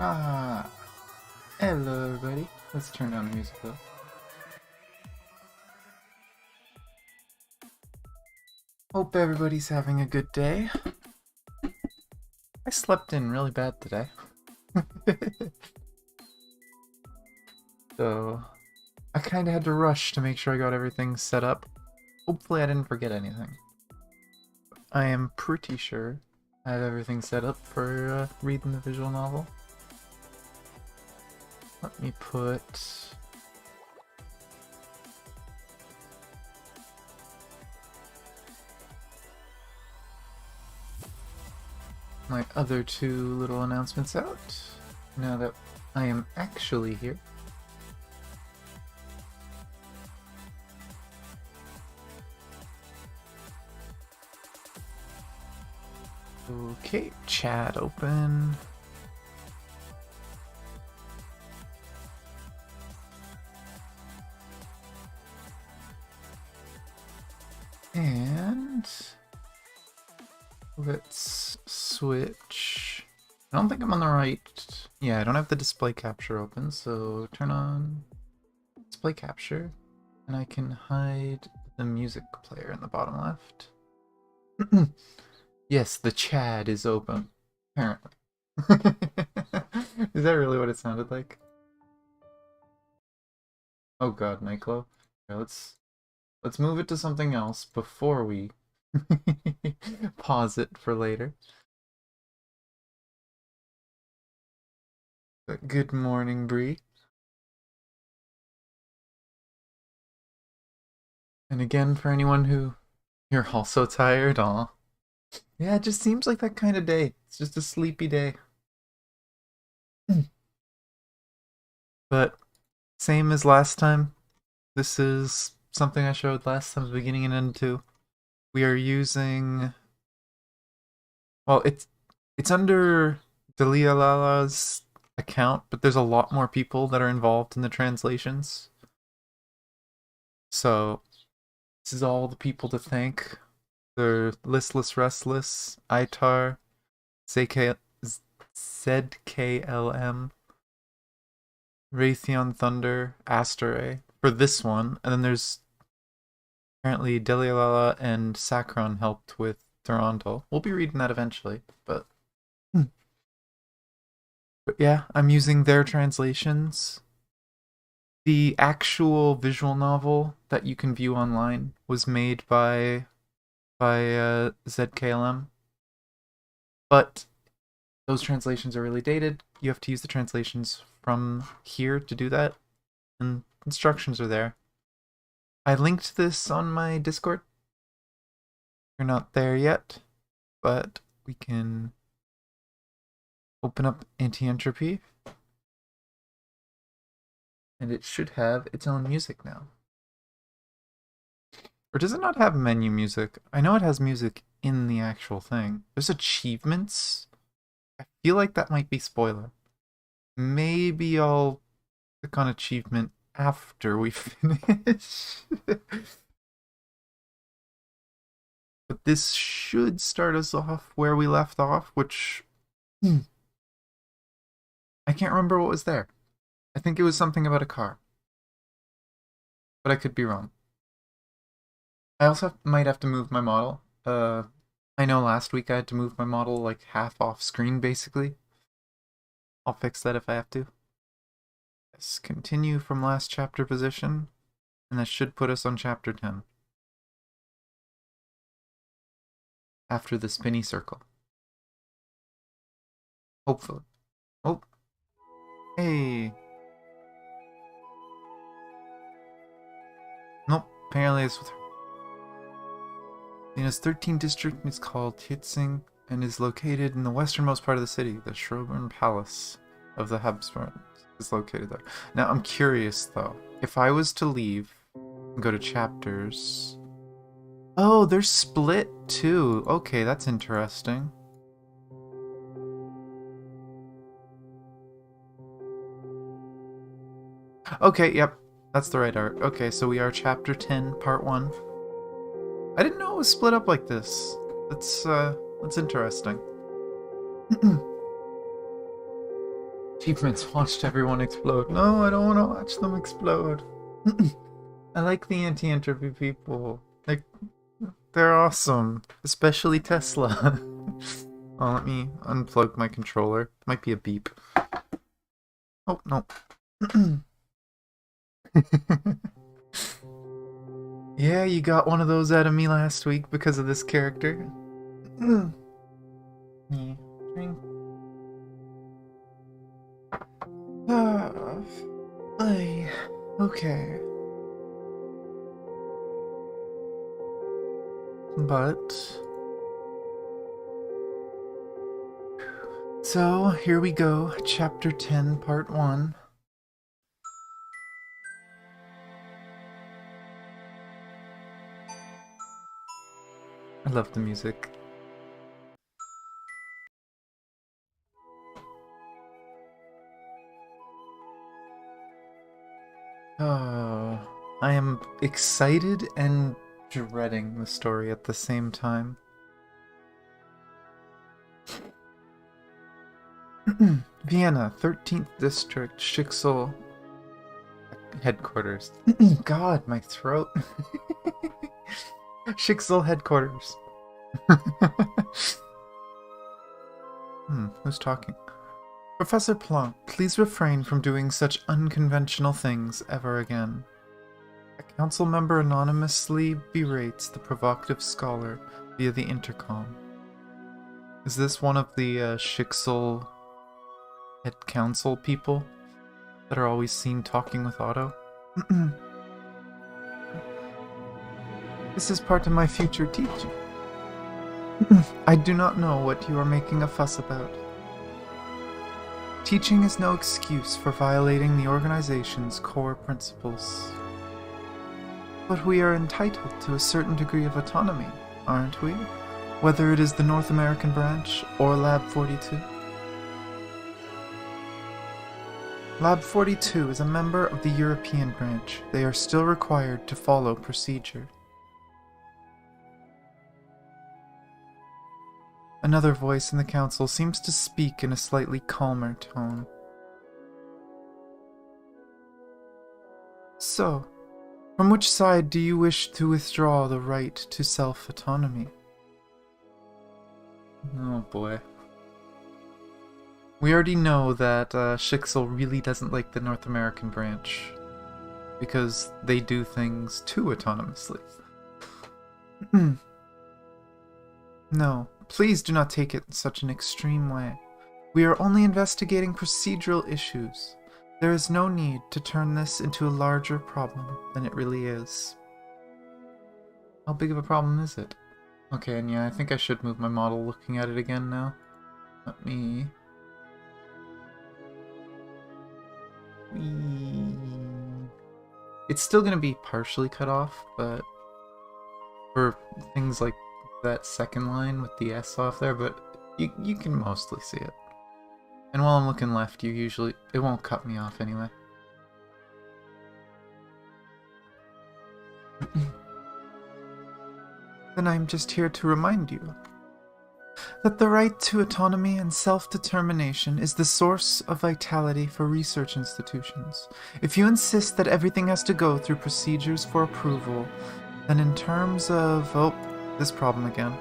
Ah, hello everybody. Let's turn down the music though. Hope everybody's having a good day. I slept in really bad today. So, I kinda had to rush to make sure I got everything set up. Hopefully I didn't forget anything. I am pretty sure I have everything set up for reading the visual novel. Let me put... my other two little announcements out, now that I am actually here. Okay, chat open. And let's switch. I don't think I'm on the right... Yeah, I don't have the display capture open, so turn on display capture, and I can hide the music player in the bottom left. Yes, the Chad is open, apparently. Is that really what it sounded like? Oh god, nightclub. Okay, let's move it to something else before we pause it for later. But good morning, Bree. And again, for anyone who you're also tired, aw. Yeah, it just seems like that kind of day. It's just a sleepy day. But same as last time. This is something I showed last time, beginning and end too. We are using... Well, it's under Delialala's account, but there's a lot more people that are involved in the translations. So, this is all the people to thank. They're Listless Restless, Itar, ZKLM, Raytheon Thunder, Asteray, for this one. And then there's apparently Delialala and Sacron helped with Toronto. We'll be reading that eventually, but yeah, I'm using their translations. The actual visual novel that you can view online was made by ZKLM, but those translations are really dated. You have to use the translations from here to do that, and instructions are there. I linked this on my Discord. You're not there yet, but we can open up Anti-Entropy, and it should have its own music now. Or does it not have menu music? I know it has music in the actual thing. There's achievements. I feel like that might be spoiler. Maybe I'll click on achievement after we finish. But this should start us off where we left off, which... I can't remember what was there. I think it was something about a car. But I could be wrong. I also might have to move my model. I know last week I had to move my model like half off screen, basically. I'll fix that if I have to. Yes, continue from last chapter position, and that should put us on chapter 10. After the spinny circle. Hopefully. Oh. Hey. Nope, apparently it's with her. Vienna's 13th district is called Hitzing and is located in the westernmost part of the city. The Schroben Palace of the Habsburgs is located there. Now, I'm curious, though. If I was to leave and go to chapters... Oh, they're split, too. Okay, that's interesting. Okay, yep. That's the right art. Okay, so we are chapter 10, part 1. I didn't know it was split up like this. That's interesting. Achievements, watched everyone explode. No, I don't want to watch them explode. I like the anti-entropy people. Like, they're awesome. Especially Tesla. Oh, let me unplug my controller. Might be a beep. Oh, no. Yeah, you got one of those out of me last week because of this character. Yeah, drink. Okay. But... So, here we go. Chapter 10, Part 1. I love the music. Oh, I am excited and dreading the story at the same time. Vienna, 13th District, Schicksal Headquarters. God, my throat. Schicksal Headquarters. Who's talking? Professor Planck, please refrain from doing such unconventional things ever again. A council member anonymously berates the provocative scholar via the intercom. Is this one of the Schicksal head council people that are always seen talking with Otto? This is part of my future teaching. I do not know what you are making a fuss about. Teaching is no excuse for violating the organization's core principles. But we are entitled to a certain degree of autonomy, aren't we? Whether it is the North American branch or Lab 42. Lab 42 is a member of the European branch. They are still required to follow procedure. Another voice in the council seems to speak in a slightly calmer tone. So, from which side do you wish to withdraw the right to self-autonomy? Oh boy. We already know that Schicksal really doesn't like the North American branch, because they do things too autonomously. No. Please do not take it in such an extreme way. We are only investigating procedural issues. There is no need to turn this into a larger problem than it really is. How big of a problem is it? Okay, and yeah, I think I should move my model looking at it again now. Let me... It's still going to be partially cut off, but for things like that second line with the S off there, but you can mostly see it. And while I'm looking left, it won't cut me off anyway. Then I'm just here to remind you that the right to autonomy and self-determination is the source of vitality for research institutions. If you insist that everything has to go through procedures for approval, then in terms of... this problem again.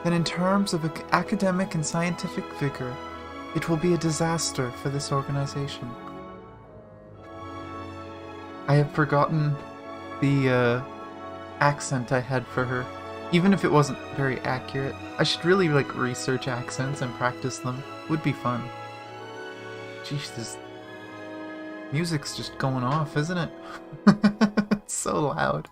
Then in terms of academic and scientific vigor, it will be a disaster for this organization. I have forgotten the accent I had for her, even if it wasn't very accurate. I should really research accents and practice them. Would be fun. Jeez, this music's just going off, isn't it? It's so loud.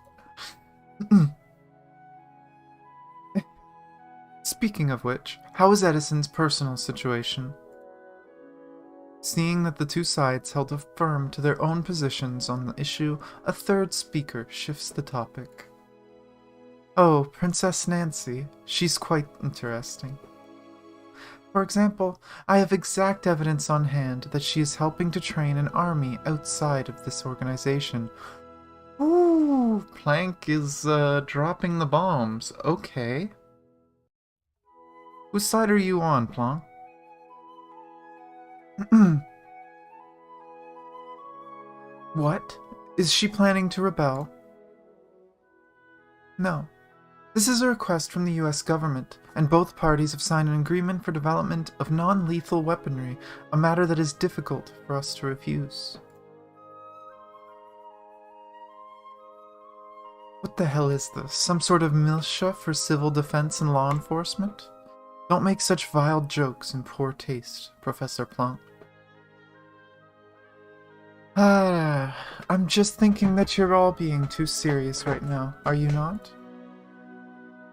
Speaking of which, how is Edison's personal situation? Seeing that the two sides held firm to their own positions on the issue, a third speaker shifts the topic. Oh, Princess Nancy. She's quite interesting. For example, I have exact evidence on hand that she is helping to train an army outside of this organization. Ooh, Planck is dropping the bombs. Okay. Whose side are you on, Planck? What? Is she planning to rebel? No. This is a request from the US government, and both parties have signed an agreement for development of non-lethal weaponry, a matter that is difficult for us to refuse. What the hell is this? Some sort of militia for civil defense and law enforcement? Don't make such vile jokes in poor taste, Professor Plum. I'm just thinking that you're all being too serious right now, are you not?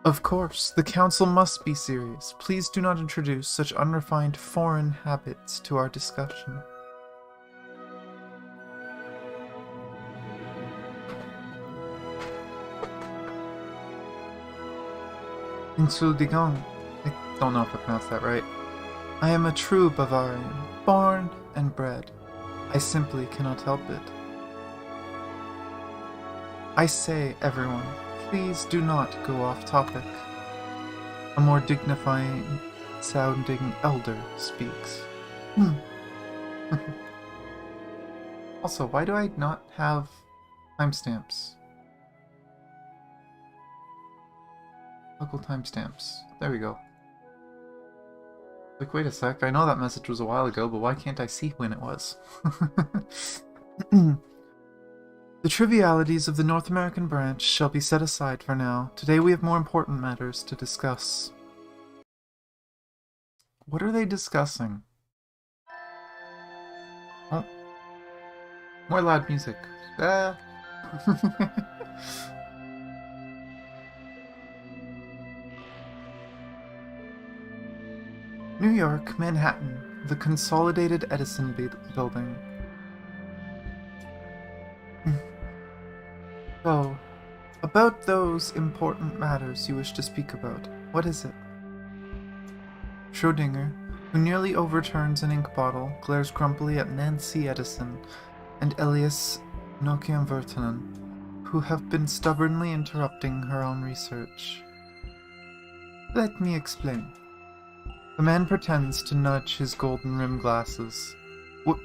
Of course, the Council must be serious. Please do not introduce such unrefined foreign habits to our discussion. Entschuldigung. I don't know if I pronounced that right. I am a true Bavarian, born and bred. I simply cannot help it. I say, everyone, please do not go off topic. A more dignifying sounding elder speaks. Also, why do I not have timestamps? Local timestamps. There we go. Like, wait a sec, I know that message was a while ago, but why can't I see when it was? The trivialities of the North American branch shall be set aside for now. Today we have more important matters to discuss. What are they discussing? Oh. More loud music. Ah. New York, Manhattan, the Consolidated Edison Building. So, about those important matters you wish to speak about, what is it? Schrödinger, who nearly overturns an ink bottle, glares grumpily at Nancy Edison and Elias Nokian-Virtanen, who have been stubbornly interrupting her own research. Let me explain. The man pretends to nudge his golden-rimmed glasses. What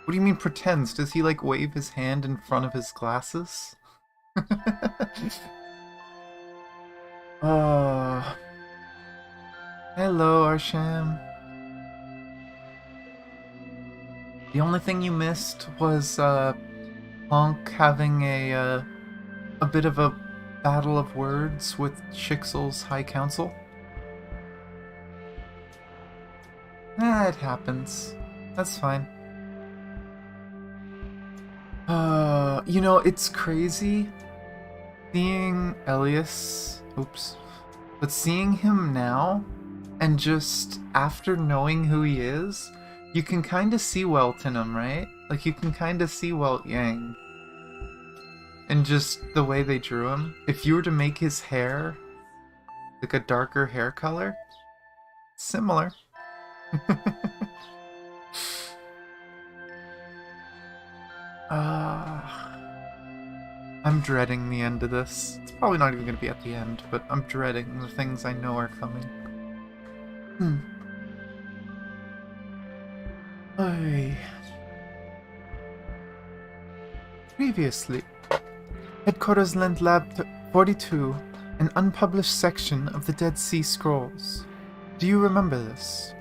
do you mean pretends? Does he, like, wave his hand in front of his glasses? Hello, Arsham. The only thing you missed was, Plonk having a bit of a battle of words with Chixel's High Council. It happens. That's fine. You know, it's crazy seeing Elias, but seeing him now, and just after knowing who he is, you can kind of see Welt in him, right? Like, you can kind of see Welt Yang. And just the way they drew him. If you were to make his hair like a darker hair color, similar. I'm dreading the end of this. It's probably not even going to be at the end, but I'm dreading the things I know are coming. Previously, Headquarters lent Lab 42 an unpublished section of the Dead Sea Scrolls. Do you remember this?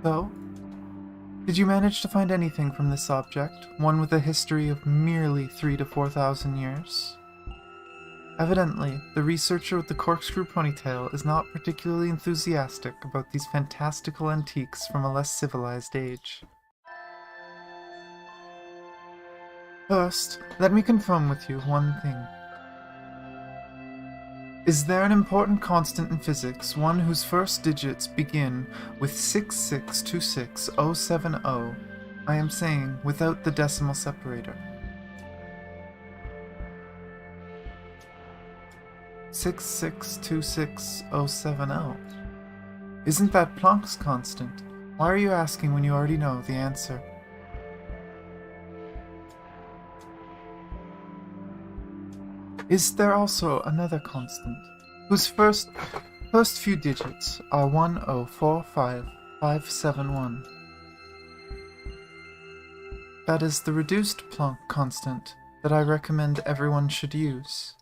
So? Did you manage to find anything from this object, one with a history of merely 3,000 to 4,000 years? Evidently, the researcher with the corkscrew ponytail is not particularly enthusiastic about these fantastical antiques from a less civilized age. First, let me confirm with you one thing. Is there an important constant in physics, one whose first digits begin with 6626070? I am saying, without the decimal separator. 6626070. Isn't that Planck's constant? Why are you asking when you already know the answer? Is there also another constant, whose first few digits are 1045571? that is the reduced Planck constant that I recommend everyone should use.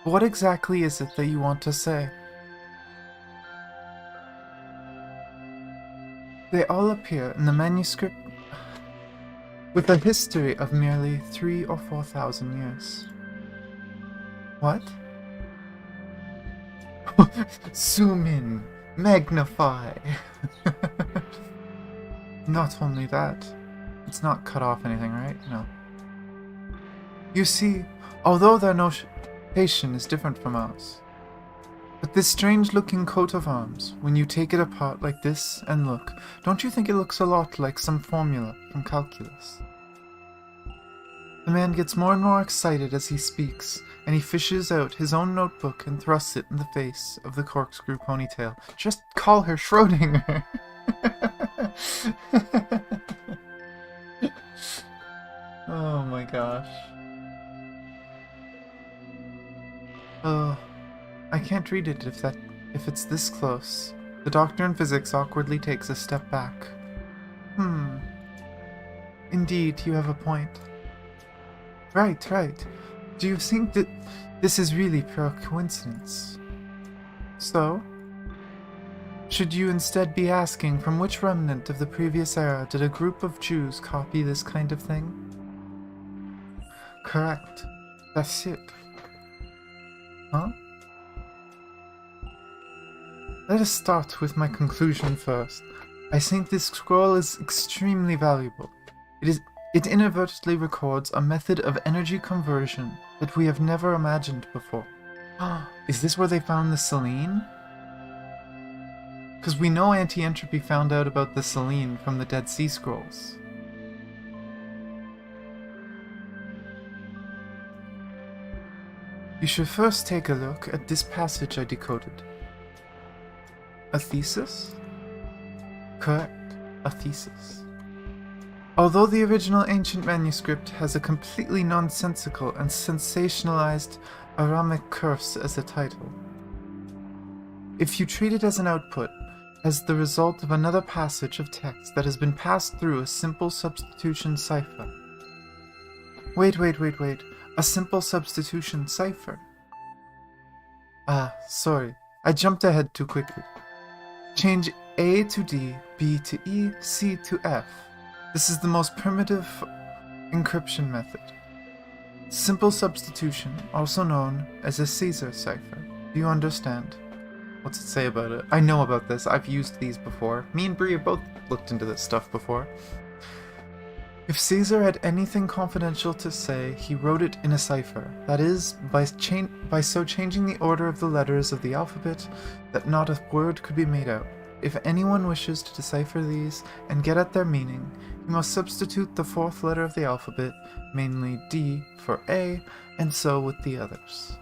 What exactly is it that you want to say? They all appear in the manuscript with a history of merely 3,000 or 4,000 years. What? Zoom in, magnify. Not only that, it's not cut off anything, right? No. You see, although their notation is different from ours, but this strange-looking coat of arms, when you take it apart like this and look, don't you think it looks a lot like some formula from calculus? The man gets more and more excited as he speaks, and he fishes out his own notebook and thrusts it in the face of the corkscrew ponytail. Just call her Schrödinger! Oh my gosh. I can't read it if it's this close. The doctor in physics awkwardly takes a step back. Indeed, you have a point. Right. Do you think that this is really pure coincidence? So? Should you instead be asking from which remnant of the previous era did a group of Jews copy this kind of thing? Correct. That's it. Huh? Let us start with my conclusion first. I think this scroll is extremely valuable. It inadvertently records a method of energy conversion that we have never imagined before. Is this where they found the selene? Because we know Anti-Entropy found out about the selene from the Dead Sea Scrolls. You should first take a look at this passage I decoded. A thesis? Correct, a thesis. Although the original ancient manuscript has a completely nonsensical and sensationalized Aramic curse as a title, if you treat it as an output, as the result of another passage of text that has been passed through a simple substitution cipher. Wait. A simple substitution cipher? Sorry. I jumped ahead too quickly. Change A to D, B to E, C to F. This is the most primitive encryption method. Simple substitution, also known as a Caesar cipher. Do you understand? What's it say about it? I know about this. I've used these before. Me and Bree have both looked into this stuff before. If Caesar had anything confidential to say, he wrote it in a cipher. That is, by so changing the order of the letters of the alphabet that not a word could be made out. If anyone wishes to decipher these and get at their meaning, he must substitute the fourth letter of the alphabet, mainly D, for A, and so with the others.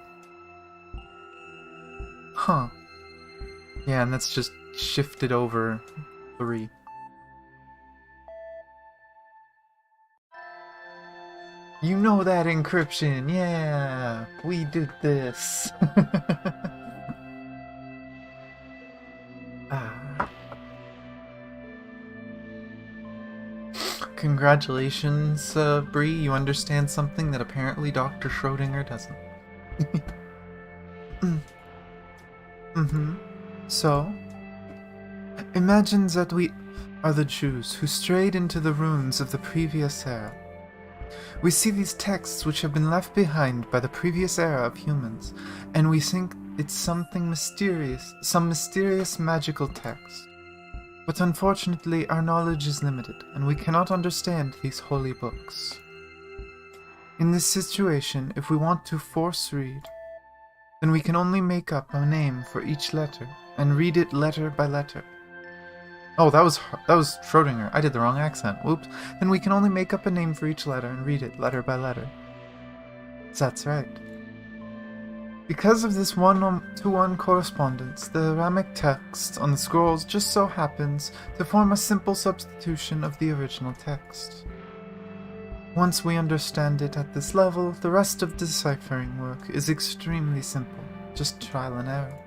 Huh. Yeah, and that's just shifted over 3. You know that encryption, yeah! We did this! Congratulations, Bree, you understand something that apparently Dr. Schrödinger doesn't. So, imagine that we are the Jews who strayed into the ruins of the previous era. We see these texts which have been left behind by the previous era of humans, and we think it's something mysterious, some mysterious magical text. But unfortunately our knowledge is limited, and we cannot understand these holy books. In this situation, if we want to force read, then we can only make up a name for each letter, and read it letter by letter. Oh, that was Schrödinger. I did the wrong accent. Whoops. Then we can only make up a name for each letter and read it letter by letter. That's right. Because of this 1-to-1 correspondence, the Aramic text on the scrolls just so happens to form a simple substitution of the original text. Once we understand it at this level, the rest of deciphering work is extremely simple, just trial and error.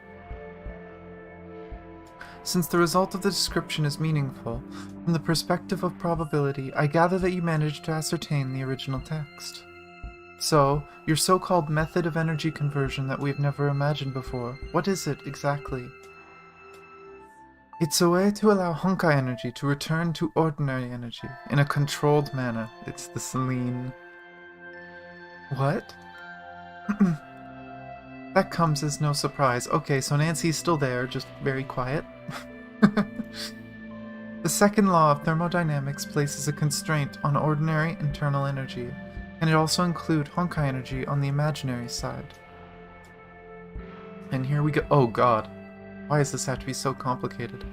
Since the result of the description is meaningful, from the perspective of probability, I gather that you managed to ascertain the original text. So, your so-called method of energy conversion that we've never imagined before, what is it exactly? It's a way to allow Honkai energy to return to ordinary energy in a controlled manner. It's the Selene. What? That comes as no surprise. Okay, so Nancy's still there, just very quiet. The second law of thermodynamics places a constraint on ordinary internal energy, and it also includes Honkai energy on the imaginary side. And here we go. Oh god. Why does this have to be so complicated?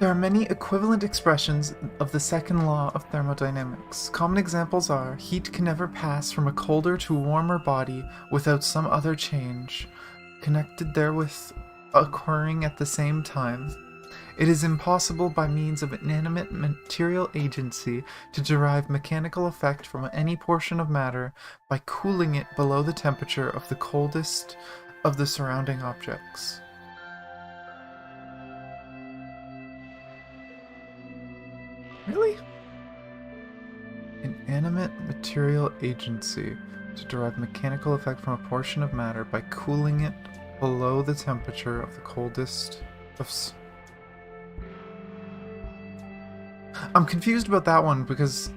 There are many equivalent expressions of the second law of thermodynamics. Common examples are, heat can never pass from a colder to a warmer body without some other change, connected therewith occurring at the same time. It is impossible by means of inanimate material agency to derive mechanical effect from any portion of matter by cooling it below the temperature of the coldest of the surrounding objects. Really? Inanimate material agency to derive mechanical effect from a portion of matter by cooling it below the temperature of the coldest of... I'm confused about that one because...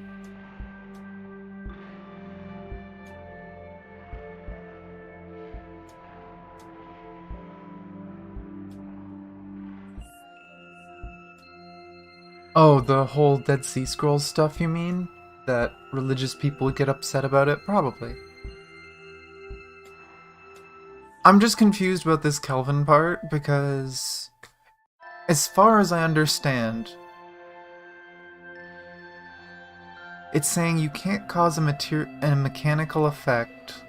Oh, the whole Dead Sea Scrolls stuff, you mean? That religious people would get upset about it? Probably. I'm just confused about this Kelvin part, because... as far as I understand... it's saying you can't cause a mechanical effect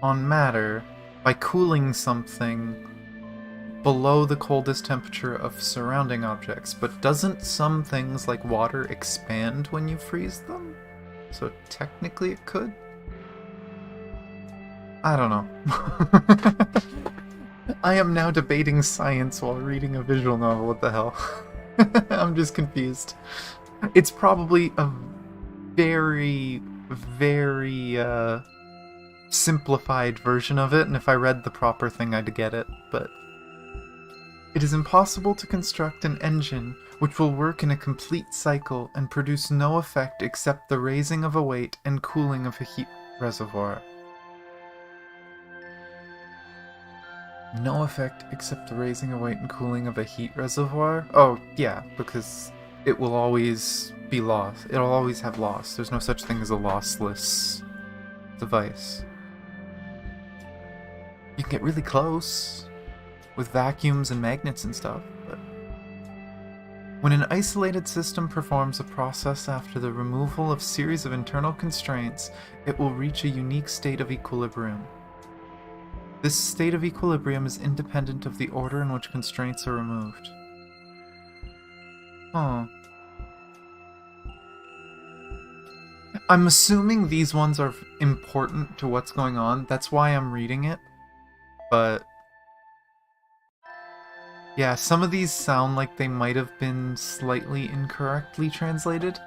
on matter by cooling something below the coldest temperature of surrounding objects, but doesn't some things like water expand when you freeze them? So technically it could? I don't know. I am now debating science while reading a visual novel, what the hell? I'm just confused. It's probably a very, very simplified version of it, and if I read the proper thing I'd get it, but... It is impossible to construct an engine which will work in a complete cycle and produce no effect except the raising of a weight and cooling of a heat reservoir. No effect except the raising of weight and cooling of a heat reservoir? Oh, yeah, because it will always be lost. It'll always have loss. There's no such thing as a lossless device. You can get really close with vacuums and magnets and stuff, but... When an isolated system performs a process after the removal of series of internal constraints, it will reach a unique state of equilibrium. This state of equilibrium is independent of the order in which constraints are removed. Huh. I'm assuming these ones are important to what's going on, that's why I'm reading it, but... yeah, some of these sound like they might have been slightly incorrectly translated.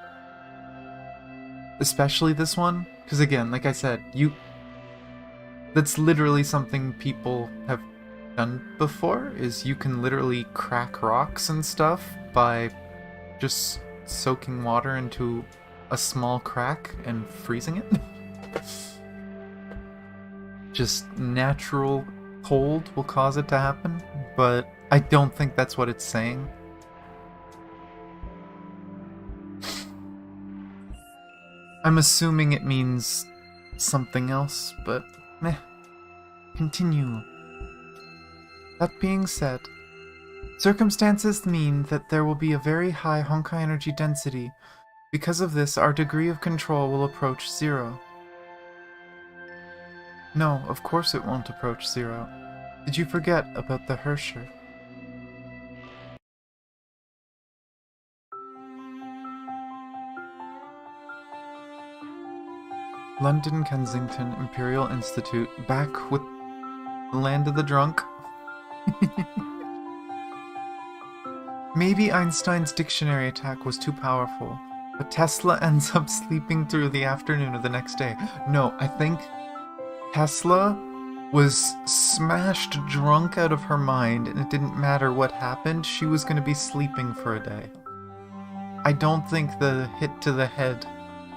Especially this one, because again, like I said, that's literally something people have done before, is you can literally crack rocks and stuff by just soaking water into a small crack and freezing it. Just natural cold will cause it to happen, but I don't think that's what it's saying. I'm assuming it means something else, but meh. Continue. That being said, circumstances mean that there will be a very high Honkai energy density. Because of this, our degree of control will approach 0. No, of course it won't approach 0. Did you forget about the Hersher? London, Kensington, Imperial Institute, back with the land of the drunk. Maybe Einstein's dictionary attack was too powerful, but Tesla ends up sleeping through the afternoon of the next day. No, I think Tesla was smashed drunk out of her mind, and it didn't matter what happened, she was going to be sleeping for a day. I don't think the hit to the head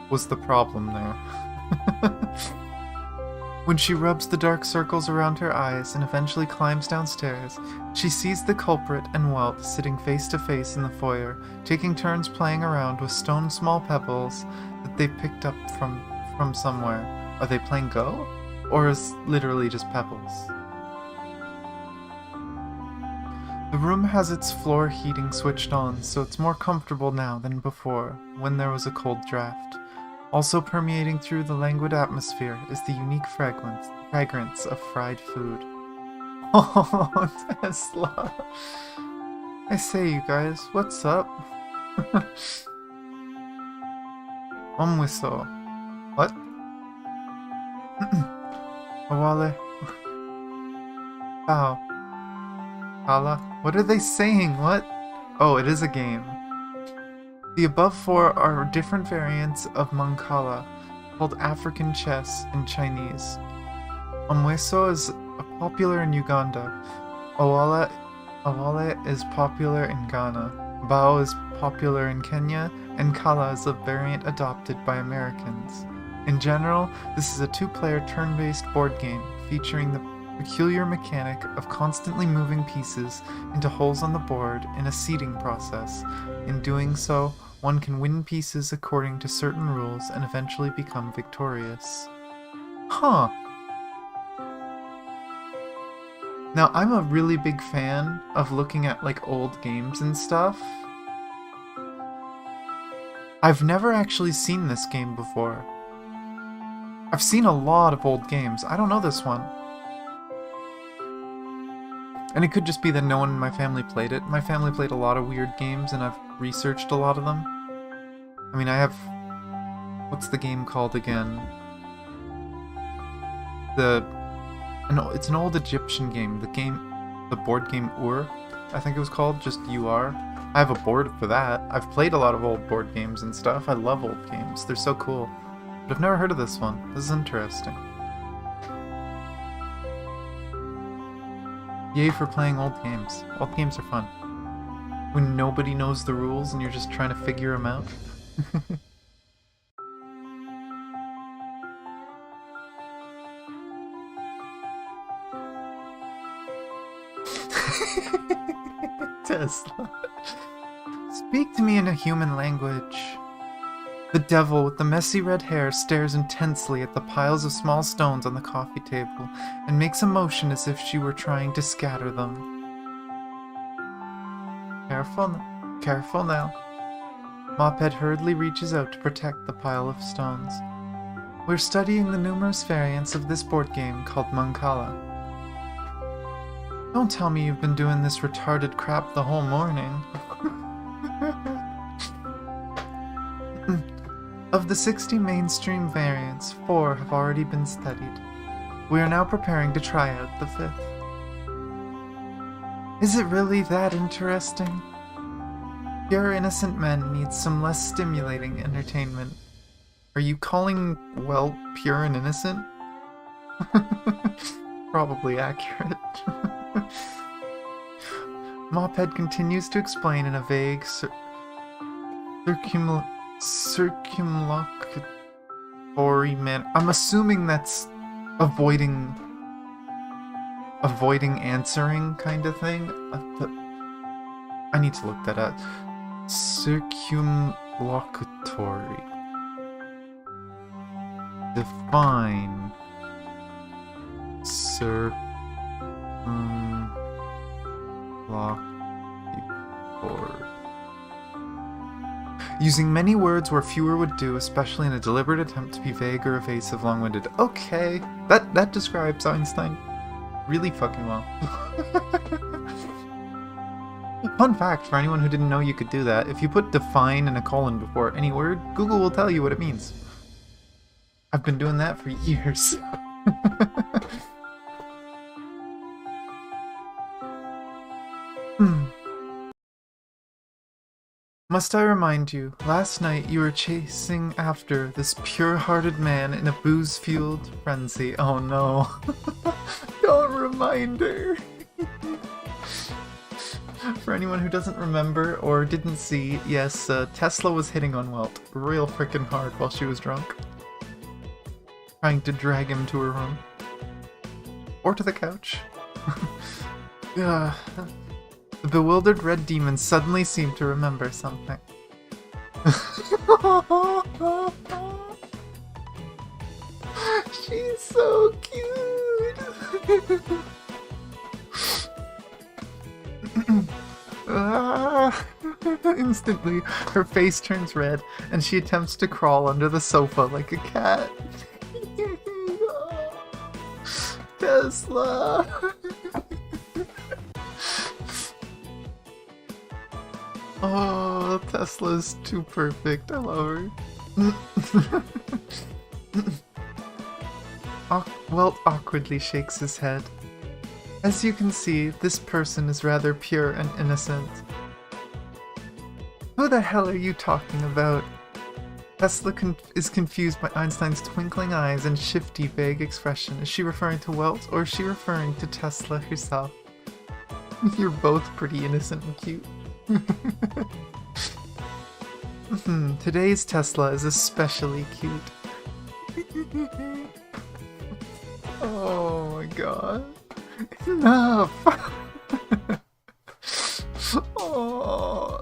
was the problem there. When she rubs the dark circles around her eyes and eventually climbs downstairs, she sees the culprit and Welt sitting face to face in the foyer, taking turns playing around with stone small pebbles that they picked up from somewhere. Are they playing Go? Or is literally just pebbles? The room has its floor heating switched on, so it's more comfortable now than before, when there was a cold draft. Also permeating through the languid atmosphere is the unique fragrance of fried food. Oh, Tesla! I say, you guys, what's up? Omwiso. What? Awale. Ow. Kala? What are they saying? What? Oh, it is a game. The above four are different variants of Mancala, called African chess in Chinese. Omweso is popular in Uganda. Awale is popular in Ghana. Bao is popular in Kenya, and Kala is a variant adopted by Americans. In general, this is a two-player turn-based board game featuring the peculiar mechanic of constantly moving pieces into holes on the board in a seeding process. In doing so, one can win pieces according to certain rules and eventually become victorious. Huh. Now, I'm a really big fan of looking at, like, old games and stuff. I've never actually seen this game before. I've seen a lot of old games. I don't know this one. And it could just be that no one in my family played it. My family played a lot of weird games, and I've researched a lot of them. I mean, I have... What's the game called again? It's an old Egyptian game. The board game Ur, I think it was called, just UR. I have a board for that. I've played a lot of old board games and stuff. I love old games. They're so cool. But I've never heard of this one. This is interesting. Yay for playing old games. Old games are fun. When nobody knows the rules and you're just trying to figure them out. Tesla. Speak to me in a human language. The devil with the messy red hair stares intensely at the piles of small stones on the coffee table and makes a motion as if she were trying to scatter them. Careful now. Moped hurriedly reaches out to protect the pile of stones. We're studying the numerous variants of this board game called Mancala. Don't tell me you've been doing this retarded crap the whole morning. Of the 60 mainstream variants, 4 have already been studied. We are now preparing to try out the 5th. Is it really that interesting? Pure innocent men need some less stimulating entertainment. Are you calling, well, pure and innocent? Probably accurate. Moped continues to explain in a vague, circumlocutory manner. I'm assuming that's avoiding answering kind of thing. I need to look that up. Circumlocutory. Define. Circumlocutory. Using many words where fewer would do, especially in a deliberate attempt to be vague or evasive, long-winded. Okay, that describes Einstein really fucking well. Fun fact for anyone who didn't know you could do that, if you put define and a colon before any word, Google will tell you what it means. I've been doing that for years. Must I remind you, last night you were chasing after this pure-hearted man in a booze-fueled frenzy. Oh no. Don't remind her. For anyone who doesn't remember or didn't see, yes, Tesla was hitting on Welt real frickin' hard while she was drunk. Trying to drag him to her room. Or to the couch. The bewildered red demon suddenly seemed to remember something. She's so cute! Instantly, her face turns red, and she attempts to crawl under the sofa like a cat. Tesla! Oh, Tesla's too perfect. I love her. Welt awkwardly shakes his head. As you can see, this person is rather pure and innocent. Who the hell are you talking about? Tesla is confused by Einstein's twinkling eyes and shifty, vague expression. Is she referring to Welt, or is she referring to Tesla herself? You're both pretty innocent and cute. Today's Tesla is especially cute. Oh my god. Enough! Oh,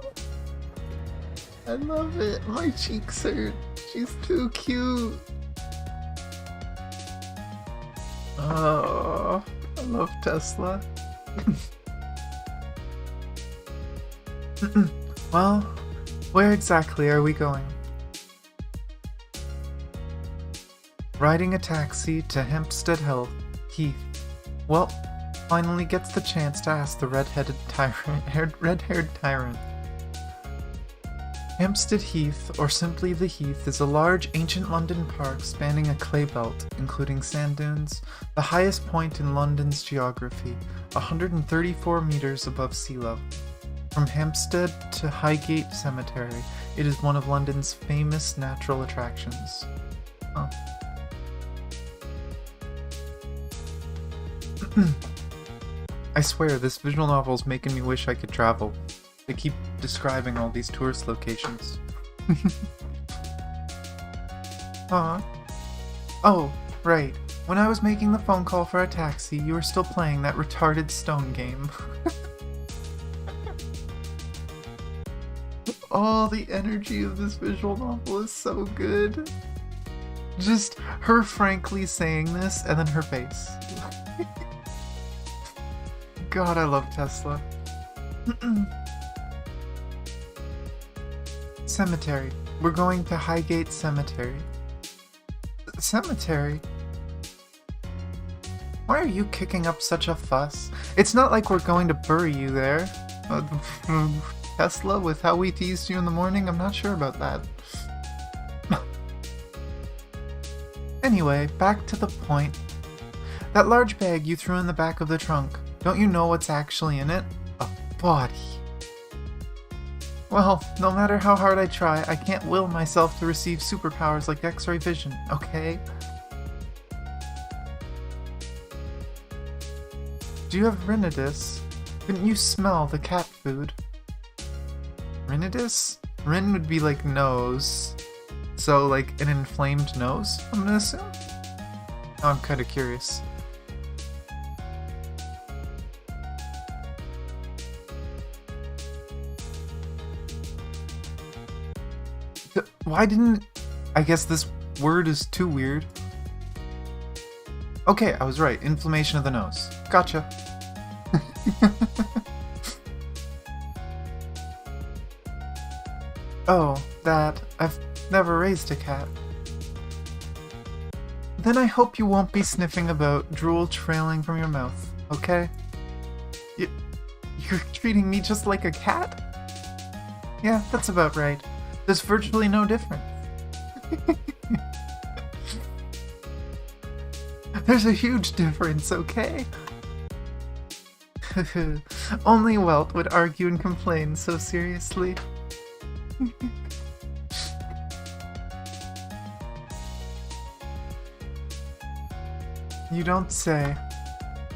I love it. My cheeks hurt. She's too cute. Oh, I love Tesla. Well, where exactly are we going? Riding a taxi to Hampstead Heath. Well, finally gets the chance to ask the red-haired tyrant. Hampstead Heath, or simply the Heath, is a large ancient London park spanning a clay belt, including sand dunes, the highest point in London's geography, 134 meters above sea level. From Hampstead to Highgate Cemetery, it is one of London's famous natural attractions. Huh. I swear, this visual novel's making me wish I could travel. They keep describing all these tourist locations. Huh? Oh, right. When I was making the phone call for a taxi, you were still playing that retarded stone game. Oh, the energy of this visual novel is so good. Just her frankly saying this, and then her face. God, I love Tesla. Cemetery. We're going to Highgate Cemetery. Cemetery? Why are you kicking up such a fuss? It's not like we're going to bury you there. Tesla, with how we teased you in the morning, I'm not sure about that. Anyway, back to the point. That large bag you threw in the back of the trunk, don't you know what's actually in it? A body. Well, no matter how hard I try, I can't will myself to receive superpowers like X-ray vision, okay? Do you have Rhinidus? Couldn't you smell the cat food? Rhinidus? Rin would be like nose. So like an inflamed nose, I'm gonna assume? Now I'm kinda curious. Why didn't... I guess this word is too weird. Okay, I was right. Inflammation of the nose. Gotcha. Oh, that. I've never raised a cat. Then I hope you won't be sniffing about, drool trailing from your mouth, okay? You're treating me just like a cat? Yeah, that's about right. There's virtually no difference. There's a huge difference, okay? Only Welt would argue and complain so seriously. You don't say.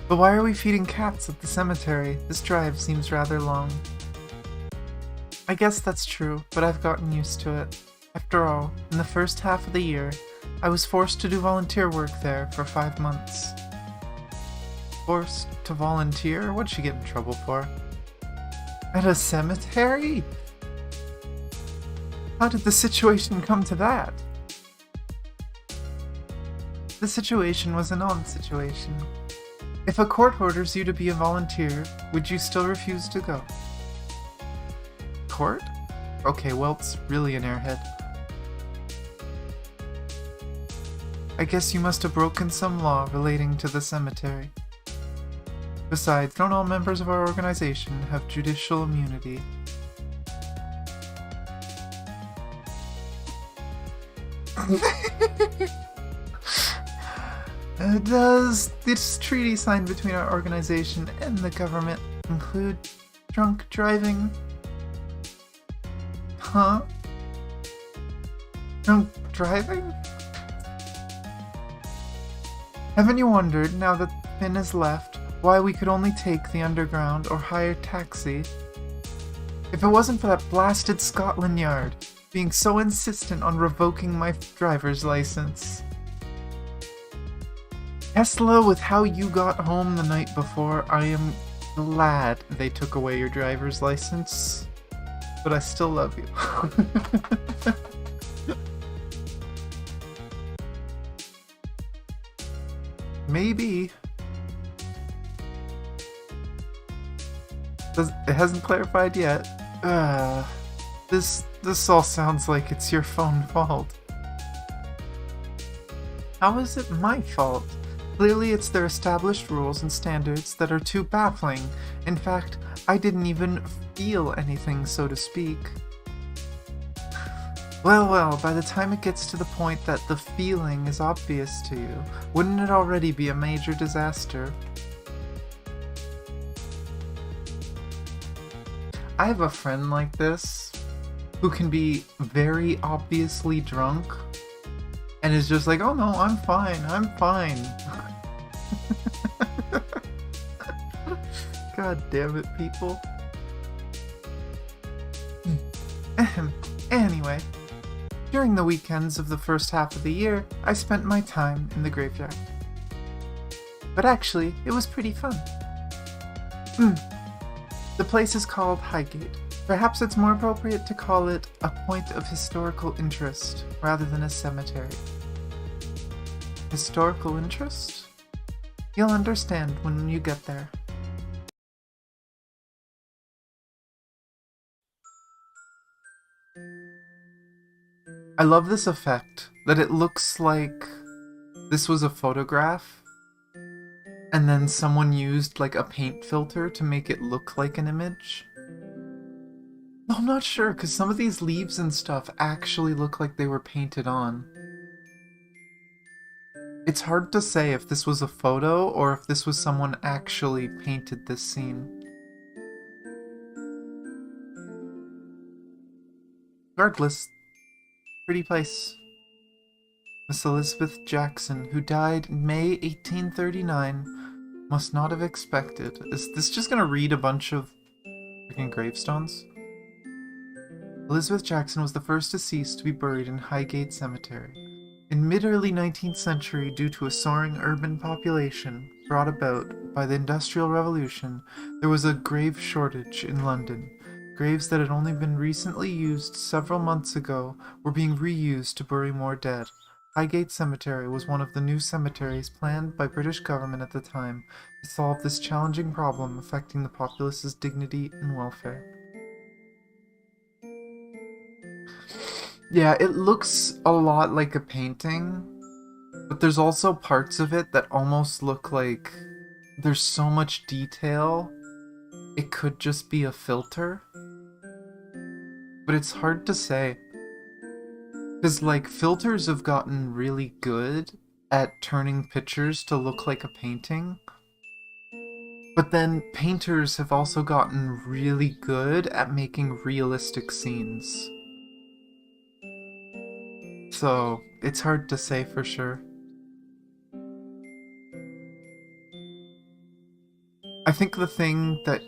But why are we feeding cats at the cemetery? This drive seems rather long. I guess that's true, but I've gotten used to it. After all, in the first half of the year, I was forced to do volunteer work there for 5 months. Forced to volunteer? What'd she get in trouble for? At a cemetery? How did the situation come to that? The situation was a non-situation. If a court orders you to be a volunteer, would you still refuse to go? Court? Okay, well, it's really an airhead. I guess you must have broken some law relating to the cemetery. Besides, don't all members of our organization have judicial immunity? Does this treaty signed between our organization and the government include drunk driving? Huh? Drunk driving? Haven't you wondered, now that Finn has left, why we could only take the underground or hire taxi? If it wasn't for that blasted Scotland Yard being so insistent on revoking my driver's license. Tesla, with how you got home the night before, I am glad they took away your driver's license. But I still love you. Maybe. It hasn't clarified yet. This all sounds like it's your phone fault. How is it my fault? Clearly it's their established rules and standards that are too baffling. In fact, I didn't even feel anything, so to speak. Well, by the time it gets to the point that the feeling is obvious to you, wouldn't it already be a major disaster? I have a friend like this, who can be very obviously drunk, and is just like, oh no, I'm fine. God damn it, people. Anyway, during the weekends of the first half of the year, I spent my time in the graveyard. But actually, it was pretty fun. The place is called Highgate. Perhaps it's more appropriate to call it a point of historical interest, rather than a cemetery. Historical interest? You'll understand when you get there. I love this effect, that it looks like this was a photograph, and then someone used like a paint filter to make it look like an image. No, I'm not sure, because some of these leaves and stuff actually look like they were painted on. It's hard to say if this was a photo or if this was someone actually painted this scene. Regardless, pretty place. Miss Elizabeth Jackson, who died in May 1839, must not have expected. Is this just gonna read a bunch of freaking gravestones? Elizabeth Jackson was the first deceased to be buried in Highgate Cemetery. In mid-early 19th century, due to a soaring urban population brought about by the Industrial Revolution, there was a grave shortage in London. Graves that had only been recently used several months ago were being reused to bury more dead. Highgate Cemetery was one of the new cemeteries planned by British government at the time to solve this challenging problem affecting the populace's dignity and welfare. Yeah, it looks a lot like a painting, but there's also parts of it that almost look like there's so much detail, it could just be a filter. But it's hard to say. Because, like, filters have gotten really good at turning pictures to look like a painting. But then painters have also gotten really good at making realistic scenes. so it's hard to say for sure. I think the thing that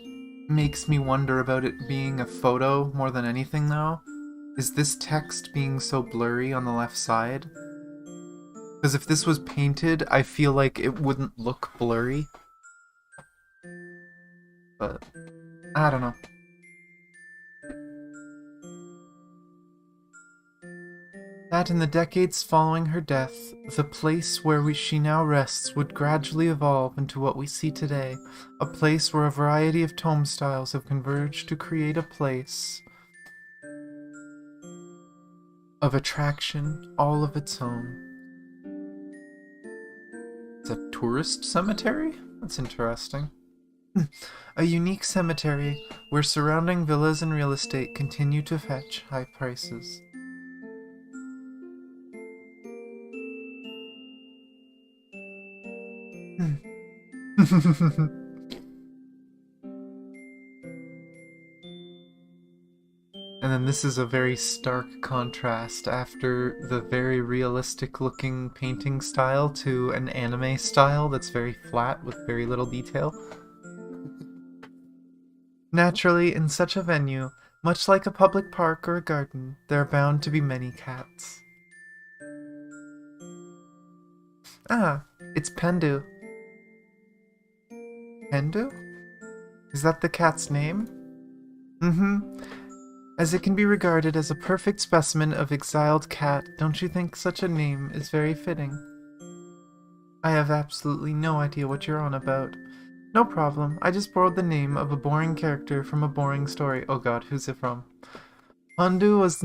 makes me wonder about it being a photo more than anything, though, is this text being so blurry on the left side. Because if this was painted, I feel like it wouldn't look blurry. But, I don't know. That in the decades following her death, the place where she now rests would gradually evolve into what we see today, a place where a variety of tome styles have converged to create a place of attraction all of its own. It's a tourist cemetery? That's interesting. A unique cemetery where surrounding villas and real estate continue to fetch high prices. And then this is a very stark contrast after the very realistic looking painting style to an anime style that's very flat with very little detail. Naturally, in such a venue, much like a public park or a garden, there are bound to be many cats. Ah, it's Pendu. Pendu? Is that the cat's name? Mm-hmm. As it can be regarded as a perfect specimen of exiled cat, don't you think such a name is very fitting? I have absolutely no idea what you're on about. No problem, I just borrowed the name of a boring character from a boring story. Oh god, who's it from? Pandu was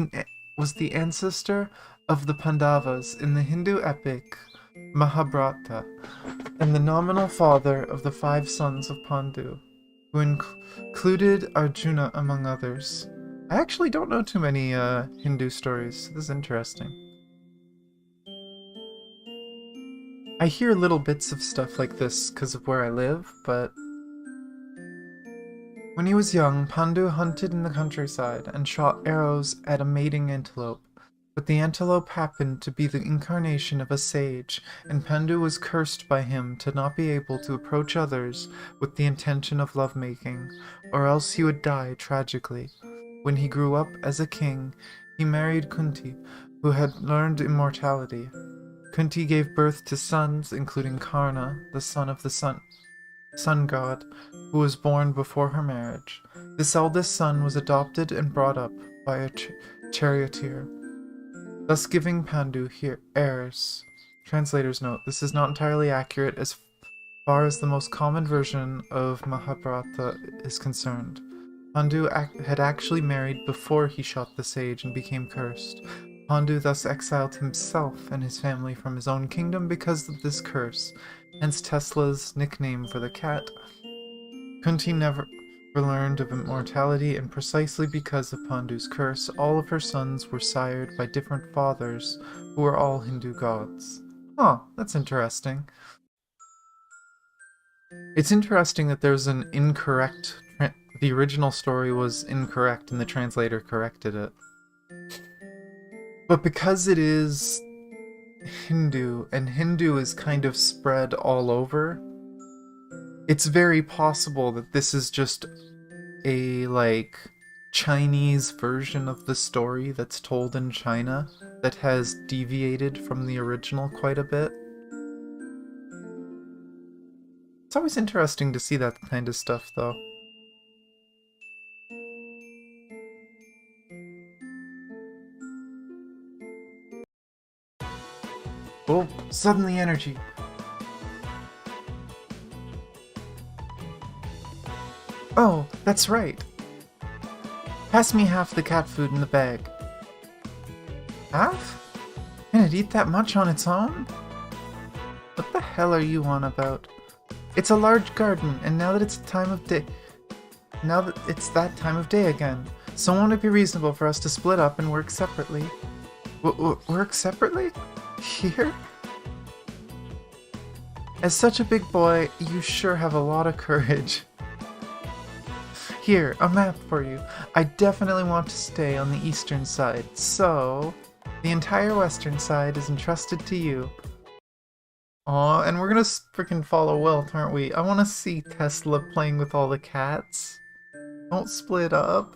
the ancestor of the Pandavas in the Hindu epic Mahabharata, and the nominal father of the 5 sons of Pandu, who included Arjuna among others. I actually don't know too many Hindu stories. This is interesting. I hear little bits of stuff like this because of where I live, but... When he was young, Pandu hunted in the countryside and shot arrows at a mating antelope. But the antelope happened to be the incarnation of a sage, and Pandu was cursed by him to not be able to approach others with the intention of lovemaking, or else he would die tragically. When he grew up as a king, he married Kunti, who had learned immortality. Kunti gave birth to sons, including Karna, the son of the sun god, who was born before her marriage. This eldest son was adopted and brought up by a charioteer, thus giving Pandu heirs. Translator's note: this is not entirely accurate as far as the most common version of Mahabharata is concerned. Pandu had actually married before he shot the sage and became cursed. Pandu thus exiled himself and his family from his own kingdom because of this curse, hence Tesla's nickname for the cat. Kunti never learned of immortality, and precisely because of Pandu's curse, all of her sons were sired by different fathers, who were all Hindu gods. Huh, that's interesting. It's interesting that there's an incorrect... The original story was incorrect and the translator corrected it. But because it is Hindu, and Hindu is kind of spread all over, it's very possible that this is just a, Chinese version of the story that's told in China that has deviated from the original quite a bit. It's always interesting to see that kind of stuff, though. Oh, suddenly energy. Oh, that's right. Pass me half the cat food in the bag. Half? Can it eat that much on its own? What the hell are you on about? It's a large garden, and now that it's that time of day again, so won't it be reasonable for us to split up and work separately? Work separately? Here? As such a big boy, you sure have a lot of courage. Here, a map for you. I definitely want to stay on the eastern side, so... The entire western side is entrusted to you. Aw, and we're gonna freaking follow Welt, aren't we? I wanna see Tesla playing with all the cats. Don't split up.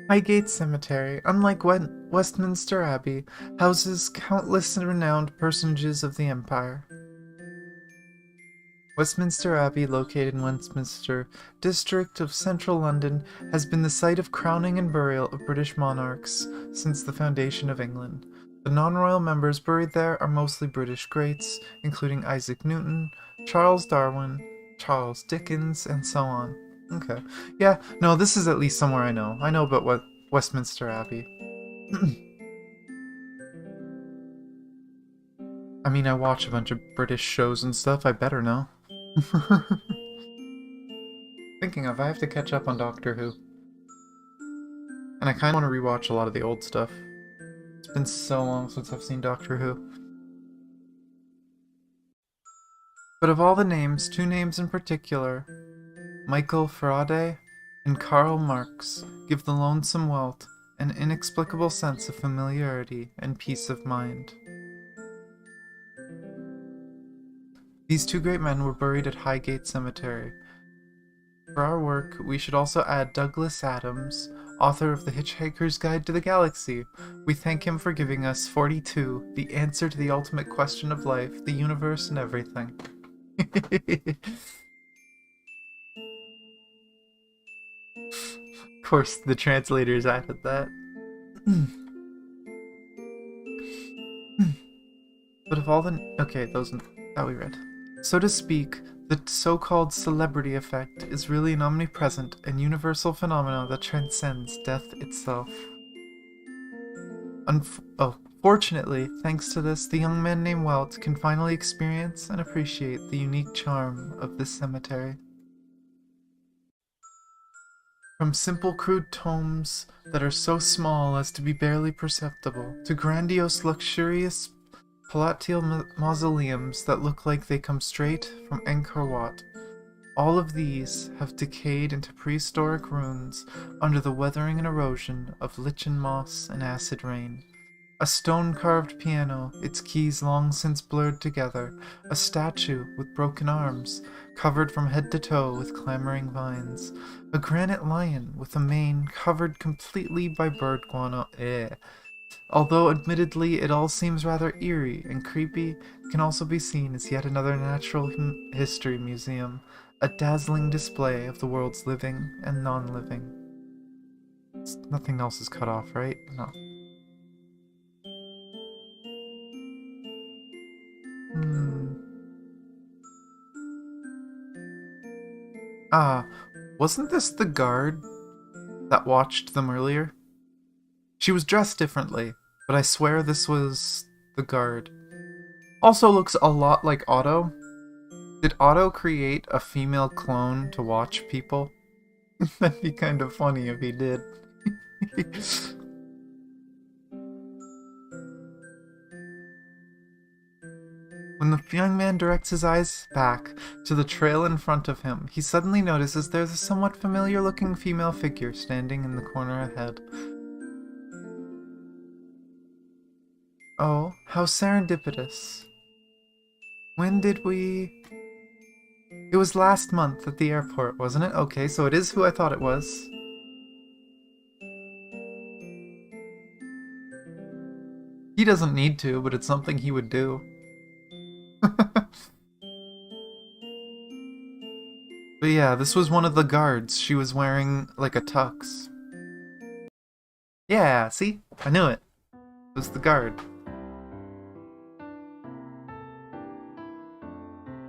Highgate Cemetery, unlike Westminster Abbey, houses countless renowned personages of the Empire. Westminster Abbey, located in Westminster district of central London, has been the site of crowning and burial of British monarchs since the foundation of England. The non-royal members buried there are mostly British greats, including Isaac Newton, Charles Darwin, Charles Dickens, and so on. Okay. Yeah, no, this is at least somewhere I know. I know about Westminster Abbey. I mean, I watch a bunch of British shows and stuff, I better know. Thinking of, I have to catch up on Doctor Who. And I kind of want to rewatch a lot of the old stuff. It's been so long since I've seen Doctor Who. But of all the names, two names in particular, Michael Faraday and Karl Marx, give the lonesome Welt an inexplicable sense of familiarity and peace of mind. These two great men were buried at Highgate Cemetery. For our work, we should also add Douglas Adams, author of The Hitchhiker's Guide to the Galaxy. We thank him for giving us 42, the answer to the ultimate question of life, the universe, and everything. Of course, the translators added that. But of all the... Okay, those that we read. So to speak, the so-called celebrity effect is really an omnipresent and universal phenomenon that transcends death itself. Fortunately, thanks to this, the young man named Welt can finally experience and appreciate the unique charm of this cemetery. From simple crude tomes that are so small as to be barely perceptible, to grandiose luxurious palatial mausoleums that look like they come straight from Angkor Wat. All of these have decayed into prehistoric ruins under the weathering and erosion of lichen moss and acid rain. A stone-carved piano, its keys long since blurred together, a statue with broken arms, covered from head to toe with clambering vines, a granite lion with a mane covered completely by bird guano. Although admittedly it all seems rather eerie and creepy, it can also be seen as yet another natural history museum, a dazzling display of the world's living and non-living. Nothing else is cut off, right? No. Wasn't this the guard that watched them earlier? She was dressed differently, but I swear this was the guard. Also looks a lot like Otto. Did Otto create a female clone to watch people? That'd be kind of funny if he did. When the young man directs his eyes back to the trail in front of him, he suddenly notices there's a somewhat familiar-looking female figure standing in the corner ahead. Oh, how serendipitous. When did we... It was last month at the airport, wasn't it? Okay, so it is who I thought it was. He doesn't need to, but it's something he would do. But yeah, this was one of the guards. She was wearing, like, a tux. Yeah, see? I knew it. It was the guard.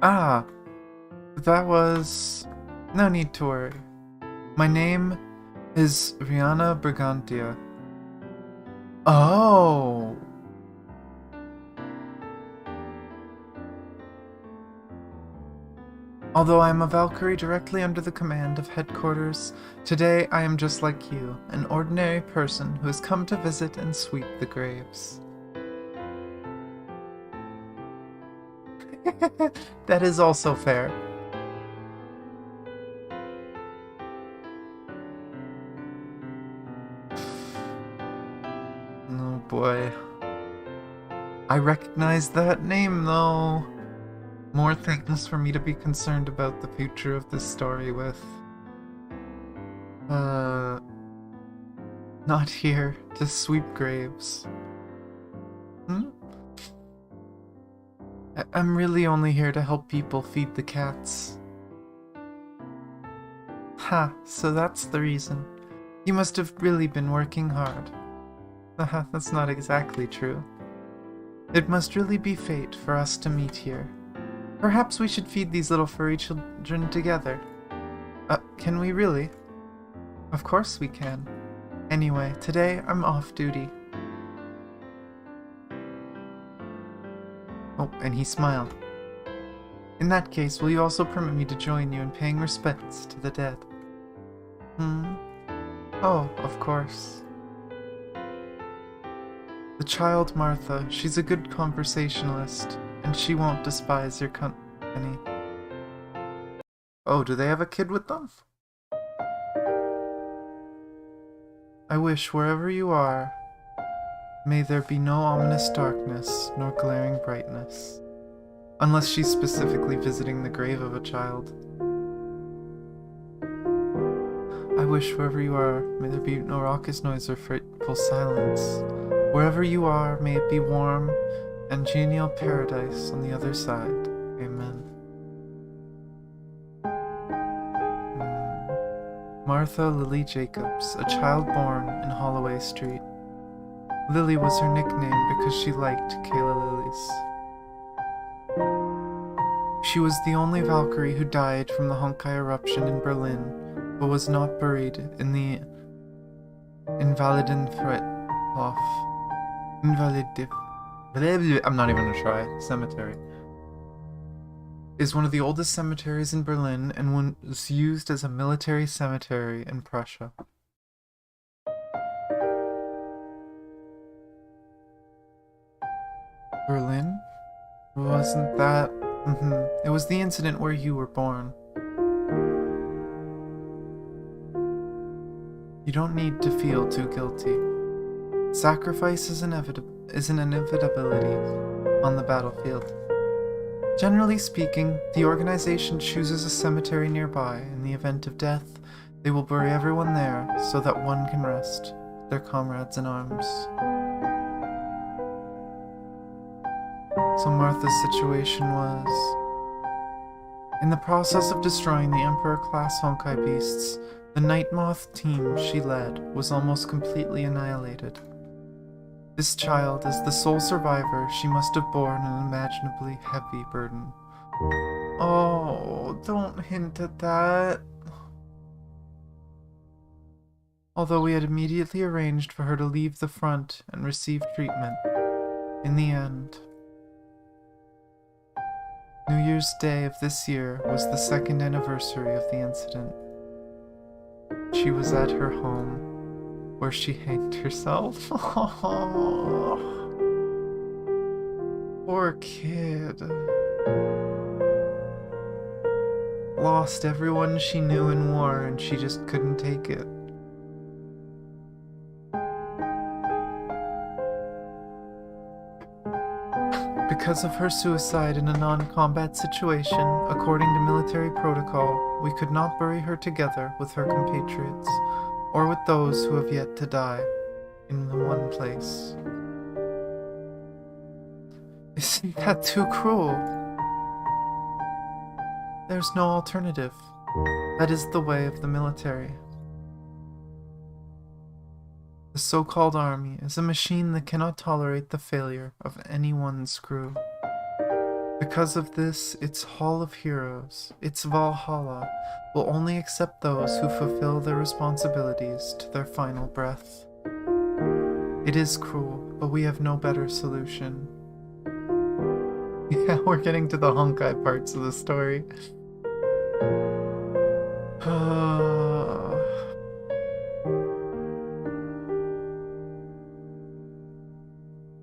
That was... No need to worry. My name is Rihanna Brigantia. Oh! Although I am a Valkyrie directly under the command of headquarters, today I am just like you, an ordinary person who has come to visit and sweep the graves. That is also fair. boy. I recognize that name, though. More things for me to be concerned about the future of this story with. Not here to sweep graves. I'm really only here to help people feed the cats. Ha, so that's the reason. You must have really been working hard. Haha, that's not exactly true. It must really be fate for us to meet here. Perhaps we should feed these little furry children together. Can we really? Of course we can. Anyway, today I'm off duty. Oh, and he smiled. In that case, will you also permit me to join you in paying respects to the dead? Oh, of course. The child Martha, she's a good conversationalist, and she won't despise your company. Oh, do they have a kid with them? I wish wherever you are, may there be no ominous darkness, nor glaring brightness. Unless she's specifically visiting the grave of a child. I wish wherever you are, may there be no raucous noise or frightful silence. Wherever you are, may it be warm and genial paradise on the other side. Amen. Martha Lily Jacobs, a child born in Holloway Street. Lily was her nickname because she liked Kayla Lilies. She was the only Valkyrie who died from the Honkai eruption in Berlin, but was not buried in the I'm not even gonna try. Cemetery. Is one of the oldest cemeteries in Berlin and was used as a military cemetery in Prussia. Berlin? Wasn't that... It was the incident where you were born. You don't need to feel too guilty. Sacrifice is an inevitability on the battlefield. Generally speaking, the organization chooses a cemetery nearby. In the event of death, they will bury everyone there so that one can rest with their comrades in arms. So Martha's situation was... In the process of destroying the Emperor-class Honkai beasts, the Night Moth team she led was almost completely annihilated. This child, as the sole survivor, she must have borne an unimaginably heavy burden. Oh, don't hint at that. Although we had immediately arranged for her to leave the front and receive treatment, in the end... New Year's Day of this year was the 2nd anniversary of the incident. She was at her home, where she hanged herself. Poor kid. Lost everyone she knew in war, and she just couldn't take it. Because of her suicide in a non-combat situation, according to military protocol, we could not bury her together with her compatriots, or with those who have yet to die, in the one place. Isn't that too cruel? There's no alternative. That is the way of the military. The so-called army is a machine that cannot tolerate the failure of any one's crew. Because of this, its Hall of Heroes, its Valhalla, will only accept those who fulfill their responsibilities to their final breath. It is cruel, but we have no better solution. Yeah, we're getting to the Honkai parts of the story.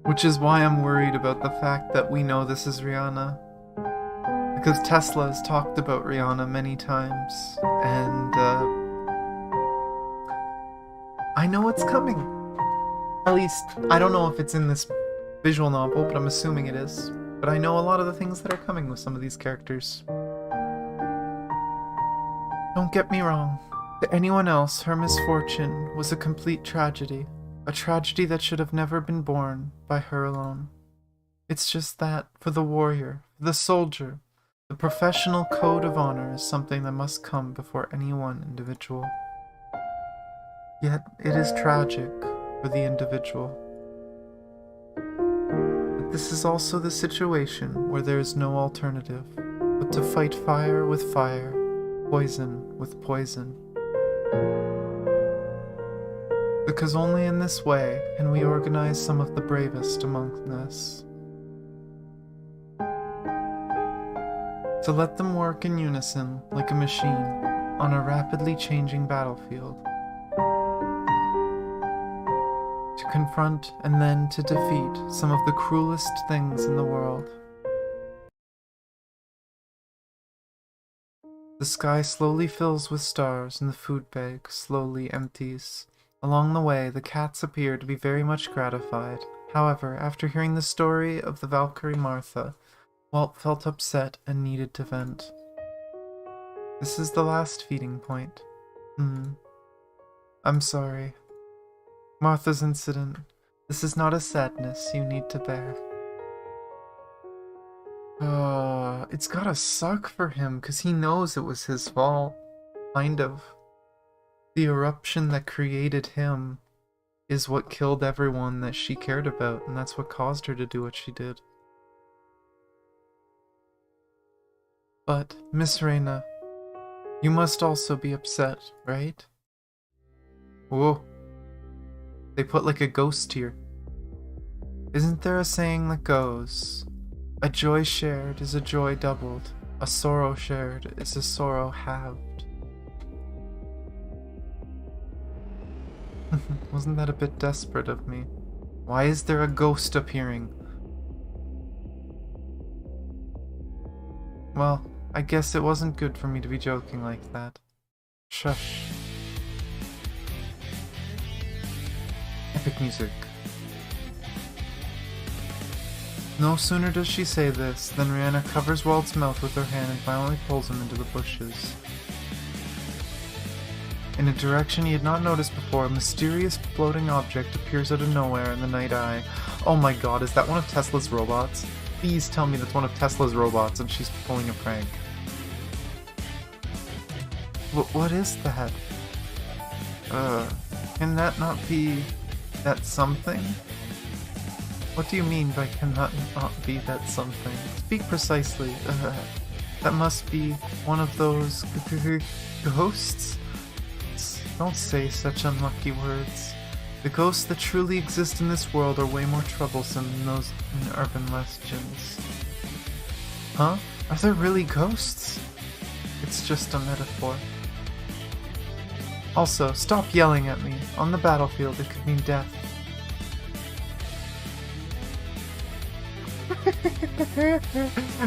Which is why I'm worried about the fact that we know this is Rihanna. Because Tesla has talked about Rihanna many times, and I know what's coming. At least, I don't know if it's in this visual novel, but I'm assuming it is. But I know a lot of the things that are coming with some of these characters. Don't get me wrong. To anyone else, her misfortune was a complete tragedy. A tragedy that should have never been borne by her alone. It's just that, for the warrior, the soldier, the professional code of honor is something that must come before any one individual. Yet, it is tragic for the individual. But this is also the situation where there is no alternative, but to fight fire with fire, poison with poison. Because only in this way can we organize some of the bravest among us. To let them work in unison like a machine on a rapidly changing battlefield. To confront and then to defeat some of the cruelest things in the world. The sky slowly fills with stars and the food bag slowly empties. Along the way, the cats appear to be very much gratified. However, after hearing the story of the Valkyrie Martha, Walt felt upset and needed to vent. This is the last feeding point. I'm sorry. Martha's incident. This is not a sadness you need to bear. It's gotta suck for him, because he knows it was his fault. Kind of. The eruption that created him is what killed everyone that she cared about, and that's what caused her to do what she did. But, Miss Reina, you must also be upset, right? Whoa. They put like a ghost here. Isn't there a saying that goes, a joy shared is a joy doubled, a sorrow shared is a sorrow halved? Wasn't that a bit desperate of me? Why is there a ghost appearing? Well, I guess it wasn't good for me to be joking like that. Shush. Epic music. No sooner does she say this than Rihanna covers Walt's mouth with her hand and violently pulls him into the bushes. In a direction he had not noticed before, a mysterious floating object appears out of nowhere in the night eye. Oh my god, is that one of Tesla's robots? Please tell me that's one of Tesla's robots and she's pulling a prank. What is that? Can that not be that something? What do you mean by cannot not be that something? Speak precisely. That must be one of those ghosts? Don't say such unlucky words. The ghosts that truly exist in this world are way more troublesome than those in urban legends. Huh? Are there really ghosts? It's just a metaphor. Also, stop yelling at me. On the battlefield, it could mean death.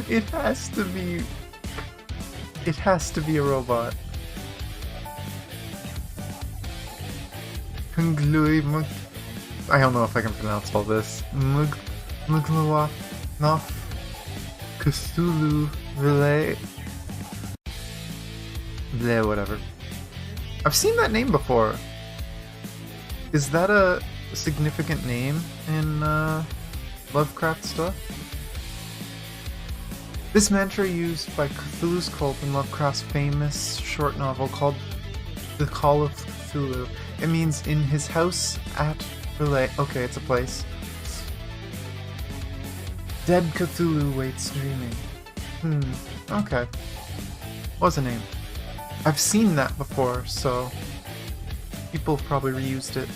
It has to be... It has to be a robot. I don't know if I can pronounce all this. Mangosteen Cthulhu Relay. Bleh, whatever. I've seen that name before. Is that a significant name in Lovecraft stuff? This mantra used by Cthulhu's cult in Lovecraft's famous short novel called The Call of Cthulhu. It means in his house at Relay. Okay, it's a place. Dead Cthulhu waits dreaming. Okay. Was a name. I've seen that before, so people have probably reused it.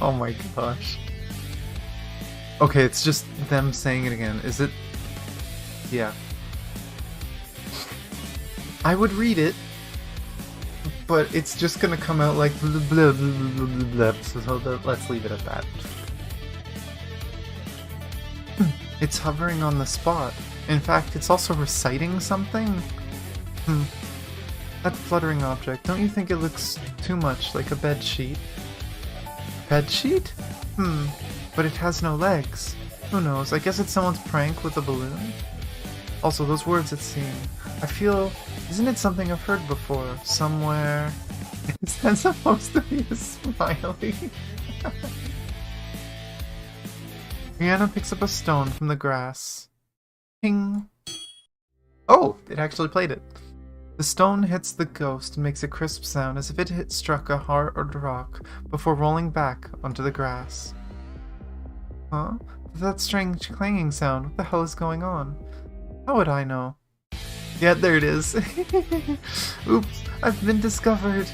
Oh my gosh. Okay, it's just them saying it again. Is it? Yeah. I would read it, but it's just gonna come out like blah blah blah blah blah blah, so let's leave it at that. It's hovering on the spot, In fact, it's also reciting something? That fluttering object, don't you think it looks too much like a bed sheet? Bed sheet? But it has no legs. Who knows, I guess it's someone's prank with a balloon? Also, those words it's seeing. I feel... Isn't it something I've heard before? Somewhere... Is that supposed to be a smiley? Rihanna picks up a stone from the grass. Ping! Oh! It actually played it. The stone hits the ghost and makes a crisp sound as if it had struck a hard rock before rolling back onto the grass. Huh? That strange clanging sound. What the hell is going on? How would I know? Yeah, there it is. Oops, I've been discovered.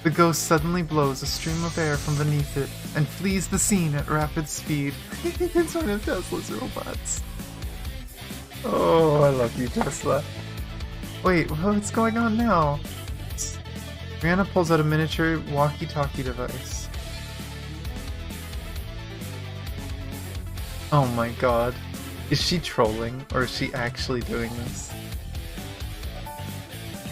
The ghost suddenly blows a stream of air from beneath it and flees the scene at rapid speed. It's one of Tesla's robots. Oh, I love you, Tesla. Wait, what's going on now? Rihanna pulls out a miniature walkie-talkie device. Oh my god. Is she trolling, or is she actually doing this?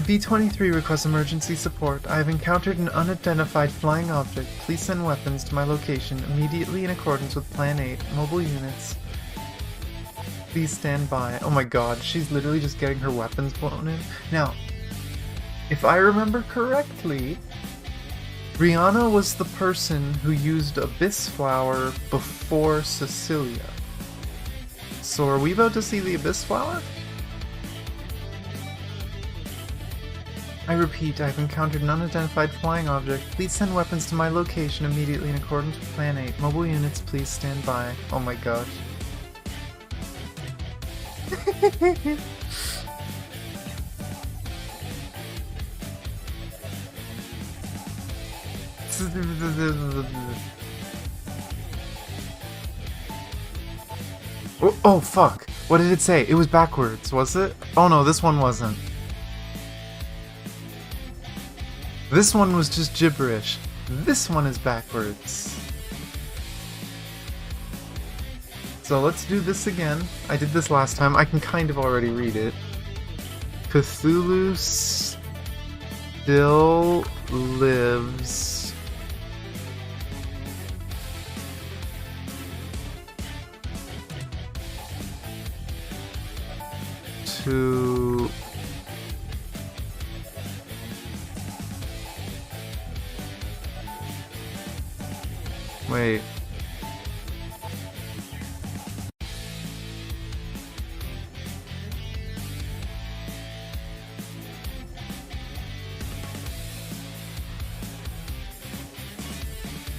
B-23 requests emergency support. I have encountered an unidentified flying object. Please send weapons to my location immediately in accordance with Plan 8. Mobile units. Please stand by. Oh my god, she's literally just getting her weapons blown in. Now, if I remember correctly, Rihanna was the person who used Abyss Flower before Cecilia. So are we about to see the Abyss Flower? I repeat, I have encountered an unidentified flying object. Please send weapons to my location immediately in accordance with Plan 8. Mobile units, please stand by. Oh my gosh. Oh fuck! What did it say? It was backwards, was it? Oh no, this one wasn't. This one was just gibberish. This one is backwards. So let's do this again. I did this last time. I can kind of already read it. Cthulhu still lives. To... Wait.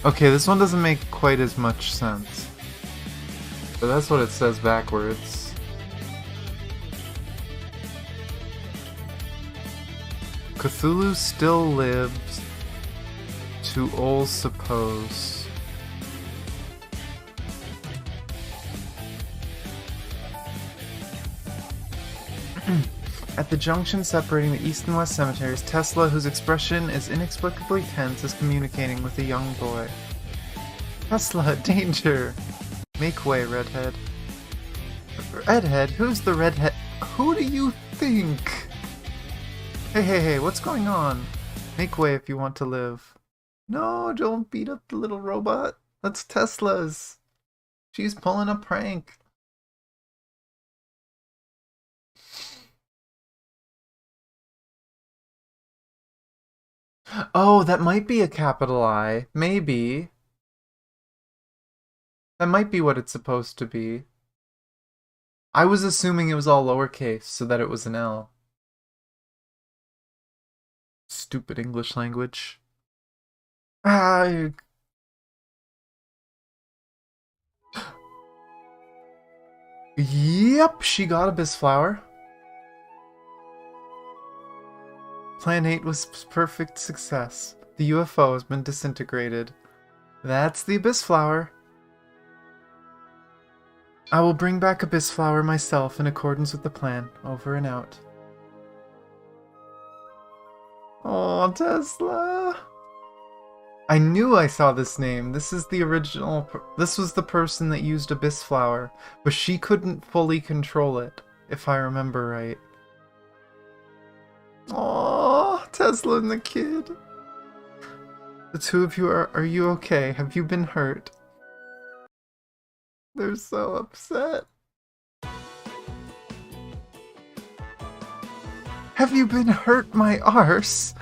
Okay, this one doesn't make quite as much sense. But that's what it says backwards. Cthulhu still lives, to all suppose. At the junction separating the east and west cemeteries, Tesla, whose expression is inexplicably tense, is communicating with a young boy. Tesla, danger! Make way, redhead. Redhead? Who's the redhead? Who do you think? Hey, what's going on? Make way if you want to live. No, don't beat up the little robot. That's Tesla's. She's pulling a prank. Oh, that might be a capital I. Maybe. That might be what it's supposed to be. I was assuming it was all lowercase, so that it was an L. Stupid English language. Ah. Yep, she got Abyss Flower. Plan 8 was perfect success. The UFO has been disintegrated. That's the Abyss Flower. I will bring back Abyss Flower myself in accordance with the plan. Over and out. Oh, Tesla! I knew I saw this name. This is the original... This was the person that used Abyss Flower, but she couldn't fully control it. if I remember right. Aww, Tesla and the kid. The two of you, are you okay? Have you been hurt? They're so upset. Have you been hurt, my arse?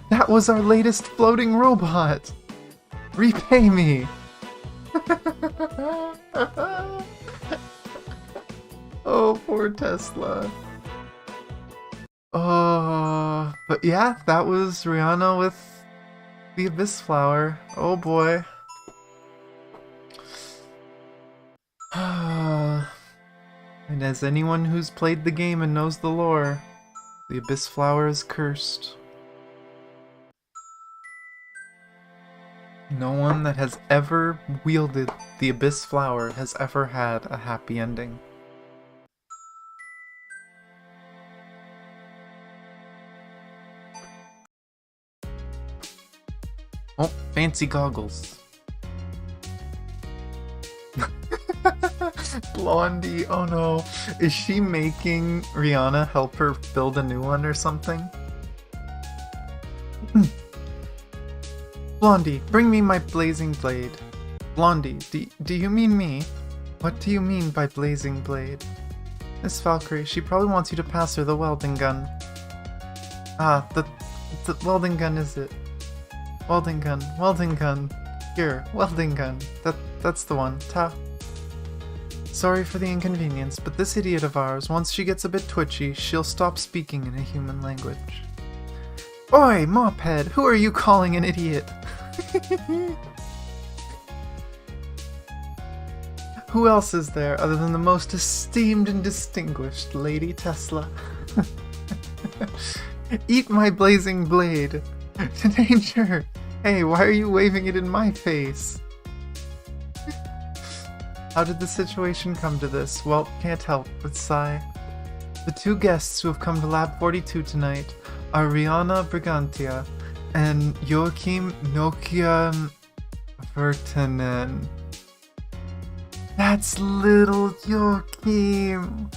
That was our latest floating robot. Repay me. Oh, poor Tesla. Oh, but yeah, that was Rihanna with the Abyss Flower. Oh boy. And as anyone who's played the game and knows the lore, the Abyss Flower is cursed. No one that has ever wielded the Abyss Flower has ever had a happy ending. Oh, fancy goggles. Blondie, oh no. Is she making Rihanna help her build a new one or something? Blondie, bring me my blazing blade. Blondie, do you mean me? What do you mean by blazing blade? Miss Valkyrie, she probably wants you to pass her the welding gun. Ah, the welding gun is it? Welding gun, welding gun. Here, welding gun. That's the one. Sorry for the inconvenience, but this idiot of ours, once she gets a bit twitchy, she'll stop speaking in a human language. Oi, mophead, who are you calling an idiot? Who else is there other than the most esteemed and distinguished Lady Tesla? Eat my blazing blade. Danger! Hey, why are you waving it in my face? How did the situation come to this? Well, can't help but sigh. The two guests who have come to Lab 42 tonight are Rihanna Brigantia and Joachim Nokia Vertanen. That's little Joachim!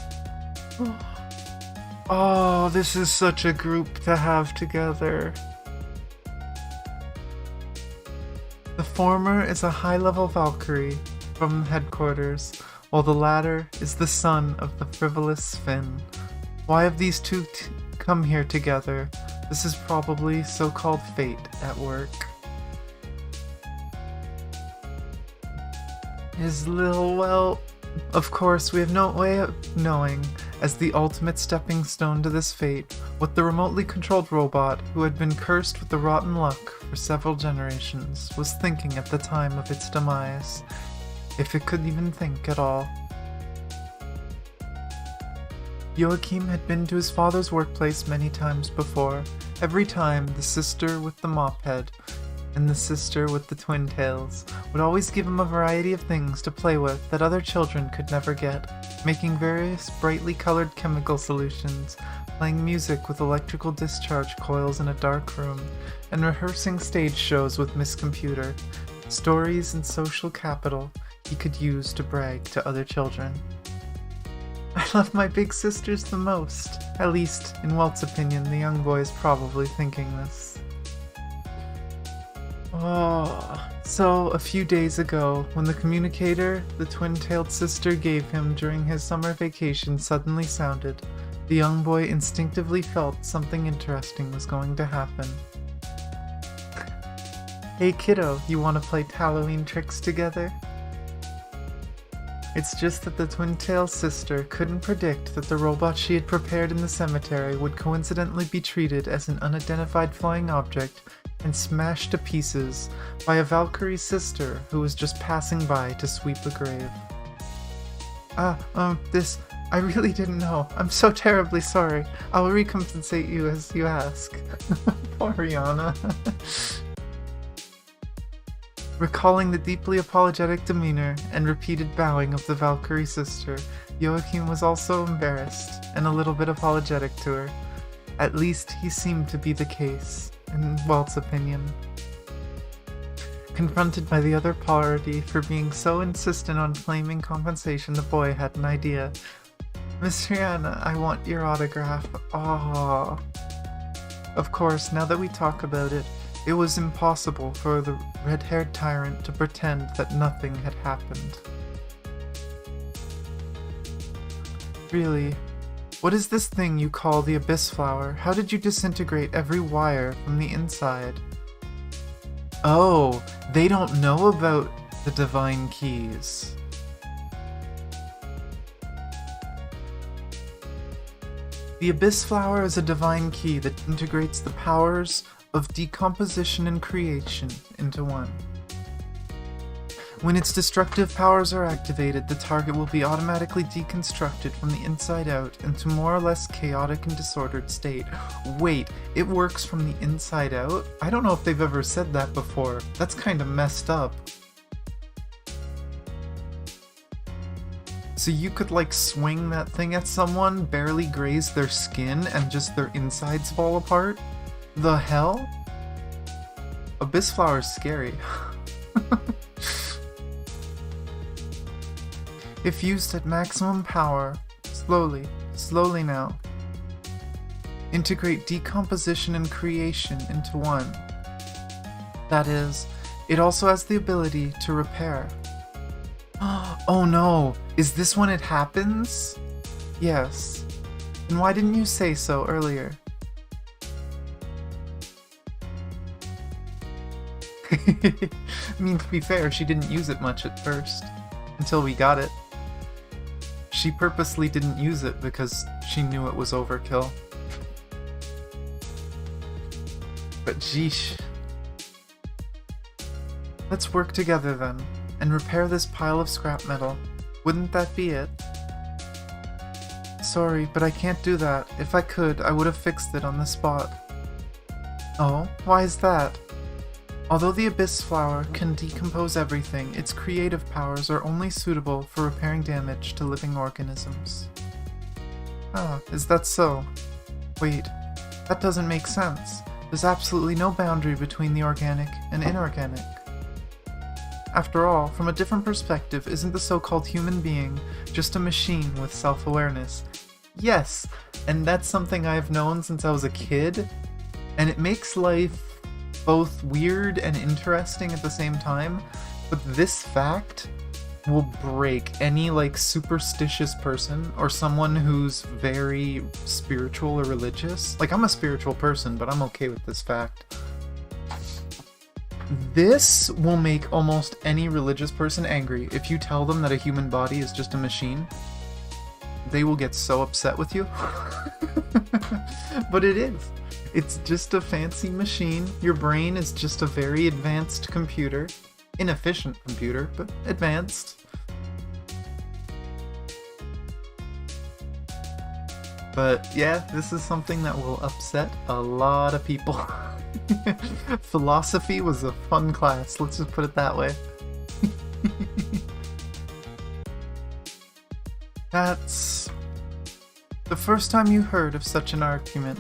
Oh, this is such a group to have together. The former is a high-level Valkyrie from headquarters, while the latter is the son of the frivolous Finn. Why have these two come here together? This is probably so-called fate at work. His little whelp. Of course, we have no way of knowing, as the ultimate stepping stone to this fate, what the remotely controlled robot, who had been cursed with the rotten luck for several generations, was thinking at the time of its demise, if it could even think at all. Joachim had been to his father's workplace many times before. Every time, the sister with the mop head and the sister with the twin tails would always give him a variety of things to play with that other children could never get, making various brightly colored chemical solutions, playing music with electrical discharge coils in a dark room, and rehearsing stage shows with Miss Computer, stories and social capital he could use to brag to other children. I love my big sisters the most. At least, in Welt's opinion, the young boy is probably thinking this. Oh, so a few days ago, when the communicator the twin-tailed sister gave him during his summer vacation suddenly sounded, the young boy instinctively felt something interesting was going to happen. Hey kiddo, you want to play Halloween tricks together? It's just that the twin-tailed sister couldn't predict that the robot she had prepared in the cemetery would coincidentally be treated as an unidentified flying object and smashed to pieces by a Valkyrie sister who was just passing by to sweep a grave. I really didn't know. I'm so terribly sorry. I will recompensate you as you ask. Poor Rihanna. Recalling the deeply apologetic demeanor and repeated bowing of the Valkyrie sister, Joachim was also embarrassed and a little bit apologetic to her. At least he seemed to be the case, in Welt's opinion. Confronted by the other party for being so insistent on claiming compensation, the boy had an idea. Miss Rihanna, I want your autograph. Oh. Of course, now that we talk about it, it was impossible for the red-haired tyrant to pretend that nothing had happened. Really? What is this thing you call the Abyss Flower? How did you disintegrate every wire from the inside? Oh, they don't know about the Divine Keys. The Abyss Flower is a divine key that integrates the powers of decomposition and creation into one. When its destructive powers are activated, the target will be automatically deconstructed from the inside out into more or less chaotic and disordered state. Wait, it works from the inside out? I don't know if they've ever said that before. That's kinda messed up. So you could like swing that thing at someone, barely graze their skin, and just their insides fall apart? The hell? Abyss Flower's scary. If used at maximum power, slowly now. Integrate decomposition and creation into one. That is, it also has the ability to repair. Oh no, is this when it happens? Yes. And why didn't you say so earlier? I mean, to be fair, she didn't use it much at first, until we got it. She purposely didn't use it because she knew it was overkill. But sheesh. Let's work together then, and repair this pile of scrap metal. Wouldn't that be it? Sorry, but I can't do that. If I could, I would have fixed it on the spot. Oh, why is that? Although the Abyss Flower can decompose everything, its creative powers are only suitable for repairing damage to living organisms. Ah, is that so? Wait, that doesn't make sense. There's absolutely no boundary between the organic and inorganic. After all, from a different perspective, isn't the so-called human being just a machine with self-awareness? Yes, and that's something I've known since I was a kid, and it makes life both weird and interesting at the same time, but this fact will break any like superstitious person or someone who's very spiritual or religious. Like, I'm a spiritual person, but I'm okay with this fact. This will make almost any religious person angry if you tell them that a human body is just a machine. They will get so upset with you. But it is. It's just a fancy machine. Your brain is just a very advanced computer. Inefficient computer, but advanced. But yeah, this is something that will upset a lot of people. Philosophy was a fun class, let's just put it that way. That's the first time you heard of such an argument.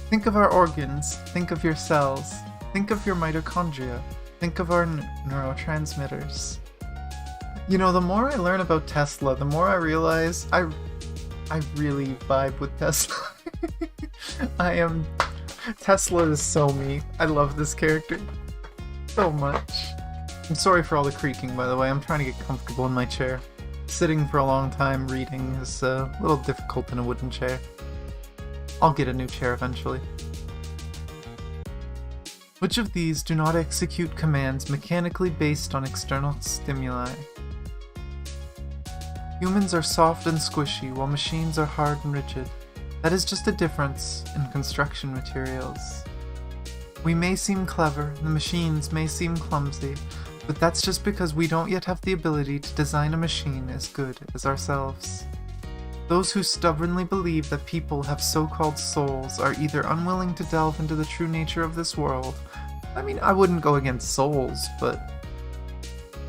Think of our organs, think of your cells, think of your mitochondria, think of our neurotransmitters. You know, the more I learn about Tesla, the more I realize I really vibe with Tesla. Tesla is so me. I love this character so much. I'm sorry for all the creaking, by the way. I'm trying to get comfortable in my chair. Sitting for a long time reading is a little difficult in a wooden chair. I'll get a new chair eventually. Which of these do not execute commands mechanically based on external stimuli? Humans are soft and squishy, while machines are hard and rigid. That is just a difference in construction materials. We may seem clever, the machines may seem clumsy, but that's just because we don't yet have the ability to design a machine as good as ourselves. Those who stubbornly believe that people have so-called souls are either unwilling to delve into the true nature of this world. I mean, I wouldn't go against souls, but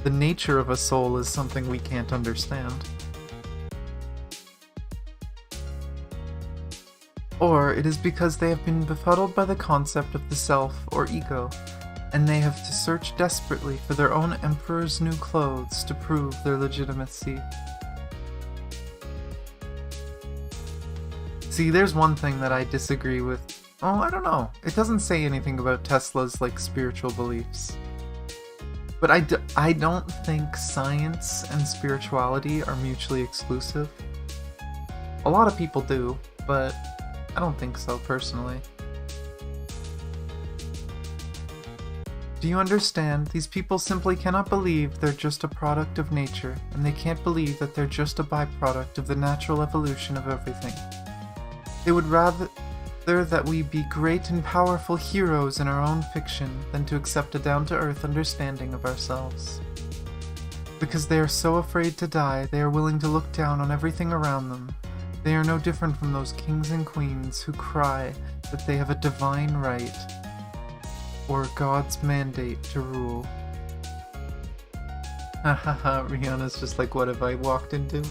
the nature of a soul is something we can't understand. Or it is because they have been befuddled by the concept of the self or ego, and they have to search desperately for their own emperor's new clothes to prove their legitimacy. See, there's one thing that I disagree with. Oh, I don't know. It doesn't say anything about Tesla's, like, spiritual beliefs. But I don't think science and spirituality are mutually exclusive. A lot of people do, but I don't think so, personally. Do you understand? These people simply cannot believe they're just a product of nature, and they can't believe that they're just a byproduct of the natural evolution of everything. They would rather that we be great and powerful heroes in our own fiction than to accept a down-to-earth understanding of ourselves. Because they are so afraid to die, they are willing to look down on everything around them. They are no different from those kings and queens who cry that they have a divine right or God's mandate to rule. Hahaha, Rihanna's just like, what have I walked into?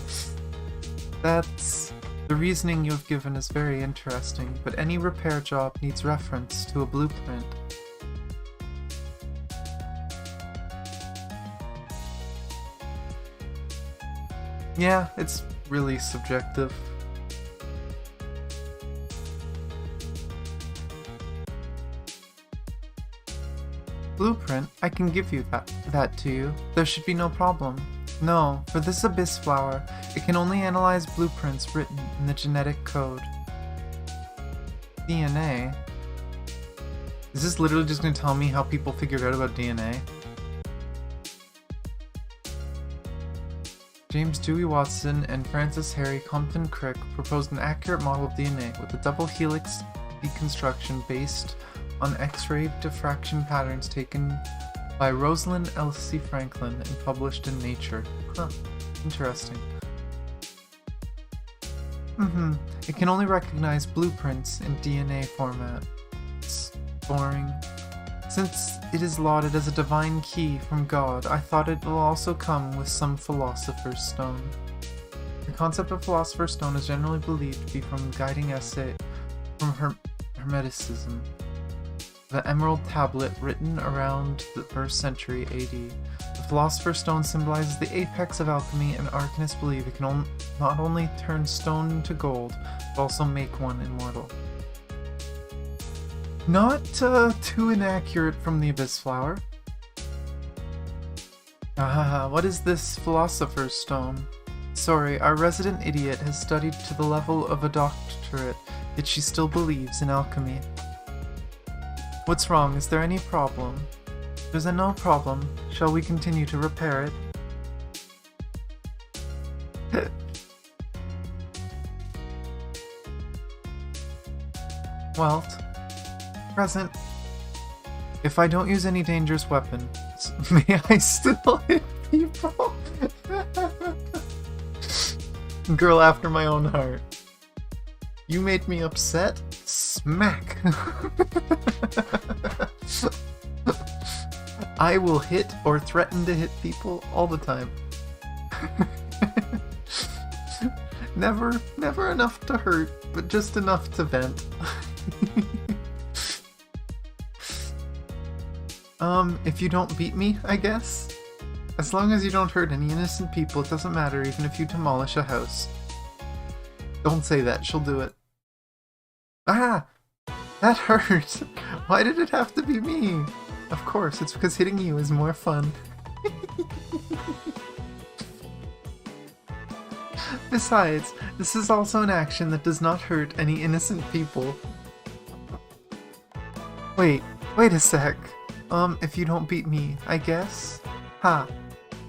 The reasoning you have given is very interesting, but any repair job needs reference to a blueprint. Yeah, it's really subjective. Blueprint? I can give you that to you. There should be no problem. No, for this abyss flower, it can only analyze blueprints written in the genetic code. DNA? Is this literally just going to tell me how people figured out about DNA? James Dewey Watson and Francis Harry Compton Crick proposed an accurate model of DNA with a double helix deconstruction based on X-ray diffraction patterns taken by Rosalind Elsie Franklin and published in Nature. Huh, interesting. It can only recognize blueprints in DNA format. It's boring. Since it is lauded as a divine key from God, I thought it will also come with some Philosopher's Stone. The concept of Philosopher's Stone is generally believed to be from the guiding essay from Hermeticism, the Emerald Tablet written around the 1st century AD. The Philosopher's Stone symbolizes the apex of alchemy, and arcanists believe it can not only turn stone into gold, but also make one immortal. Not too inaccurate from the Abyss Flower. What is this Philosopher's Stone? Sorry, our resident idiot has studied to the level of a doctorate, yet she still believes in alchemy. What's wrong? Is there any problem? There's no problem. Shall we continue to repair it? Welt. Present. If I don't use any dangerous weapons, may I still hit people? Girl after my own heart. You made me upset? Smack! I will hit or threaten to hit people all the time. Never enough to hurt, but just enough to vent. If you don't beat me, I guess? As long as you don't hurt any innocent people, it doesn't matter even if you demolish a house. Don't say that, she'll do it. Ah! That hurt! Why did it have to be me? Of course, it's because hitting you is more fun. Besides, this is also an action that does not hurt any innocent people. Wait a sec. If you don't beat me, I guess? Ha!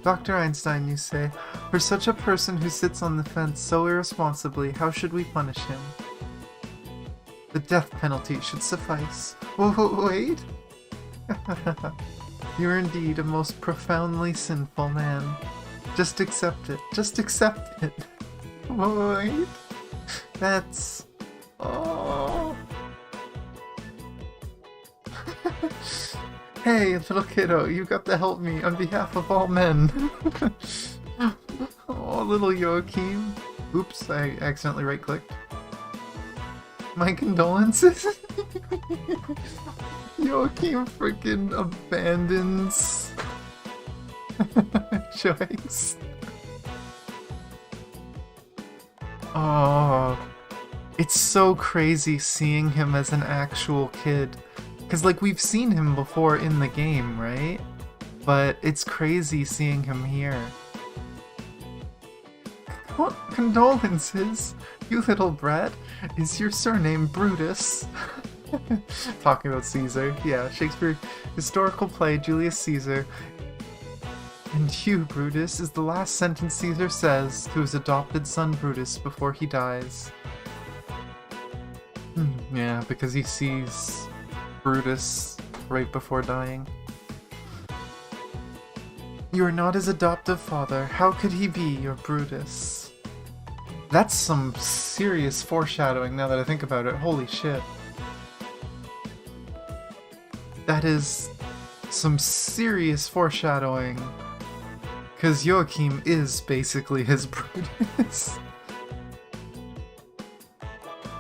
Dr. Einstein, you say, for such a person who sits on the fence so irresponsibly, how should we punish him? The death penalty should suffice. Wait? You're indeed a most profoundly sinful man. Just accept it. Just accept it. Wait. That's... Oh... Hey, little kiddo, you got to help me on behalf of all men. Oh, little Joachim. Oops, I accidentally right-clicked. My condolences. Joachim freaking abandons Joyce. Oh. It's so crazy seeing him as an actual kid. Because, like, we've seen him before in the game, right? But it's crazy seeing him here. What? Condolences, you little brat. Is your surname Brutus? Talking about Caesar. Yeah, Shakespeare historical play Julius Caesar. And you, Brutus, is the last sentence Caesar says to his adopted son Brutus before he dies. Yeah, because he sees Brutus right before dying. You are not his adoptive father. How could he be your Brutus? That's some serious foreshadowing now that I think about it. Holy shit. That is some serious foreshadowing. Because Joachim is basically his Brutus.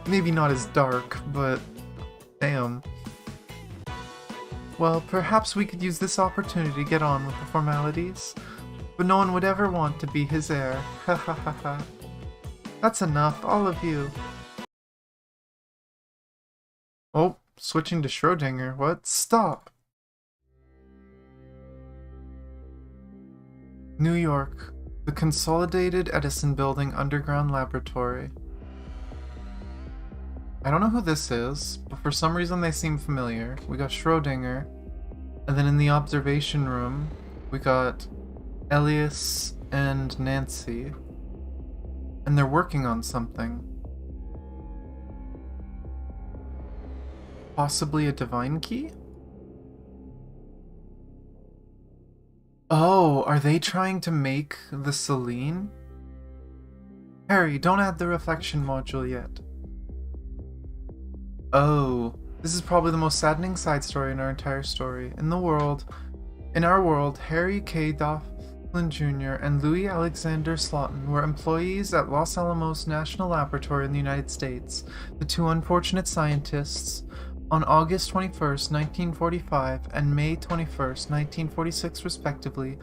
Maybe not as dark, but damn. Well, perhaps we could use this opportunity to get on with the formalities. But no one would ever want to be his heir. Ha ha ha ha. That's enough, all of you. Oh, switching to Schrödinger. What? Stop! New York. The Consolidated Edison Building Underground Laboratory. I don't know who this is, but for some reason they seem familiar. We got Schrödinger, and then in the observation room, we got Elias and Nancy, and they're working on something. Possibly a divine key? Oh, are they trying to make the Selene? Harry, don't add the reflection module yet. Oh, this is probably the most saddening side story in our entire story. In our world, Harry K. Doughlin Jr. and Louis Alexander Slotin were employees at Los Alamos National Laboratory in the United States. The two unfortunate scientists, on August 21st, 1945 and May 21st, 1946 respectively,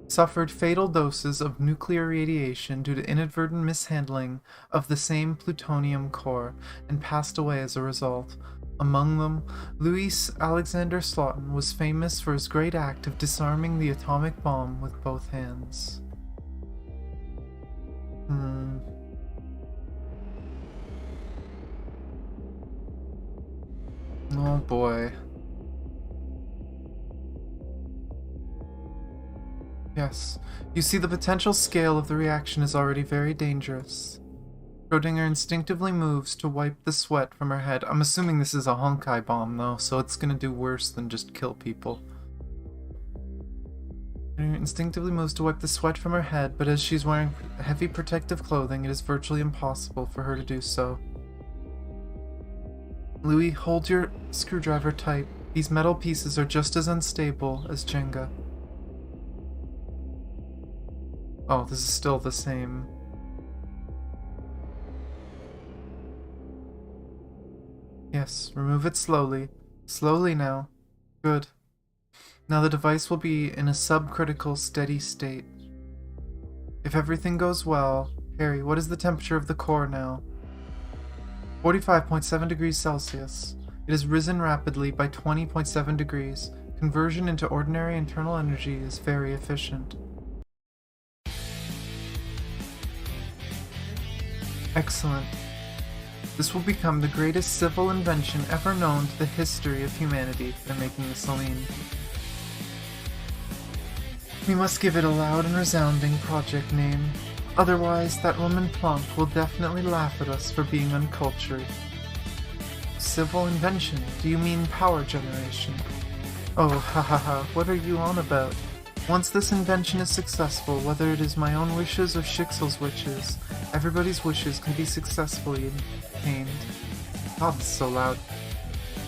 suffered fatal doses of nuclear radiation due to inadvertent mishandling of the same plutonium core and passed away as a result. Among them, Louis Alexander Slotin was famous for his great act of disarming the atomic bomb with both hands. Oh boy. Yes, you see, the potential scale of the reaction is already very dangerous. Schrödinger instinctively moves to wipe the sweat from her head. I'm assuming this is a Honkai bomb, though, so it's gonna do worse than just kill people. Schrödinger instinctively moves to wipe the sweat from her head, but as she's wearing heavy protective clothing, it is virtually impossible for her to do so. Louis, hold your screwdriver tight. These metal pieces are just as unstable as Jenga. Oh, this is still the same. Yes, remove it slowly. Slowly now. Good. Now the device will be in a subcritical steady state. If everything goes well, Harry, what is the temperature of the core now? 45.7 degrees Celsius. It has risen rapidly by 20.7 degrees. Conversion into ordinary internal energy is very efficient. Excellent. This will become the greatest civil invention ever known to the history of humanity. They're making the Selene. We must give it a loud and resounding project name. Otherwise, that woman Plunk will definitely laugh at us for being uncultured. Civil invention? Do you mean power generation? Oh, ha ha ha, what are you on about? Once this invention is successful, whether it is my own wishes or Schicksal's wishes, everybody's wishes can be successfully attained. God, this is so loud.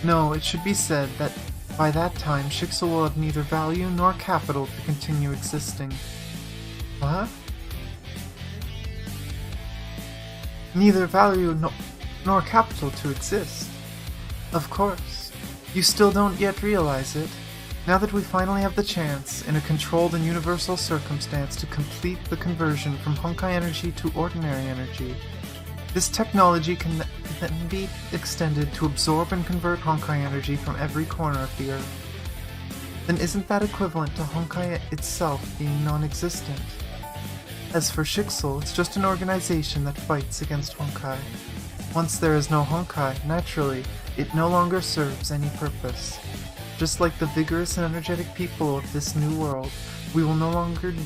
No, it should be said that by that time, Schicksal will have neither value nor capital to continue existing. What? Neither value nor capital to exist. Of course. You still don't yet realize it. Now that we finally have the chance, in a controlled and universal circumstance, to complete the conversion from Honkai energy to ordinary energy, this technology could that can be extended to absorb and convert Honkai energy from every corner of the Earth, then isn't that equivalent to Honkai itself being non-existent? As for Shixel, it's just an organization that fights against Honkai. Once there is no Honkai, naturally, it no longer serves any purpose. Just like the vigorous and energetic people of this new world, we will no longer need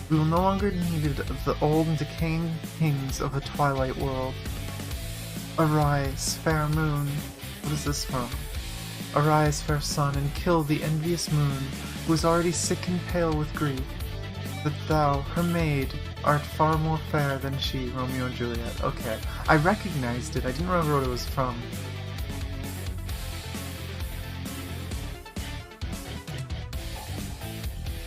the old and decaying kings of a twilight world. Arise, fair moon. What is this from? Arise, fair sun, and kill the envious moon, who is already sick and pale with grief, that thou, her maid, art far more fair than she. Romeo and Juliet. Okay. I recognized it. I didn't remember what it was from.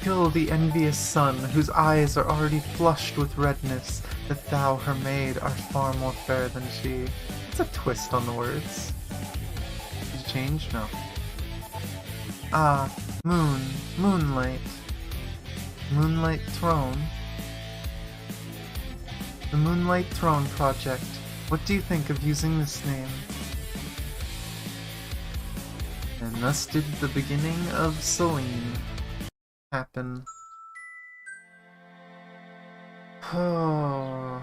Kill the envious sun, whose eyes are already flushed with redness, that thou, her maid, art far more fair than she. It's a twist on the words. Did it change? No. Ah, moon, moonlight. Moonlight Throne. The Moonlight Throne Project. What do you think of using this name? And thus did the beginning of Selene happen. Oh.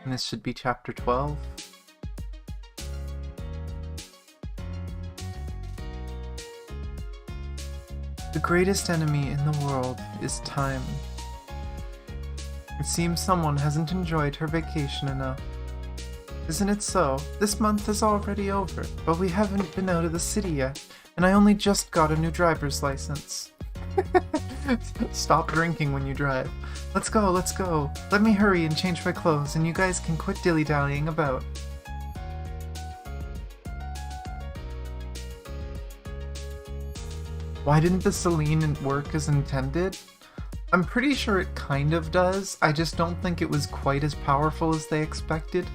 And this should be chapter 12. The greatest enemy in the world is time. It seems someone hasn't enjoyed her vacation enough. Isn't it so? This month is already over, but we haven't been out of the city yet, and I only just got a new driver's license. Stop drinking when you drive. Let's go, let's go. Let me hurry and change my clothes, and you guys can quit dilly-dallying about. Why didn't the Selene work as intended? I'm pretty sure it kind of does, I just don't think it was quite as powerful as they expected,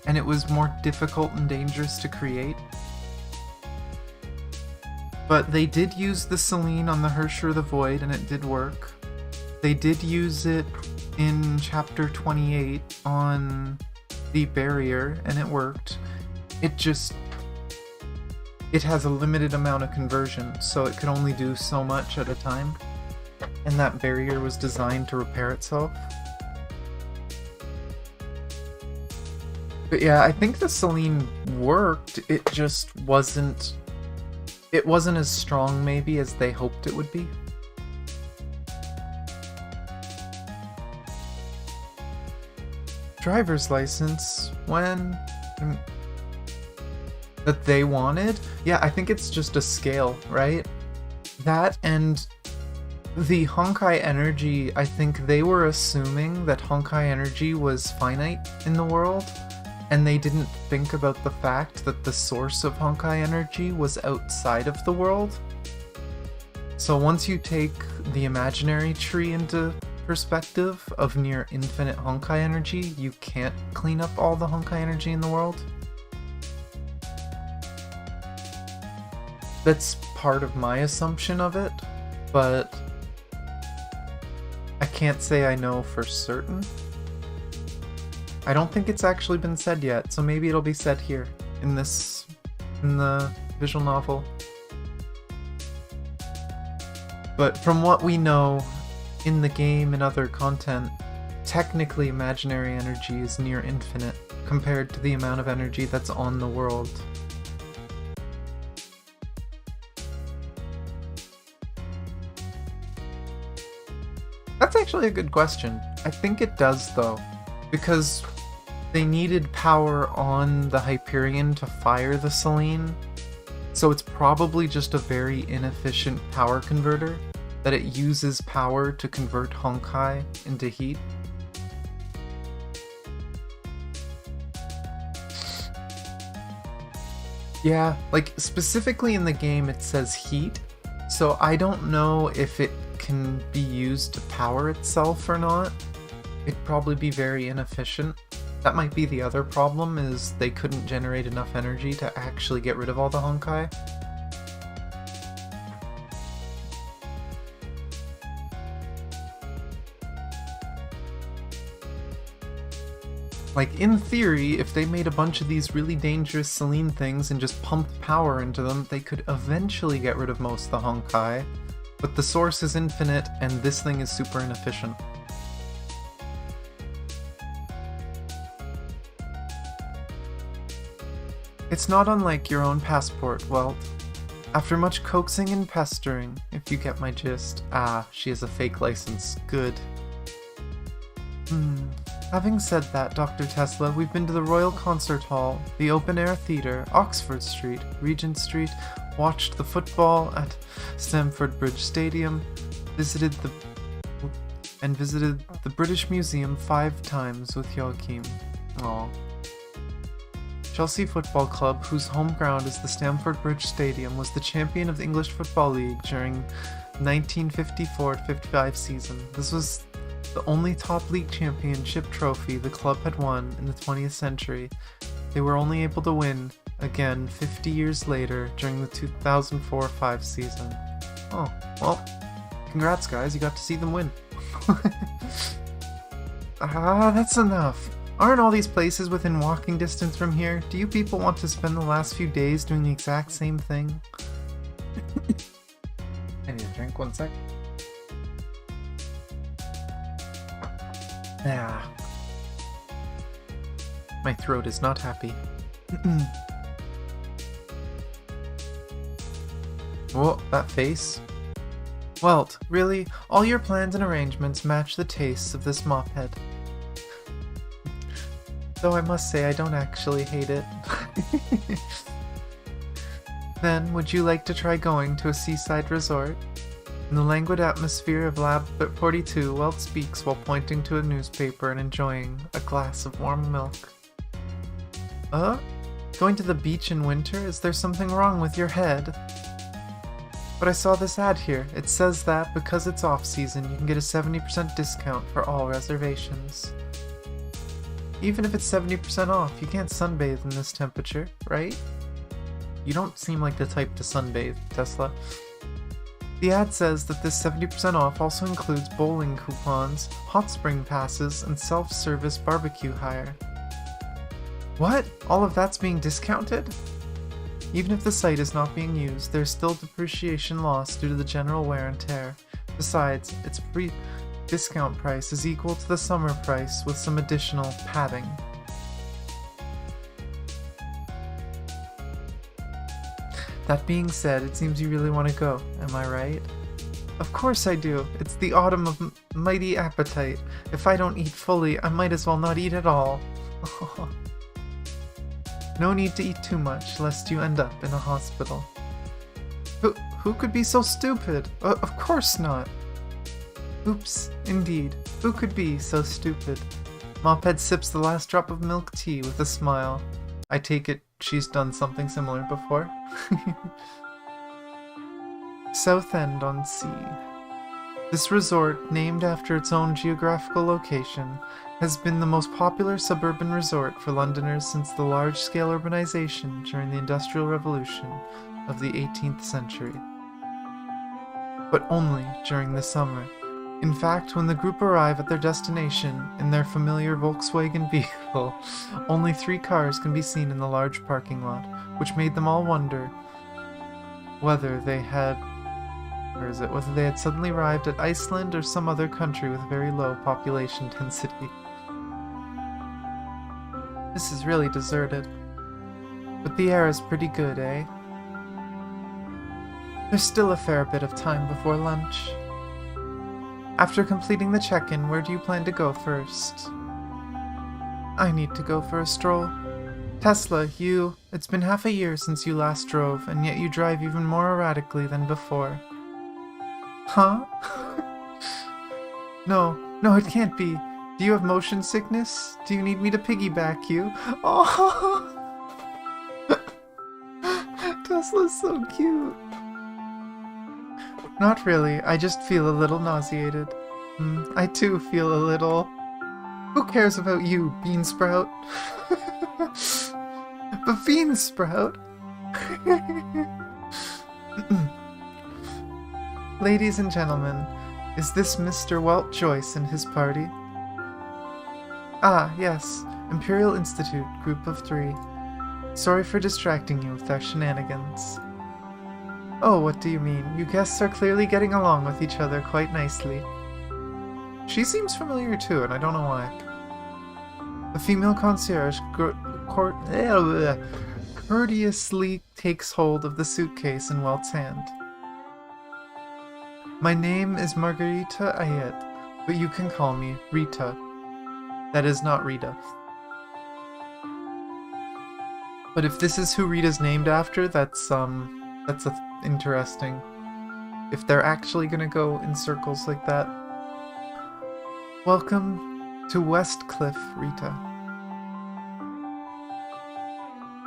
and it was more difficult and dangerous to create. But they did use the Selene on the Hersher of the Void, and it did work. They did use it in chapter 28 on the barrier, and it worked. It has a limited amount of conversion, so it could only do so much at a time. And that barrier was designed to repair itself. But yeah, I think the Selene worked, it just wasn't... It wasn't as strong, maybe, as they hoped it would be. Driver's license, when... that they wanted? Yeah, I think it's just a scale, right? That and the Honkai energy, I think they were assuming that Honkai energy was finite in the world, and they didn't think about the fact that the source of Honkai energy was outside of the world. So once you take the imaginary tree into perspective of near infinite Honkai energy, you can't clean up all the Honkai energy in the world. That's part of my assumption of it, but I can't say I know for certain. I don't think it's actually been said yet, so maybe it'll be said here, in the visual novel. But from what we know in the game and other content, technically imaginary energy is near infinite compared to the amount of energy that's on the world. That's actually a good question. I think it does, though, because they needed power on the Hyperion to fire the Selene, so it's probably just a very inefficient power converter, that it uses power to convert Honkai into heat. Yeah, like, specifically in the game it says heat, so I don't know if it can be used to power itself or not. It'd probably be very inefficient. That might be the other problem, is they couldn't generate enough energy to actually get rid of all the Honkai. Like, in theory, if they made a bunch of these really dangerous Selene things and just pumped power into them, they could eventually get rid of most of the Honkai. But the source is infinite, and this thing is super inefficient. It's not unlike your own passport, Welt. After much coaxing and pestering, if you get my gist. Ah, she has a fake license. Good. Having said that, Dr. Tesla, we've been to the Royal Concert Hall, the Open Air Theatre, Oxford Street, Regent Street, watched the football at Stamford Bridge Stadium, visited the British Museum 5 times with Joachim. Aww. Chelsea Football Club, whose home ground is the Stamford Bridge Stadium, was the champion of the English Football League during 1954-55 season. This was the only top league championship trophy the club had won in the 20th century. They were only able to win again 50 years later during the 2004-05 season. Oh, well, congrats guys, you got to see them win. That's enough. Aren't all these places within walking distance from here? Do you people want to spend the last few days doing the exact same thing? I need a drink, one sec. Ah. My throat is not happy. Whoa, that face. Welt, really? All your plans and arrangements match the tastes of this mophead. Though I must say I don't actually hate it. Then, would you like to try going to a seaside resort? In the languid atmosphere of Lab 42, Welt speaks while pointing to a newspaper and enjoying a glass of warm milk. Going to the beach in winter? Is there something wrong with your head? But I saw this ad here. It says that, because it's off-season, you can get a 70% discount for all reservations. Even if it's 70% off, you can't sunbathe in this temperature, right? You don't seem like the type to sunbathe, Tesla. The ad says that this 70% off also includes bowling coupons, hot spring passes, and self-service barbecue hire. What? All of that's being discounted? Even if the site is not being used, there's still depreciation loss due to the general wear and tear. Besides, its discount price is equal to the summer price with some additional padding. That being said, it seems you really want to go, am I right? Of course I do. It's the autumn of mighty appetite. If I don't eat fully, I might as well not eat at all. No need to eat too much, lest you end up in a hospital. Who could be so stupid? Of course not. Oops, indeed. Who could be so stupid? Mophead sips the last drop of milk tea with a smile. I take it she's done something similar before. Southend-on-Sea. This resort, named after its own geographical location, has been the most popular suburban resort for Londoners since the large-scale urbanization during the Industrial Revolution of the 18th century. But only during the summer. In fact, when the group arrive at their destination in their familiar Volkswagen vehicle, only 3 cars can be seen in the large parking lot, which made them all wonder whether they had suddenly arrived at Iceland or some other country with very low population density. This is really deserted. But the air is pretty good, eh? There's still a fair bit of time before lunch. After completing the check-in, where do you plan to go first? I need to go for a stroll. Tesla, it's been half a year since you last drove, and yet you drive even more erratically than before. Huh? No, it can't be. Do you have motion sickness? Do you need me to piggyback you? Oh! Tesla's so cute. Not really, I just feel a little nauseated. I too feel a little... Who cares about you, Beansprout? But Beansprout? Ladies and gentlemen, is this Mr. Welt Joyce and his party? Ah, yes. Imperial Institute, Group of 3. Sorry for distracting you with our shenanigans. Oh, what do you mean? You guests are clearly getting along with each other quite nicely. She seems familiar too, and I don't know why. The female concierge courteously takes hold of the suitcase in Welt's hand. My name is Margarita Ayet, but you can call me Rita. That is not Rita. But if this is who Rita's named after, that's interesting. If they're actually gonna go in circles like that. Welcome to Westcliff, Rita.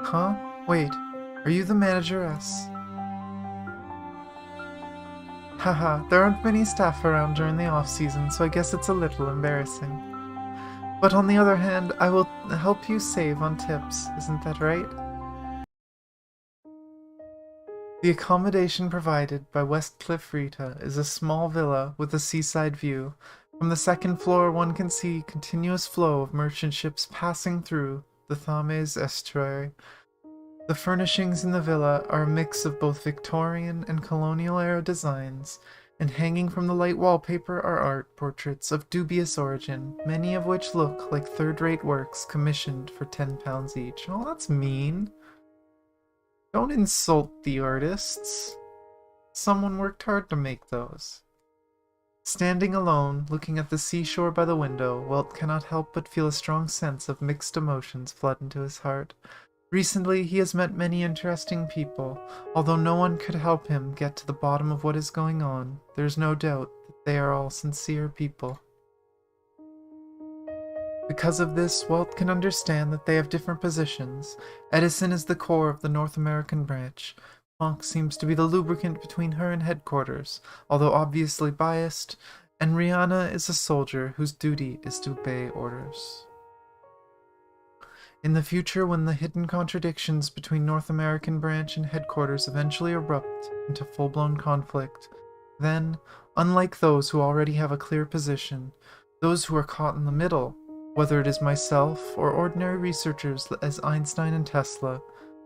Huh? Wait, are you the manageress? Haha, there aren't many staff around during the off-season, so I guess it's a little embarrassing. But on the other hand, I will help you save on tips, isn't that right? The accommodation provided by Westcliff Rita is a small villa with a seaside view. From the second floor one can see continuous flow of merchant ships passing through the Thames estuary. The furnishings in the villa are a mix of both Victorian and colonial-era designs, and hanging from the light wallpaper are art portraits of dubious origin, many of which look like third-rate works commissioned for £10 each. Oh, that's mean. Don't insult the artists. Someone worked hard to make those. Standing alone, looking at the seashore by the window, Welt cannot help but feel a strong sense of mixed emotions flood into his heart. Recently, he has met many interesting people. Although no one could help him get to the bottom of what is going on, there is no doubt that they are all sincere people. Because of this, Welt can understand that they have different positions. Edison is the core of the North American branch. Planck seems to be the lubricant between her and headquarters, although obviously biased, and Rihanna is a soldier whose duty is to obey orders. In the future, when the hidden contradictions between North American branch and headquarters eventually erupt into full-blown conflict, then, unlike those who already have a clear position, those who are caught in the middle, whether it is myself or ordinary researchers as Einstein and Tesla,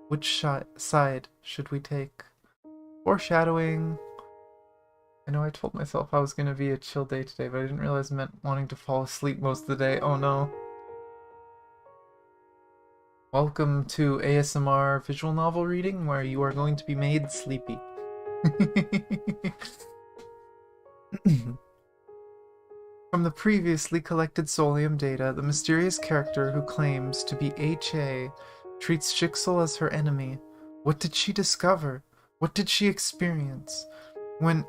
which side should we take? Foreshadowing. I know I told myself I was going to be a chill day today, but I didn't realize it meant wanting to fall asleep most of the day. Oh no. Welcome to ASMR visual novel reading, where you are going to be made sleepy. From the previously collected Solium data, the mysterious character who claims to be H.A. treats Jixel as her enemy. What did she discover? What did she experience? When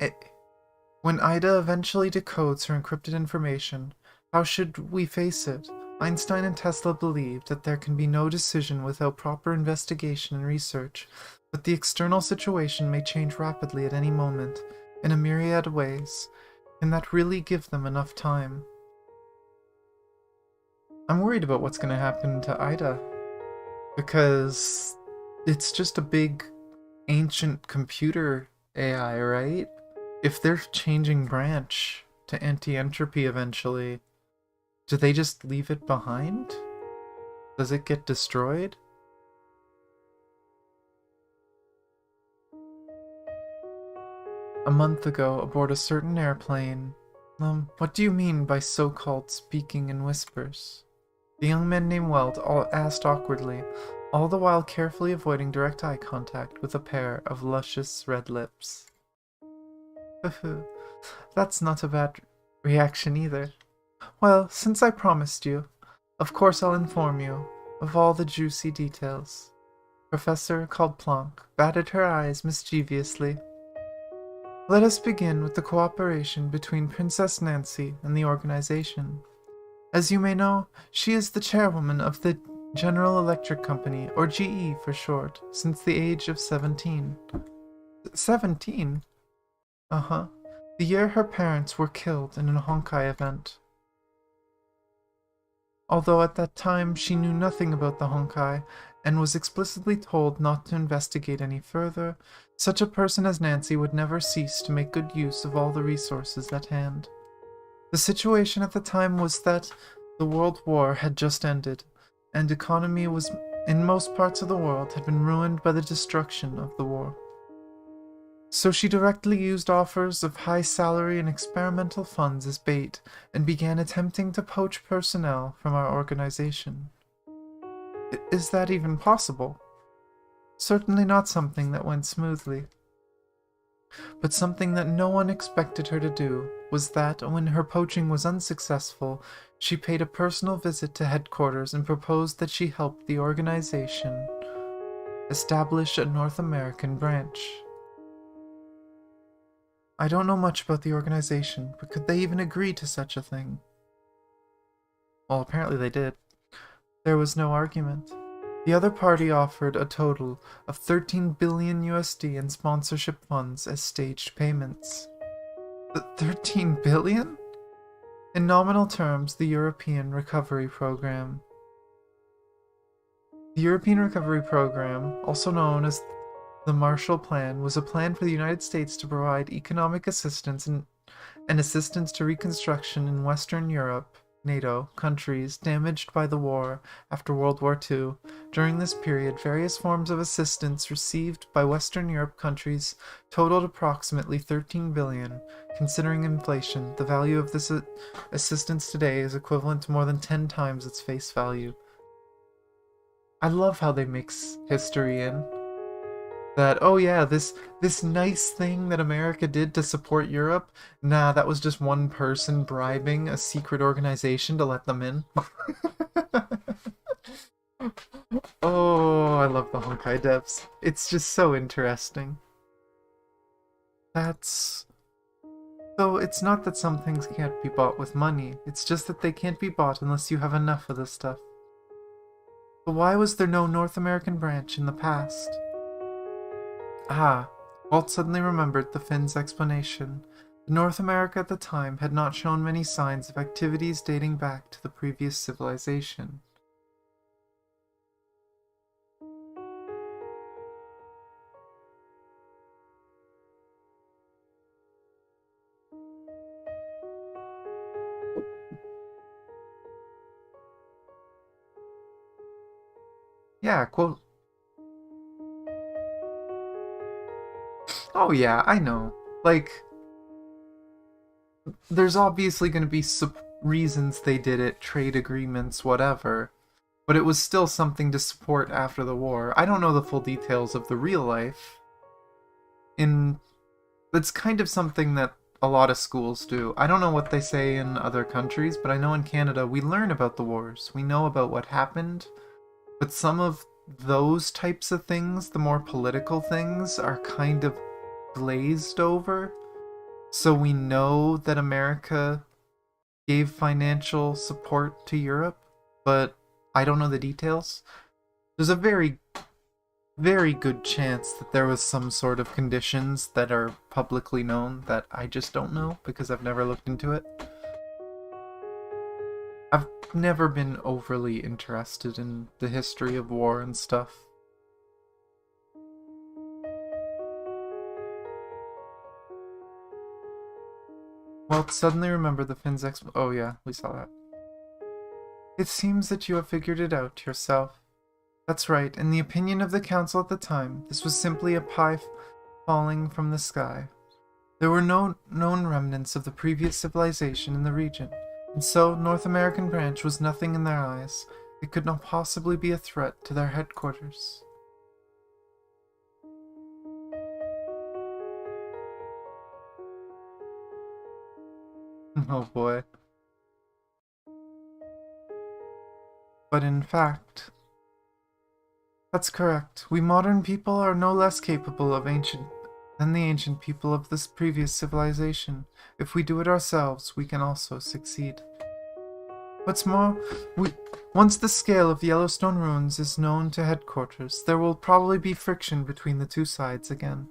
Ida eventually decodes her encrypted information, how should we face it? Einstein and Tesla believed that there can be no decision without proper investigation and research, but the external situation may change rapidly at any moment, in a myriad of ways. Can that really give them enough time? I'm worried about what's going to happen to Ida, because it's just a big, ancient computer AI, right? If they're changing branch to anti-entropy eventually, do they just leave it behind? Does it get destroyed? A month ago, aboard a certain airplane. What do you mean by so-called speaking in whispers? The young man named Welt asked awkwardly, all the while carefully avoiding direct eye contact with a pair of luscious red lips. That's not a bad reaction either. Well, since I promised you, of course I'll inform you of all the juicy details. Professor called Planck batted her eyes mischievously. Let us begin with the cooperation between Princess Nancy and the organization. As you may know, she is the chairwoman of the General Electric Company, or GE for short, since the age of 17. 17? Uh-huh. The year her parents were killed in a Honkai event. Although at that time she knew nothing about the Honkai, and was explicitly told not to investigate any further, such a person as Nancy would never cease to make good use of all the resources at hand. The situation at the time was that the World War had just ended. and economy was in most parts of the world had been ruined by the destruction of the war. So she directly used offers of high salary and experimental funds as bait and began attempting to poach personnel from our organization. Is that even possible? Certainly not something that went smoothly. But something that no one expected her to do was that, when her poaching was unsuccessful, she paid a personal visit to headquarters and proposed that she help the organization establish a North American branch. I don't know much about the organization, but could they even agree to such a thing? Well, apparently they did. There was no argument. The other party offered a total of 13 billion USD in sponsorship funds as staged payments. 13 billion? In nominal terms, the European Recovery Program. The European Recovery Program, also known as the Marshall Plan, was a plan for the United States to provide economic assistance and assistance to reconstruction in Western Europe, NATO, countries damaged by the war after World War II. During this period, various forms of assistance received by Western Europe countries totaled approximately 13 billion. Considering inflation, the value of this assistance today is equivalent to more than 10 times its face value. I love how they mix history in. That, oh yeah, this nice thing that America did to support Europe, nah, that was just one person bribing a secret organization to let them in. Oh, I love the Honkai devs. It's just so interesting. So it's not that some things can't be bought with money, it's just that they can't be bought unless you have enough of this stuff. But why was there no North American branch in the past? Ah, Walt suddenly remembered the Finn's explanation. North America at the time had not shown many signs of activities dating back to the previous civilization. Yeah, quote. Oh yeah, I know. Like, there's obviously going to be reasons they did it, trade agreements, whatever. But it was still something to support after the war. I don't know the full details of the real life. That's kind of something that a lot of schools do. I don't know what they say in other countries, but I know in Canada we learn about the wars. We know about what happened. But some of those types of things, the more political things, are kind of glazed over. So we know that America gave financial support to Europe, but I don't know the details. There's a very, very good chance that there was some sort of conditions that are publicly known that I just don't know because I've never looked into it. I've never been overly interested in the history of war and stuff. Well, suddenly remember the Finn's oh yeah, we saw that. It seems that you have figured it out yourself. That's right, in the opinion of the council at the time, this was simply a pie falling from the sky. There were no known remnants of the previous civilization in the region, and so North American branch was nothing in their eyes. It could not possibly be a threat to their headquarters. Oh boy. But in fact, that's correct. We modern people are no less capable of than the ancient people of this previous civilization. If we do it ourselves, we can also succeed. What's more, once the scale of Yellowstone ruins is known to headquarters, there will probably be friction between the two sides again.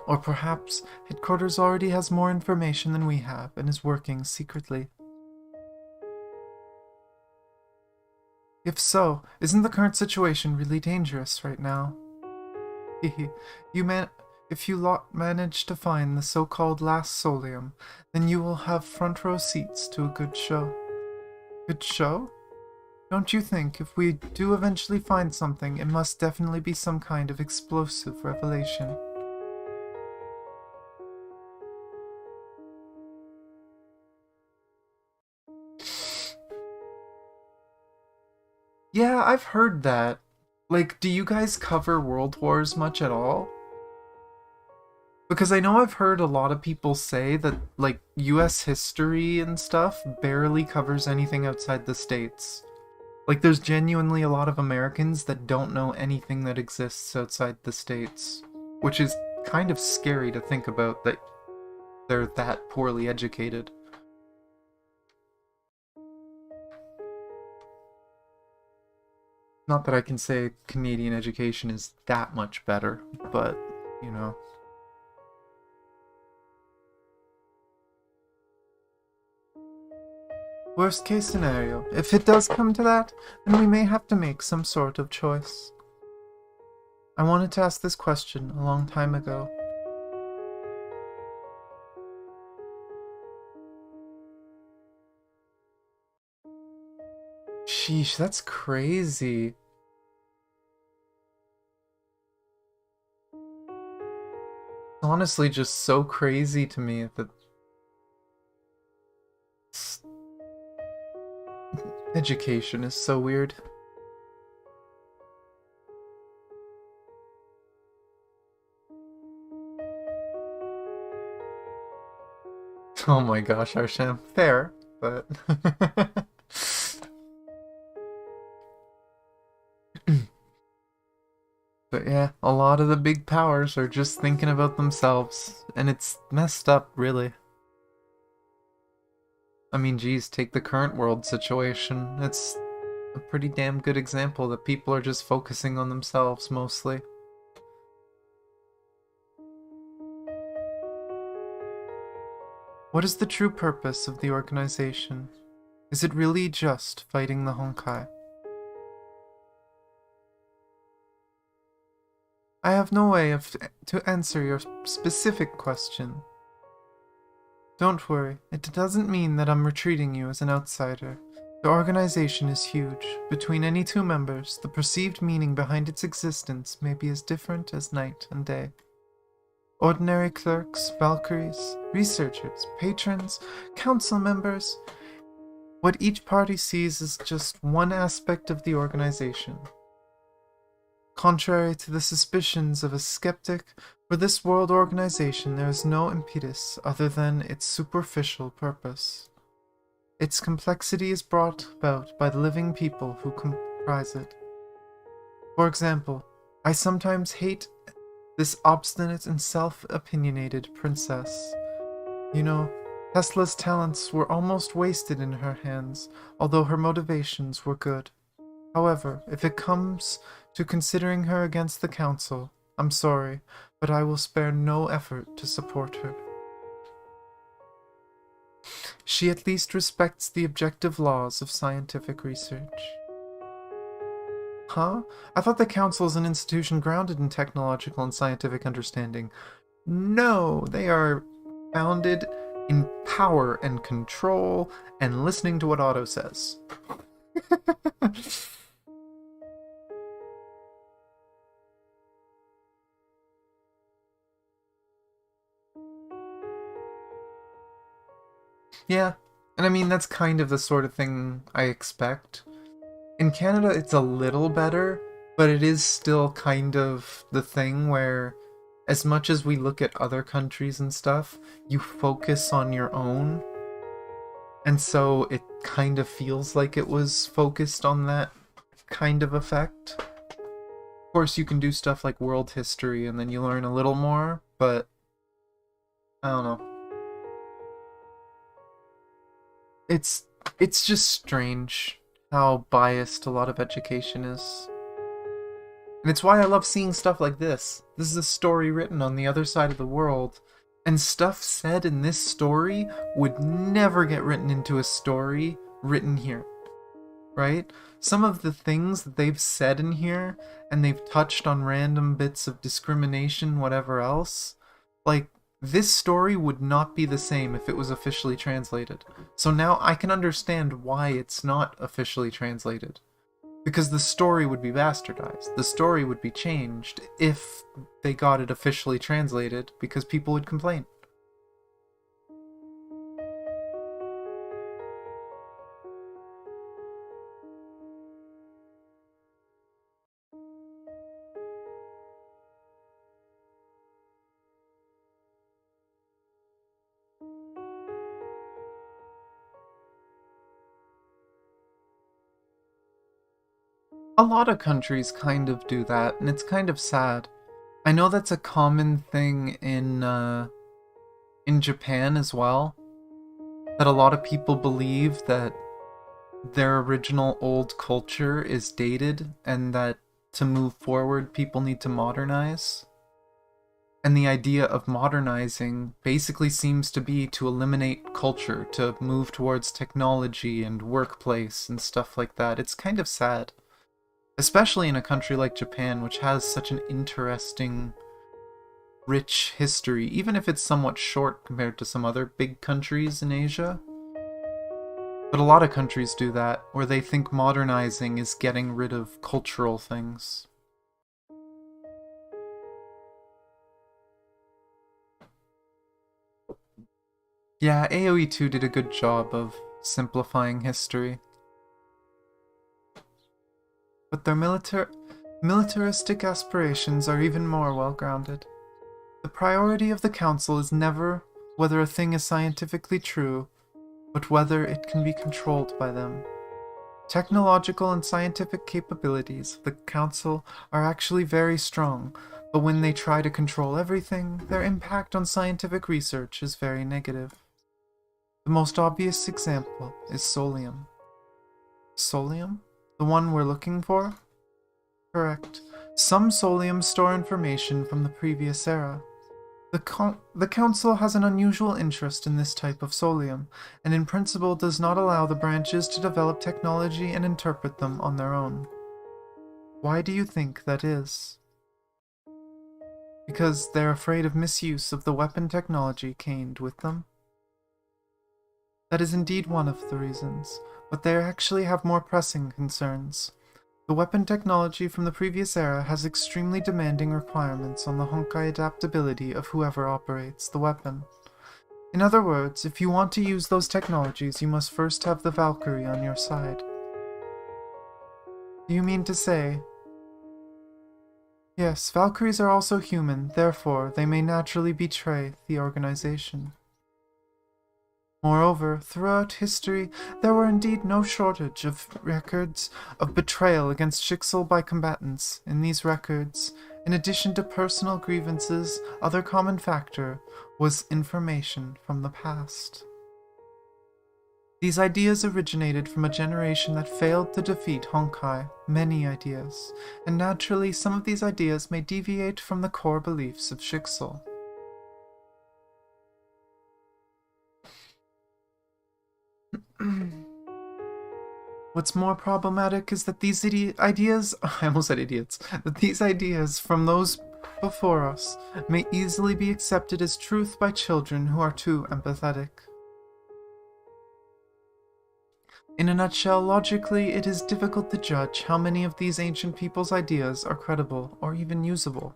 Or perhaps headquarters already has more information than we have and is working secretly. If so, isn't the current situation really dangerous right now? If you manage to find the so-called last solium, then you will have front row seats to a good show. Good show? Don't you think if we do eventually find something, it must definitely be some kind of explosive revelation? Yeah, I've heard that. Like, do you guys cover World Wars much at all? Because I know I've heard a lot of people say that, like, US history and stuff barely covers anything outside the States. Like, there's genuinely a lot of Americans that don't know anything that exists outside the States. Which is kind of scary to think about, that they're that poorly educated. Not that I can say Canadian education is that much better, but, you know. Worst case scenario, if it does come to that, then we may have to make some sort of choice. I wanted to ask this question a long time ago. Sheesh, that's crazy. It's honestly just so crazy to me that education is so weird. Oh my gosh, Arsham. Fair, but... But yeah, a lot of the big powers are just thinking about themselves, and it's messed up, really. I mean, geez, take the current world situation. It's a pretty damn good example that people are just focusing on themselves, mostly. What is the true purpose of the organization? Is it really just fighting the Honkai? I have no way to answer your specific question. Don't worry, it doesn't mean that I'm retreating you as an outsider. The organization is huge. Between any two members, the perceived meaning behind its existence may be as different as night and day. Ordinary clerks, Valkyries, researchers, patrons, council members. What each party sees is just one aspect of the organization. Contrary to the suspicions of a skeptic, for this world organization there is no impetus other than its superficial purpose. Its complexity is brought about by the living people who comprise it. For example, I sometimes hate this obstinate and self-opinionated princess. You know, Tesla's talents were almost wasted in her hands, although her motivations were good. However, if it comes to considering her against the council, I'm sorry, but I will spare no effort to support her. She at least respects the objective laws of scientific research. Huh? I thought the council is an institution grounded in technological and scientific understanding. No, they are founded in power and control and listening to what Otto says. Yeah, and I mean, that's kind of the sort of thing I expect. In Canada, it's a little better, but it is still kind of the thing where, as much as we look at other countries and stuff, you focus on your own. And so it kind of feels like it was focused on that kind of effect. Of course, you can do stuff like world history and then you learn a little more, but I don't know. It's just strange how biased a lot of education is. And it's why I love seeing stuff like this. This is a story written on the other side of the world, and stuff said in this story would never get written into a story written here. Right? Some of the things that they've said in here, and they've touched on random bits of discrimination, whatever else, like, this story would not be the same if it was officially translated. So now I can understand why it's not officially translated. Because the story would be bastardized. The story would be changed if they got it officially translated, because people would complain. A lot of countries kind of do that, and it's kind of sad. I know that's a common thing in Japan as well, that a lot of people believe that their original old culture is dated, and that to move forward, people need to modernize. And the idea of modernizing basically seems to be to eliminate culture, to move towards technology and workplace and stuff like that. It's kind of sad. Especially in a country like Japan, which has such an interesting, rich history, even if it's somewhat short compared to some other big countries in Asia. But a lot of countries do that, where they think modernizing is getting rid of cultural things. Yeah, AoE 2 did a good job of simplifying history. But their militaristic aspirations are even more well-grounded. The priority of the Council is never whether a thing is scientifically true, but whether it can be controlled by them. Technological and scientific capabilities of the Council are actually very strong, but when they try to control everything, their impact on scientific research is very negative. The most obvious example is Solium. Solium? The one we're looking for? Correct. Some Soliums store information from the previous era. The Council has an unusual interest in this type of Solium, and in principle does not allow the branches to develop technology and interpret them on their own. Why do you think that is? Because they're afraid of misuse of the weapon technology contained with them? That is indeed one of the reasons, but they actually have more pressing concerns. The weapon technology from the previous era has extremely demanding requirements on the Honkai adaptability of whoever operates the weapon. In other words, if you want to use those technologies, you must first have the Valkyrie on your side. Do you mean to say... Yes, Valkyries are also human, therefore they may naturally betray the organization. Moreover, throughout history, there were indeed no shortage of records of betrayal against Schicksal by combatants. In these records, in addition to personal grievances, other common factor was information from the past. These ideas originated from a generation that failed to defeat Honkai, many ideas, and naturally some of these ideas may deviate from the core beliefs of Schicksal. What's more problematic is that these ideas, I almost said idiots, that these ideas from those before us may easily be accepted as truth by children who are too empathetic. In a nutshell, logically, it is difficult to judge how many of these ancient people's ideas are credible or even usable.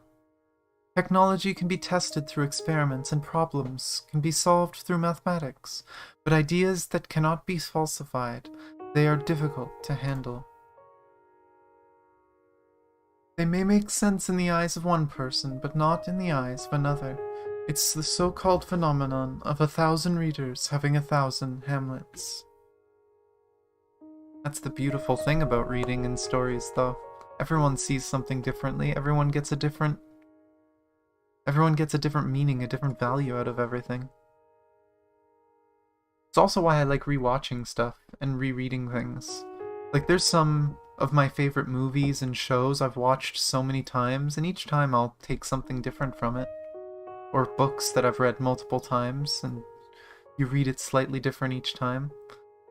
Technology can be tested through experiments and problems can be solved through mathematics, but ideas that cannot be falsified, they are difficult to handle. They may make sense in the eyes of one person, but not in the eyes of another. It's the so-called phenomenon of 1,000 readers having 1,000 Hamlets. That's the beautiful thing about reading and stories, though. Everyone sees something differently, everyone gets a different meaning, a different value out of everything. It's also why I like rewatching stuff and rereading things. Like, there's some of my favorite movies and shows I've watched so many times, and each time I'll take something different from it. Or books that I've read multiple times, and you read it slightly different each time.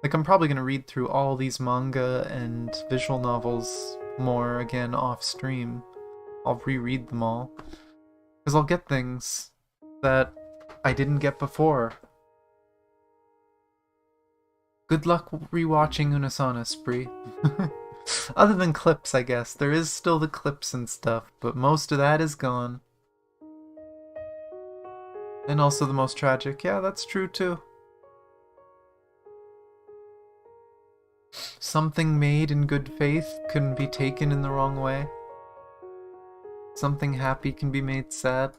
Like, I'm probably going to read through all these manga and visual novels more again off stream. I'll reread them all. Because I'll get things that I didn't get before. Good luck rewatching Unasana, Spree. Other than clips, I guess. There is still the clips and stuff, but most of that is gone. And also the most tragic. Yeah, that's true too. Something made in good faith can be taken in the wrong way. Something happy can be made sad.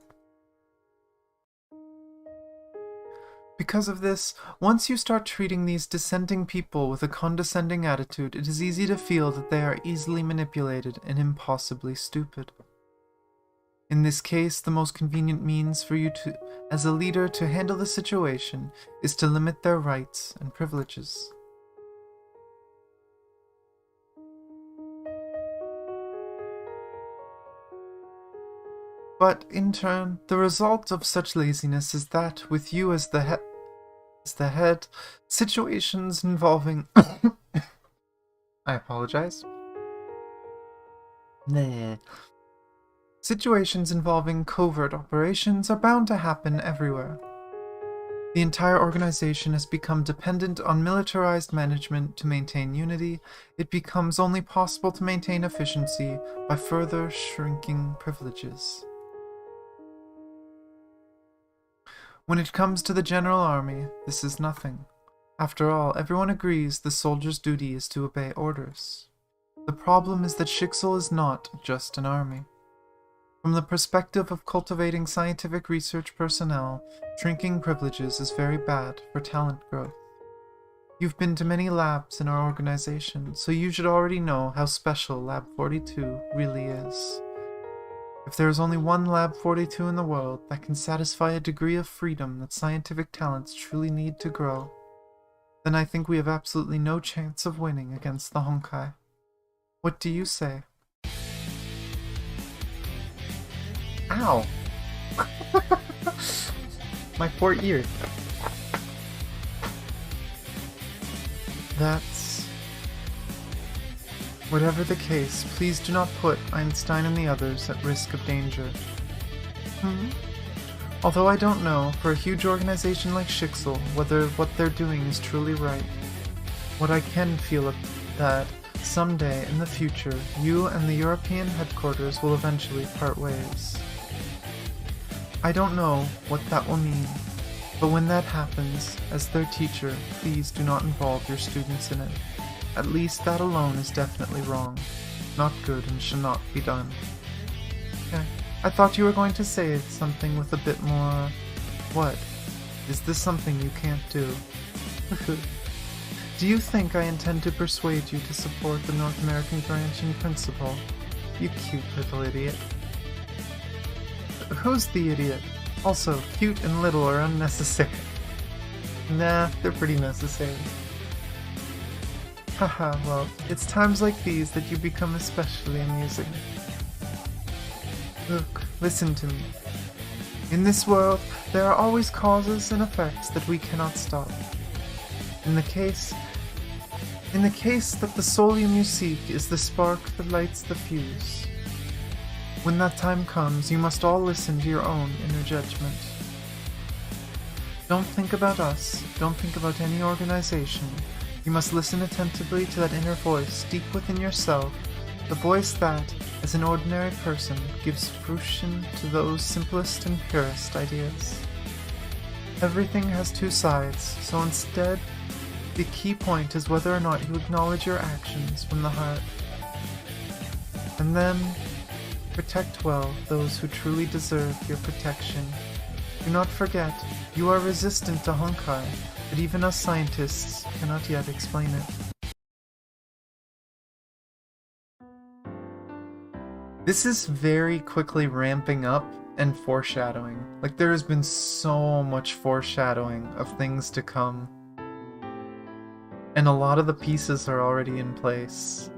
Because of this, once you start treating these dissenting people with a condescending attitude, it is easy to feel that they are easily manipulated and impossibly stupid. In this case, the most convenient means for you to, as a leader, to handle the situation is to limit their rights and privileges. But, in turn, the result of such laziness is that, with you as the head, situations involving... I apologize. Situations involving covert operations are bound to happen everywhere. The entire organization has become dependent on militarized management to maintain unity. It becomes only possible to maintain efficiency by further shrinking privileges. When it comes to the general army, this is nothing. After all, everyone agrees the soldier's duty is to obey orders. The problem is that Shixel is not just an army. From the perspective of cultivating scientific research personnel, shrinking privileges is very bad for talent growth. You've been to many labs in our organization, so you should already know how special Lab 42 really is. If there is only one Lab 42 in the world that can satisfy a degree of freedom that scientific talents truly need to grow, then I think we have absolutely no chance of winning against the Honkai. What do you say? Ow! My poor ear. That's... Whatever the case, please do not put Einstein and the others at risk of danger. Although I don't know, for a huge organization like Shixel, whether what they're doing is truly right. What I can feel that someday in the future, you and the European headquarters will eventually part ways. I don't know what that will mean, but when that happens, as their teacher, please do not involve your students in it. At least that alone is definitely wrong. Not good and should not be done. Okay. I thought you were going to say something with a bit more... What? Is this something you can't do? Do you think I intend to persuade you to support the North American branch in principle? You cute little idiot. Who's the idiot? Also, cute and little are unnecessary. Nah, they're pretty necessary. Haha, well, it's times like these that you become especially amusing. Look, listen to me. In this world, there are always causes and effects that we cannot stop. In the case that the solium you seek is the spark that lights the fuse. When that time comes, you must all listen to your own inner judgment. Don't think about us, don't think about any organization. You must listen attentively to that inner voice deep within yourself, the voice that, as an ordinary person, gives fruition to those simplest and purest ideas. Everything has two sides, so instead, the key point is whether or not you acknowledge your actions from the heart. And then, protect well those who truly deserve your protection. Do not forget, you are resistant to Honkai, but even us scientists cannot yet explain it. This is very quickly ramping up and foreshadowing. Like, there has been so much foreshadowing of things to come. And a lot of the pieces are already in place.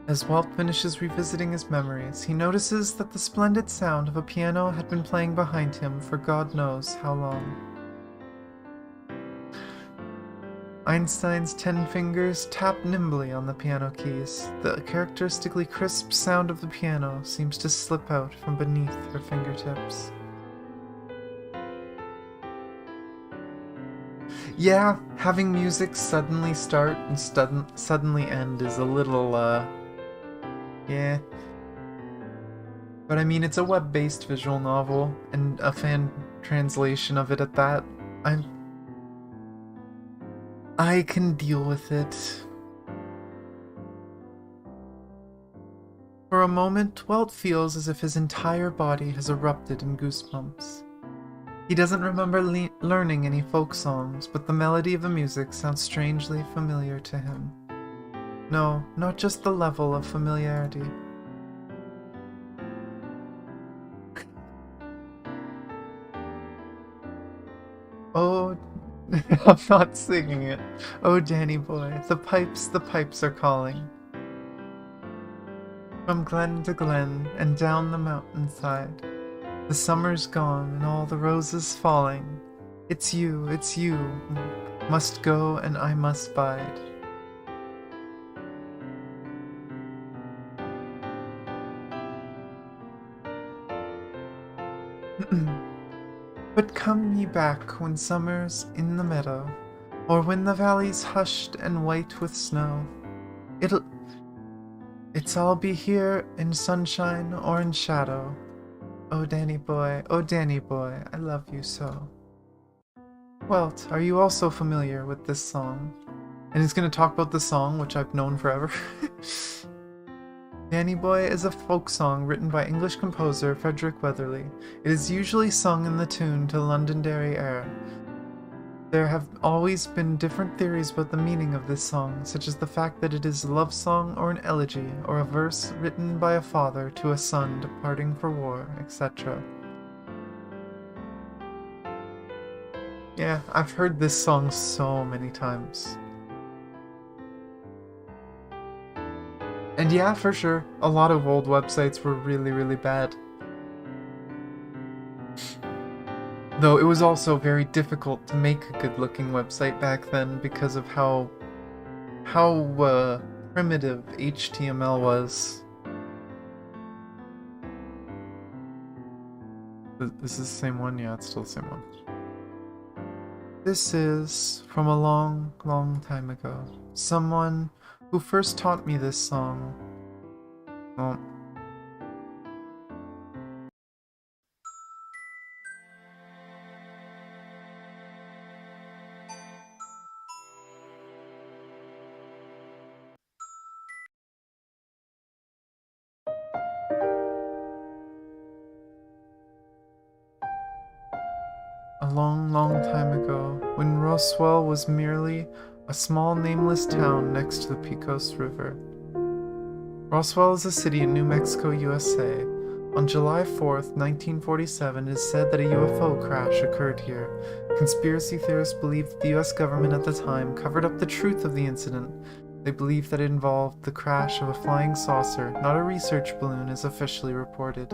As Walt finishes revisiting his memories, he notices that the splendid sound of a piano had been playing behind him for God knows how long. Einstein's 10 fingers tap nimbly on the piano keys. The characteristically crisp sound of the piano seems to slip out from beneath her fingertips. Yeah, having music suddenly start and suddenly end is a little, yeah. But I mean, it's a web-based visual novel, and a fan translation of it at that. I can deal with it. For a moment, Welt feels as if his entire body has erupted in goosebumps. He doesn't remember learning any folk songs, but the melody of the music sounds strangely familiar to him. No, not just the level of familiarity. Oh, I'm not singing it. Oh, Danny boy, the pipes are calling. From glen to glen and down the mountainside. The summer's gone and all the roses falling. It's you, must go and I must bide. But come ye back when summer's in the meadow, or when the valley's hushed and white with snow. It's all be here in sunshine or in shadow. Oh Danny boy, I love you so. Welt, are you also familiar with this song? And he's gonna talk about the song, which I've known forever. Danny Boy is a folk song written by English composer Frederick Weatherly. It is usually sung in the tune to Londonderry Air. There have always been different theories about the meaning of this song, such as the fact that it is a love song or an elegy, or a verse written by a father to a son departing for war, etc. Yeah, I've heard this song so many times. And yeah, for sure, a lot of old websites were really, really bad. Though it was also very difficult to make a good-looking website back then because of how primitive HTML was. This is the same one? Yeah, it's still the same one. This is from a long, long time ago. Someone who first taught me this song. Well, a long, long time ago, when Roswell was merely a small nameless town next to the Pecos River. Roswell is a city in New Mexico, USA. On July 4th, 1947, it is said that a UFO crash occurred here. Conspiracy theorists believe that the US government at the time covered up the truth of the incident. They believe that it involved the crash of a flying saucer, not a research balloon as officially reported.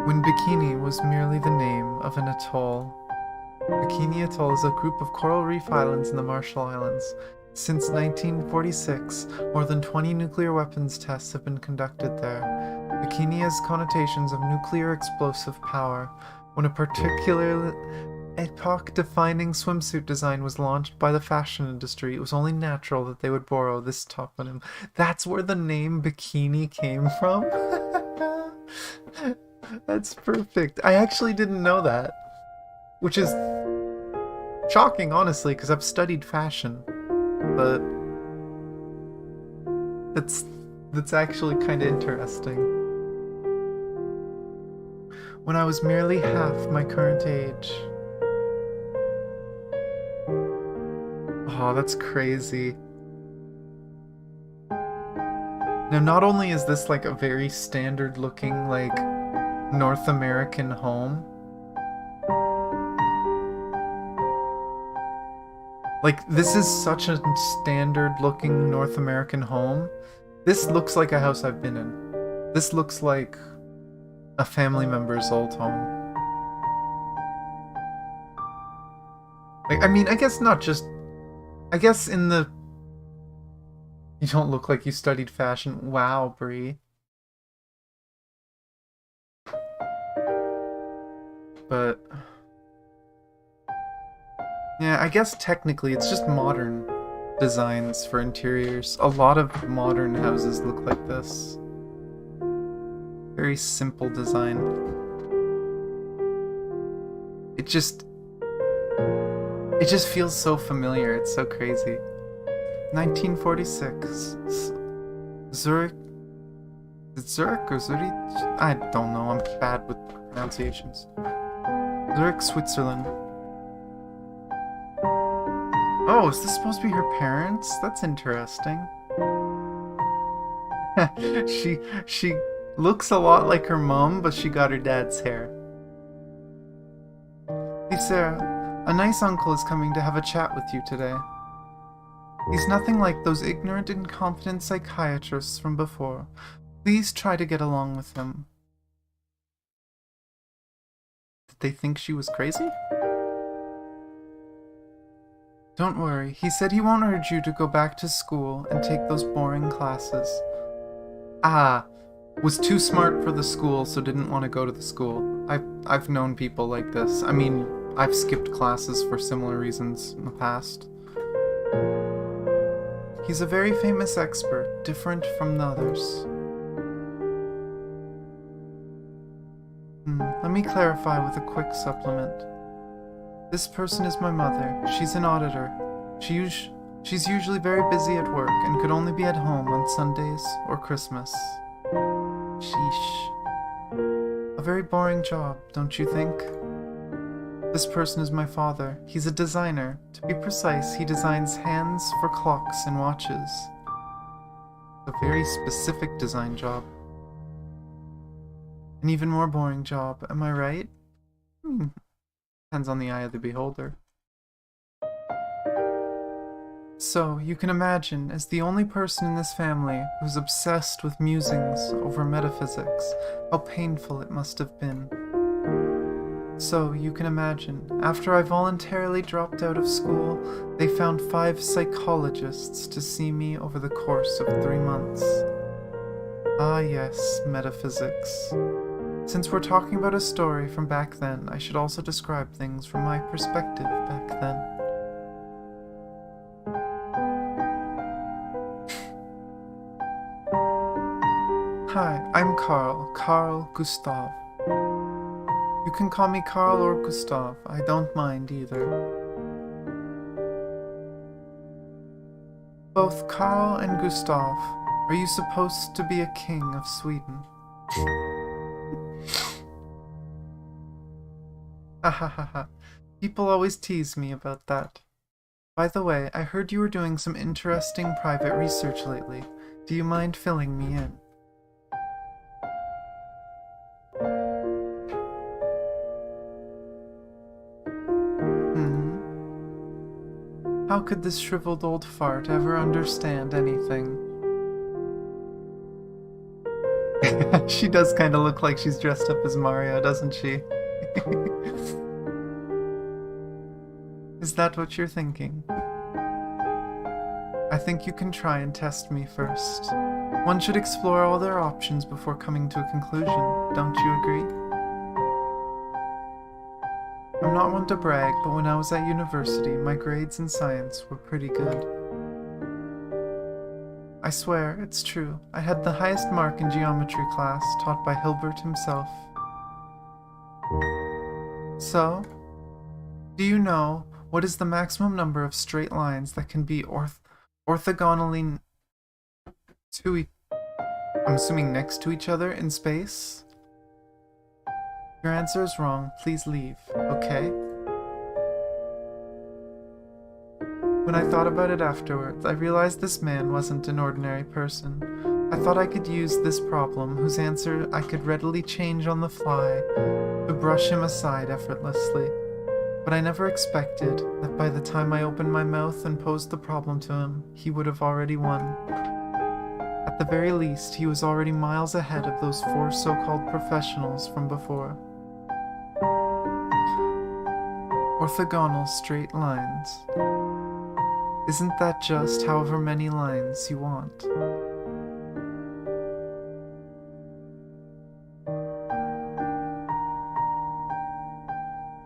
When Bikini was merely the name of an atoll. Bikini Atoll is a group of coral reef islands in the Marshall Islands. Since 1946, more than 20 nuclear weapons tests have been conducted there. Bikini has connotations of nuclear explosive power. When a particular epoch-defining swimsuit design was launched by the fashion industry, it was only natural that they would borrow this toponym. That's where the name Bikini came from? That's perfect. I actually didn't know that. Which is shocking, honestly, because I've studied fashion. But that's actually kind of interesting. When I was merely half my current age. Oh, that's crazy. Now, not only is this like a very standard looking, like, North American home. Like, this is such a standard looking North American home. This looks like a house I've been in. This looks like a family member's old home. Like, I mean, I guess not just... I guess in the... You don't look like you studied fashion. Wow, Brie. But... Yeah, I guess technically it's just modern designs for interiors. A lot of modern houses look like this. Very simple design. It just feels so familiar. It's so crazy. 1946. Zurich. Is it Zurich or Zurich? I don't know. I'm bad with pronunciations. Zurich, Switzerland. Oh, is this supposed to be her parents? That's interesting. She looks a lot like her mom, but she got her dad's hair. Hey Sarah, a nice uncle is coming to have a chat with you today. He's nothing like those ignorant, incompetent psychiatrists from before. Please try to get along with him. Did they think she was crazy? Don't worry, he said he won't urge you to go back to school and take those boring classes. Ah, was too smart for the school, so didn't want to go to the school. I've known people like this. I mean, I've skipped classes for similar reasons in the past. He's a very famous expert, different from the others. Let me clarify with a quick supplement. This person is my mother. She's an auditor. She's usually very busy at work and could only be at home on Sundays or Christmas. Sheesh. A very boring job, don't you think? This person is my father. He's a designer. To be precise, he designs hands for clocks and watches. A very specific design job. An even more boring job, am I right? Depends on the eye of the beholder. So, you can imagine, as the only person in this family who's obsessed with musings over metaphysics, how painful it must have been. So, you can imagine, after I voluntarily dropped out of school, they found 5 psychologists to see me over the course of 3 months. Ah yes, metaphysics. Since we're talking about a story from back then, I should also describe things from my perspective back then. Hi, I'm Carl Gustav. You can call me Carl or Gustav, I don't mind either. Both Carl and Gustav, are you supposed to be a king of Sweden? Ha ha ha ha. People always tease me about that. By the way, I heard you were doing some interesting private research lately. Do you mind filling me in? How could this shriveled old fart ever understand anything? She does kind of look like she's dressed up as Mario, doesn't she? Is that what you're thinking? I think you can try and test me first. One should explore all their options before coming to a conclusion, don't you agree? I'm not one to brag, but when I was at university, my grades in science were pretty good. I swear, it's true. I had the highest mark in geometry class, taught by Hilbert himself. So, do you know what is the maximum number of straight lines that can be orthogonally I'm assuming next to each other in space? Your answer is wrong. Please leave, okay? When I thought about it afterwards, I realized this man wasn't an ordinary person. I thought I could use this problem, whose answer I could readily change on the fly, to brush him aside effortlessly. But I never expected that by the time I opened my mouth and posed the problem to him, he would have already won. At the very least, he was already miles ahead of those 4 so-called professionals from before. Orthogonal straight lines. Isn't that just however many lines you want?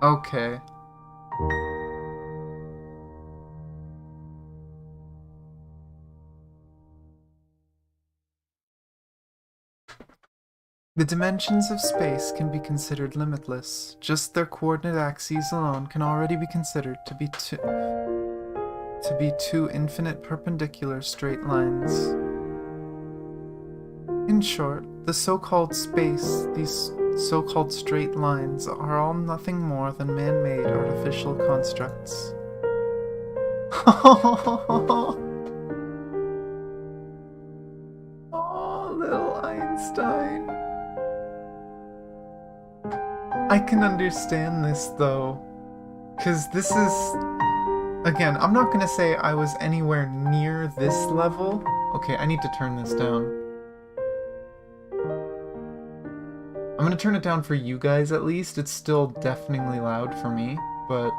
Okay. The dimensions of space can be considered limitless. Just their coordinate axes alone can already be considered to be two infinite perpendicular straight lines. In short, the so-called space, these so-called straight lines, are all nothing more than man-made artificial constructs. Oh, little Einstein. I can understand this, though, because this is... Again, I'm not gonna say I was anywhere near this level. Okay, I need to turn this down. I'm gonna turn it down for you guys, at least. It's still deafeningly loud for me, but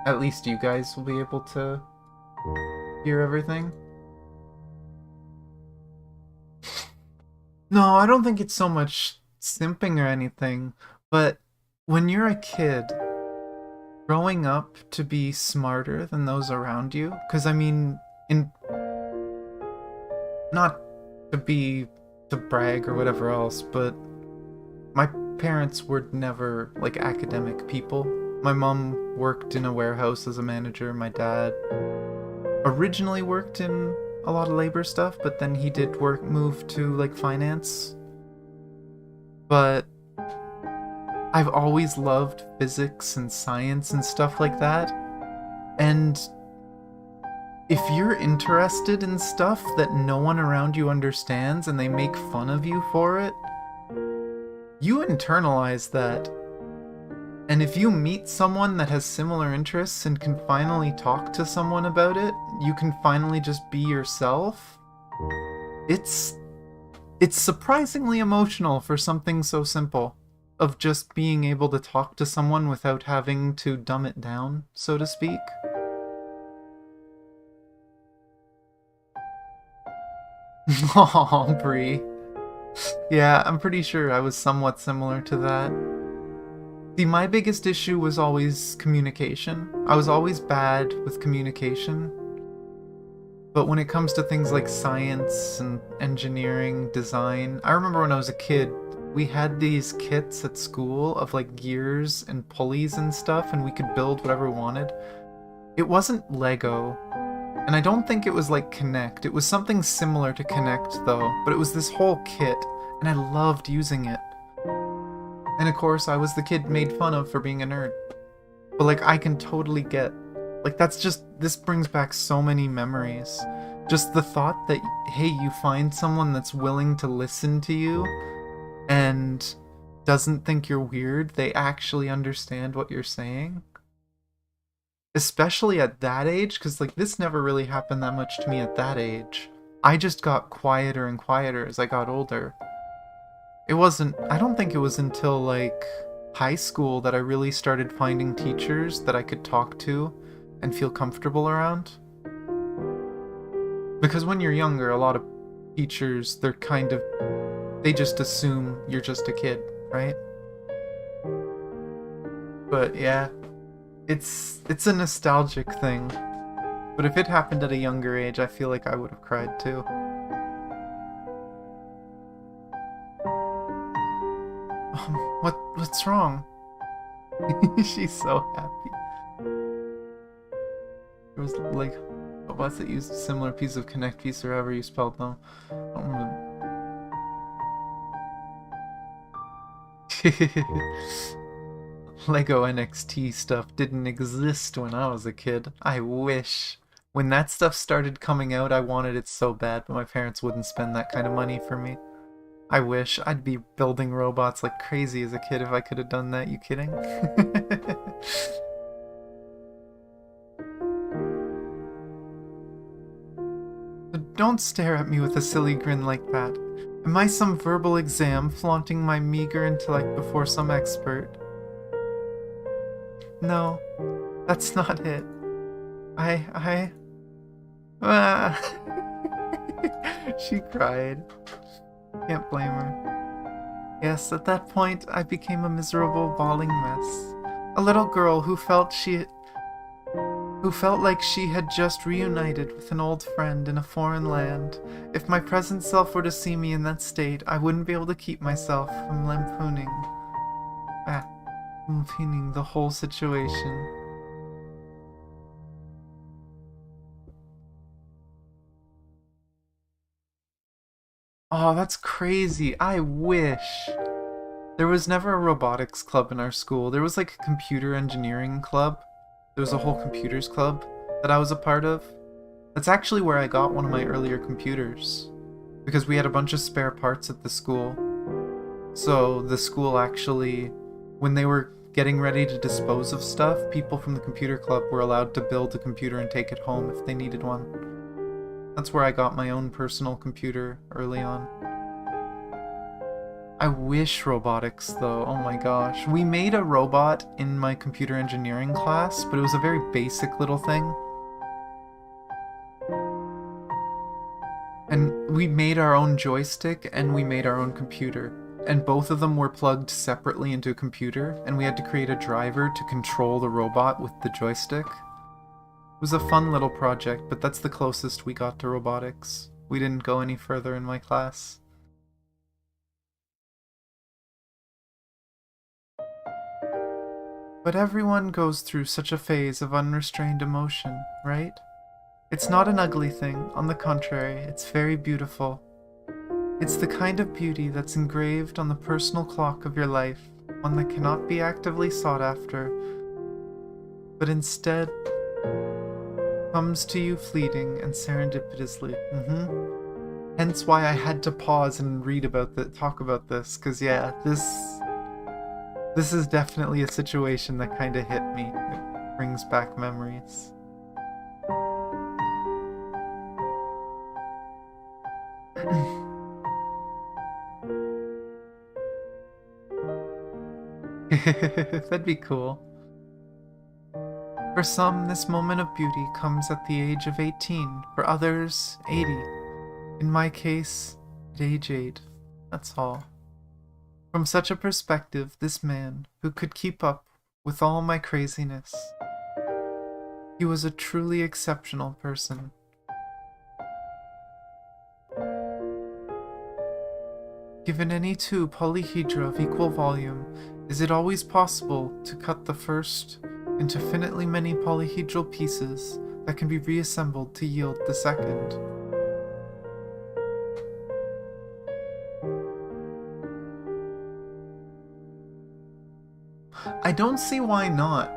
at least you guys will be able to hear everything. No, I don't think it's so much simping or anything, but when you're a kid, growing up to be smarter than those around you, because I mean, not to brag or whatever else, but my parents were never like academic people. My mom worked in a warehouse as a manager. My dad originally worked in a lot of labor stuff, but then he did move to like finance. But I've always loved physics and science and stuff like that. And if you're interested in stuff that no one around you understands and they make fun of you for it, you internalize that. And if you meet someone that has similar interests and can finally talk to someone about it, you can finally just be yourself. It's surprisingly emotional for something so simple, of just being able to talk to someone without having to dumb it down, so to speak. Aw, Bree. Yeah, I'm pretty sure I was somewhat similar to that. See, my biggest issue was always communication. I was always bad with communication. But when it comes to things like science and engineering, design, I remember when I was a kid, we had these kits at school of like gears and pulleys and stuff, and we could build whatever we wanted. It wasn't Lego, and I don't think it was like Connect. It was something similar to Connect though, but it was this whole kit, and I loved using it. And of course, I was the kid made fun of for being a nerd. But like, I can totally get, like, this brings back so many memories. Just the thought that, hey, you find someone that's willing to listen to you and doesn't think you're weird, they actually understand what you're saying. Especially at that age, because like this never really happened that much to me at that age. I just got quieter and quieter as I got older. I don't think it was until like high school that I really started finding teachers that I could talk to and feel comfortable around. Because when you're younger, a lot of teachers, they just assume you're just a kid, right? But yeah, it's a nostalgic thing. But if it happened at a younger age, I feel like I would have cried too. What's wrong? She's so happy. It was like, what's it used? A similar piece of Connect piece or however you spelled them. I don't remember. Lego NXT stuff didn't exist when I was a kid. I wish. When that stuff started coming out, I wanted it so bad, but my parents wouldn't spend that kind of money for me. I wish. I'd be building robots like crazy as a kid if I could have done that. You kidding? Don't stare at me with a silly grin like that. Am I some verbal exam flaunting my meager intellect before some expert? No. That's not it. Ah. She cried. Can't blame her. Yes, at that point, I became a miserable, bawling mess. A little girl who felt like she had just reunited with an old friend in a foreign land. If my present self were to see me in that state, I wouldn't be able to keep myself from lampooning the whole situation. Oh, that's crazy. I wish. There was never a robotics club in our school. There was like a computer engineering club. There was a whole computers club that I was a part of. That's actually where I got one of my earlier computers. Because we had a bunch of spare parts at the school. So the school actually, when they were getting ready to dispose of stuff, people from the computer club were allowed to build a computer and take it home if they needed one. That's where I got my own personal computer early on. I wish robotics, though. Oh my gosh. We made a robot in my computer engineering class, but it was a very basic little thing. And we made our own joystick, and we made our own computer. And both of them were plugged separately into a computer, and we had to create a driver to control the robot with the joystick. It was a fun little project, but that's the closest we got to robotics. We didn't go any further in my class. But everyone goes through such a phase of unrestrained emotion, right? It's not an ugly thing, on the contrary, it's very beautiful. It's the kind of beauty that's engraved on the personal clock of your life, one that cannot be actively sought after, but instead comes to you fleeting and serendipitously. Hence why I had to pause and talk about this, because yeah, this is definitely a situation that kind of hit me. It brings back memories. That'd be cool. For some, this moment of beauty comes at the age of 18. For others, 80. In my case, at age 8. That's all. From such a perspective, this man, who could keep up with all my craziness, he was a truly exceptional person. Given any two polyhedra of equal volume, is it always possible to cut the first into finitely many polyhedral pieces that can be reassembled to yield the second? I don't see why not,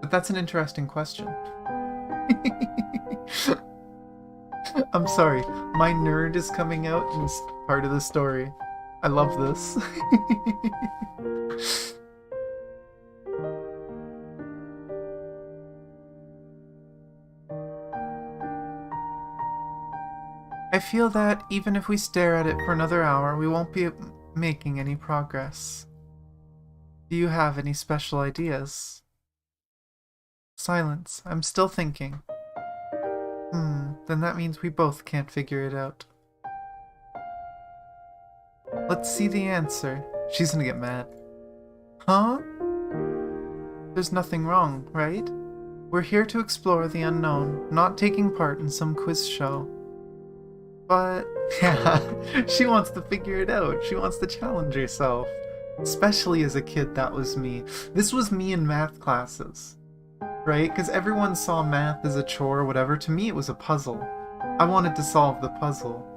but that's an interesting question. I'm sorry, my nerd is coming out in part of the story. I love this. I feel that even if we stare at it for another hour, we won't be making any progress. Do you have any special ideas? Silence. I'm still thinking. Then that means we both can't figure it out. Let's see the answer. She's gonna get mad. Huh? There's nothing wrong, right? We're here to explore the unknown, not taking part in some quiz show. But, yeah, she wants to figure it out. She wants to challenge herself. Especially as a kid, that was me. This was me in math classes. Right? Because everyone saw math as a chore or whatever. To me, it was a puzzle. I wanted to solve the puzzle.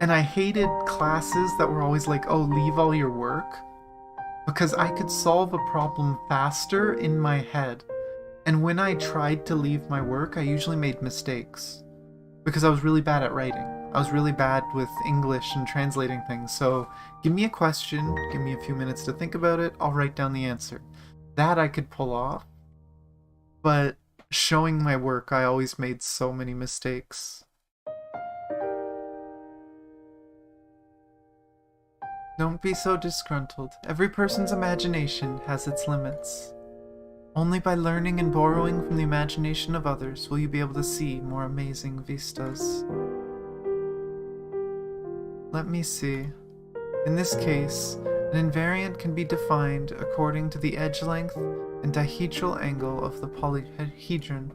And I hated classes that were always like, oh, leave all your work. Because I could solve a problem faster in my head. And when I tried to leave my work, I usually made mistakes. Because I was really bad at writing. I was really bad with English and translating things. So give me a question, give me a few minutes to think about it, I'll write down the answer. That I could pull off. But showing my work, I always made so many mistakes. Don't be so disgruntled. Every person's imagination has its limits. Only by learning and borrowing from the imagination of others will you be able to see more amazing vistas. Let me see. In this case, an invariant can be defined according to the edge length and dihedral angle of the polyhedron.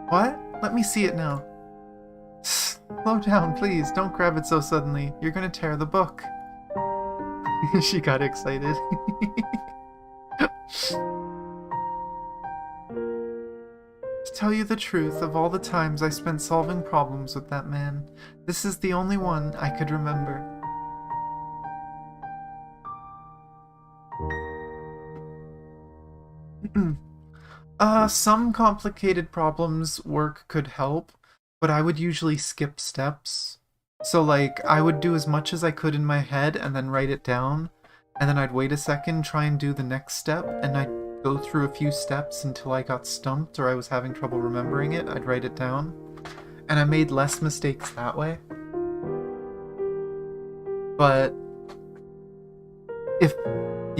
What? Let me see it now. Slow down, please. Don't grab it so suddenly. You're gonna tear the book. She got excited. To tell you the truth, of all the times I spent solving problems with that man, this is the only one I could remember. Some complicated problems work could help, but I would usually skip steps. So like, I would do as much as I could in my head and then write it down, and then I'd wait a second, try and do the next step, and I'd go through a few steps until I got stumped or I was having trouble remembering it. I'd write it down, and I made less mistakes that way. But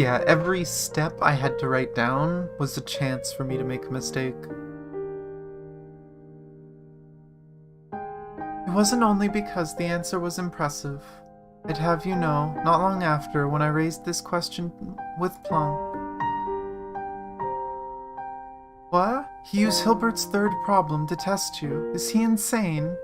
every step I had to write down was a chance for me to make a mistake. It wasn't only because the answer was impressive. I'd have you know, not long after, when I raised this question with Planck. What? He used Hilbert's third problem to test you. Is he insane?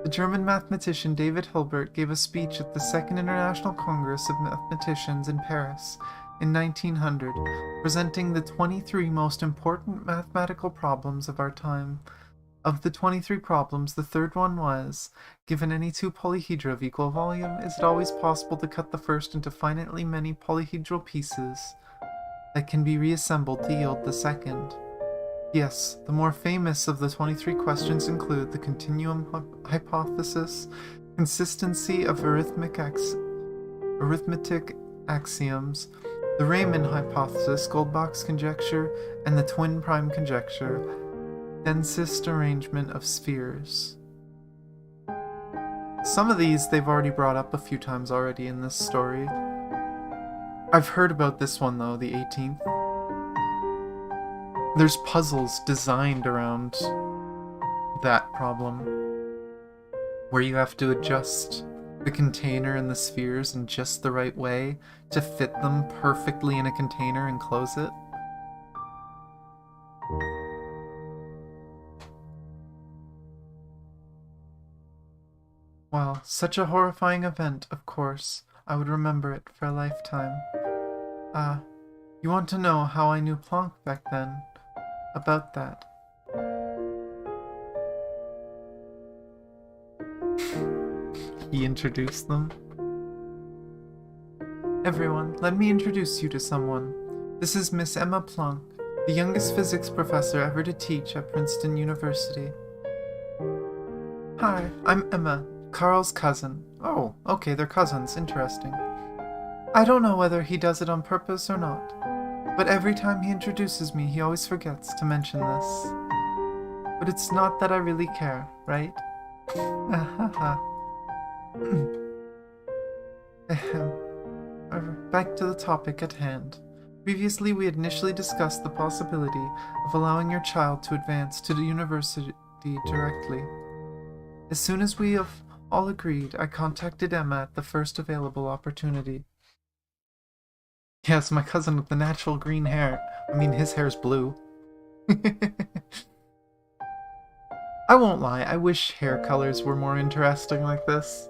The German mathematician David Hilbert gave a speech at the Second International Congress of Mathematicians in Paris in 1900, presenting the 23 most important mathematical problems of our time. Of the 23 problems, the third one was, given any two polyhedra of equal volume, is it always possible to cut the first into finitely many polyhedral pieces that can be reassembled to yield the second? Yes, the more famous of the 23 questions include the continuum hypothesis, consistency of arithmetic axioms, the Riemann hypothesis, Goldbach's conjecture, and the twin prime conjecture, densest arrangement of spheres. Some of these they've already brought up a few times already in this story. I've heard about this one though, the 18th. There's puzzles designed around that problem, where you have to adjust the container and the spheres in just the right way to fit them perfectly in a container and close it. Well, such a horrifying event, of course. I would remember it for a lifetime. You want to know how I knew Planck back then? About that. He introduced them. Everyone, let me introduce you to someone. This is Miss Emma Planck, the youngest physics professor ever to teach at Princeton University. Hi, I'm Emma, Carl's cousin. Oh, okay, they're cousins. Interesting. I don't know whether he does it on purpose or not, but every time he introduces me, he always forgets to mention this. But it's not that I really care, right? Back to the topic at hand. Previously, we had initially discussed the possibility of allowing your child to advance to the university directly. As soon as we have all agreed, I contacted Emma at the first available opportunity. Yes, my cousin with the natural green hair. I mean, his hair's blue. I won't lie, I wish hair colors were more interesting like this.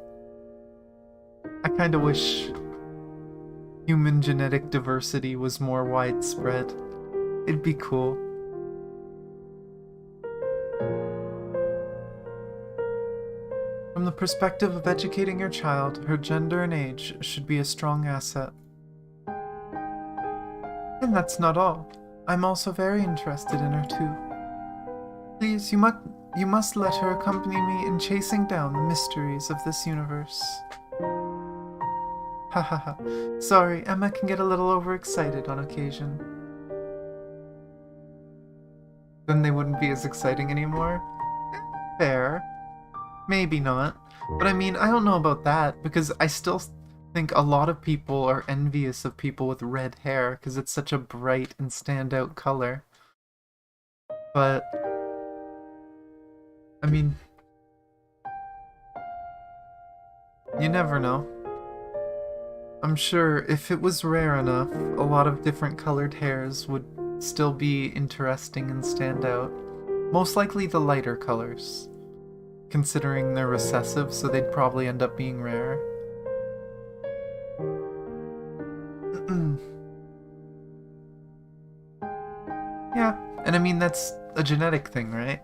I kinda wish human genetic diversity was more widespread. It'd be cool. From the perspective of educating your child, her gender and age should be a strong asset. And that's not all. I'm also very interested in her too. Please, you must let her accompany me in chasing down the mysteries of this universe. Hahaha. Sorry, Emma can get a little overexcited on occasion. Then they wouldn't be as exciting anymore? Fair. Maybe not. But I mean, I don't know about that, because I still think a lot of people are envious of people with red hair because it's such a bright and standout color. But, I mean, you never know. I'm sure if it was rare enough, a lot of different colored hairs would still be interesting and stand out. Most likely the lighter colors, considering they're recessive, so they'd probably end up being rare. Yeah, and I mean that's a genetic thing, right?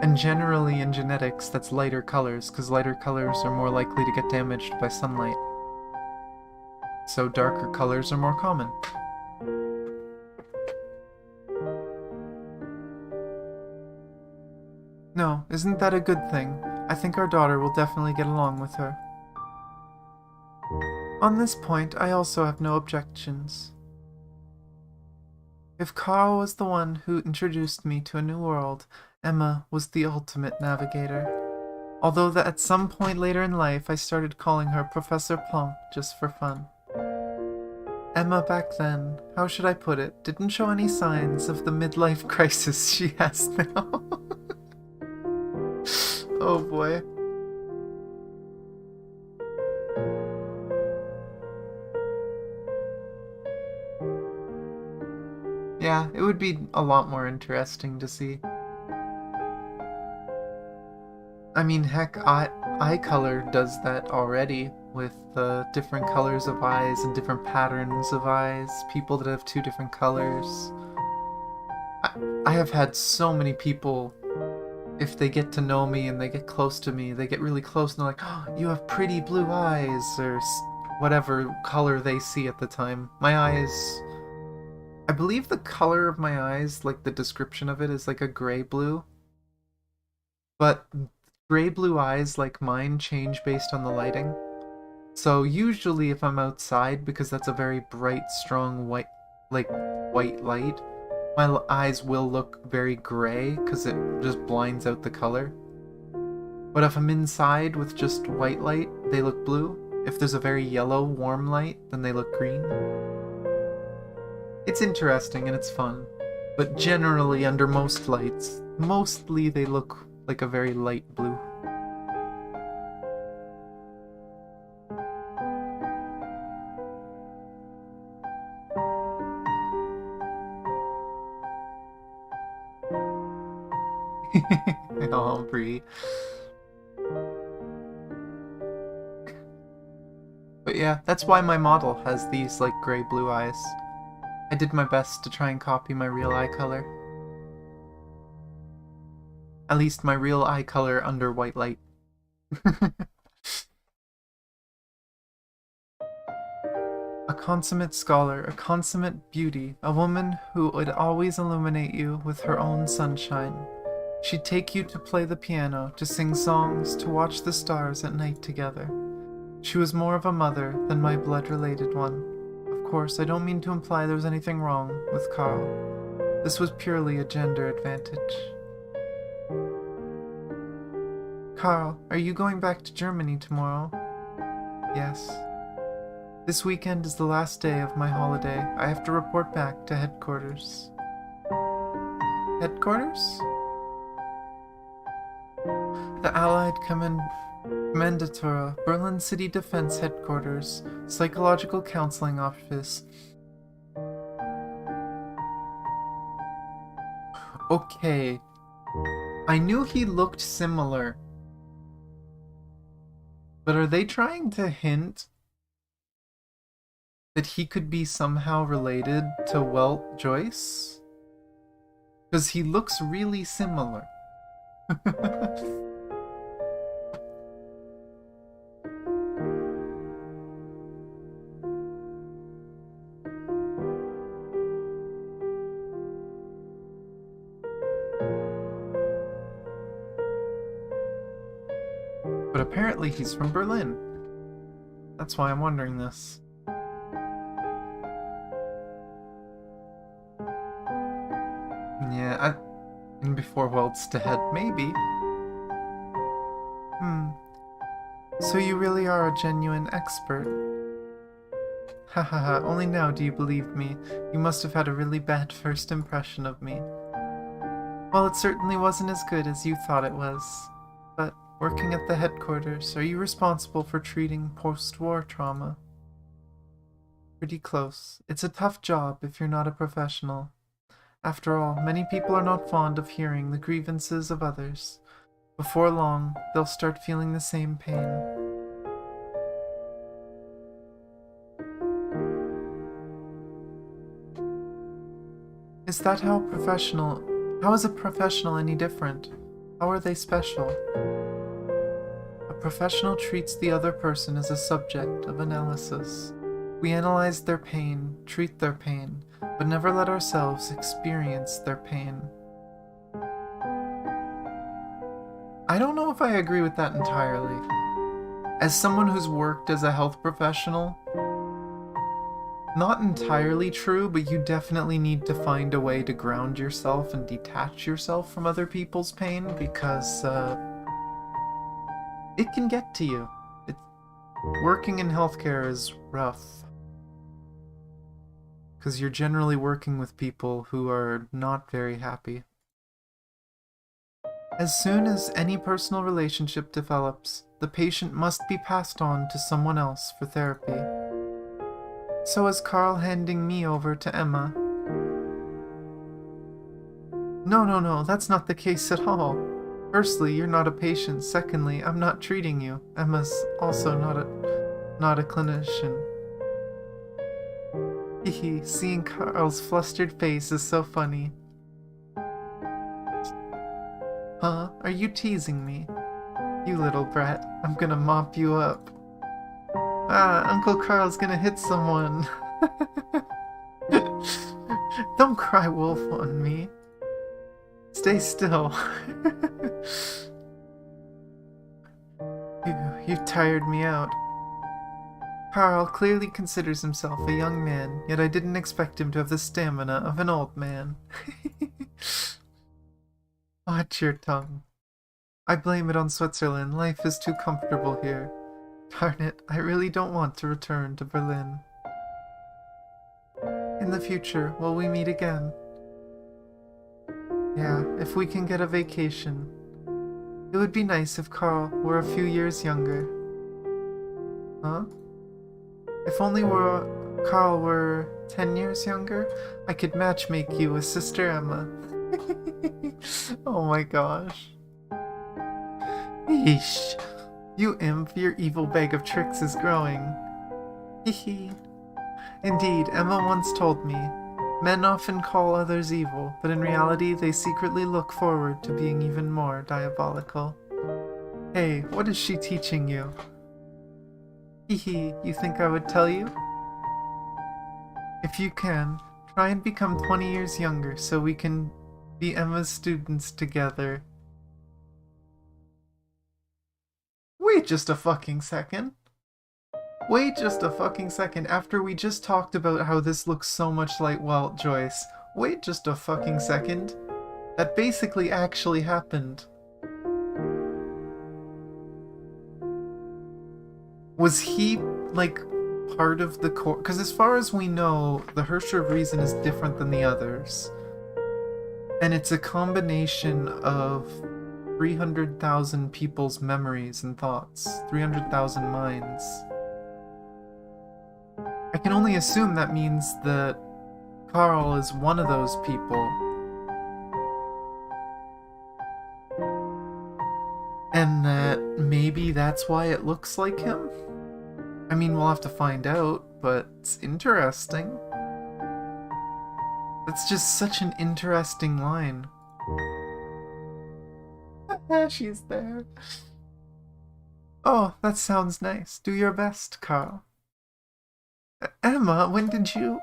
And generally in genetics, that's lighter colors, because lighter colors are more likely to get damaged by sunlight. So darker colors are more common. No, isn't that a good thing? I think our daughter will definitely get along with her. On this point, I also have no objections. If Carl was the one who introduced me to a new world, Emma was the ultimate navigator. Although that at some point later in life I started calling her Professor Plonk just for fun. Emma back then, how should I put it, didn't show any signs of the midlife crisis she has now. Oh boy. Yeah, it would be a lot more interesting to see. I mean, heck, eye color does that already with different colors of eyes and different patterns of eyes, people that have two different colors. I have had so many people, if they get to know me and they get close to me, they get really close and they're like, oh, you have pretty blue eyes, or whatever color they see at the time. My eyes... I believe the color of my eyes, like the description of it, is like a gray blue. But gray blue eyes like mine change based on the lighting. So usually if I'm outside, because that's a very bright, strong white light, my eyes will look very gray because it just blinds out the color. But if I'm inside with just white light, they look blue. If there's a very yellow, warm light, then they look green. It's interesting and it's fun, but generally under most lights, mostly they look like a very light blue. Oh, Brie. But yeah, that's why my model has these like gray-blue eyes. I did my best to try and copy my real eye color. At least my real eye color under white light. A consummate scholar, a consummate beauty, a woman who would always illuminate you with her own sunshine. She'd take you to play the piano, to sing songs, to watch the stars at night together. She was more of a mother than my blood-related one. Of course, I don't mean to imply there was anything wrong with Carl. This was purely a gender advantage. Carl, are you going back to Germany tomorrow? Yes. This weekend is the last day of my holiday. I have to report back to headquarters. Headquarters? The Allied Kommandatur, Berlin City Defense Headquarters, Psychological Counseling Office. Okay. I knew he looked similar. But are they trying to hint that he could be somehow related to Welt Joyce? Because he looks really similar. But apparently he's from Berlin. That's why I'm wondering this. Yeah, and before Welt's dead, maybe. So you really are a genuine expert. Hahaha, only now do you believe me. You must have had a really bad first impression of me. Well, it certainly wasn't as good as you thought it was. But, working at the headquarters, are you responsible for treating post-war trauma? Pretty close. It's a tough job if you're not a professional. After all, many people are not fond of hearing the grievances of others. Before long, they'll start feeling the same pain. Is that how is a professional any different? How are they special? A professional treats the other person as a subject of analysis. We analyze their pain, treat their pain, but never let ourselves experience their pain. I don't know if I agree with that entirely. As someone who's worked as a health professional, not entirely true, but you definitely need to find a way to ground yourself and detach yourself from other people's pain, because it can get to you. Working in healthcare is rough, because you're generally working with people who are not very happy. As soon as any personal relationship develops, the patient must be passed on to someone else for therapy. So is Carl handing me over to Emma? No, that's not the case at all. Firstly, you're not a patient. Secondly, I'm not treating you. Emma's also not a clinician. Hehe, seeing Carl's flustered face is so funny. Huh? Are you teasing me? You little brat, I'm gonna mop you up. Ah, Uncle Carl's gonna hit someone. Don't cry wolf on me. Stay still. You tired me out. Carl clearly considers himself a young man, yet I didn't expect him to have the stamina of an old man. Watch your tongue. I blame it on Switzerland. Life is too comfortable here. Darn it, I really don't want to return to Berlin. In the future, will we meet again? Yeah, if we can get a vacation. It would be nice if Carl were a few years younger. Huh? If only Carl were 10 years younger, I could matchmake you with Sister Emma. Oh my gosh. Yeesh. You imp, your evil bag of tricks is growing. Hehe. Indeed, Emma once told me, men often call others evil, but in reality they secretly look forward to being even more diabolical. Hey, what is she teaching you? Hehe, you think I would tell you? If you can, try and become 20 years younger so we can be Emma's students together. Wait just a fucking second. Wait just a fucking second. After we just talked about how this looks so much like Walt Joyce. Wait just a fucking second. That basically actually happened. Was he, like, part of the core? Because as far as we know, the Herscher of Reason is different than the others. And it's a combination of 300,000 people's memories and thoughts. 300,000 minds. I can only assume that means that Carl is one of those people. And that maybe that's why it looks like him? I mean, we'll have to find out, but it's interesting. That's just such an interesting line. She's there. Oh, that sounds nice. Do your best, Carl. Emma, when did you...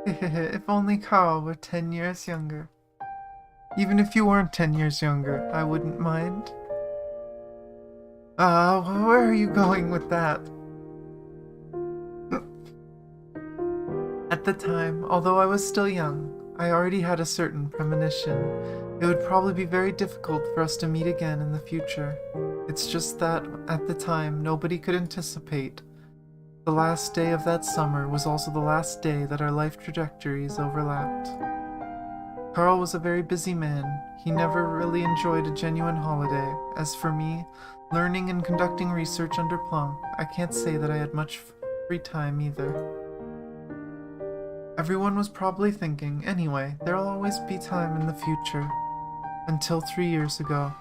If only Carl were 10 years younger. Even if you weren't 10 years younger, I wouldn't mind. Where are you going with that? At the time, although I was still young, I already had a certain premonition. It would probably be very difficult for us to meet again in the future. It's just that, at the time, nobody could anticipate. The last day of that summer was also the last day that our life trajectories overlapped. Carl was a very busy man. He never really enjoyed a genuine holiday. As for me, learning and conducting research under Plum, I can't say that I had much free time either. Everyone was probably thinking, anyway, there'll always be time in the future. Until 3 years ago.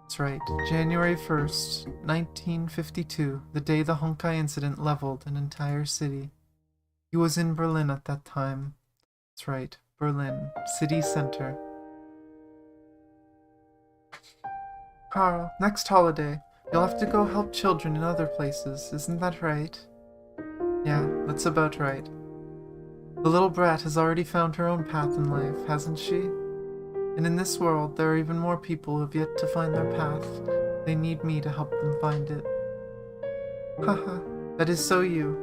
That's right, January 1st, 1952, the day the Honkai incident leveled an entire city. He was in Berlin at that time. That's right, Berlin, city center. Carl, next holiday, you'll have to go help children in other places, isn't that right? Yeah, that's about right. The little brat has already found her own path in life, hasn't she? And in this world, there are even more people who have yet to find their path. They need me to help them find it. Haha, that is so you.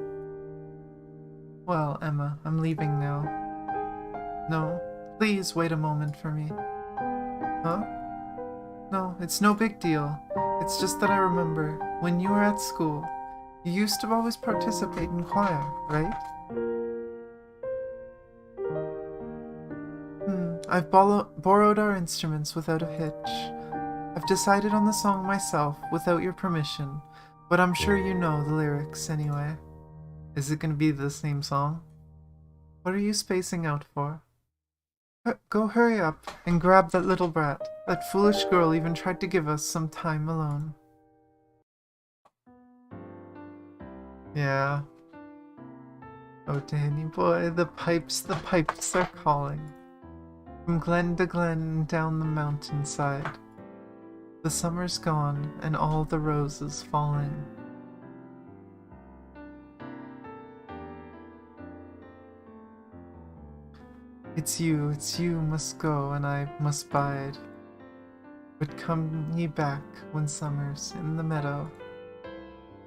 Well, Emma, I'm leaving now. No, please wait a moment for me. Huh? No, it's no big deal. It's just that I remember, when you were at school, you used to always participate in choir, right? I've borrowed our instruments without a hitch. I've decided on the song myself, without your permission, but I'm sure you know the lyrics anyway. Is it going to be the same song? What are you spacing out for? Go hurry up and grab that little brat. That foolish girl even tried to give us some time alone. Yeah. Oh, Danny boy, the pipes are calling. From glen to glen and down the mountainside. The summer's gone and all the roses falling. It's you must go and I must bide. But come ye back when summer's in the meadow,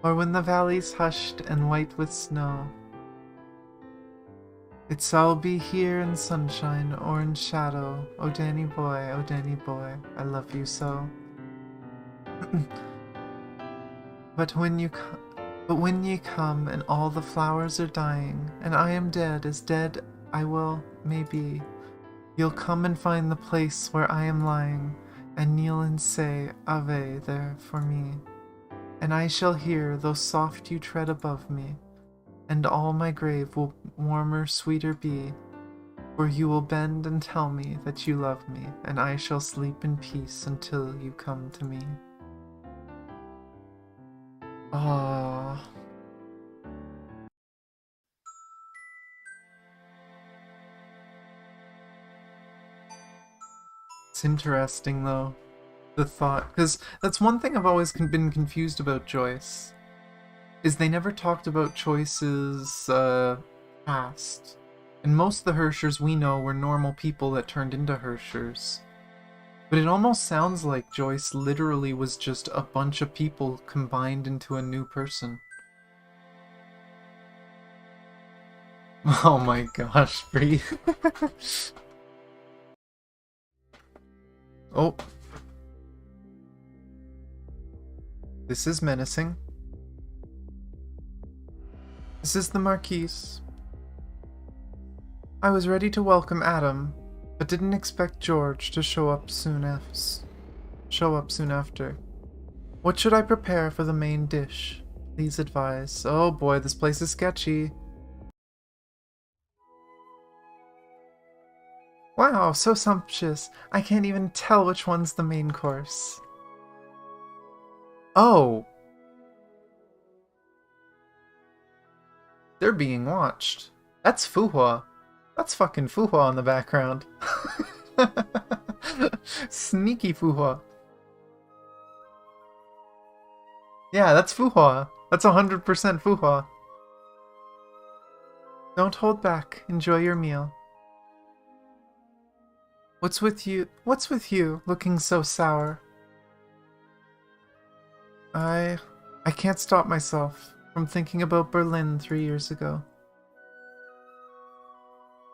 or when the valley's hushed and white with snow. It's I'll be here in sunshine or in shadow. Oh Danny boy, I love you so. But when ye come and all the flowers are dying, and I am dead, as dead I will, maybe, you'll come and find the place where I am lying, and kneel and say Ave there for me. And I shall hear, though soft you tread above me, and all my grave will warmer, sweeter be, for you will bend and tell me that you love me, and I shall sleep in peace until you come to me. Ah. It's interesting though, the thought, because that's one thing I've always been confused about Joyce. Is they never talked about Joyce's past. And most of the Hershers we know were normal people that turned into Hershers. But it almost sounds like Joyce literally was just a bunch of people combined into a new person. Oh my gosh, breathe. Oh. This is menacing. This is the Marquise. I was ready to welcome Adam, but didn't expect George to show up soon after. What should I prepare for the main dish? Please advise. Oh boy, this place is sketchy. Wow, so sumptuous. I can't even tell which one's the main course. Oh! They're being watched. That's Fuhua. That's fucking Fuhua in the background. Sneaky Fuhua. Yeah, that's Fuhua. That's 100% Fuhua. Don't hold back. Enjoy your meal. What's with you, looking so sour? I can't stop myself from thinking about Berlin 3 years ago.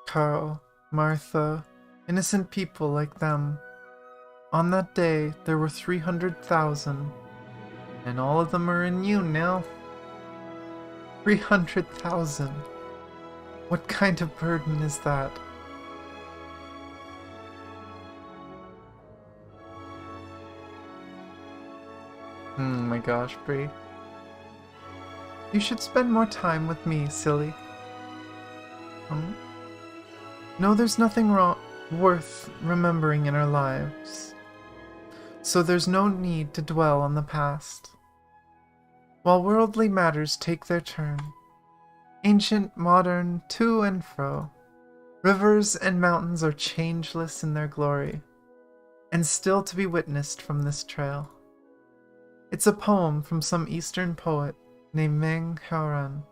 Carl, Martha, innocent people like them. On that day, there were 300,000. And all of them are in you now. 300,000. What kind of burden is that? Oh my gosh, Bree. You should spend more time with me, silly. No, there's nothing worth remembering in our lives. So there's no need to dwell on the past. While worldly matters take their turn, ancient, modern, to and fro, rivers and mountains are changeless in their glory, and still to be witnessed from this trail. It's a poem from some Eastern poet named Mangosteen.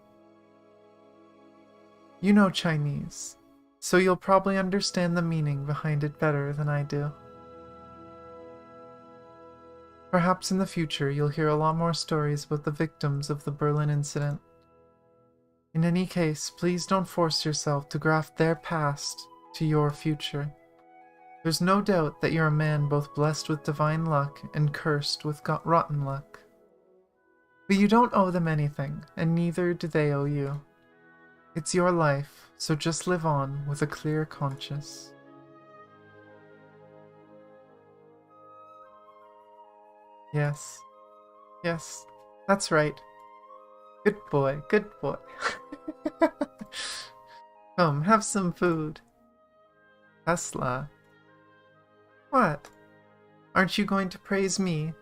You know Chinese, so you'll probably understand the meaning behind it better than I do. Perhaps in the future you'll hear a lot more stories about the victims of the Berlin incident. In any case, please don't force yourself to graft their past to your future. There's no doubt that you're a man both blessed with divine luck and cursed with rotten luck. But you don't owe them anything, and neither do they owe you. It's your life, so just live on with a clear conscience. Yes. Yes, that's right. Good boy, good boy. Come, have some food. Tesla. What? Aren't you going to praise me?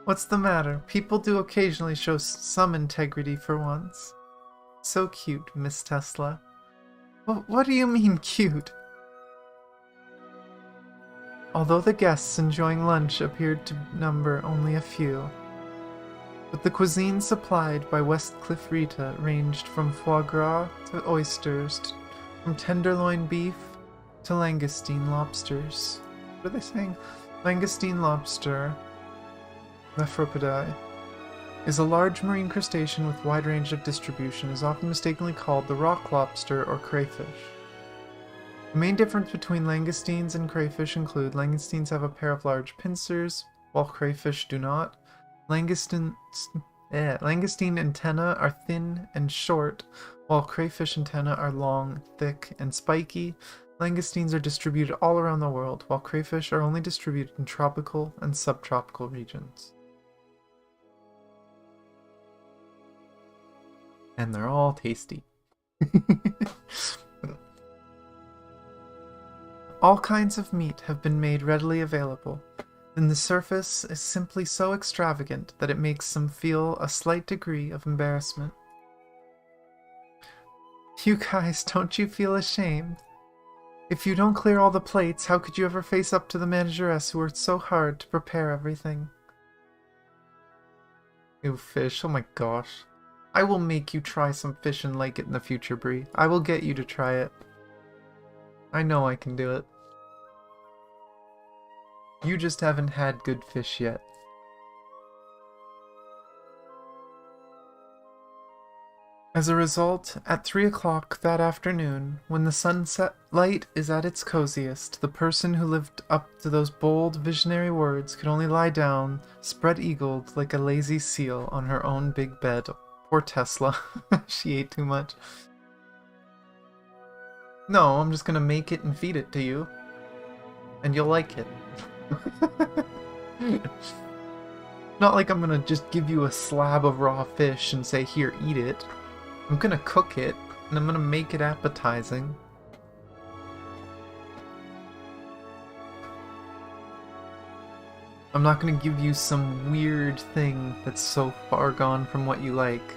What's the matter? People do occasionally show some integrity for once. So cute, Miss Tesla. What do you mean cute? Although the guests enjoying lunch appeared to number only a few, but the cuisine supplied by Westcliff Rita ranged from foie gras to oysters, from tenderloin beef to Mangosteen lobsters. What are they saying? Mangosteen lobster, Lephropidae, is a large marine crustacean with wide range of distribution, is often mistakenly called the rock lobster or crayfish. The main difference between langosteens and crayfish include langosteens have a pair of large pincers, while crayfish do not. Langostein antennae are thin and short, while crayfish antennae are long, thick, and spiky. Langosteens are distributed all around the world, while crayfish are only distributed in tropical and subtropical regions. And they're all tasty. All kinds of meat have been made readily available, and the surface is simply so extravagant that it makes some feel a slight degree of embarrassment. You guys, don't you feel ashamed? If you don't clear all the plates, how could you ever face up to the manageress who worked so hard to prepare everything? Ew, fish, oh my gosh. I will make you try some fish and like it in the future, Brie. I will get you to try it. I know I can do it. You just haven't had good fish yet. As a result, at 3 o'clock that afternoon, when the sunset light is at its coziest, the person who lived up to those bold, visionary words could only lie down, spread-eagled like a lazy seal on her own big bed. Poor Tesla. She ate too much. No, I'm just gonna make it and feed it to you. And you'll like it. Not like I'm gonna just give you a slab of raw fish and say, here, eat it. I'm gonna cook it, and I'm gonna make it appetizing. I'm not gonna give you some weird thing that's so far gone from what you like.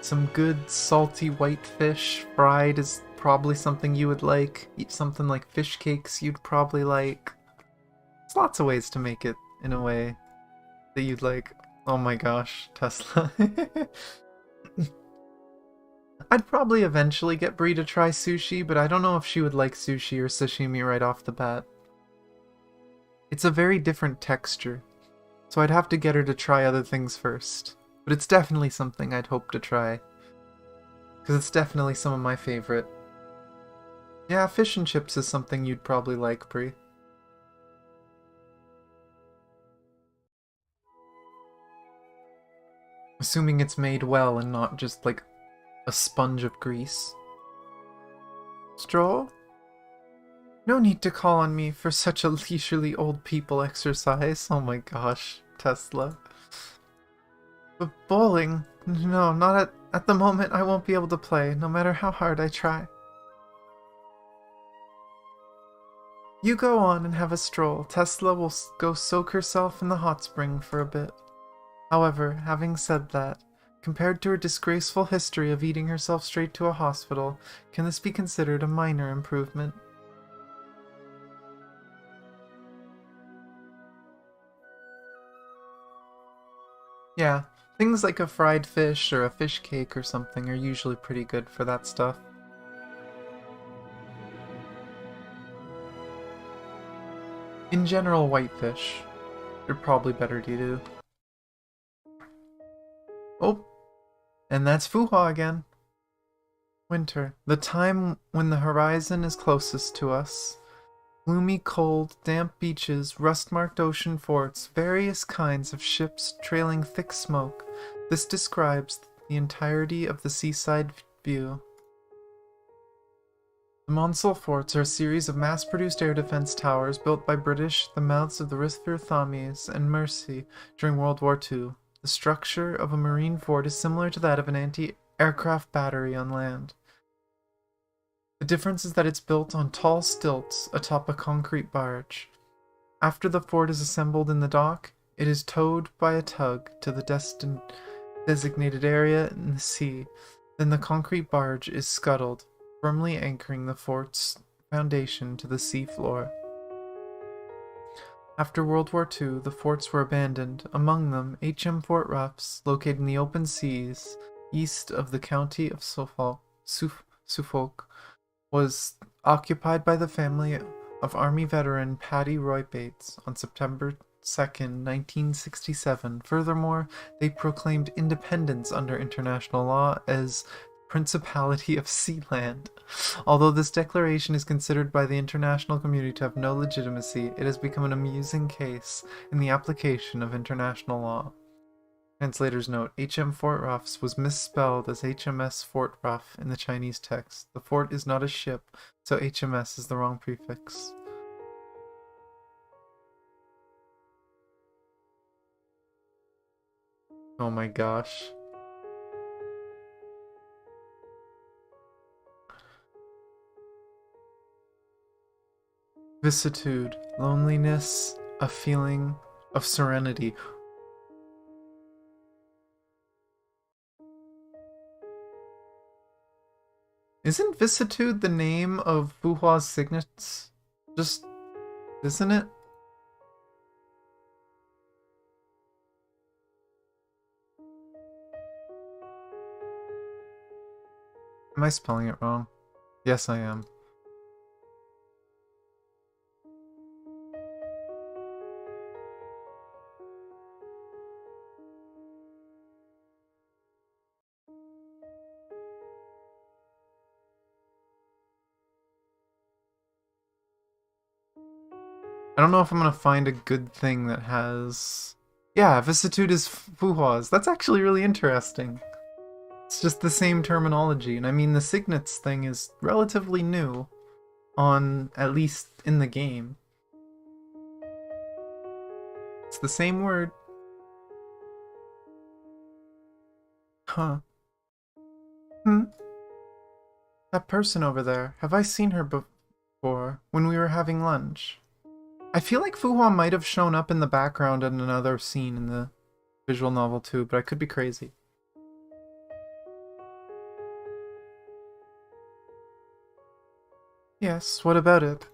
Some good salty white fish fried is probably something you would like. Eat something like fish cakes you'd probably like. There's lots of ways to make it in a way that you'd like. Oh my gosh, Tesla. I'd probably eventually get Brie to try sushi, but I don't know if she would like sushi or sashimi right off the bat. It's a very different texture, so I'd have to get her to try other things first. But it's definitely something I'd hope to try. Because it's definitely some of my favorite. Yeah, fish and chips is something you'd probably like, Brie. Assuming it's made well and not just like a sponge of grease. Stroll? No need to call on me for such a leisurely old people exercise. Oh my gosh, Tesla. But bowling? No, not at the moment. I won't be able to play, no matter how hard I try. You go on and have a stroll. Tesla will go soak herself in the hot spring for a bit. However, having said that, compared to her disgraceful history of eating herself straight to a hospital, can this be considered a minor improvement? Yeah, things like a fried fish or a fish cake or something are usually pretty good for that stuff. In general, whitefish. They're probably better to do. Oh, and that's Fuhua again. Winter, the time when the horizon is closest to us. Gloomy, cold, damp beaches, rust-marked ocean forts, various kinds of ships trailing thick smoke. This describes the entirety of the seaside view. The Monsol Forts are a series of mass-produced air defense towers built by British at the mouths of the Rithver Thames and Mersey during World War II. The structure of a marine fort is similar to that of an anti-aircraft battery on land. The difference is that it's built on tall stilts atop a concrete barge. After the fort is assembled in the dock, it is towed by a tug to the designated area in the sea. Then the concrete barge is scuttled, firmly anchoring the fort's foundation to the sea floor. After World War II, the forts were abandoned, among them H.M. Fort Ruffs, located in the open seas east of the county of Suffolk, was occupied by the family of Army veteran Paddy Roy Bates on September 2nd, 1967. Furthermore, they proclaimed independence under international law as Principality of Sealand. Although this declaration is considered by the international community to have no legitimacy, it has become an amusing case in the application of international law. Translator's note, HM Fort Ruffs was misspelled as HMS Fort Ruff in the Chinese text. The fort is not a ship, so HMS is the wrong prefix. Oh my gosh. Vicissitude, loneliness, a feeling of serenity. Isn't vicissitude the name of Fuhua's signets? Just, isn't it? Am I spelling it wrong? Yes, I am. I don't know if I'm gonna find a good thing that has... Yeah, vicissitude is Fuhua's. That's actually really interesting. It's just the same terminology, and I mean the signets thing is relatively new on, at least in the game. It's the same word. Huh. That person over there, have I seen her before, when we were having lunch? I feel like Fuhua might have shown up in the background in another scene in the visual novel too, but I could be crazy. Yes, what about it?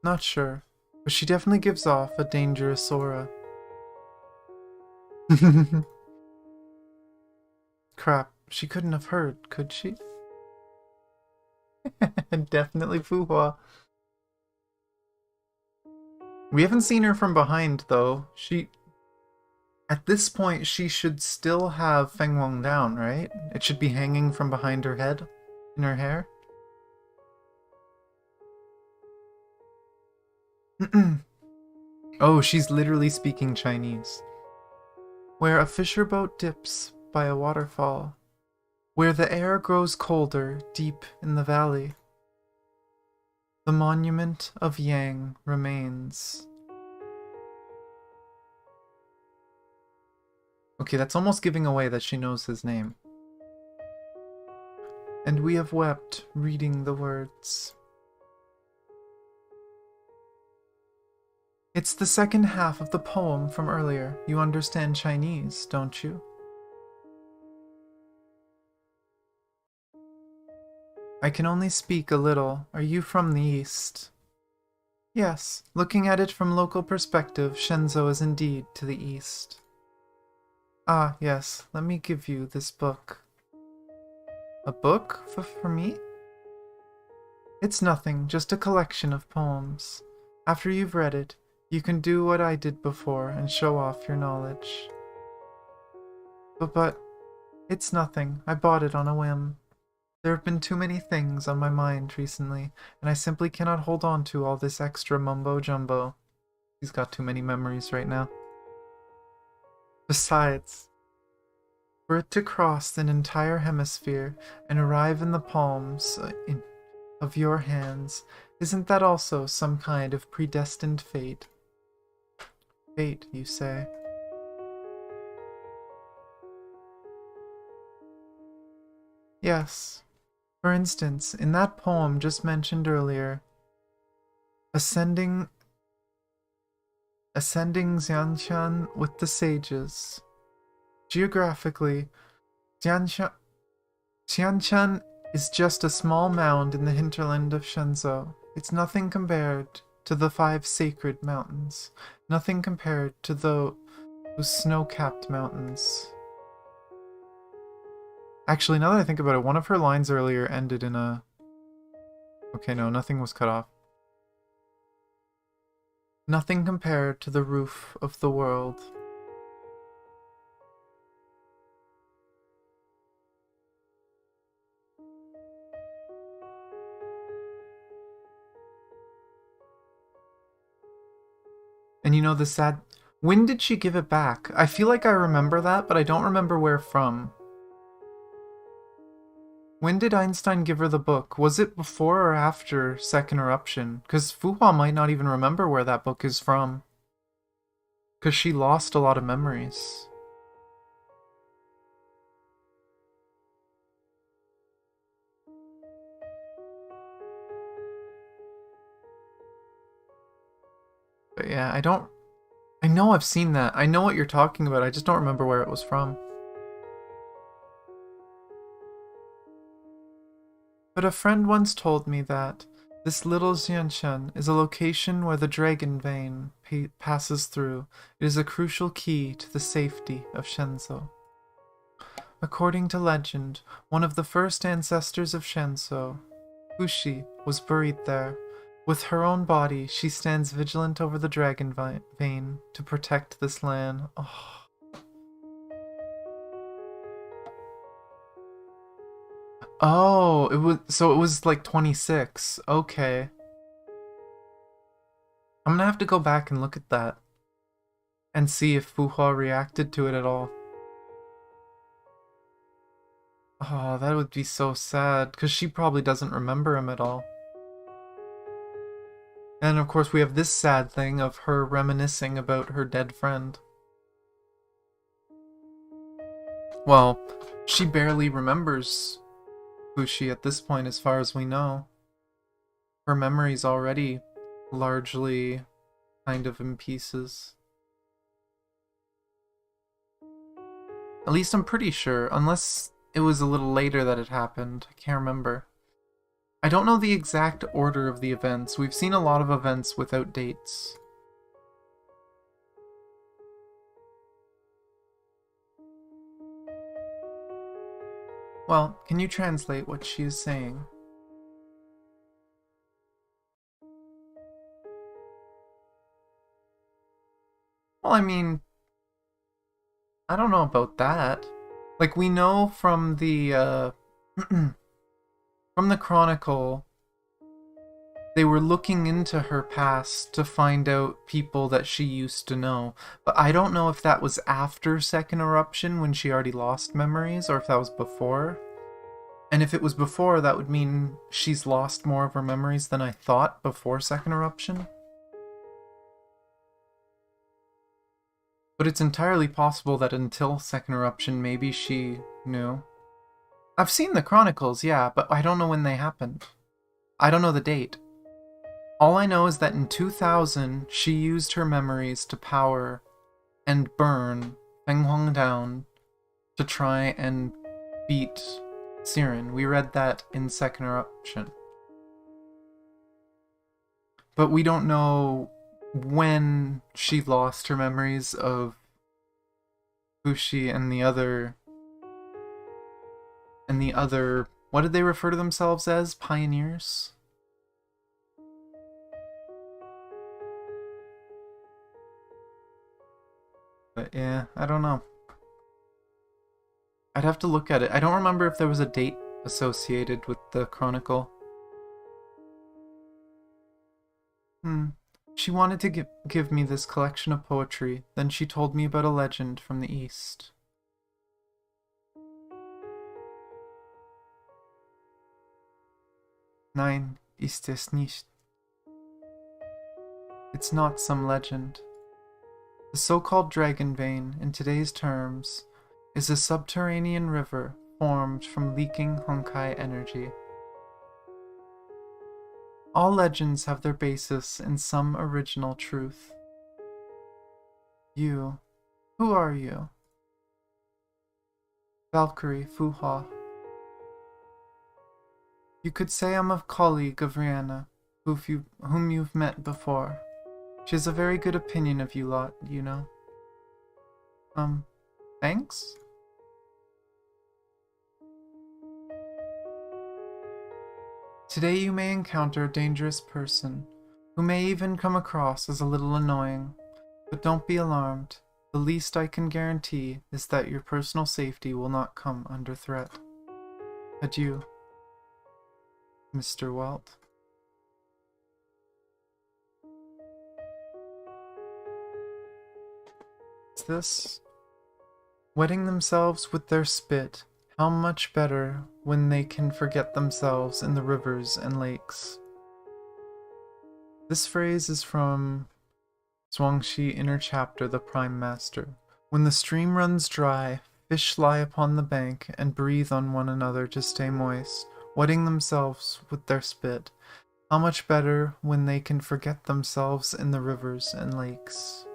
Not sure, but she definitely gives off a dangerous aura. Crap, she couldn't have heard, could she? Definitely Fuhua. We haven't seen her from behind, though. At this point, she should still have Feng Wang down, right? It should be hanging from behind her head, in her hair. Oh, she's literally speaking Chinese. where a fisher boat dips by a waterfall, where the air grows colder deep in the valley. The monument of Yang remains. Okay, that's almost giving away that she knows his name. And we have wept reading the words. It's the second half of the poem from earlier. You understand Chinese, don't you? I can only speak a little. Are you from the east? Yes, looking at it from local perspective, Shenzhou is indeed to the east. Ah, yes, let me give you this book. A book for me? It's nothing, just a collection of poems. After you've read it, you can do what I did before and show off your knowledge. But, it's nothing. I bought it on a whim. There have been too many things on my mind recently, and I simply cannot hold on to all this extra mumbo-jumbo. He's got too many memories right now. Besides, for it to cross an entire hemisphere and arrive in the palms of your hands, isn't that also some kind of predestined fate? Fate, you say? Yes. For instance, in that poem just mentioned earlier, ascending Xianshan with the sages. Geographically, Xianshan is just a small mound in the hinterland of Shenzhou. It's nothing compared to the 5 sacred mountains. Nothing compared to those snow-capped mountains. Actually, now that I think about it, one of her lines earlier ended in a... Okay, no, nothing was cut off. Nothing compared to the roof of the world. And you know the sad... When did she give it back? I feel like I remember that, but I don't remember where from. When did Einstein give her the book? Was it before or after Second Eruption? Because Fuhua might not even remember where that book is from. Because she lost a lot of memories. But yeah, I know I've seen that. I know what you're talking about. I just don't remember where it was from. But a friend once told me that this little Xianshan is a location where the dragon vein passes through. It is a crucial key to the safety of Shenzhou. According to legend, one of the first ancestors of Shenzhou, Fushi, was buried there. With her own body, she stands vigilant over the dragon vein to protect this land. Oh. Oh, it was like 26. Okay. I'm gonna have to go back and look at that. And see if Fuhua reacted to it at all. Oh, that would be so sad, because she probably doesn't remember him at all. And of course we have this sad thing of her reminiscing about her dead friend. Well, she barely remembers Fushi at this point as far as we know. Her memory's already largely kind of in pieces. At least I'm pretty sure, unless it was a little later that it happened. I can't remember. I don't know the exact order of the events. We've seen a lot of events without dates. Well, can you translate what she is saying? Well, I mean, I don't know about that. Like, we know from the, from the Chronicle they were looking into her past to find out people that she used to know. But I don't know if that was after Second Eruption when she already lost memories, or if that was before. And if it was before, that would mean she's lost more of her memories than I thought before Second Eruption. But it's entirely possible that until Second Eruption, maybe she knew. I've seen the chronicles, yeah, but I don't know when they happened. I don't know the date. All I know is that in 2000, she used her memories to power and burn Feng Huang down to try and beat Siren. We read that in Second Eruption. But we don't know when she lost her memories of Fushi and the other... What did they refer to themselves as? Pioneers? But yeah, I don't know. I'd have to look at it. I don't remember if there was a date associated with the chronicle. She wanted to give me this collection of poetry, then she told me about a legend from the East. Nein, ist es nicht. It's not some legend. The so-called dragon vein, in today's terms, is a subterranean river formed from leaking Honkai energy. All legends have their basis in some original truth. You, who are you? Valkyrie Fuha. You could say I'm a colleague of Rihanna, whom you've met before. She has a very good opinion of you lot, you know. Thanks? Today you may encounter a dangerous person, who may even come across as a little annoying, but don't be alarmed. The least I can guarantee is that your personal safety will not come under threat. Adieu, Mr. Walt. What's this? Wetting themselves with their spit, how much better when they can forget themselves in the rivers and lakes. This phrase is from Zhuangzi Inner Chapter, the Prime Master. When the stream runs dry, fish lie upon the bank and breathe on one another to stay moist, wetting themselves with their spit. How much better when they can forget themselves in the rivers and lakes.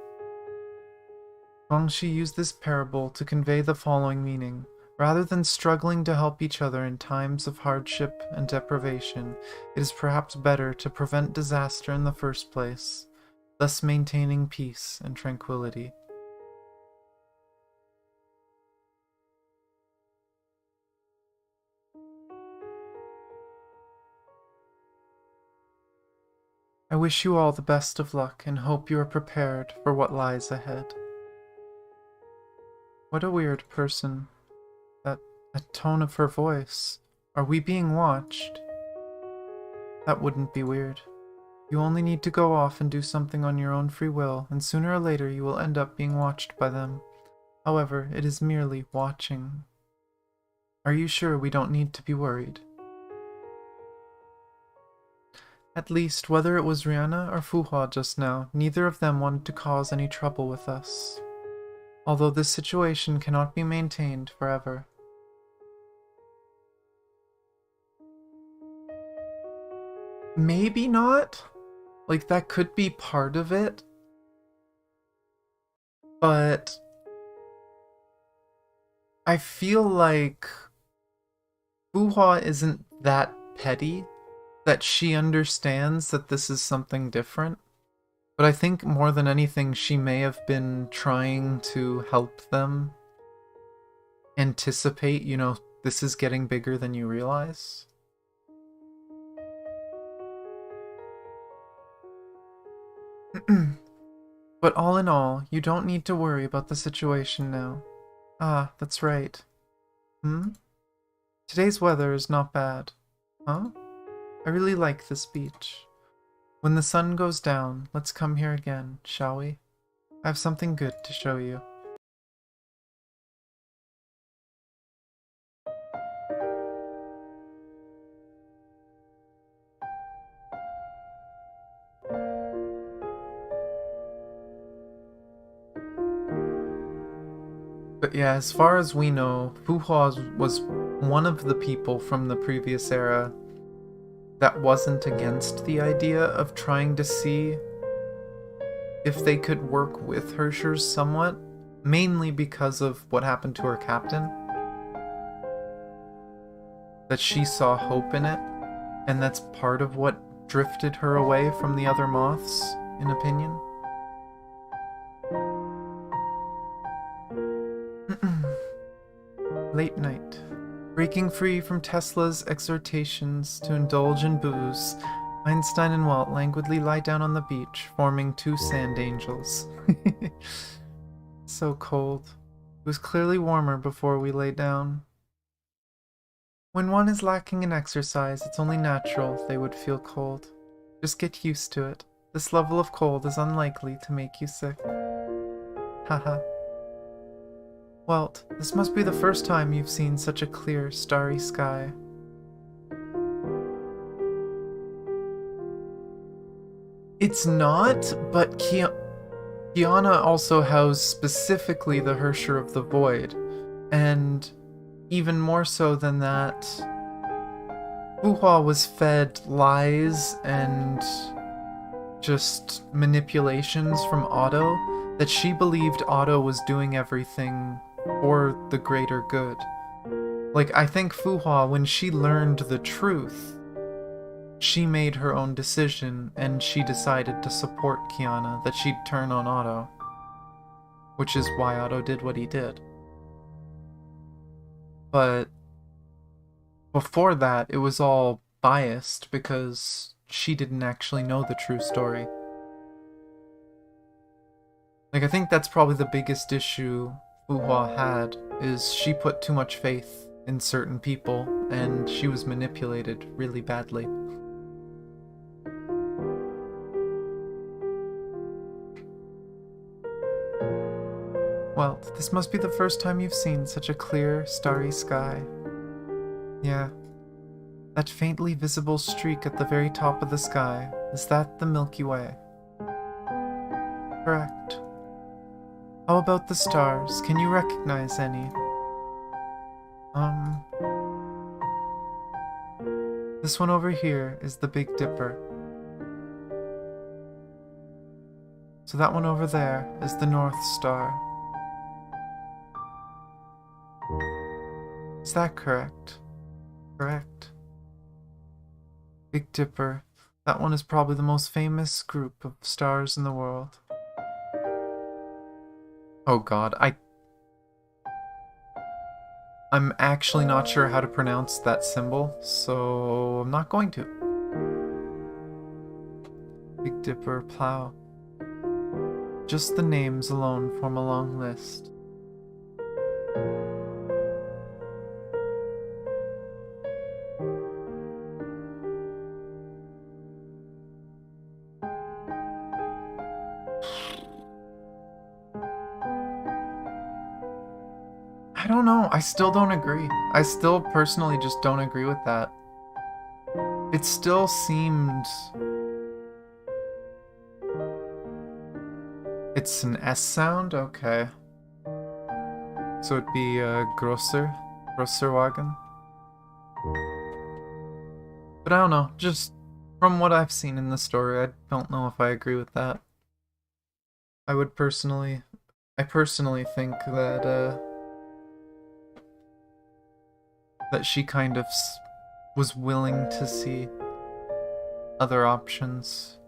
Zhuangzi used this parable to convey the following meaning. Rather than struggling to help each other in times of hardship and deprivation, it is perhaps better to prevent disaster in the first place, thus maintaining peace and tranquility. I wish you all the best of luck and hope you are prepared for what lies ahead. What a weird person. A tone of her voice. Are we being watched? That wouldn't be weird. You only need to go off and do something on your own free will, and sooner or later you will end up being watched by them. However, it is merely watching. Are you sure we don't need to be worried? At least, whether it was Rihanna or Fuhua just now, neither of them wanted to cause any trouble with us. Although this situation cannot be maintained forever. Maybe not. Like, that could be part of it. But I feel like Fuhua isn't that petty that she understands that this is something different. But I think more than anything, she may have been trying to help them anticipate, you know, this is getting bigger than you realize. But all in all, you don't need to worry about the situation now. Ah, that's right. Today's weather is not bad. Huh? I really like this beach. When the sun goes down, let's come here again, shall we? I have something good to show you. But yeah, as far as we know, Fu Hua was one of the people from the previous era that wasn't against the idea of trying to see if they could work with Hershers somewhat, mainly because of what happened to her captain. That she saw hope in it, and that's part of what drifted her away from the other moths, in opinion. Late night. Breaking free from Tesla's exhortations to indulge in booze, Einstein and Walt languidly lie down on the beach, forming two sand angels. So cold. It was clearly warmer before we lay down. When one is lacking in exercise, it's only natural they would feel cold. Just get used to it. This level of cold is unlikely to make you sick. Haha. Walt, this must be the first time you've seen such a clear, starry sky. It's not, but Kiana also housed specifically the Hersher of the Void, and even more so than that, Fu Hua was fed lies and just manipulations from Otto, that she believed Otto was doing everything for the greater good. Like, I think Fu Hua, when she learned the truth, she made her own decision, and she decided to support Kiana, that she'd turn on Otto. Which is why Otto did what he did. But before that, it was all biased, because she didn't actually know the true story. Like, I think that's probably the biggest issue Fu Hua had, is she put too much faith in certain people, and she was manipulated really badly. Well, this must be the first time you've seen such a clear, starry sky. Yeah. That faintly visible streak at the very top of the sky, is that the Milky Way? Correct. How about the stars? Can you recognize any? This one over here is the Big Dipper. So that one over there is the North Star. Is that correct? Correct. Big Dipper. That one is probably the most famous group of stars in the world. Oh god, I'm actually not sure how to pronounce that symbol, so I'm not going to. Big Dipper, Plow. Just the names alone form a long list. I don't know, I still don't agree. I still personally just don't agree with that. It still seemed... It's an S sound? Okay. So it'd be Grosserwagen. But I don't know, just from what I've seen in the story, I don't know if I agree with that. I personally think that, that she kind of was willing to see other options.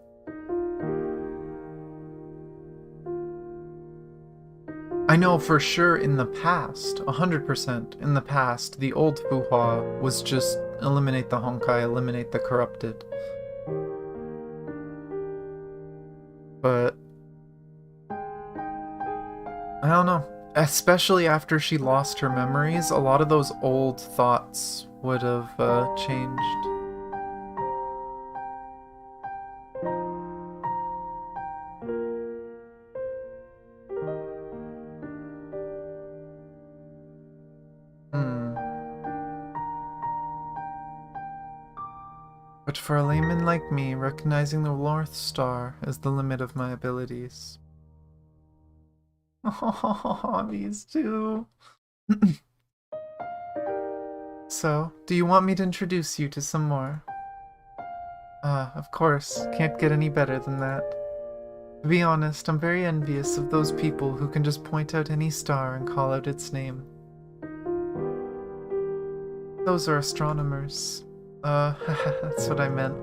I know for sure in the past, 100% in the past, the old Fu Hua was just eliminate the Honkai, eliminate the corrupted. But I don't know. Especially after she lost her memories, a lot of those old thoughts would have changed. But for a layman like me, recognizing the North Star is the limit of my abilities. Oh, these two. So, do you want me to introduce you to some more? Of course. Can't get any better than that. To be honest, I'm very envious of those people who can just point out any star and call out its name. Those are astronomers. That's what I meant.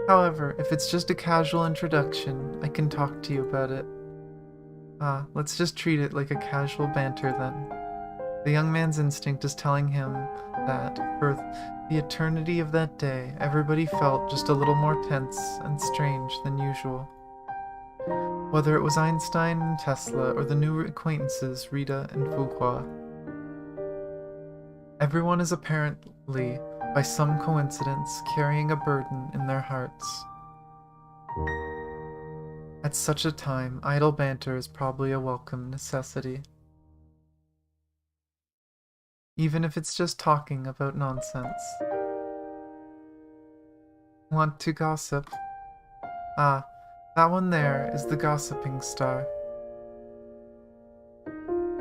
However, if it's just a casual introduction, I can talk to you about it. Let's just treat it like a casual banter then. The young man's instinct is telling him that, for the eternity of that day, everybody felt just a little more tense and strange than usual. Whether it was Einstein and Tesla or the new acquaintances Rita and Fuqua. Everyone is apparently, by some coincidence, carrying a burden in their hearts. At such a time, idle banter is probably a welcome necessity. Even if it's just talking about nonsense. Want to gossip? That one there is the gossiping star.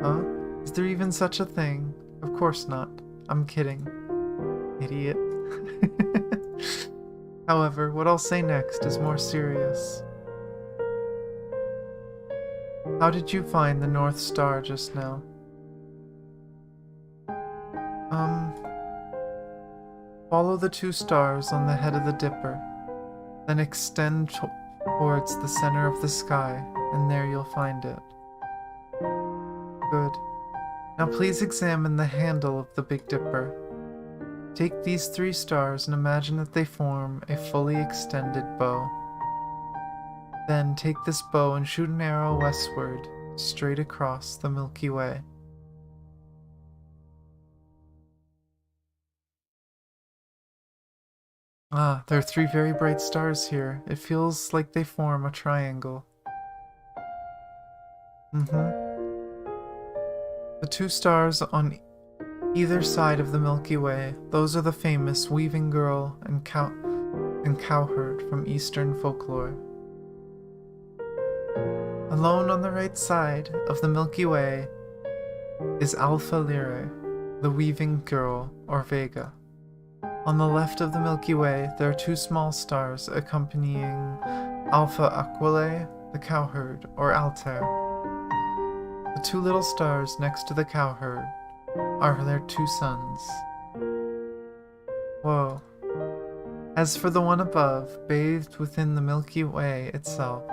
Huh? Is there even such a thing? Of course not. I'm kidding. Idiot. However, what I'll say next is more serious. How did you find the North Star just now? Follow the two stars on the head of the Dipper, then extend towards the center of the sky, and there you'll find it. Good. Now please examine the handle of the Big Dipper. Take these 3 stars and imagine that they form a fully extended bow. Then take this bow and shoot an arrow westward, straight across the Milky Way. There are 3 very bright stars here. It feels like they form a triangle. The 2 stars on either side of the Milky Way, those are the famous Weaving Girl and Cowherd from Eastern folklore. Alone on the right side of the Milky Way is Alpha Lyrae, the Weaving Girl, or Vega. On the left of the Milky Way, there are 2 small stars accompanying Alpha Aquilae, the Cowherd, or Altair. The 2 little stars next to the Cowherd are their 2 suns. Whoa. As for the one above, bathed within the Milky Way itself,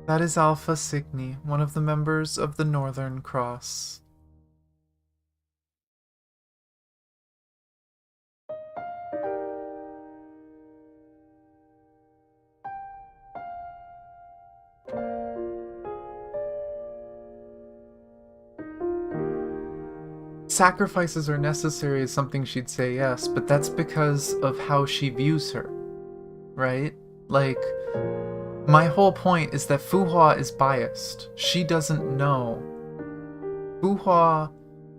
that is Alpha Cygni, one of the members of the Northern Cross. Sacrifices are necessary is something she'd say yes, but that's because of how she views her, right? Like, my whole point is that Fuhua is biased. She doesn't know. Fuhua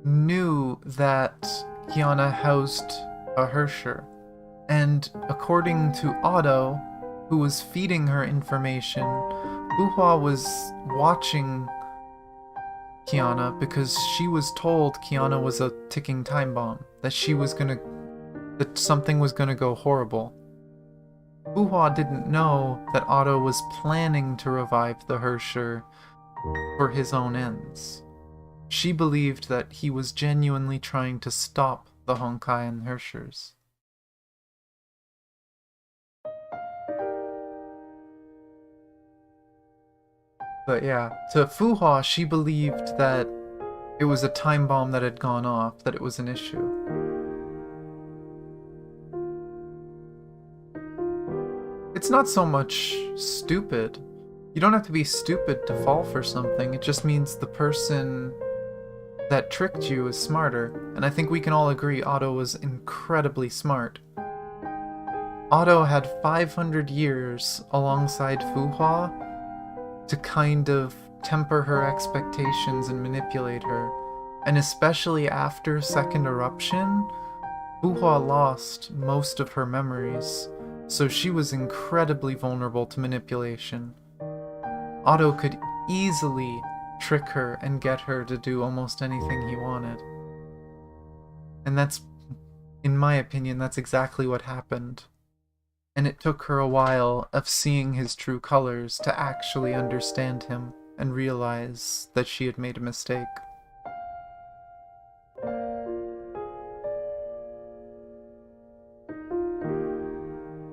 knew that Kiana housed a Hersher, and according to Otto, who was feeding her information, Fuhua was watching Kiana because she was told Kiana was a ticking time bomb, that something was gonna go horrible. Fuhua didn't know that Otto was planning to revive the Hersher for his own ends. She believed that he was genuinely trying to stop the Honkai and Hershers. But yeah, to Fuhua, she believed that it was a time bomb that had gone off, that it was an issue. It's not so much stupid. You don't have to be stupid to fall for something. It just means the person that tricked you is smarter. And I think we can all agree Otto was incredibly smart. Otto had 500 years alongside Fuhua to kind of temper her expectations and manipulate her. And especially after Second Eruption, Buhua lost most of her memories, so she was incredibly vulnerable to manipulation. Otto could easily trick her and get her to do almost anything he wanted. And that's, in my opinion, that's exactly what happened. And it took her a while of seeing his true colors to actually understand him and realize that she had made a mistake.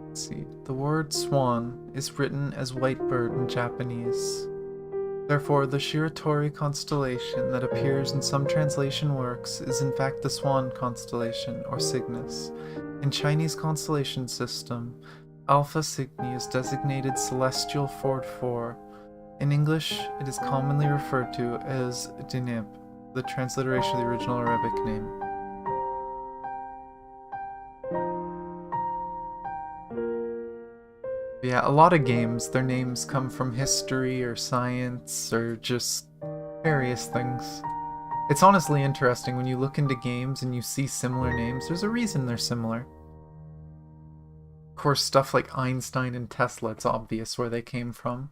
Let's see. The word swan is written as white bird in Japanese. Therefore, the Shiratori constellation that appears in some translation works is in fact the Swan constellation, or Cygnus. In Chinese constellation system, Alpha Cygni is designated Celestial Ford 4. In English, it is commonly referred to as Deneb, the transliteration of the original Arabic name. Yeah, a lot of games, their names come from history or science or just various things. It's honestly interesting when you look into games and you see similar names. There's a reason they're similar. Of course, stuff like Einstein and Tesla, it's obvious where they came from.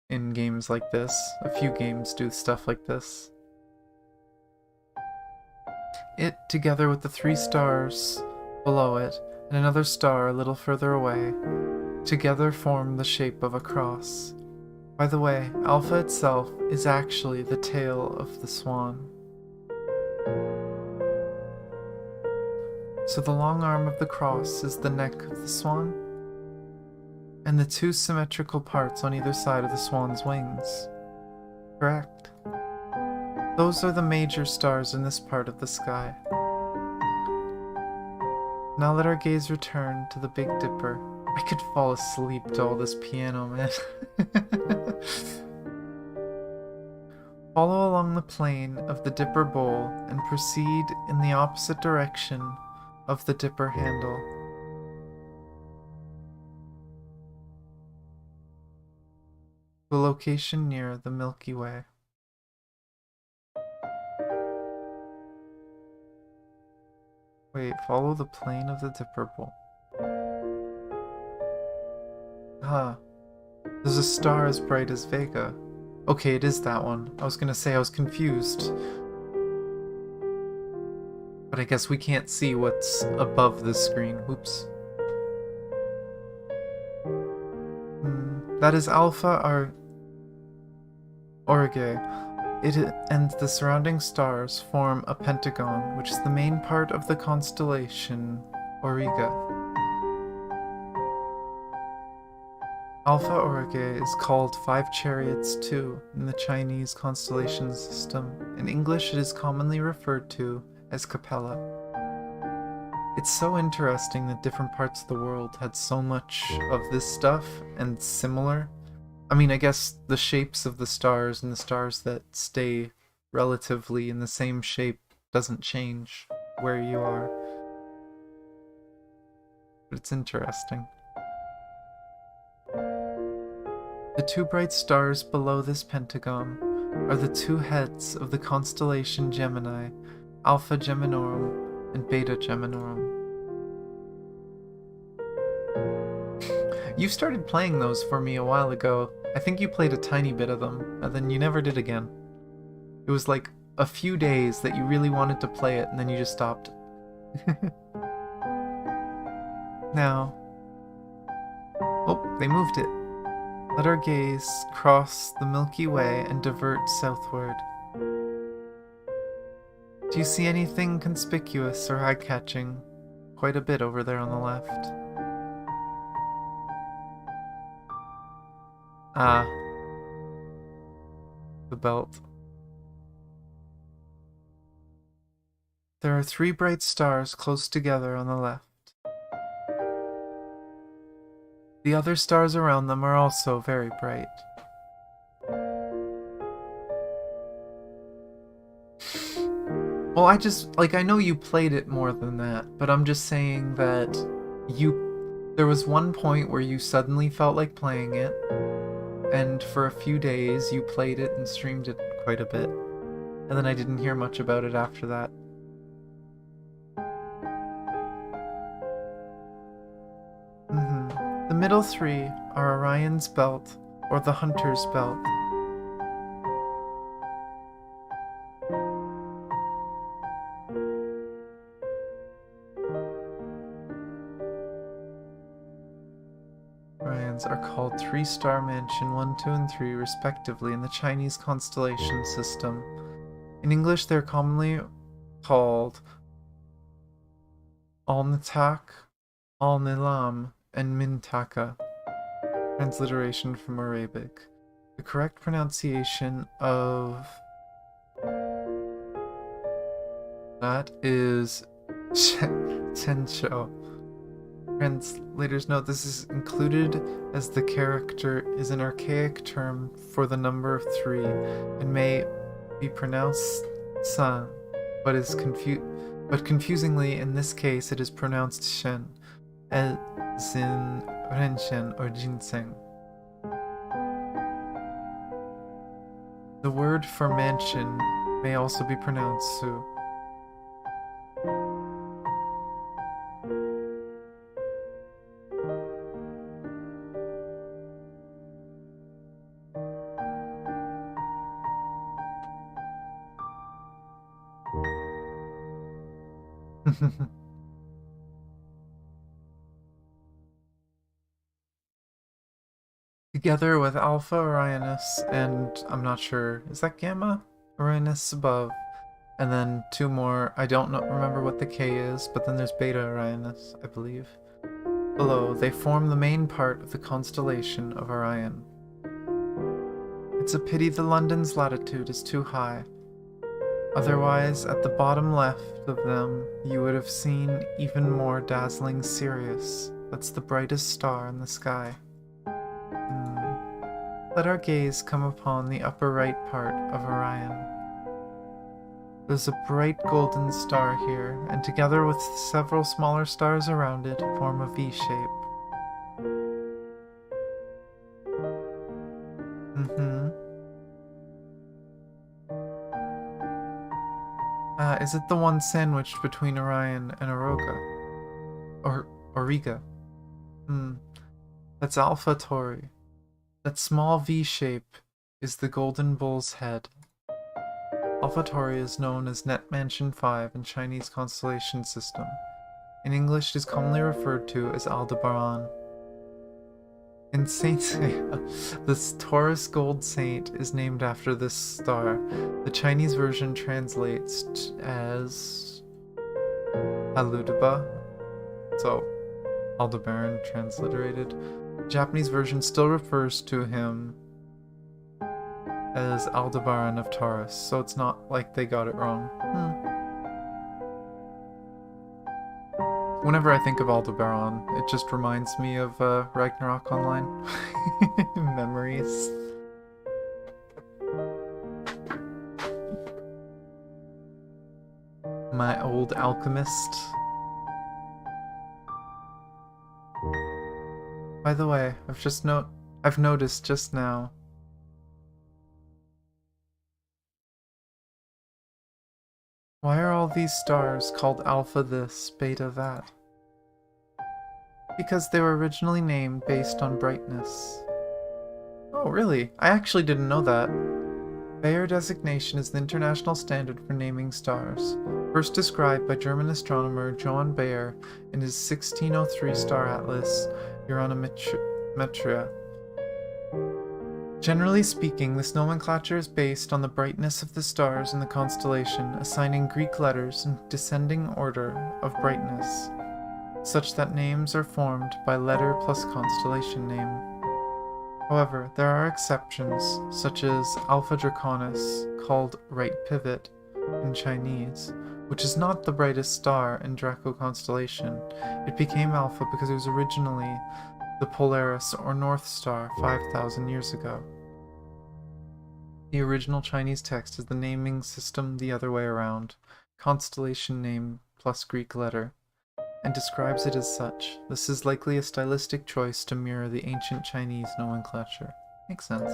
In games like this. A few games do stuff like this. It, together with the 3 stars below it, and another star a little further away, together form the shape of a cross. By the way, Alpha itself is actually the tail of the swan. So the long arm of the cross is the neck of the swan, and the 2 symmetrical parts on either side of the swan's wings. Correct. Those are the major stars in this part of the sky. Now let our gaze return to the Big Dipper. I could fall asleep to all this piano, man. Follow along the plane of the Dipper bowl and proceed in the opposite direction of the Dipper handle. The location near the Milky Way. Wait, follow the plane of the Dipper bowl. Huh. There's a star as bright as Vega. Okay, it is that one. I was gonna say I was confused. But I guess we can't see what's above the screen. Oops. That is Alpha Aurigae. It and the surrounding stars form a pentagon, which is the main part of the constellation Auriga. Alpha Aurigae is called 5 Chariots too in the Chinese constellation system. In English, it is commonly referred to as Capella. It's so interesting that different parts of the world had so much of this stuff and similar. I mean, I guess the shapes of the stars and the stars that stay relatively in the same shape doesn't change where you are. But it's interesting. The 2 bright stars below this pentagon are the 2 heads of the constellation Gemini, Alpha Geminorum and Beta Geminorum. You started playing those for me a while ago. I think you played a tiny bit of them, and then you never did again. It was like a few days that you really wanted to play it, and then you just stopped. Now... Oh, they moved it. Let our gaze cross the Milky Way and divert southward. Do you see anything conspicuous or eye-catching? Quite a bit over there on the left. Ah. The belt. There are 3 bright stars close together on the left. The other stars around them are also very bright. Well, I know you played it more than that, but I'm just saying that there was one point where you suddenly felt like playing it, and for a few days you played it and streamed it quite a bit. and then I didn't hear much about it after that. The middle three are Orion's Belt, or the Hunter's Belt. Orions are called 3-star Mansion 1, 2, and 3 respectively in the Chinese constellation system. In English they are commonly called Alnitak, Alnilam, and Mintaka. Transliteration from Arabic. The correct pronunciation of that is Chencho. Translators note this is included as the character is an archaic term for the number of 3 and may be pronounced san, but confusingly in this case it is pronounced shen, as in renshen or ginseng. The word for mansion may also be pronounced su. Together with Alpha Orionis and, I'm not sure, is that Gamma Orionis above? And then 2 more, I don't remember what the K is, but then there's Beta Orionis, I believe. Below, they form the main part of the constellation of Orion. It's a pity the London's latitude is too high. Otherwise, at the bottom left of them, you would have seen even more dazzling Sirius. That's the brightest star in the sky. Let our gaze come upon the upper right part of Orion. There's a bright golden star here, and together with several smaller stars around it, form a V-shape. Is it the one sandwiched between Orion and Auriga? That's Alpha Tauri. That small V-shape is the Golden Bull's head. Alpha Tauri is known as Net Mansion 5 in Chinese constellation system. In English it is commonly referred to as Aldebaran. In the Taurus Gold Saint is named after this star. The Chinese version translates as Aludaba, so Aldebaran transliterated. The Japanese version still refers to him as Aldebaran of Taurus, so it's not like they got it wrong. Whenever I think of Aldebaran, it just reminds me of Ragnarok Online. Memories. My old alchemist. By the way, I've noticed just now. Why are all these stars called Alpha this, Beta that? Because they were originally named based on brightness. Oh, really? I actually didn't know that. Bayer designation is the international standard for naming stars, first described by German astronomer Johann Bayer in his 1603 star atlas, Uranometria. Generally speaking, this nomenclature is based on the brightness of the stars in the constellation, assigning Greek letters in descending order of brightness, such that names are formed by letter plus constellation name. However, there are exceptions, such as Alpha Draconis, called right pivot in Chinese, which is not the brightest star in Draco constellation. It became Alpha because it was originally the Polaris or North Star 5,000 years ago. The original Chinese text is the naming system the other way around, constellation name plus Greek letter, and describes it as such. This is likely a stylistic choice to mirror the ancient Chinese nomenclature. Makes sense.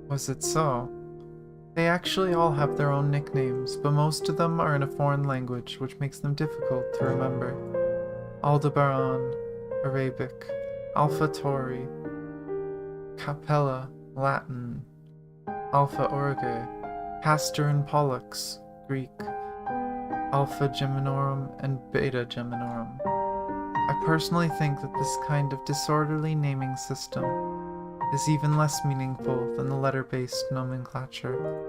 Was it so? They actually all have their own nicknames, but most of them are in a foreign language, which makes them difficult to remember. Aldebaran, Arabic, Alpha Tauri, Capella, Latin, Alpha Orge, Castor and Pollux, Greek, Alpha Geminorum and Beta Geminorum. I personally think that this kind of disorderly naming system is even less meaningful than the letter-based nomenclature.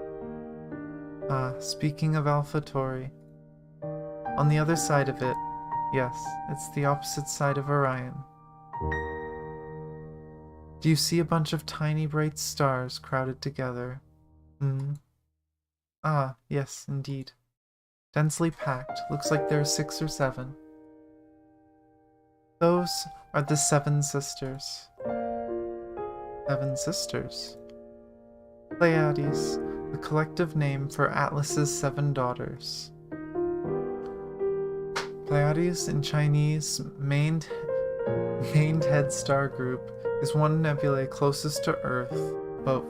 Speaking of Alpha Tauri, on the other side of it, yes, it's the opposite side of Orion. Do you see a bunch of tiny bright stars crowded together? Yes, indeed. Densely packed, looks like there are 6 or 7. Those are the 7 sisters. 7 sisters? Pleiades, the collective name for Atlas's 7 daughters. Pleiades in Chinese maned head star group is one nebulae closest to Earth, about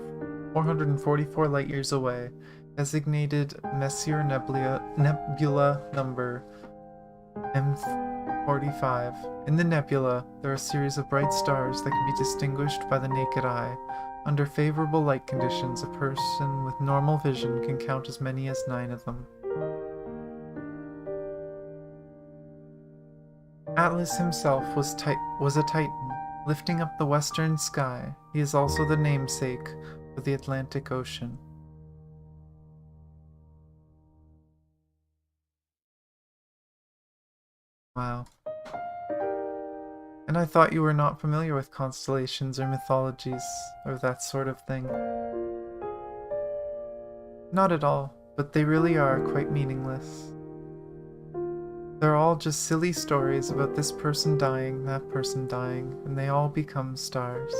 444 light-years away, designated Messier Nebula number M45. In the nebula, there are a series of bright stars that can be distinguished by the naked eye. Under favorable light conditions, a person with normal vision can count as many as 9 of them. Atlas himself was a Titan, lifting up the western sky. He is also the namesake for the Atlantic Ocean. Wow. And I thought you were not familiar with constellations or mythologies, or that sort of thing. Not at all, but they really are quite meaningless. They're all just silly stories about this person dying, that person dying, and they all become stars.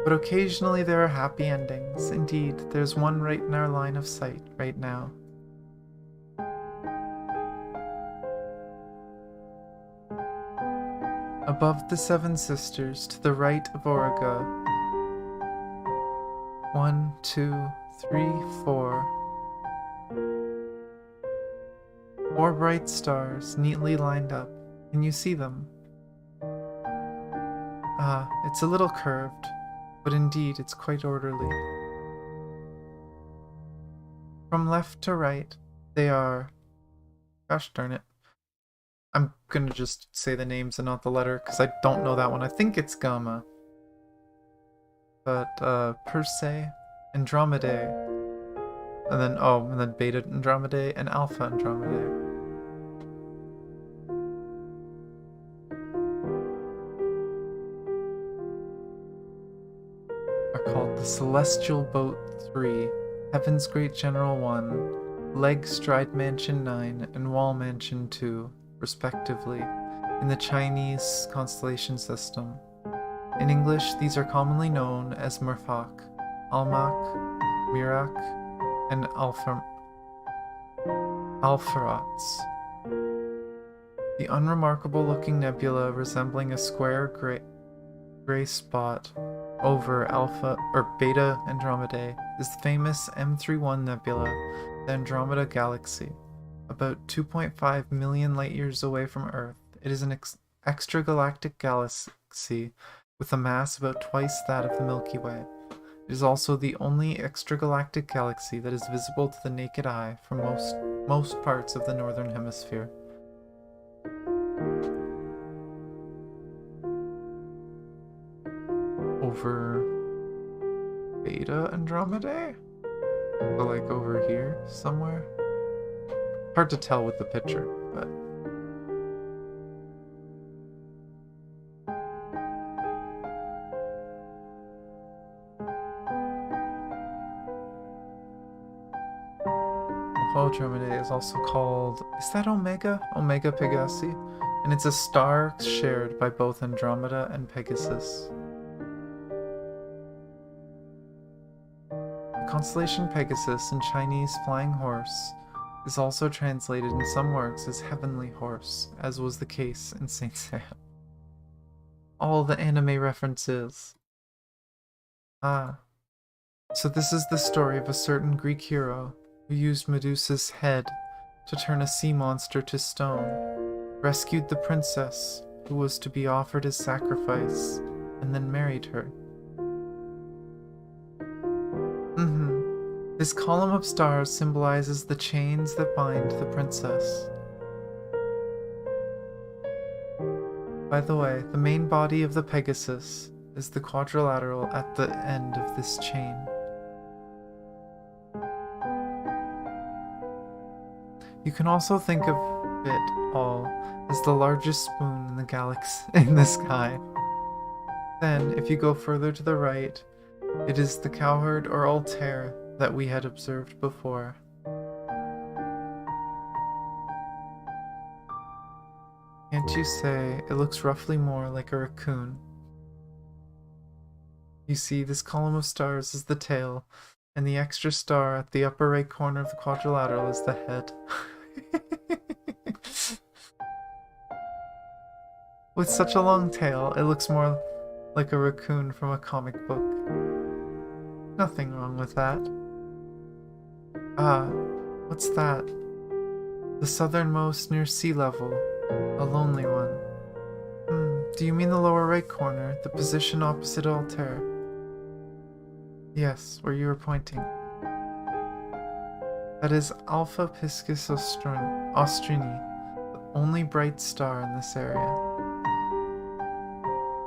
But occasionally there are happy endings. Indeed, there's one right in our line of sight right now. Above the 7 sisters, to the right of Auriga. 1, 2, 3, 4. 4 bright stars, neatly lined up. Can you see them? It's a little curved, but indeed it's quite orderly. From left to right, they are... Gosh darn it. I'm gonna just say the names and not the letter, because I don't know that one. I think it's Gamma. But, Persei, Andromedae, and then Beta Andromedae and Alpha Andromedae. Are called the Celestial Boat 3, Heaven's Great General 1, Leg Stride Mansion 9, and Wall Mansion 2, respectively, in the Chinese constellation system. In English, these are commonly known as Merfak, Almach, Mirak, and Alpherots. The unremarkable-looking nebula resembling a square gray spot over Beta Andromedae is the famous M31 nebula, the Andromeda Galaxy. About 2.5 million light-years away from Earth, it is an extragalactic galaxy with a mass about twice that of the Milky Way. It is also the only extragalactic galaxy that is visible to the naked eye from most parts of the Northern Hemisphere. Over Beta Andromedae? So like over here somewhere? Hard to tell with the picture, but... Andromedae is also called... Is that Omega? Omega Pegasi? And it's a star shared by both Andromeda and Pegasus. The constellation Pegasus in Chinese Flying Horse is also translated in some works as Heavenly Horse, as was the case in Saint Seiya. All the anime references. Ah, so this is the story of a certain Greek hero who used Medusa's head to turn a sea monster to stone, rescued the princess who was to be offered as sacrifice, and then married her. This column of stars symbolizes the chains that bind the princess. By the way, the main body of the Pegasus is the quadrilateral at the end of this chain. You can also think of it all as the largest spoon in the galaxy in the sky. Then, if you go further to the right, it is the cowherd or altar that we had observed before. Can't you say it looks roughly more like a raccoon? You see, this column of stars is the tail, and the extra star at the upper right corner of the quadrilateral is the head. With such a long tail, it looks more like a raccoon from a comic book. Nothing wrong with that. Ah, what's that? The southernmost near sea level. A lonely one. Do you mean the lower right corner, the position opposite Altair? Yes, where you were pointing. That is Alpha Piscis Austrini, the only bright star in this area.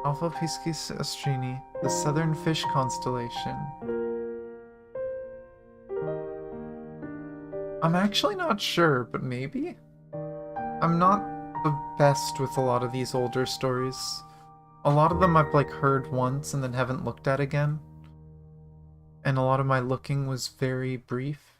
Alpha Piscis Austrini, the southern fish constellation. I'm actually not sure, but maybe? I'm not the best with a lot of these older stories. A lot of them I've heard once and then haven't looked at again. And a lot of my looking was very brief.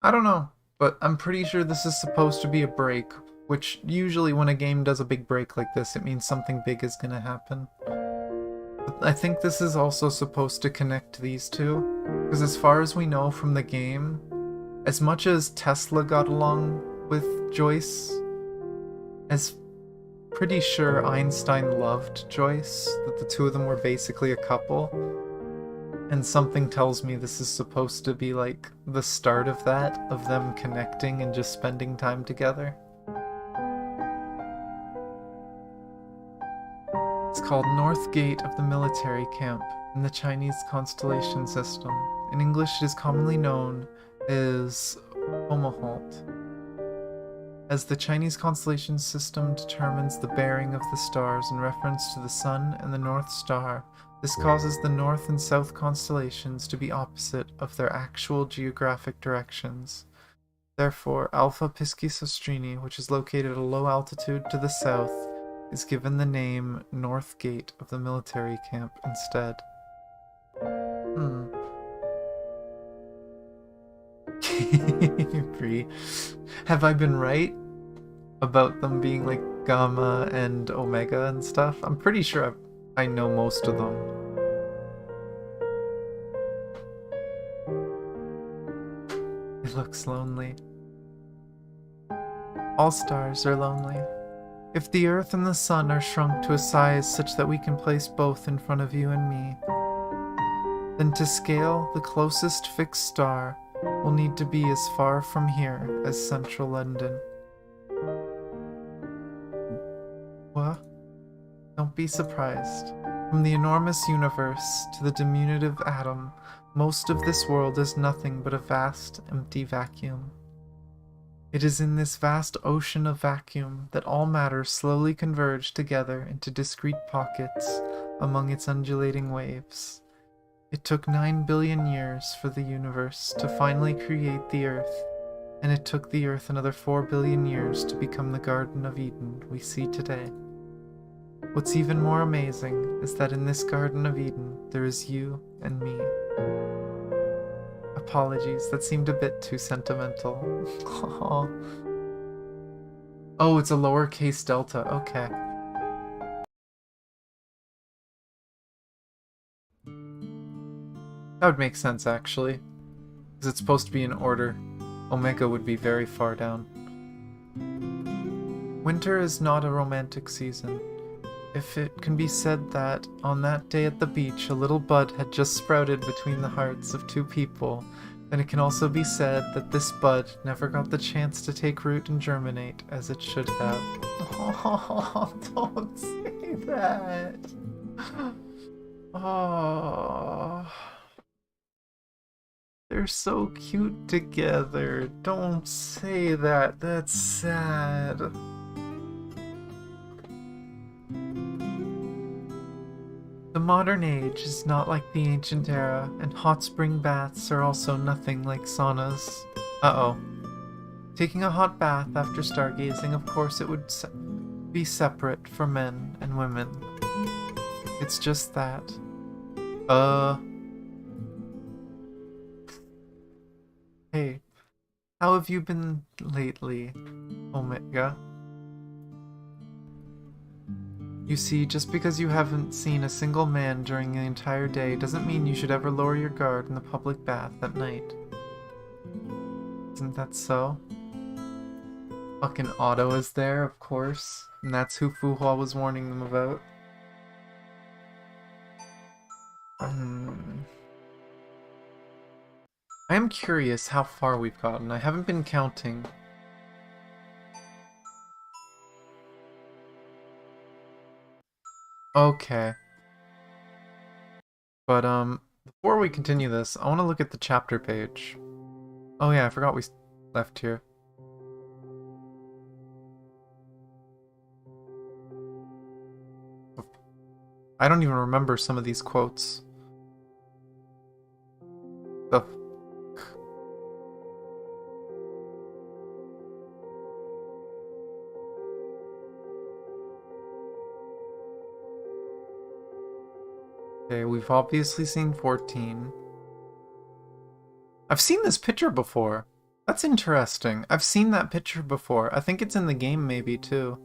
I don't know, but I'm pretty sure this is supposed to be a break, which usually when a game does a big break like this, it means something big is gonna happen. But I think this is also supposed to connect these two, because as far as we know from the game, as much as Tesla got along with Joyce, as pretty sure Einstein loved Joyce, that the two of them were basically a couple, and something tells me this is supposed to be like the start of that, of them connecting and just spending time together. It's called North Gate of the Military Camp in the Chinese constellation system. In English it is commonly known as Omaholt. As the Chinese constellation system determines the bearing of the stars in reference to the Sun and the North Star, this causes the North and South constellations to be opposite of their actual geographic directions. Therefore, Alpha Piscis Austrini, which is located at a low altitude to the south, is given the name North Gate of the military camp instead. Bree, have I been right about them being like Gamma and Omega and stuff? I'm pretty sure I know most of them. It looks lonely. All stars are lonely. If the Earth and the Sun are shrunk to a size such that we can place both in front of you and me, then to scale, the closest fixed star will need to be as far from here as central London. What? Don't be surprised. From the enormous universe to the diminutive atom, most of this world is nothing but a vast, empty vacuum. It is in this vast ocean of vacuum that all matter slowly converge together into discrete pockets among its undulating waves. It took 9 billion years for the universe to finally create the Earth, and it took the Earth another 4 billion years to become the Garden of Eden we see today. What's even more amazing is that in this Garden of Eden, there is you and me. Apologies, that seemed a bit too sentimental. Oh, it's a lowercase delta, okay. That would make sense, actually. Because it's supposed to be in order. Omega would be very far down. Winter is not a romantic season. if it can be said that, on that day at the beach, a little bud had just sprouted between the hearts of two people, then it can also be said that this bud never got the chance to take root and germinate as it should have. Oh, don't say that. Oh, they're so cute together. Don't say that. That's sad. The modern age is not like the ancient era, and hot spring baths are also nothing like saunas. Uh-oh. Taking a hot bath after stargazing, of course it would be separate for men and women. It's just that. Hey, how have you been lately, Omega? You see, just because you haven't seen a single man during the entire day doesn't mean you should ever lower your guard in the public bath at night. Isn't that so? Fucking Otto is there, of course, and that's who Fuhua was warning them about. I am curious how far we've gotten. I haven't been counting. Okay. But, before we continue this, I want to look at the chapter page. Oh yeah, I forgot we left here. I don't even remember some of these quotes. The Okay, we've obviously seen 14. I've seen this picture before. That's interesting. I've seen that picture before. I think it's in the game maybe too.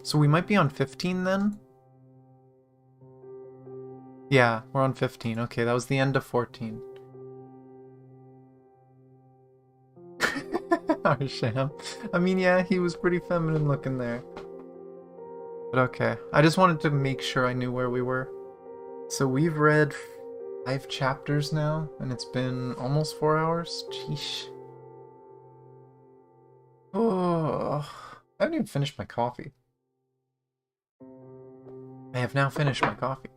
So we might be on 15 then? Yeah, we're on 15. Okay, that was the end of 14. Arsham. I mean, yeah, he was pretty feminine looking there. But okay, I just wanted to make sure I knew where we were. So we've read 5 chapters now, and it's been almost 4 hours? Sheesh. Oh, I haven't even finished my coffee. I have now finished my coffee.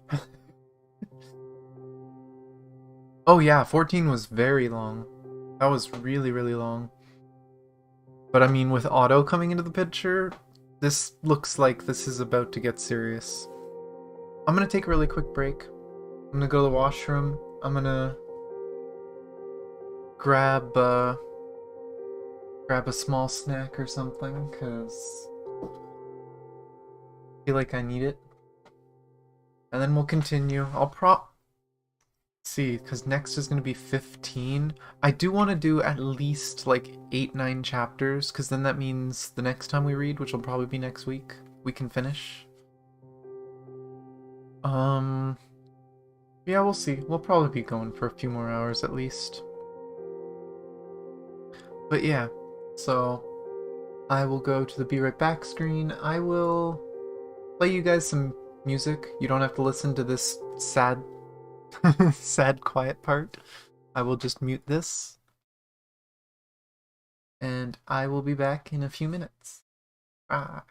Oh yeah, 14 was very long. That was really, really long. But I mean, with Otto coming into the picture, this looks like this is about to get serious. I'm gonna take a really quick break. I'm gonna go to the washroom. I'm gonna grab a small snack or something, because I feel like I need it. And then we'll continue. I'll see, because next is going to be 15. I do want to do at least like 8-9 chapters, because then that means the next time we read, which will probably be next week, we can finish. Yeah, we'll see. We'll probably be going for a few more hours at least. But yeah, so I will go to the be right back screen. I will play you guys some music. You don't have to listen to this sad sad quiet part. I will just mute this. And I will be back in a few minutes. Ah.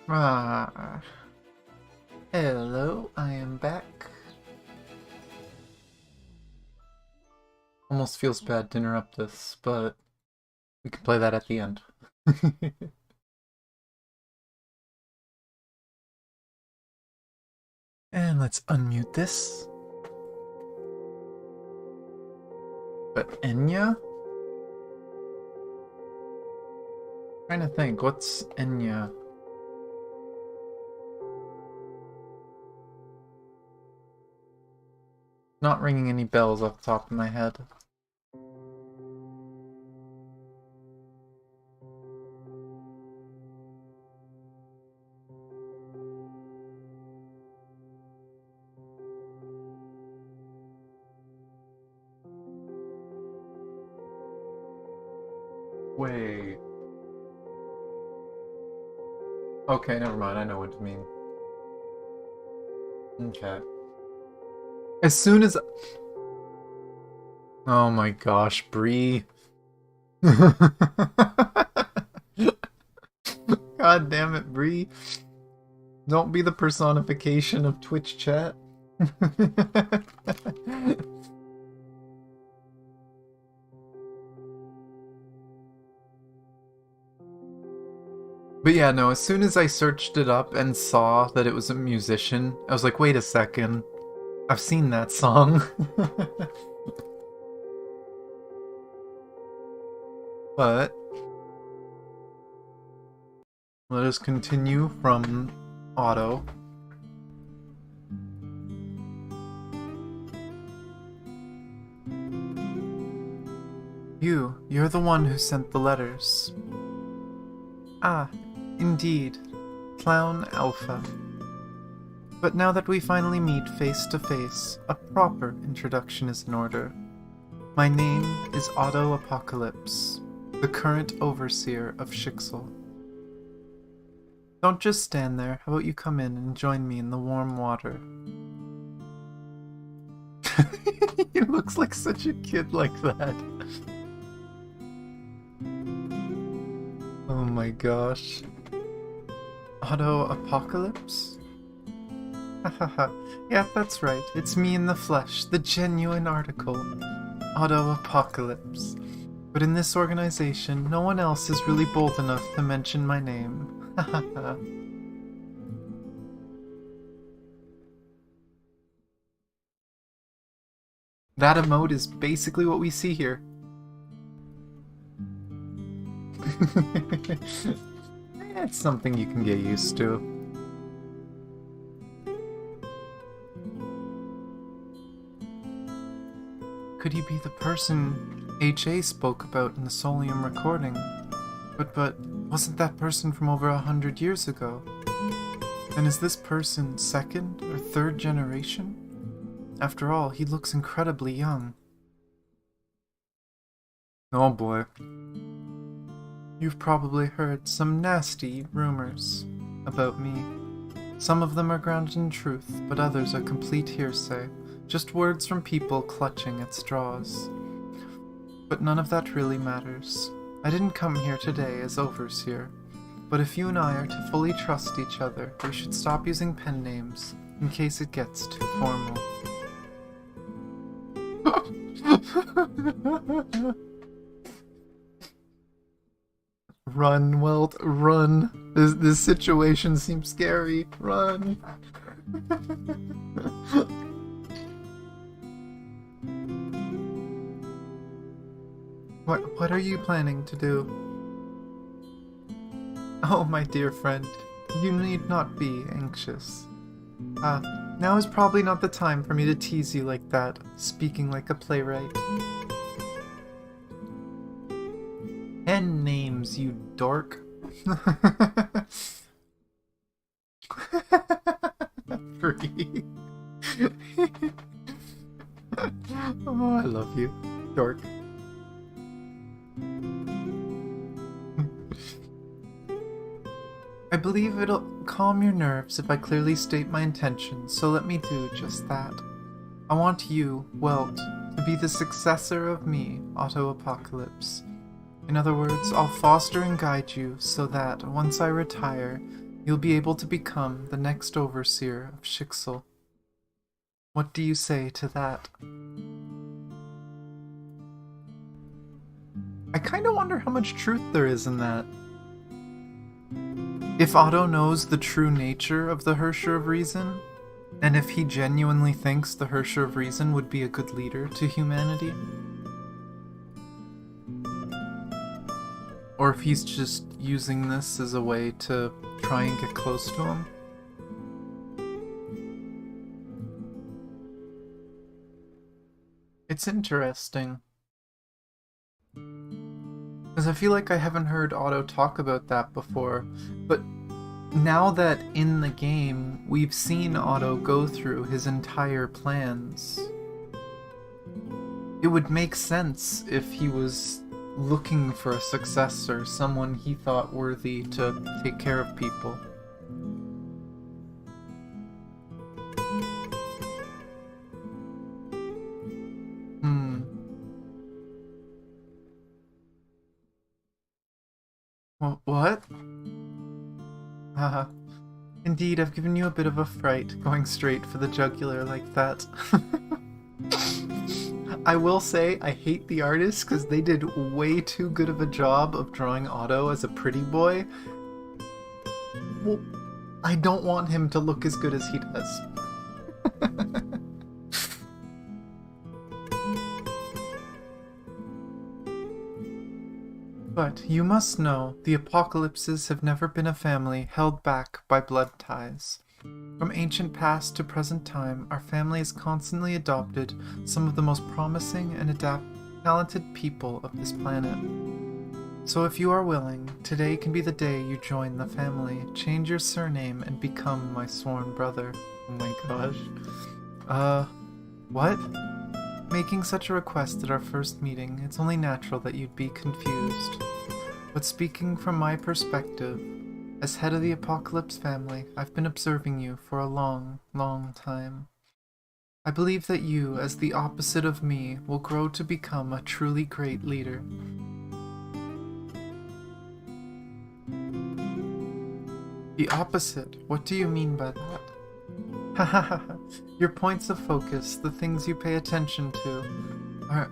Ah, hello, I am back. Almost feels bad to interrupt this, but we can play that at the end. And let's unmute this. But Enya? Trying to think, what's Enya? Not ringing any bells off the top of my head. Wait. Okay, never mind. I know what you mean. Okay. As soon as... Oh my gosh, Bree. God damn it, Bree. Don't be the personification of Twitch chat. But yeah, no, as soon as I searched it up and saw that it was a musician, I was like, wait a second. I've seen that song. But let us continue from Otto. You're the one who sent the letters. Ah, indeed. Clown Alpha. But now that we finally meet face to face, a proper introduction is in order. My name is Otto Apocalypse, the current overseer of Shixel. Don't just stand there, how about you come in and join me in the warm water? He looks like such a kid like that. Oh my gosh. Otto Apocalypse? Hahaha. Yeah, that's right. It's me in the flesh, the genuine article. Otto Apocalypse. But in this organization, no one else is really bold enough to mention my name. Hahaha. That emote is basically what we see here. It's something you can get used to. Could you be the person H.A. spoke about in the Solium recording? But wasn't that person from over 100 years ago? And is this person second or third generation? After all, he looks incredibly young. Oh boy. You've probably heard some nasty rumors about me. Some of them are grounded in truth, but others are complete hearsay. Just words from people clutching at straws. But none of that really matters. I didn't come here today as overseer. But if you and I are to fully trust each other, we should stop using pen names, in case it gets too formal. Run, Welt, run. This situation seems scary. Run. What are you planning to do? Oh, my dear friend, you need not be anxious. Now is probably not the time for me to tease you like that, speaking like a playwright. Pen names, you dork. Free. Oh, I love you, dork. I believe it'll calm your nerves if I clearly state my intentions, so let me do just that. I want you, Welt, to be the successor of me, Otto Apocalypse. In other words, I'll foster and guide you so that, once I retire, You'll be able to become the next overseer of Shixel. What do you say to that? I kind of wonder how much truth there is in that. If Otto knows the true nature of the Hersher of Reason, and if he genuinely thinks the Hersher of Reason would be a good leader to humanity, or if he's just using this as a way to try and get close to him. It's interesting. Because I feel like I haven't heard Otto talk about that before, but now that in the game we've seen Otto go through his entire plans, it would make sense if he was looking for a successor, someone he thought worthy to take care of people. What? Haha. Indeed, I've given you a bit of a fright, going straight for the jugular like that. I will say, I hate the artists because they did way too good of a job of drawing Otto as a pretty boy. Well, I don't want him to look as good as he does. But you must know, the apocalypses have never been a family held back by blood ties. From ancient past to present time, our family has constantly adopted some of the most promising and talented people of this planet. So if you are willing, today can be the day you join the family, change your surname, and become my sworn brother. Oh my gosh. What? Making such a request at our first meeting, it's only natural that you'd be confused. But speaking from my perspective, as head of the Apocalypse family, I've been observing you for a long, long time. I believe that you, as the opposite of me, will grow to become a truly great leader. The opposite? What do you mean by that? Hahaha, your points of focus, the things you pay attention to, are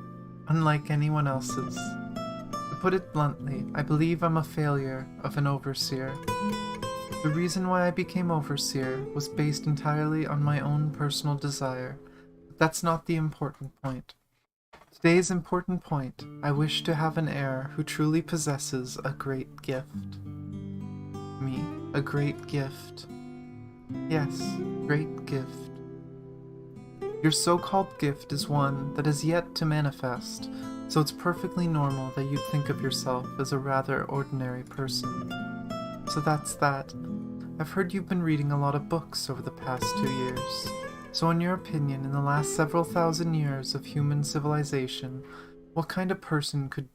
unlike anyone else's. To put it bluntly, I believe I'm a failure of an overseer. The reason why I became overseer was based entirely on my own personal desire, but that's not the important point. Today's important point, I wish to have an heir who truly possesses a great gift. Me, a great gift. Yes, great gift. Your so-called gift is one that is yet to manifest, so it's perfectly normal that you'd think of yourself as a rather ordinary person. So that's that. I've heard you've been reading a lot of books over the past 2 years. So in your opinion, in the last several thousand years of human civilization, what kind of person could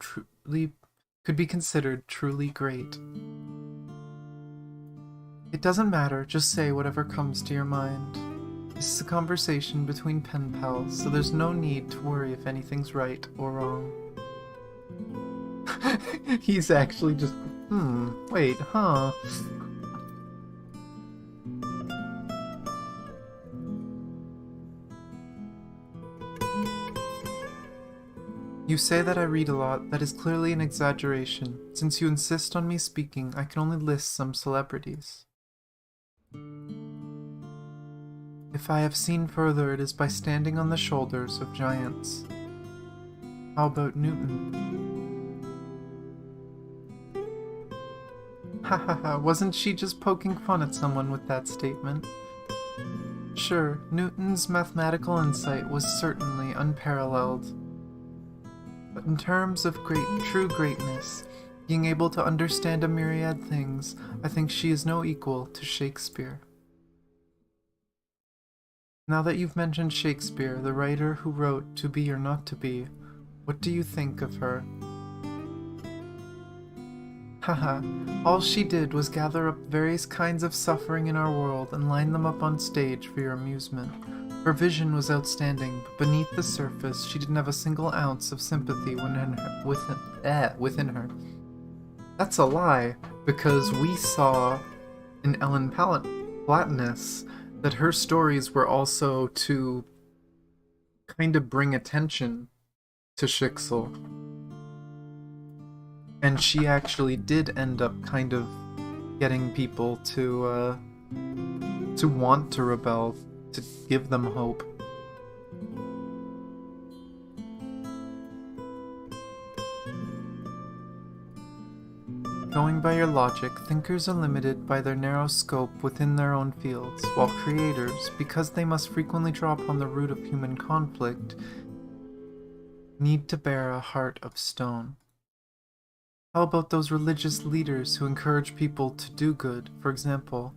be considered truly great? It doesn't matter, just say whatever comes to your mind. This is a conversation between pen pals, so there's no need to worry if anything's right or wrong. He's actually just, wait, huh? You say that I read a lot. That is clearly an exaggeration. Since you insist on me speaking, I can only list some celebrities. If I have seen further, it is by standing on the shoulders of giants. How about Newton? Hahaha, wasn't she just poking fun at someone with that statement? Sure, Newton's mathematical insight was certainly unparalleled. But in terms of true greatness, being able to understand a myriad things, I think she is no equal to Shakespeare. Now that you've mentioned Shakespeare, the writer who wrote To Be or Not to Be, what do you think of her? Haha, all she did was gather up various kinds of suffering in our world and line them up on stage for your amusement. Her vision was outstanding, but beneath the surface, she didn't have a single ounce of sympathy within her. That's a lie, because we saw in Ellen Platanus that her stories were also to kind of bring attention to Schicksal. And she actually did end up kind of getting people to want to rebel, to give them hope. Going by your logic, thinkers are limited by their narrow scope within their own fields, while creators, because they must frequently draw upon the root of human conflict, need to bear a heart of stone. How about those religious leaders who encourage people to do good? For example,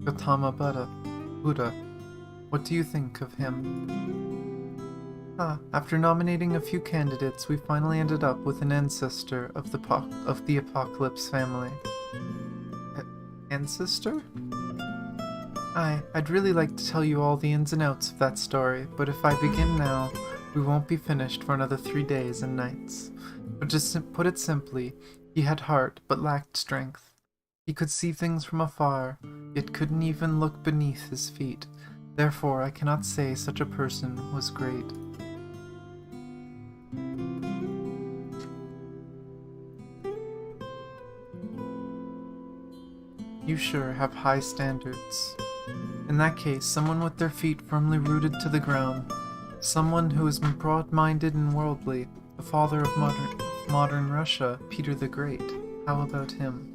Gautama Buddha. What do you think of him? After nominating a few candidates, we finally ended up with an ancestor of the Apocalypse family. Ancestor? I'd really like to tell you all the ins and outs of that story, but if I begin now, we won't be finished for another 3 days and nights. But just put it simply, he had heart, but lacked strength. He could see things from afar, yet couldn't even look beneath his feet. Therefore, I cannot say such a person was great. You sure have high standards. In that case, someone with their feet firmly rooted to the ground, someone who is broad-minded and worldly, the father of modern Russia, Peter the Great. How about him?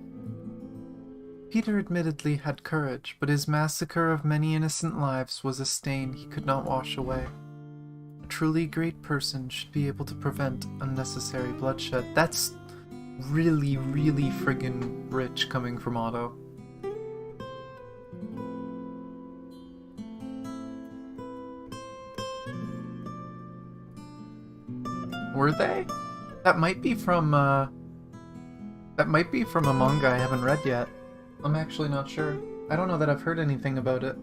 Peter admittedly had courage, but his massacre of many innocent lives was a stain he could not wash away. A truly great person should be able to prevent unnecessary bloodshed. That's really, really friggin' rich coming from Otto. Were they? That might be from a manga I haven't read yet. I'm actually not sure. I don't know that I've heard anything about it.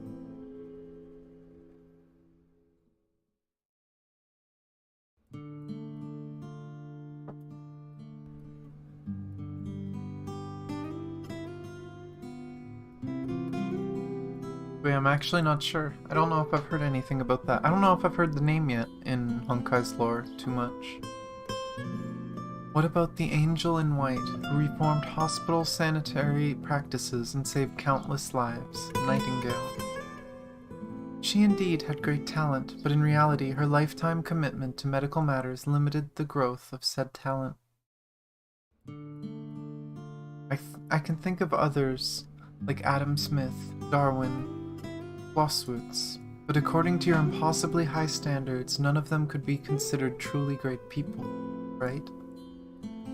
Wait, I'm actually not sure. I don't know if I've heard anything about that. I don't know if I've heard the name yet in Honkai's lore too much. What about the Angel in White, who reformed hospital sanitary practices and saved countless lives, Nightingale? She indeed had great talent, but in reality her lifetime commitment to medical matters limited the growth of said talent. I can think of others, like Adam Smith, Darwin, Clausewitz, but according to your impossibly high standards, none of them could be considered truly great people, right?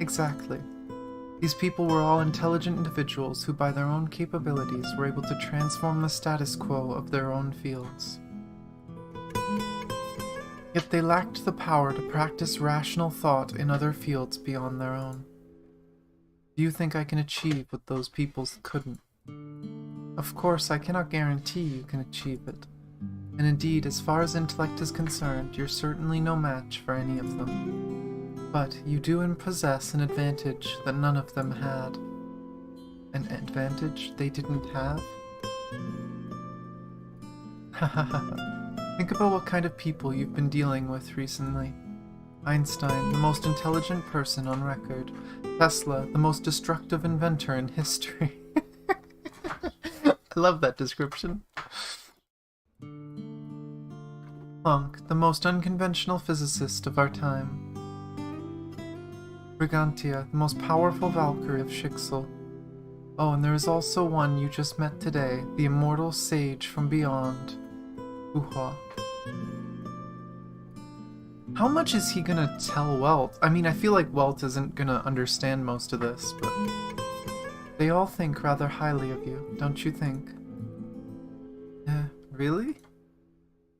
Exactly. These people were all intelligent individuals who by their own capabilities were able to transform the status quo of their own fields. Yet they lacked the power to practice rational thought in other fields beyond their own. Do you think I can achieve what those peoples couldn't? Of course, I cannot guarantee you can achieve it. And indeed, as far as intellect is concerned, you're certainly no match for any of them. But you do possess an advantage that none of them had. An advantage they didn't have? Think about what kind of people you've been dealing with recently. Einstein, the most intelligent person on record. Tesla, the most destructive inventor in history. I love that description. Planck, the most unconventional physicist of our time. Brigantia, the most powerful Valkyrie of Schicksal. Oh, and there is also one you just met today, the immortal sage from beyond. Uha. How much is he gonna tell Welt? I mean, I feel like Welt isn't gonna understand most of this, but... They all think rather highly of you, don't you think? Really?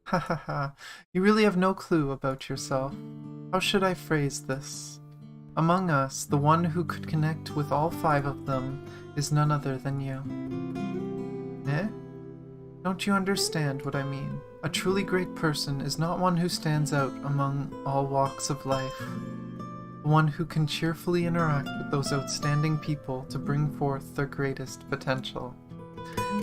Ha ha ha. You really have no clue about yourself. How should I phrase this? Among us, the one who could connect with all 5 of them is none other than you. Don't you understand what I mean? A truly great person is not one who stands out among all walks of life. One who can cheerfully interact with those outstanding people to bring forth their greatest potential.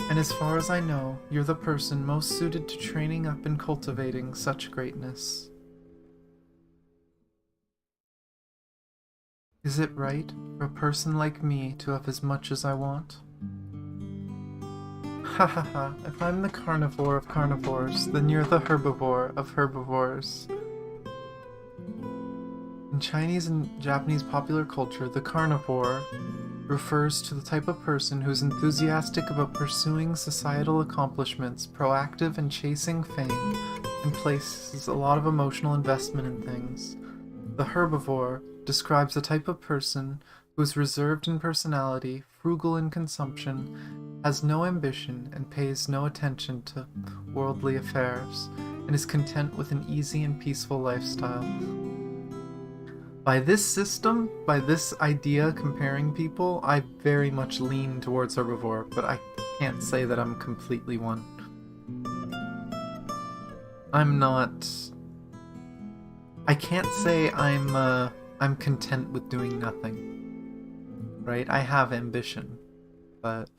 And as far as I know, you're the person most suited to training up and cultivating such greatness. Is it right for a person like me to have as much as I want? Ha ha ha, if I'm the carnivore of carnivores, then you're the herbivore of herbivores. In Chinese and Japanese popular culture, the carnivore refers to the type of person who's enthusiastic about pursuing societal accomplishments, proactive in chasing fame, and places a lot of emotional investment in things. The herbivore describes a type of person who is reserved in personality, frugal in consumption, has no ambition, and pays no attention to worldly affairs, and is content with an easy and peaceful lifestyle. By this system, by this idea comparing people, I very much lean towards herbivore, but I can't say that I'm completely one. I'm not... I can't say I'm content with doing nothing. Right? I have ambition, but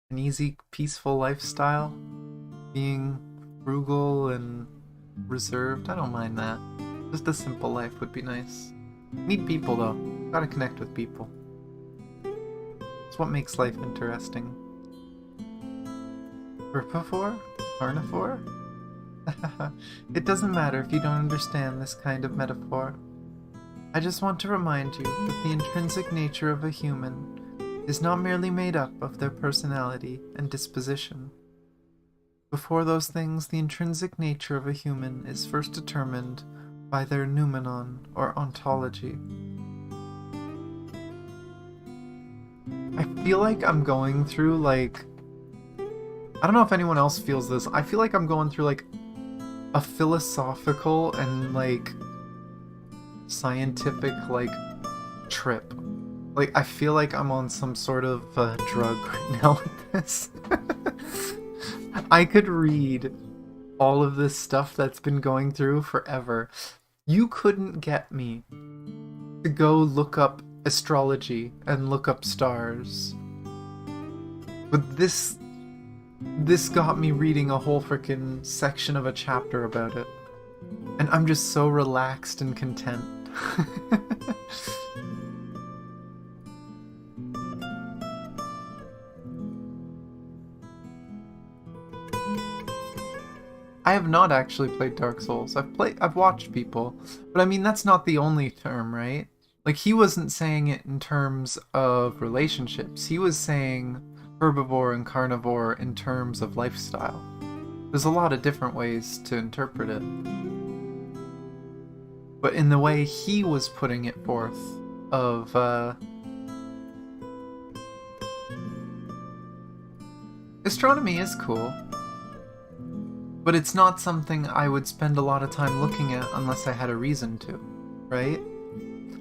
an easy, peaceful lifestyle, being frugal and reserved, I don't mind that. Just a simple life would be nice. Meet people, though. Gotta connect with people. It's what makes life interesting. Herbivore? Carnivore? It doesn't matter if you don't understand this kind of metaphor. I just want to remind you that the intrinsic nature of a human is not merely made up of their personality and disposition. Before those things, the intrinsic nature of a human is first determined by their noumenon, or ontology. I feel like I'm going through, like... I don't know if anyone else feels this. I feel like I'm going through, like, a philosophical and, like, scientific, like, trip. Like, I feel like I'm on some sort of drug right now with this. I could read all of this stuff that's been going through forever. You couldn't get me to go look up astrology and look up stars. But this got me reading a whole freaking section of a chapter about it. And I'm just so relaxed and content. I have not actually played Dark Souls. I've watched people, but I mean that's not the only term, right? Like he wasn't saying it in terms of relationships. He was saying herbivore and carnivore in terms of lifestyle. There's a lot of different ways to interpret it. But in the way he was putting it forth of astronomy is cool. But it's not something I would spend a lot of time looking at unless I had a reason to, right?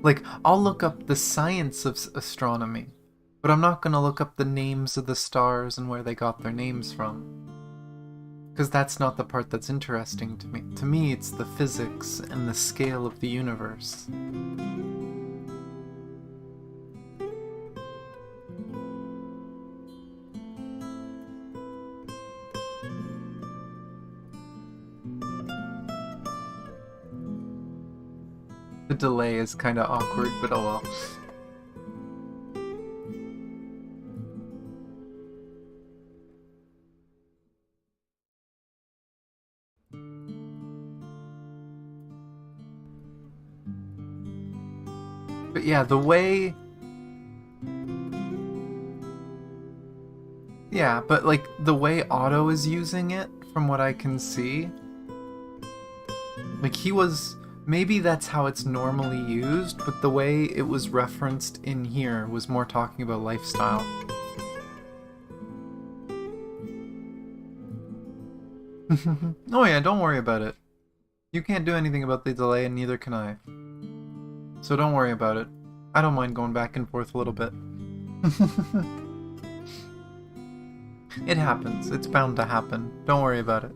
Like, I'll look up the science of astronomy, but I'm not going to look up the names of the stars and where they got their names from. Because that's not the part that's interesting to me. To me, it's the physics and the scale of the universe. The delay is kind of awkward, but oh well. But yeah, the way... Yeah, but like, the way Otto is using it, from what I can see... Like, he was... Maybe that's how it's normally used, but the way it was referenced in here was more talking about lifestyle. Oh yeah, don't worry about it. You can't do anything about the delay, and neither can I. So don't worry about it. I don't mind going back and forth a little bit. It happens. It's bound to happen. Don't worry about it.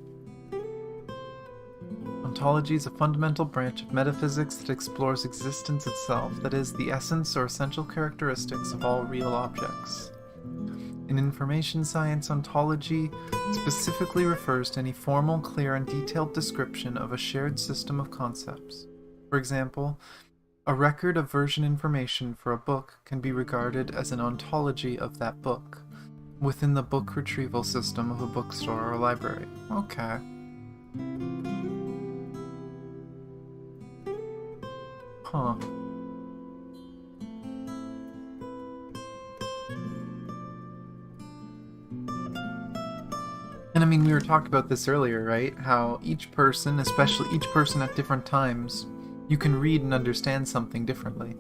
Ontology is a fundamental branch of metaphysics that explores existence itself, that is, the essence or essential characteristics of all real objects. In information science, ontology specifically refers to any formal, clear, and detailed description of a shared system of concepts. For example, a record of version information for a book can be regarded as an ontology of that book, within the book retrieval system of a bookstore or library. Okay. Huh. And I mean, we were talking about this earlier, right? How each person, especially each person at different times, you can read and understand something differently.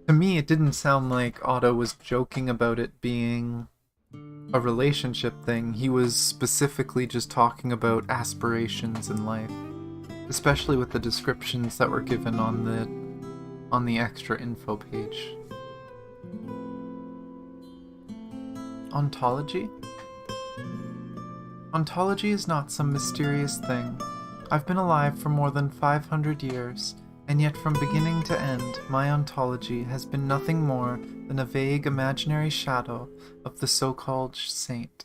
To me, it didn't sound like Otto was joking about it being a relationship thing. He was specifically just talking about aspirations in life, especially with the descriptions that were given on the extra info page. Ontology? Ontology is not some mysterious thing. I've been alive for more than 500 years, and yet from beginning to end, my ontology has been nothing more than a vague imaginary shadow of the so-called saint.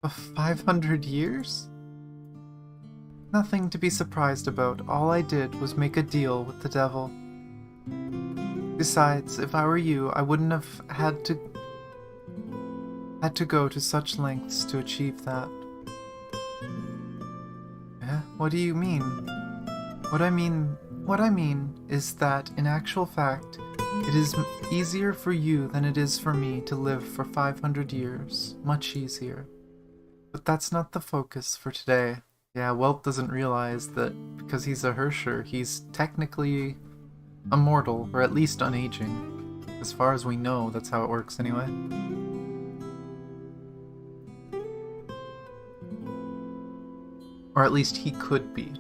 Of 500 years? Nothing to be surprised about. All I did was make a deal with the devil. Besides, if I were you, I wouldn't have had to go to such lengths to achieve that. Eh? What do you mean? What I mean is that, in actual fact, it is easier for you than it is for me to live for 500 years. Much easier. But that's not the focus for today. Yeah, Welt doesn't realize that because he's a Hersher, he's technically immortal, or at least unaging. As far as we know, that's how it works anyway. Or at least he could be.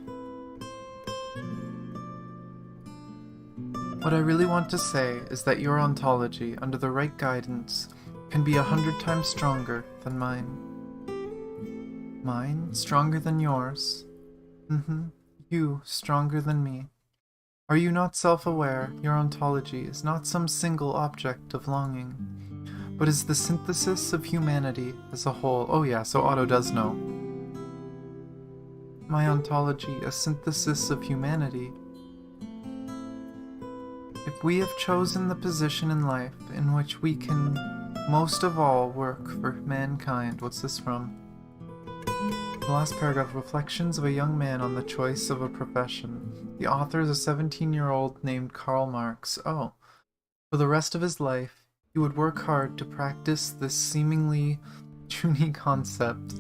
What I really want to say is that your ontology, under the right guidance, can be 100 times stronger than mine. Mine? Stronger than yours? You, stronger than me. Are you not self-aware? Your ontology is not some single object of longing, but is the synthesis of humanity as a whole. Oh yeah, so Otto does know. My ontology, a synthesis of humanity. If we have chosen the position in life in which we can most of all work for mankind. What's this from? The last paragraph, Reflections of a Young Man on the Choice of a Profession. The author is a 17-year-old named Karl Marx. Oh. For the rest of his life, he would work hard to practice this seemingly puny concept.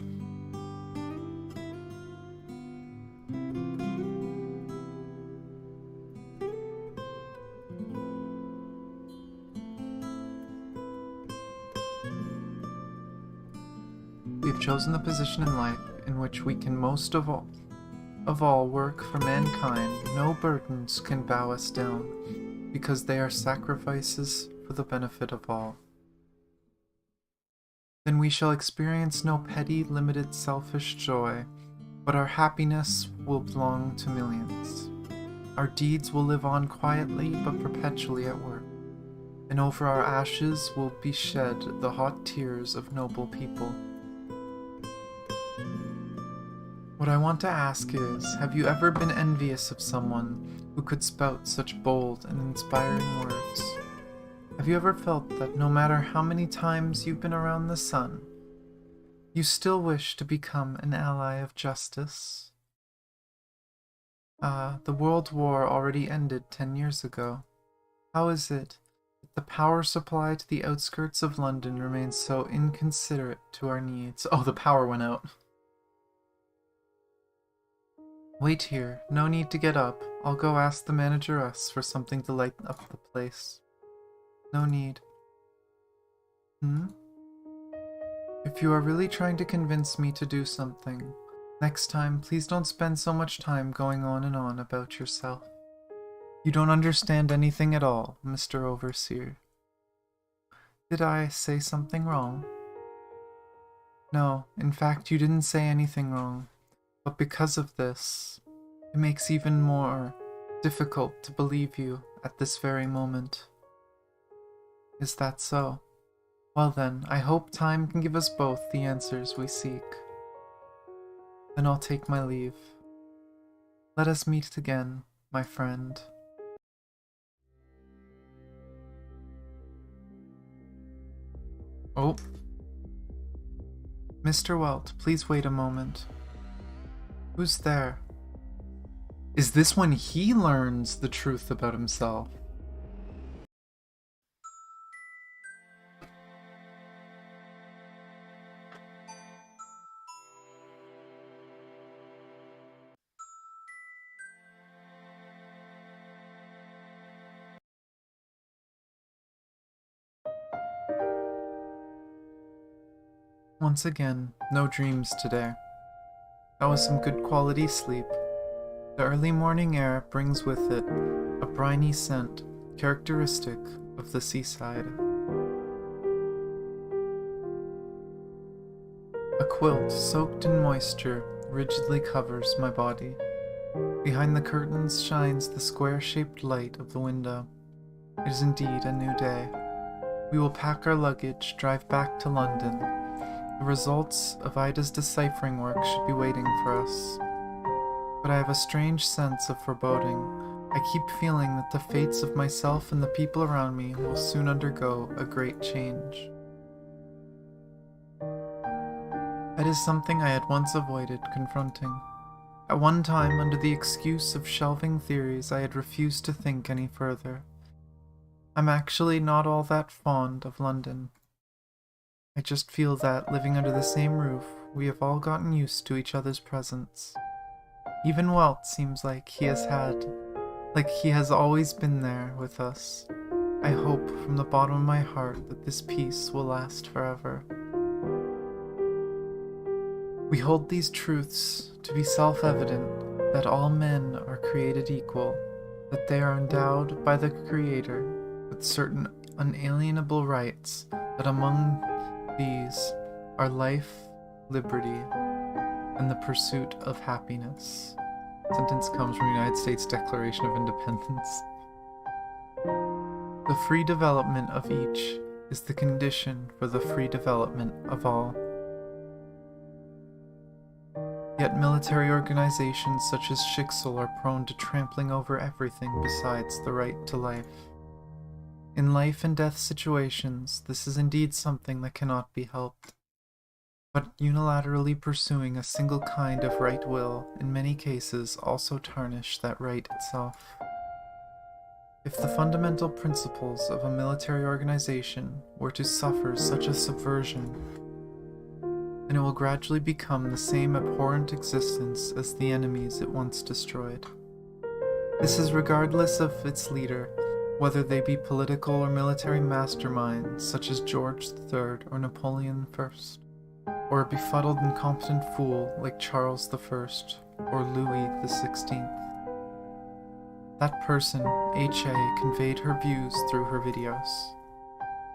We have chosen the position in life in which we can most of all work for mankind. No burdens can bow us down, because they are sacrifices for the benefit of all. Then we shall experience no petty, limited, selfish joy, but our happiness will belong to millions. Our deeds will live on quietly but perpetually at work, and over our ashes will be shed the hot tears of noble people. What I want to ask is, have you ever been envious of someone who could spout such bold and inspiring words? Have you ever felt that no matter how many times you've been around the sun, you still wish to become an ally of justice? The World War already ended 10 years ago. How is it that the power supply to the outskirts of London remains so inconsiderate to our needs? Oh, the power went out. Wait here. No need to get up. I'll go ask the manageress for something to light up the place. No need. If you are really trying to convince me to do something, next time please don't spend so much time going on and on about yourself. You don't understand anything at all, Mr. Overseer. Did I say something wrong? No, in fact you didn't say anything wrong. But because of this, it makes even more difficult to believe you at this very moment. Is that so? Well then, I hope time can give us both the answers we seek. Then I'll take my leave. Let us meet again, my friend. Oh. Mr. Welt, please wait a moment. Who's there? Is this when he learns the truth about himself? Once again, no dreams today. That was some good quality sleep. The early morning air brings with it a briny scent characteristic of the seaside. A quilt soaked in moisture rigidly covers my body. Behind the curtains shines the square-shaped light of the window. It is indeed a new day. We will pack our luggage, drive back to London. The results of Ida's deciphering work should be waiting for us. But I have a strange sense of foreboding. I keep feeling that the fates of myself and the people around me will soon undergo a great change. That is something I had once avoided confronting. At one time, under the excuse of shelving theories, I had refused to think any further. I'm actually not all that fond of London. I just feel that, living under the same roof, we have all gotten used to each other's presence. Even Welt seems like he has always been there with us. I hope from the bottom of my heart that this peace will last forever. We hold these truths to be self-evident, that all men are created equal, that they are endowed by the Creator with certain unalienable rights, that among these are life, liberty, and the pursuit of happiness. The sentence comes from the United States Declaration of Independence. The free development of each is the condition for the free development of all. Yet military organizations such as Schicksal are prone to trampling over everything besides the right to life. In life and death situations, this is indeed something that cannot be helped. But unilaterally pursuing a single kind of right will, in many cases, also tarnish that right itself. If the fundamental principles of a military organization were to suffer such a subversion, then it will gradually become the same abhorrent existence as the enemies it once destroyed. This is regardless of its leader, whether they be political or military masterminds such as George III or Napoleon I, or a befuddled incompetent fool like Charles I or Louis XVI. That person, H.A., conveyed her views through her videos.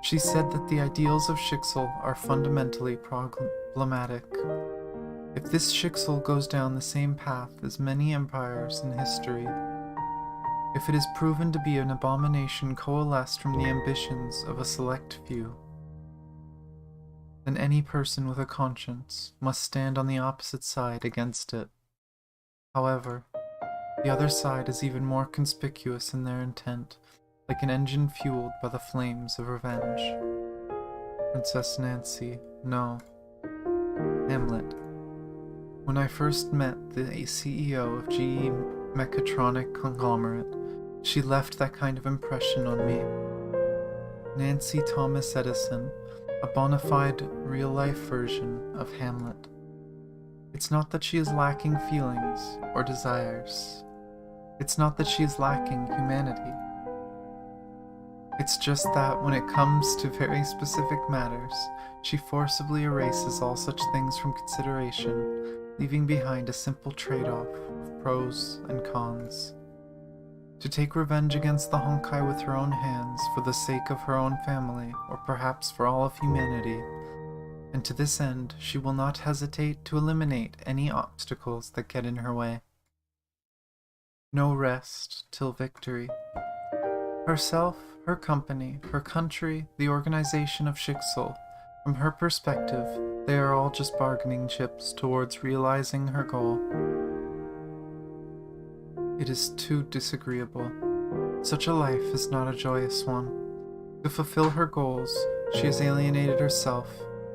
She said that the ideals of Schicksal are fundamentally problematic. If this Schicksal goes down the same path as many empires in history, if it is proven to be an abomination coalesced from the ambitions of a select few, then any person with a conscience must stand on the opposite side against it. However, the other side is even more conspicuous in their intent, like an engine fueled by the flames of revenge. Princess Nancy, no. Hamlet. When I first met the CEO of GE Mechatronic Conglomerate, she left that kind of impression on me. Nancy Thomas Edison, a bona fide real-life version of Hamlet. It's not that she is lacking feelings or desires. It's not that she is lacking humanity. It's just that when it comes to very specific matters, she forcibly erases all such things from consideration, leaving behind a simple trade-off of pros and cons. To take revenge against the Honkai with her own hands for the sake of her own family, or perhaps for all of humanity, and to this end she will not hesitate to eliminate any obstacles that get in her way. No rest till victory. Herself, Her company, her country, the organization of Shixel, from her perspective, they are all just bargaining chips towards realizing her goal. It is too disagreeable. Such a life is not a joyous one. To fulfill her goals, she has alienated herself,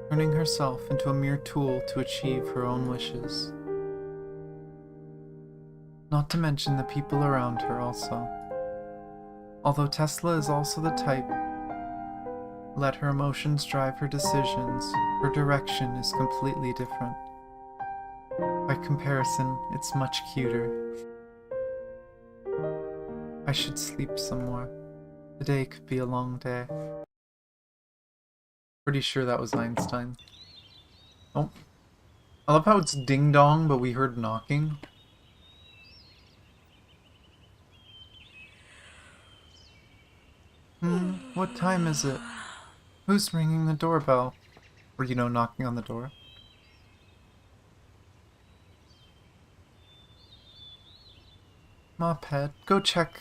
turning herself into a mere tool to achieve her own wishes. Not to mention the people around her also. Although Tesla is also the type, let her emotions drive her decisions, her direction is completely different. By comparison, it's much cuter. I should sleep some more. Today could be a long day. Pretty sure that was Einstein. Oh. I love how it's ding-dong, but we heard knocking. What time is it? Who's ringing the doorbell? Or, knocking on the door? Mophead, go check.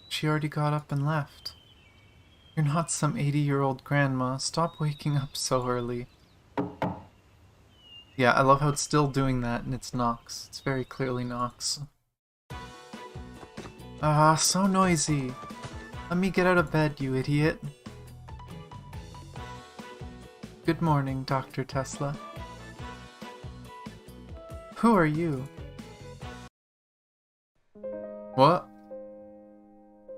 She already got up and left. You're not some 80-year-old grandma. Stop waking up so early. Yeah, I love how it's still doing that and it's Nox. It's very clearly Nox. Ah, so noisy. Let me get out of bed, you idiot. Good morning, Dr. Tesla. Who are you? What?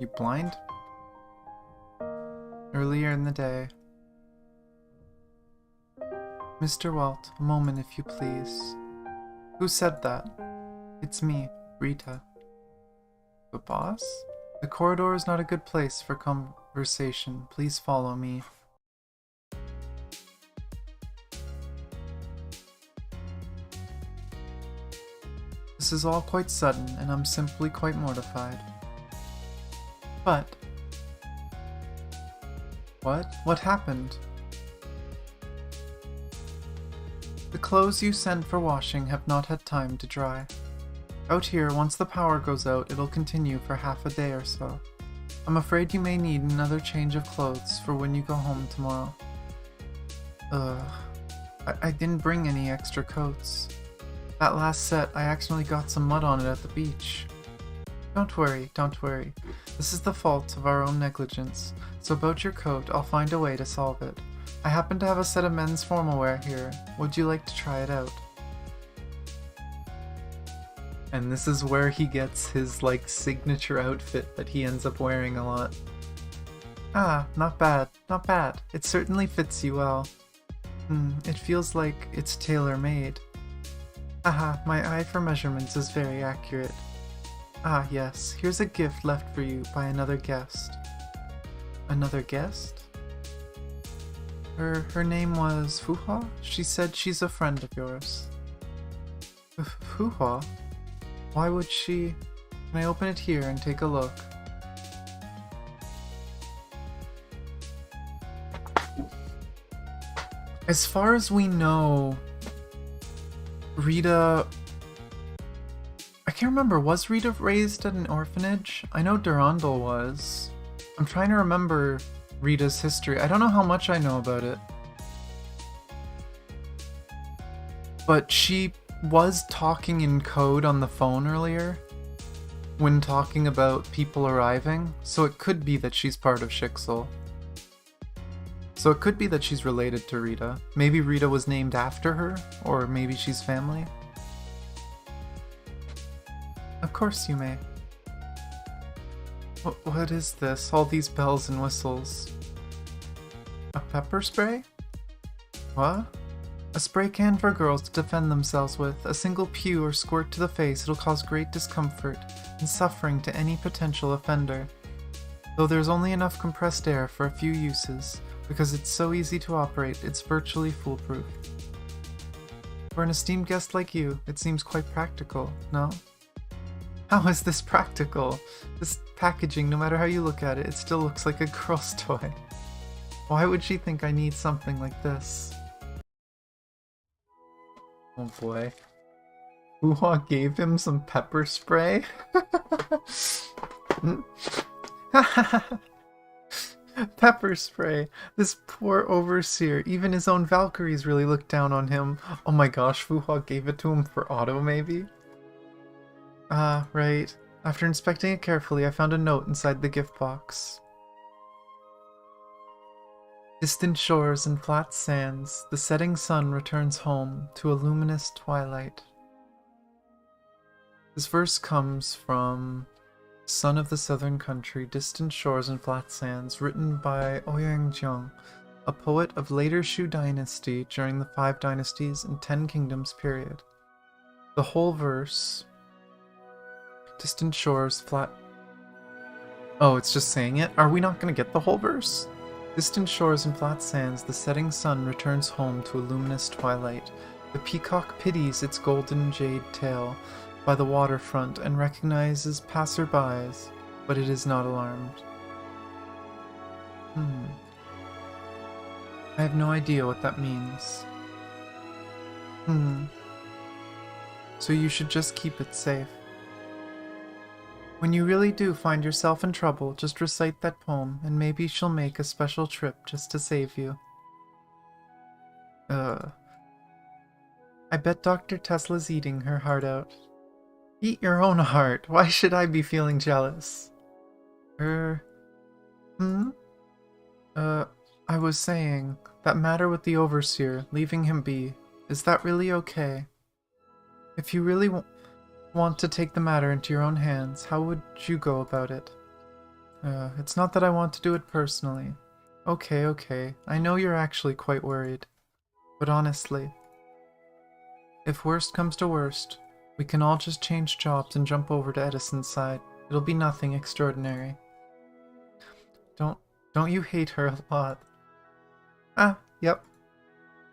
You blind? Earlier in the day. Mr. Walt, a moment if you please. Who said that? It's me, Rita. The boss? The corridor is not a good place for conversation. Please follow me. This is all quite sudden, and I'm simply quite mortified. But... What? What happened? The clothes you sent for washing have not had time to dry. Out here, once the power goes out, it'll continue for half a day or so. I'm afraid you may need another change of clothes for when you go home tomorrow. I didn't bring any extra coats. That last set, I accidentally got some mud on it at the beach. Don't worry, don't worry. This is the fault of our own negligence, so about your coat, I'll find a way to solve it. I happen to have a set of men's formal wear here. Would you like to try it out? And this is where he gets his, signature outfit that he ends up wearing a lot. Ah, not bad, not bad. It certainly fits you well. It feels like it's tailor-made. Haha, my eye for measurements is very accurate. Ah, yes, here's a gift left for you by another guest. Another guest? Her name was Fuha? She said she's a friend of yours. Fuha? Why would she... Can I open it here and take a look? As far as we know, Rita... I can't remember, was Rita raised at an orphanage? I know Durandal was. I'm trying to remember Rita's history. I don't know how much I know about it. But she was talking in code on the phone earlier when talking about people arriving, so it could be that she's part of Shixel. So it could be that she's related to Rita. Maybe Rita was named after her, or maybe she's family. Of course you may. What is this? All these bells and whistles. A pepper spray? What? A spray can for girls to defend themselves with. A single pew or squirt to the face, it'll cause great discomfort and suffering to any potential offender. Though there's only enough compressed air for a few uses, because it's so easy to operate, it's virtually foolproof. For an esteemed guest like you, it seems quite practical, no? How is this practical? This packaging, no matter how you look at it, it still looks like a girl's toy. Why would she think I need something like this? Oh boy. Uha gave him some pepper spray? Pepper spray. This poor overseer. Even his own Valkyries really looked down on him. Oh my gosh, Fuhua gave it to him for auto, maybe? Ah, right. After inspecting it carefully, I found a note inside the gift box. Distant shores and flat sands, the setting sun returns home to a luminous twilight. This verse comes from Son of the Southern Country, Distant Shores and Flat Sands, written by Ouyang-jiang, a poet of later Shu dynasty during the 5 dynasties and 10 kingdoms period. The whole verse, Distant Shores, Flat... Oh, it's just saying it? Are we not going to get the whole verse? Distant shores and flat sands, the setting sun returns home to a luminous twilight. The peacock pities its golden jade tail by the waterfront and recognizes passerbys, but it is not alarmed. I have no idea what that means. So you should just keep it safe. When you really do find yourself in trouble, just recite that poem, and maybe she'll make a special trip just to save you. I bet Dr. Tesla's eating her heart out. Eat your own heart. Why should I be feeling jealous? I was saying, that matter with the overseer, leaving him be, is that really okay? If you really want to take the matter into your own hands, how would you go about it? It's not that I want to do it personally. Okay, I know you're actually quite worried. But honestly, if worst comes to worst, we can all just change jobs and jump over to Edison's side. It'll be nothing extraordinary. Don't you hate her a lot? Yep.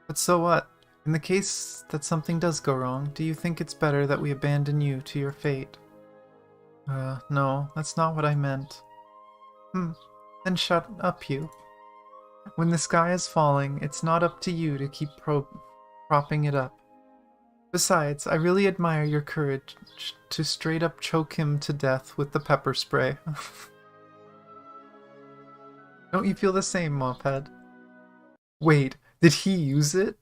But so what? In the case that something does go wrong, do you think it's better that we abandon you to your fate? No, that's not what I meant. Then shut up, you. When the sky is falling, it's not up to you to keep propping it up. Besides, I really admire your courage to straight up choke him to death with the pepper spray. Don't you feel the same, Mophead? Wait, did he use it?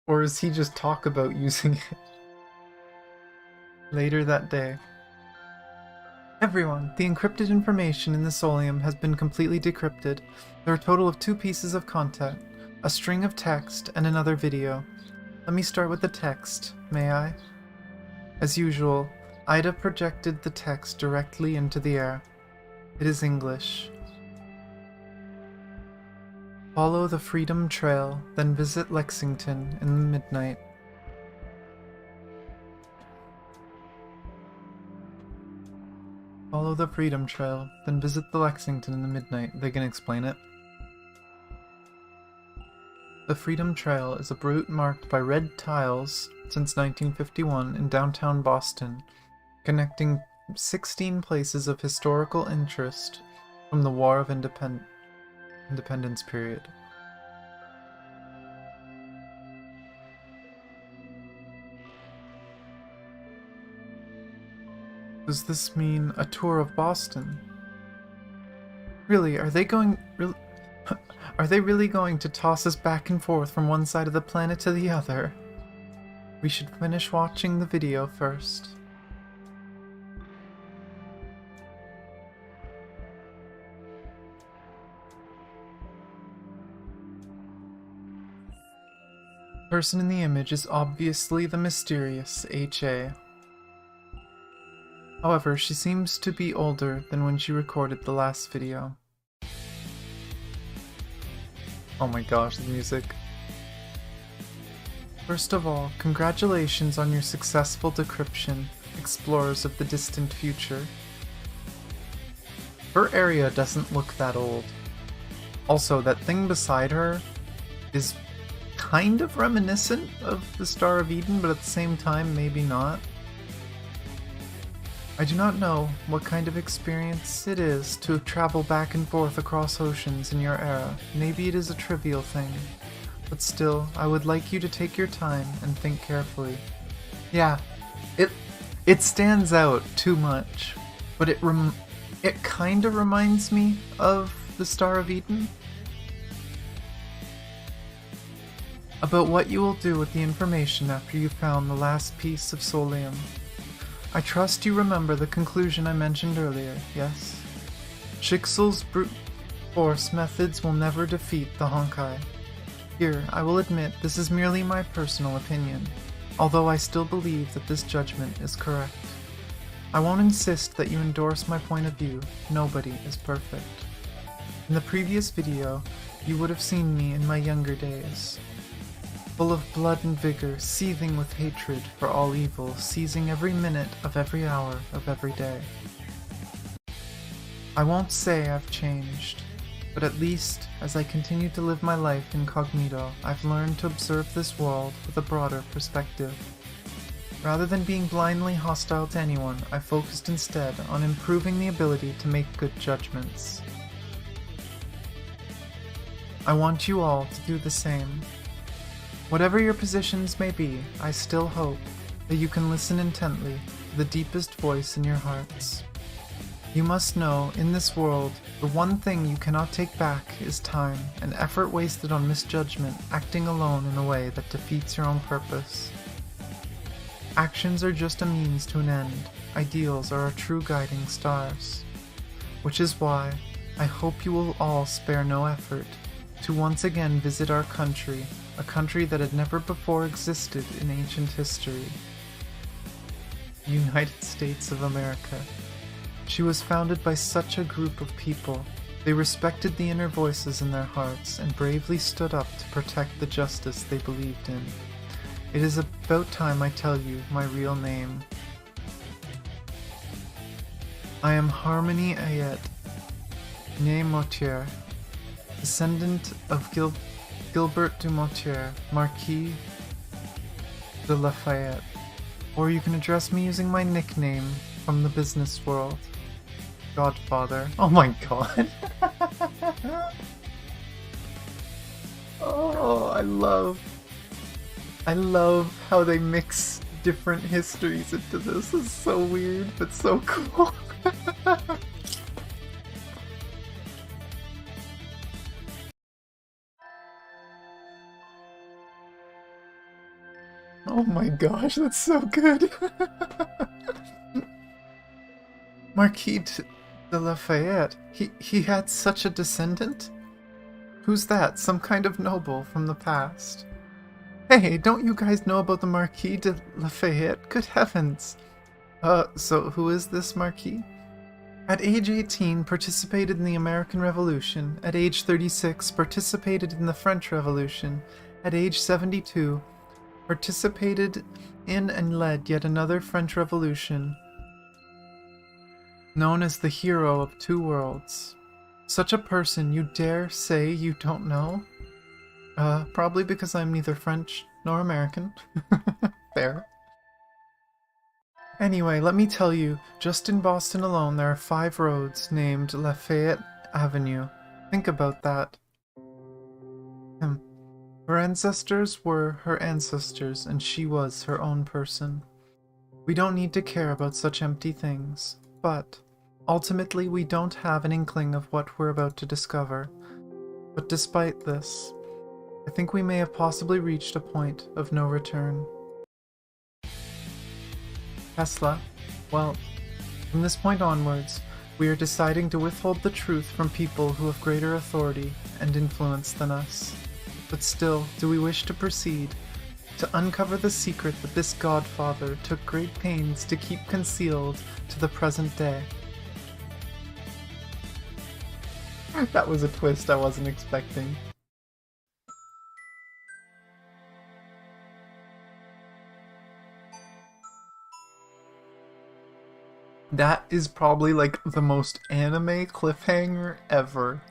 Or is he just talk about using it? Later that day. Everyone, the encrypted information in the Solium has been completely decrypted. There are a total of 2 pieces of content, a string of text and another video. Let me start with the text, may I? As usual, Ida projected the text directly into the air. It is English. Follow the Freedom Trail, then visit Lexington in the midnight. Follow the Freedom Trail, then visit the Lexington in the midnight. They can explain it. The Freedom Trail is a route marked by red tiles since 1951 in downtown Boston, connecting 16 places of historical interest from the War of Independence period. Does this mean a tour of Boston? Really, are they really going to toss us back and forth from one side of the planet to the other? We should finish watching the video first. The person in the image is obviously the mysterious H.A. However, she seems to be older than when she recorded the last video. Oh my gosh, the music. First of all, congratulations on your successful decryption, explorers of the distant future. Her area doesn't look that old. Also, that thing beside her is kind of reminiscent of the Star of Eden, but at the same time, maybe not. I do not know what kind of experience it is to travel back and forth across oceans in your era. Maybe it is a trivial thing. But still, I would like you to take your time and think carefully. Yeah, it stands out too much. But It kinda reminds me of the Star of Eden. About what you will do with the information after you found the last piece of Solium. I trust you remember the conclusion I mentioned earlier, yes? Schicksal's brute force methods will never defeat the Honkai. Here, I will admit this is merely my personal opinion, although I still believe that this judgment is correct. I won't insist that you endorse my point of view. Nobody is perfect. In the previous video, you would have seen me in my younger days, full of blood and vigor, seething with hatred for all evil, seizing every minute of every hour of every day. I won't say I've changed, but at least, as I continue to live my life incognito, I've learned to observe this world with a broader perspective. Rather than being blindly hostile to anyone, I focused instead on improving the ability to make good judgments. I want you all to do the same. Whatever your positions may be, I still hope that you can listen intently to the deepest voice in your hearts. You must know, in this world, the one thing you cannot take back is time, and effort wasted on misjudgment, acting alone in a way that defeats your own purpose. Actions are just a means to an end. Ideals are our true guiding stars. Which is why I hope you will all spare no effort to once again visit our country, a country that had never before existed in ancient history. The United States of America. She was founded by such a group of people. They respected the inner voices in their hearts and bravely stood up to protect the justice they believed in. It is about time I tell you my real name. I am Harmony Ayet, née Motier, descendant of Gilbert du Motier, Marquis de Lafayette, or you can address me using my nickname from the business world, Godfather. Oh my god. Oh, I love how they mix different histories into this. It's so weird, but so cool. Oh my gosh, that's so good. Marquis de Lafayette. He had such a descendant? Who's that? Some kind of noble from the past? Hey, don't you guys know about the Marquis de Lafayette? Good heavens. So who is this Marquis? At age 18, participated in the American Revolution. At age 36, participated in the French Revolution. At age 72, participated in and led yet another French Revolution, known as the hero of two worlds. Such a person you dare say you don't know? Probably because I'm neither French nor American. Fair. Anyway, let me tell you, just in Boston alone there are 5 roads named Lafayette Avenue. Think about that. Her ancestors were her ancestors, and she was her own person. We don't need to care about such empty things, but ultimately we don't have an inkling of what we're about to discover. But despite this, I think we may have possibly reached a point of no return. Tesla, well, from this point onwards, we are deciding to withhold the truth from people who have greater authority and influence than us. But still, do we wish to proceed to uncover the secret that this godfather took great pains to keep concealed to the present day? That was a twist I wasn't expecting. That is probably like the most anime cliffhanger ever.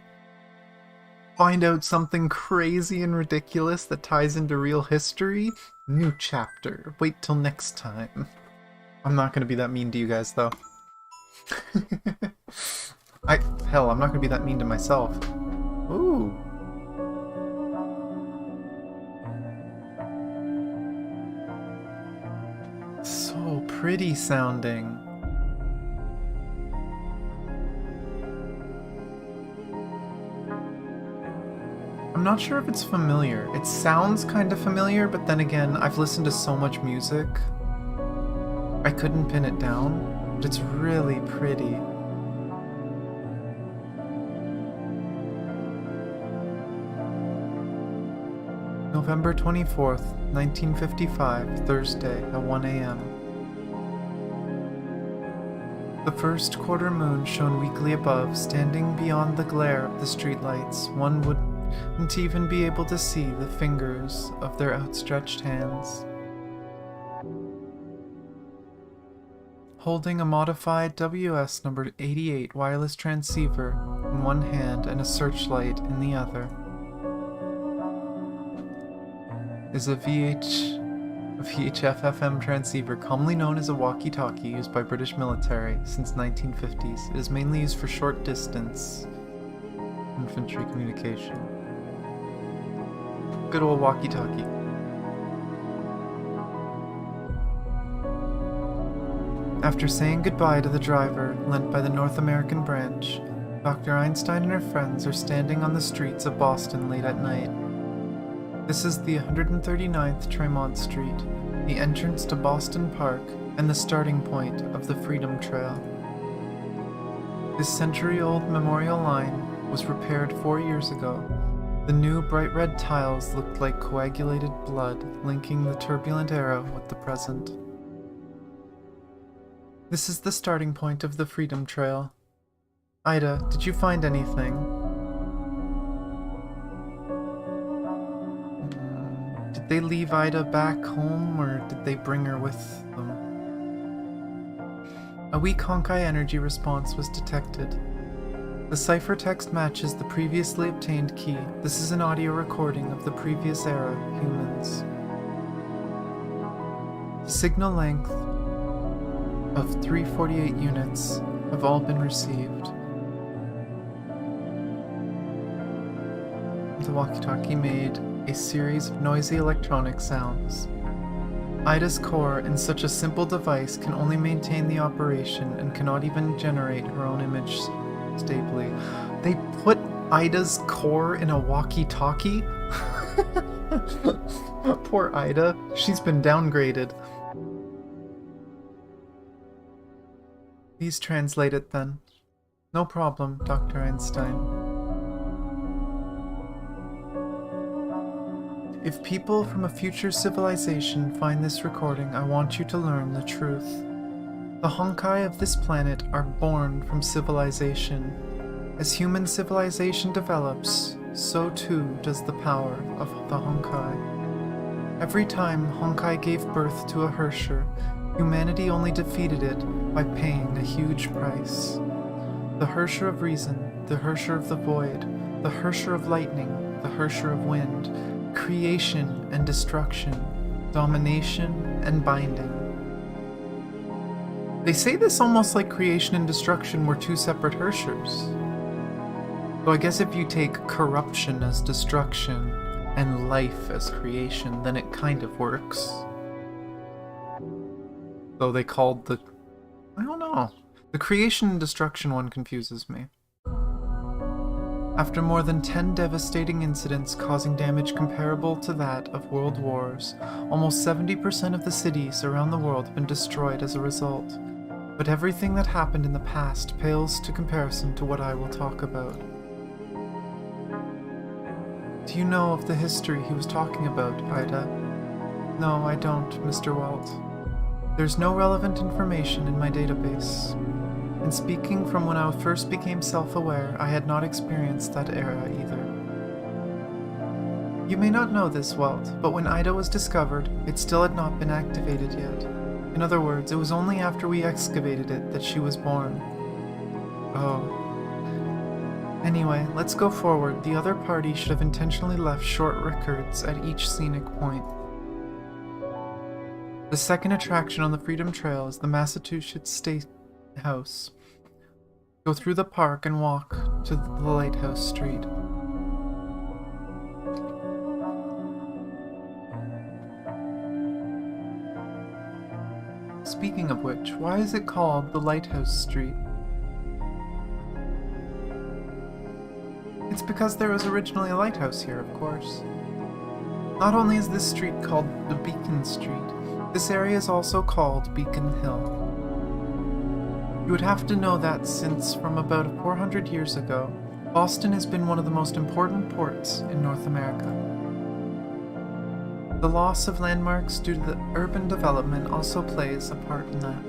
Find out something crazy and ridiculous that ties into real history? New chapter. Wait till next time. I'm not gonna be that mean to you guys though. Hell, I'm not gonna be that mean to myself. Ooh. So pretty sounding. I'm not sure if it's familiar. It sounds kind of familiar, but then again, I've listened to so much music. I couldn't pin it down, but it's really pretty. November 24th, 1955, Thursday at 1 a.m. The first quarter moon shone weakly above, standing beyond the glare of the streetlights. One wouldn't even be able to see the fingers of their outstretched hands. Holding a modified WS number 88 wireless transceiver in one hand and a searchlight in the other is a VHF-FM transceiver commonly known as a walkie-talkie used by British military since 1950s. It is mainly used for short distance infantry communication. Good old walkie-talkie. After saying goodbye to the driver lent by the North American branch, Dr. Einstein and her friends are standing on the streets of Boston late at night. This is the 139th Tremont Street, the entrance to Boston Park, and the starting point of the Freedom Trail. This century-old memorial line was repaired 4 years ago. The new bright red tiles looked like coagulated blood, linking the turbulent era with the present. This is the starting point of the Freedom Trail. Ida, did you find anything? Did they leave Ida back home, or did they bring her with them? A weak Honkai energy response was detected. The ciphertext matches the previously obtained key. This is an audio recording of the previous era humans. Signal length of 348 units have all been received. The walkie-talkie made a series of noisy electronic sounds. Ida's core in such a simple device can only maintain the operation and cannot even generate her own image stably. They put Ida's core in a walkie-talkie? Poor Ida. She's been downgraded. Please translate it then. No problem, Dr. Einstein. If people from a future civilization find this recording, I want you to learn the truth. The Honkai of this planet are born from civilization. As human civilization develops, so too does the power of the Honkai. Every time Honkai gave birth to a Hersher, humanity only defeated it by paying a huge price. The Hersher of Reason, the Hersher of the Void, the Hersher of Lightning, the Hersher of Wind, creation and destruction, domination and binding. They say this almost like creation and destruction were two separate Hershers. So I guess if you take corruption as destruction and life as creation, then it kind of works. Though they called the... I don't know. The creation and destruction one confuses me. After more than 10 devastating incidents causing damage comparable to that of world wars, almost 70% of the cities around the world have been destroyed as a result. But everything that happened in the past pales to comparison to what I will talk about. Do you know of the history he was talking about, Ida? No, I don't, Mr. Walt. There's no relevant information in my database. And speaking from when I first became self-aware, I had not experienced that era either. You may not know this, Walt, but when Ida was discovered, it still had not been activated yet. In other words, it was only after we excavated it that she was born. Oh. Anyway, let's go forward. The other party should have intentionally left short records at each scenic point. The second attraction on the Freedom Trail is the Massachusetts State House. Go through the park and walk to the Lighthouse Street. Speaking of which, why is it called the Lighthouse Street? It's because there was originally a lighthouse here, of course. Not only is this street called the Beacon Street, this area is also called Beacon Hill. You would have to know that since, from about 400 years ago, Boston has been one of the most important ports in North America. The loss of landmarks due to the urban development also plays a part in that.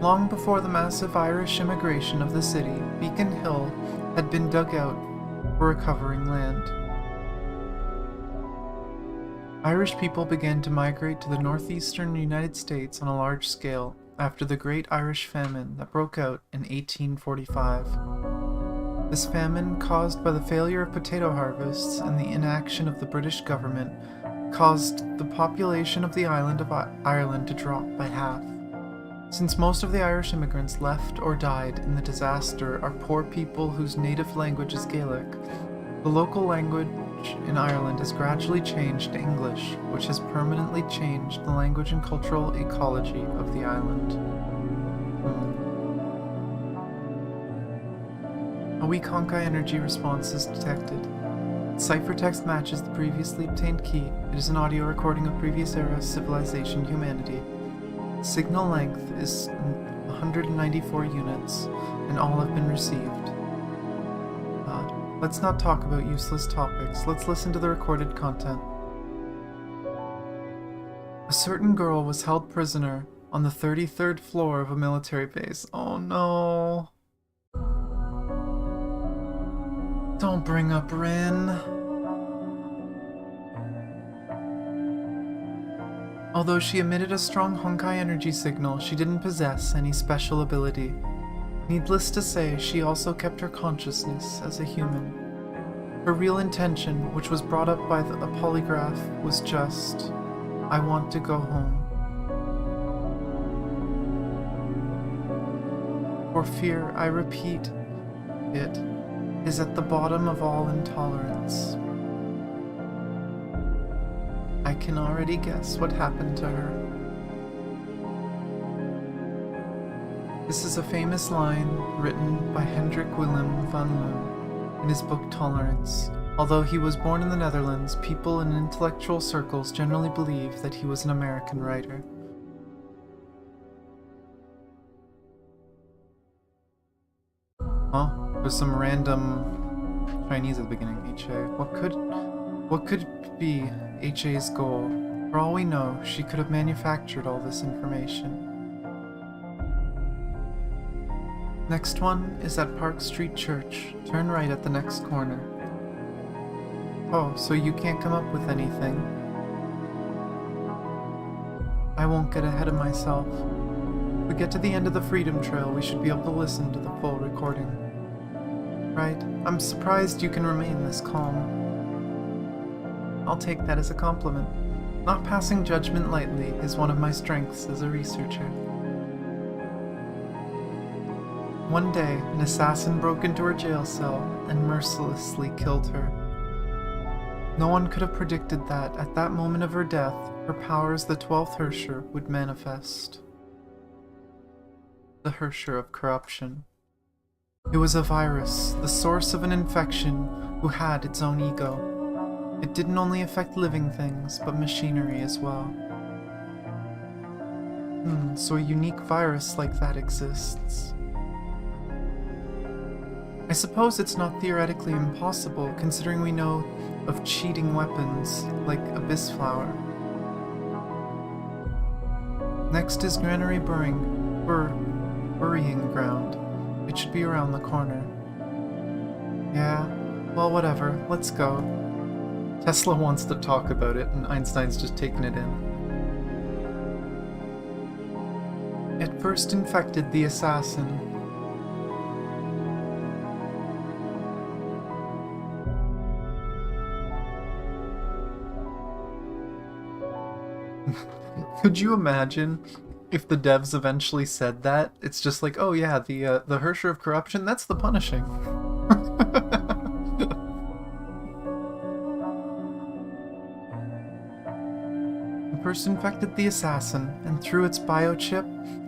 Long before the massive Irish immigration of the city, Beacon Hill had been dug out for recovering land. Irish people began to migrate to the northeastern United States on a large scale after the Great Irish Famine that broke out in 1845. This famine, caused by the failure of potato harvests and the inaction of the British government, caused the population of the island of Ireland to drop by half. Since most of the Irish immigrants left or died in the disaster are poor people whose native language is Gaelic, the local language in Ireland has gradually changed to English, which has permanently changed the language and cultural ecology of the island. A weak Honkai energy response is detected. Ciphertext matches the previously obtained key. It is an audio recording of previous era civilization humanity. Signal length is 194 units, and all have been received. Let's not talk about useless topics. Let's listen to the recorded content. A certain girl was held prisoner on the 33rd floor of a military base. Oh no. Don't bring up Rin. Although she emitted a strong Honkai energy signal, she didn't possess any special ability. Needless to say, she also kept her consciousness as a human. Her real intention, which was brought up by a polygraph, was just, I want to go home. For fear, I repeat, it is at the bottom of all intolerance. I can already guess what happened to her. This is a famous line written by Hendrik Willem van Loon in his book Tolerance. Although he was born in the Netherlands, people in intellectual circles generally believe that he was an American writer. Huh? There's some random Chinese at the beginning, HA. What could be HA's goal? For all we know, she could have manufactured all this information. Next one is at Park Street Church. Turn right at the next corner. Oh, so you can't come up with anything. I won't get ahead of myself. If we get to the end of the Freedom Trail, we should be able to listen to the full recording. Right? I'm surprised you can remain this calm. I'll take that as a compliment. Not passing judgment lightly is one of my strengths as a researcher. One day, an assassin broke into her jail cell and mercilessly killed her. No one could have predicted that, at that moment of her death, her power as the 12th Hersher would manifest. The Hersher of corruption. It was a virus, the source of an infection, who had its own ego. It didn't only affect living things, but machinery as well. So a unique virus like that exists. I suppose it's not theoretically impossible, considering we know of cheating weapons like Abyss Flower. Next is Granary Burying Ground. It should be around the corner. Yeah, well whatever, let's go. Tesla wants to talk about it, and Einstein's just taking it in. It first infected the assassin. Could you imagine if the devs eventually said that? It's just like, oh yeah, the Hersher of corruption, that's the punishing. The first infected the assassin, and through its biochip,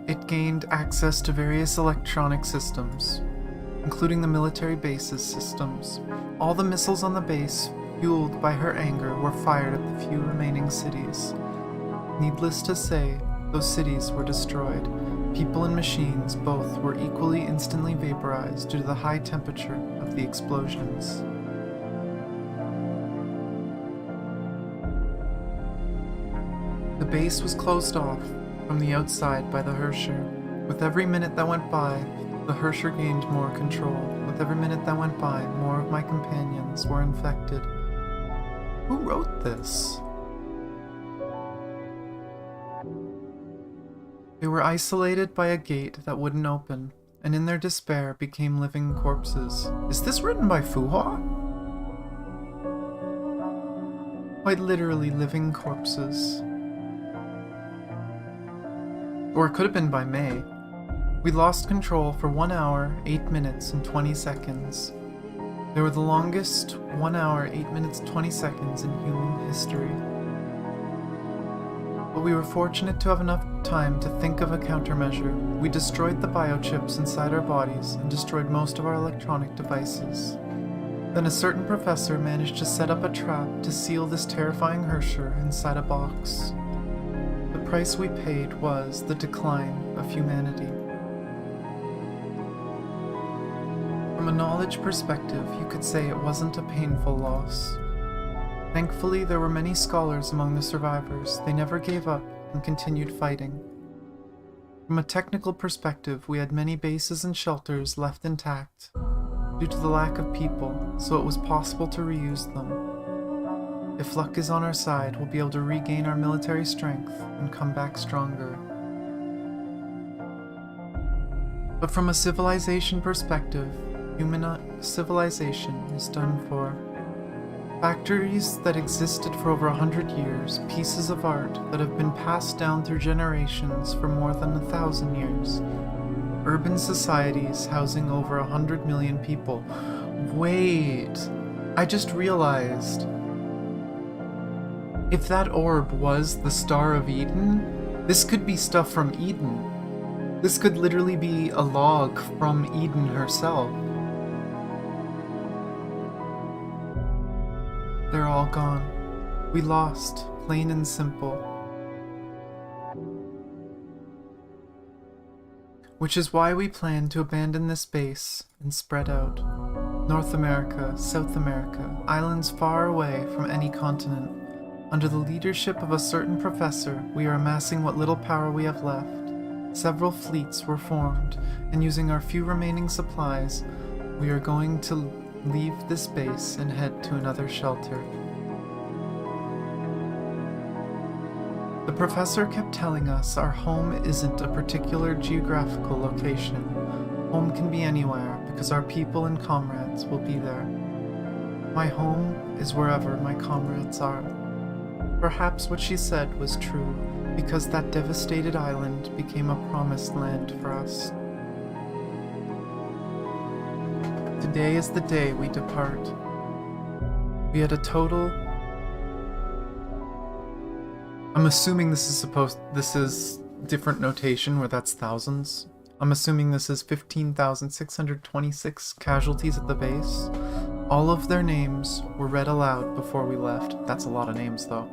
it gained access to various electronic systems. including the military base's systems. All the missiles on the base, fueled by her anger, were fired at the few remaining cities. Needless to say, those cities were destroyed. People and machines both were equally instantly vaporized due to the high temperature of the explosions. The base was closed off from the outside by the Hersher. With every minute that went by, the Hersher gained more control. With every minute that went by, more of my companions were infected. Who wrote this? They were isolated by a gate that wouldn't open, and in their despair became living corpses. Is this written by Fuha? Quite literally living corpses. Or it could have been by May. We lost control for 1 hour, 8 minutes, and 20 seconds. They were the longest 1 hour, 8 minutes, 20 seconds in human history. But we were fortunate to have enough time to think of a countermeasure. We destroyed the biochips inside our bodies and destroyed most of our electronic devices. Then a certain professor managed to set up a trap to seal this terrifying Hersher inside a box. The price we paid was the decline of humanity. From a knowledge perspective, you could say it wasn't a painful loss. Thankfully, there were many scholars among the survivors. They never gave up and continued fighting. From a technical perspective, we had many bases and shelters left intact due to the lack of people, so it was possible to reuse them. If luck is on our side, we'll be able to regain our military strength and come back stronger. But from a civilization perspective, human civilization is done for. Factories that existed for over 100 years, pieces of art that have been passed down through generations for more than 1,000 years. Urban societies housing over 100 million people. Wait, I just realized. If that orb was the Star of Eden, this could be stuff from Eden. This could literally be a log from Eden herself. They're all gone. We lost, plain and simple. Which is why we plan to abandon this base and spread out. North America, South America, islands far away from any continent. Under the leadership of a certain professor, we are amassing what little power we have left. Several fleets were formed, and using our few remaining supplies, we are going to leave this base and head to another shelter. The professor kept telling us our home isn't a particular geographical location. Home can be anywhere because our people and comrades will be there. My home is wherever my comrades are. Perhaps what she said was true, because that devastated island became a promised land for us. Today is the day we depart. We had a total... I'm assuming this is different notation where that's thousands. I'm assuming this is 15,626 casualties at the base. All of their names were read aloud before we left. That's a lot of names though.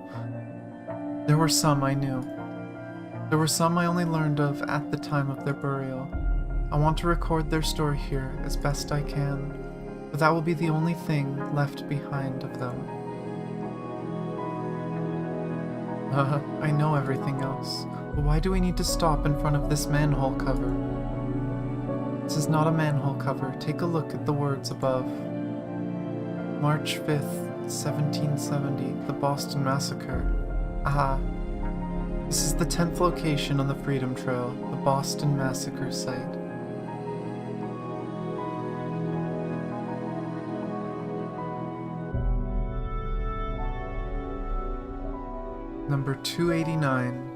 There were some I knew. There were some I only learned of at the time of their burial. I want to record their story here as best I can, but that will be the only thing left behind of them. I know everything else, but why do we need to stop in front of this manhole cover? This is not a manhole cover. Take a look at the words above. March 5th, 1770, the Boston Massacre. Aha. This is the 10th location on the Freedom Trail, the Boston Massacre site. Number 289,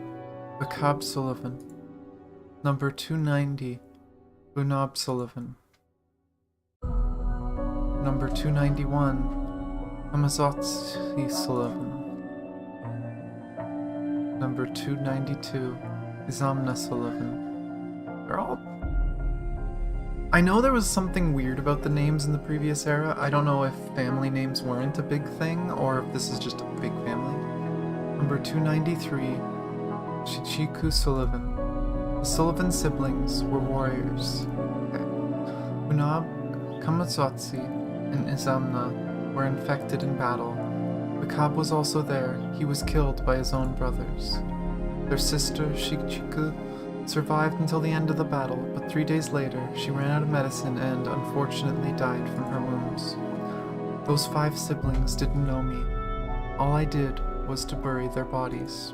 Bacab Sullivan. Number 290, Bunab Sullivan. Number 291, Amazotzi Sullivan. Number 292, Izamna Sullivan. I know there was something weird about the names in the previous era. I don't know if family names weren't a big thing, or if this is just a big family. Number 293, Shichiku Sullivan. The Sullivan siblings were warriors. Okay. Hunab, Kamatsatsi, and Izamna were infected in battle. Bakab was also there. He was killed by his own brothers. Their sister, Shichiku, survived until the end of the battle, but 3 days later, she ran out of medicine and, unfortunately, died from her wounds. Those 5 siblings didn't know me. All I did was to bury their bodies.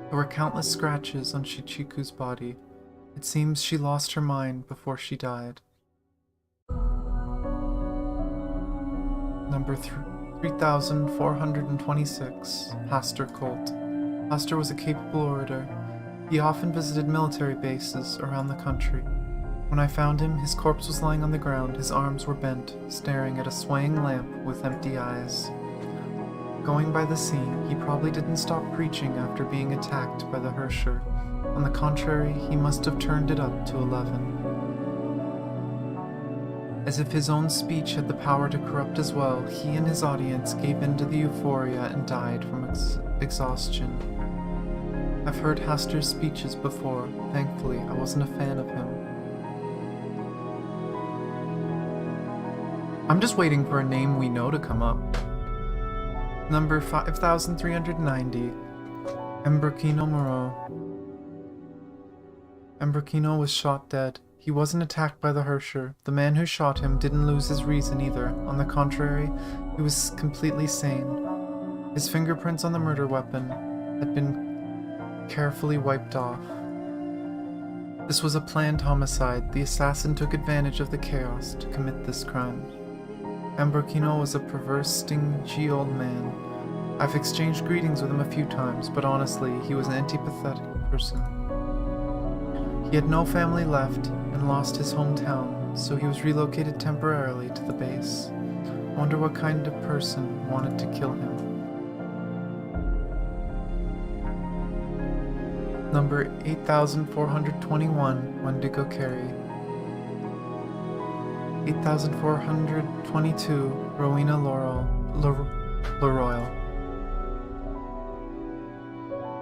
There were countless scratches on Shichiku's body. It seems she lost her mind before she died. Number 3426, Hastur Colt. Hastur was a capable orator. He often visited military bases around the country. When I found him, his corpse was lying on the ground, his arms were bent, staring at a swaying lamp with empty eyes. Going by the scene, he probably didn't stop preaching after being attacked by the Hersher. On the contrary, he must have turned it up to 11. As if his own speech had the power to corrupt as well, he and his audience gave in to the euphoria and died from exhaustion. I've heard Hastur's speeches before. Thankfully, I wasn't a fan of him. I'm just waiting for a name we know to come up. Number 5390, Embrakino Moreau. Embrakino was shot dead. He wasn't attacked by the Hersher. The man who shot him didn't lose his reason either. On the contrary, he was completely sane. His fingerprints on the murder weapon had been carefully wiped off. This was a planned homicide. The assassin took advantage of the chaos to commit this crime. Embrakino was a perverse, stingy old man. I've exchanged greetings with him a few times, but honestly, he was an antipathetic person. He had no family left and lost his hometown, so he was relocated temporarily to the base. I wonder what kind of person wanted to kill him. Number 8421, Wendigo Carey. 8422, Rowena Leroyal.